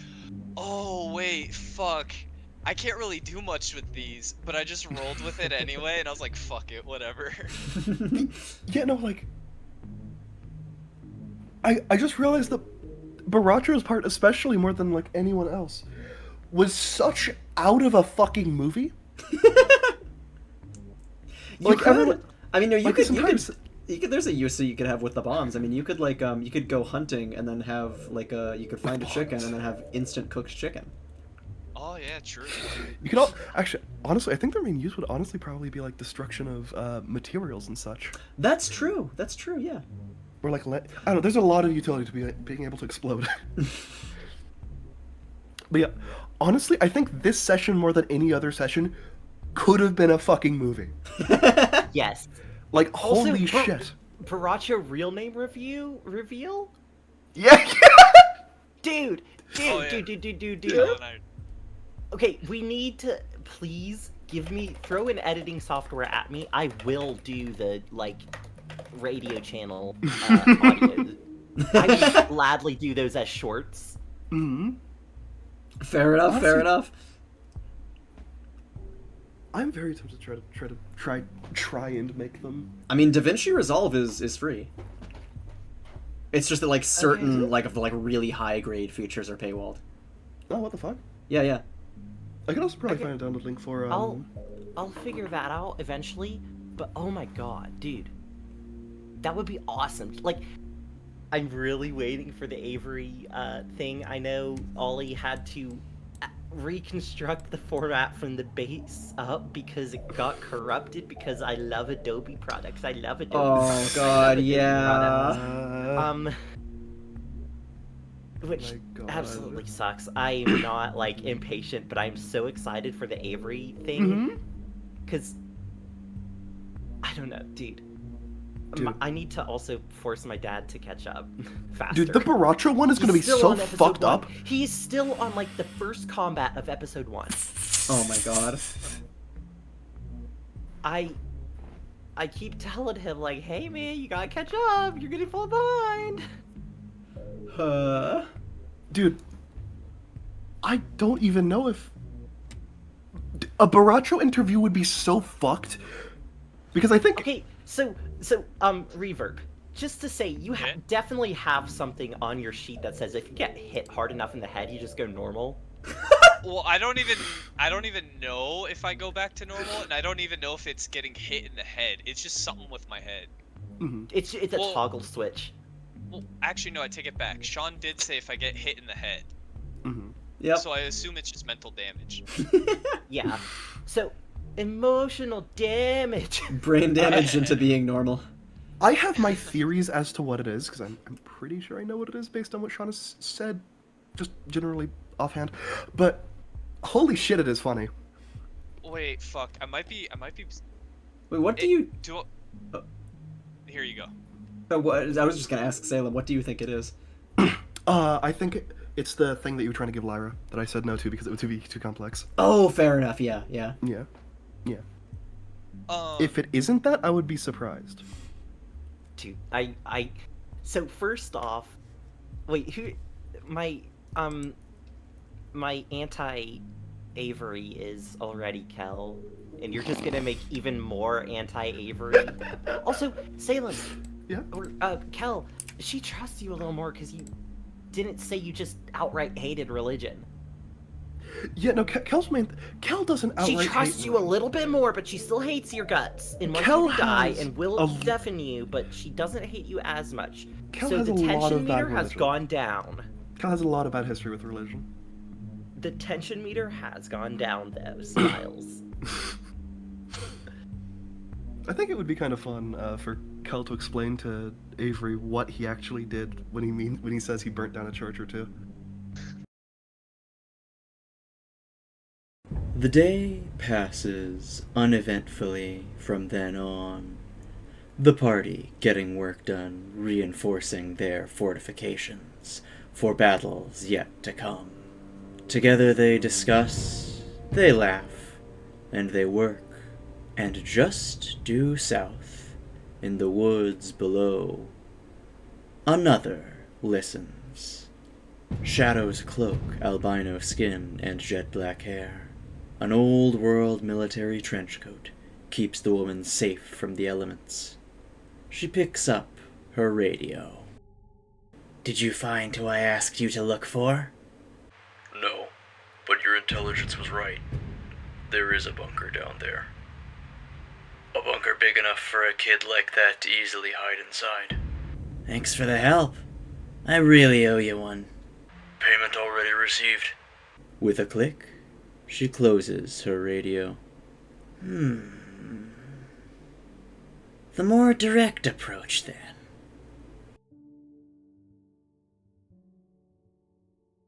oh wait, fuck. I can't really do much with these, but I just rolled with it anyway, and I was like, fuck it, whatever. Yeah, no, like... I just realized that Baracho's part, especially more than, like, anyone else, was such out of a fucking movie. You Like, could, everyone- I mean, no, like, sometimes... you could, there's a use that you could have with the bombs. I mean, you could, like, you could go hunting and then have, like, you could find a chicken and then have instant cooked chicken. Oh yeah, true. You could all... Actually, honestly, I think their main use would honestly probably be, like, destruction of materials and such. That's true, yeah. Or, like, I don't know, there's a lot of utility to being able to explode. But yeah, honestly, I think this session, more than any other session, could have been a fucking movie. Yes. Like, Also, holy shit. Baracho real name reveal? Yeah, Dude, Oh, yeah. dude. Tell and I- Okay, we need to please throw an editing software at me. I will do the like radio channel audio. I would gladly do those as shorts. Mm-hmm. Fair enough, fair enough. I'm very tempted to try and make them. I mean, DaVinci Resolve is free. It's just that, like, certain, like, of the, like, really high-grade features are paywalled. Oh, what the fuck? Yeah. I could also probably Okay. find a download link for. I'll figure that out eventually. But oh my god, dude, that would be awesome. Like, I'm really waiting for the Avery thing. I know Ollie had to reconstruct the format from the base up because it got corrupted because I love Adobe products. I love Adobe. Oh god, Adobe yeah. products. Which my God. absolutely sucks. I am not like impatient, but I'm so excited for the Avery thing Mm-hmm. because I don't know, dude. Dude. I need to also force my dad to catch up faster. Dude, the Baracho one is gonna be He's still so on episode fucked 1. up. He's still on like the first combat of episode 1. Oh my god. I keep telling him like, hey man, you gotta catch up. You're gonna fall behind. Dude, I don't even know if a Baracho interview would be so fucked because I think Okay, so reverb. Just to say, you Yeah. definitely have something on your sheet that says if you get hit hard enough in the head, you just go normal. Well, I don't even know if I go back to normal, and I don't even know if it's getting hit in the head. It's just something with my head. It's a Well- toggle switch. Well, actually, no, I take it back. Sean did say if I get hit in the head, Yep. so I assume it's just mental damage. Yeah. So, emotional damage. Brain damage into being normal. I have my theories as to what it is because I'm pretty sure I know what it is based on what Sean has said, just generally offhand. But holy shit, it is funny. Wait, fuck. I might be. Wait, what do you... Here you go. What, I was just gonna ask Salem, what do you think it is? I think it's the thing that you were trying to give Lyra that I said no to because it would be too complex. Oh, fair enough, yeah. Yeah. Um, If it isn't that, I would be surprised. Dude, so first off, wait, who, my anti-Avery is already Kel, and you're just gonna make even more anti-Avery. Also, Salem, Yeah? or Kel, she trusts you a little more because you didn't say you just outright hated religion. Yeah, no, Kel doesn't outright She trusts hate you a religion. little bit more, but she still hates your guts and wants Kel you to die has and will a- deafen you, but she doesn't hate you as much. Kel So has the a lot tension of bad meter has religion. gone down. Kel has a lot of bad history with religion. The tension meter has gone down, though, Styles. I think it would be kind of fun for Kel to explain to Avery what he actually did when he says he burnt down a church or two. The day passes uneventfully from then on. The party getting work done, reinforcing their fortifications for battles yet to come. Together they discuss, they laugh, and they work, and just due south, in the woods below, another listens. Shadow's cloak, albino skin, and jet black hair. An old-world military trenchcoat keeps the woman safe from the elements. She picks up her radio. Did you find who I asked you to look for? No, but your intelligence was right. There is a bunker down there. A bunker big enough for a kid like that to easily hide inside. Thanks for the help. I really owe you one. Payment already received. With a click, she closes her radio. The more direct approach, then.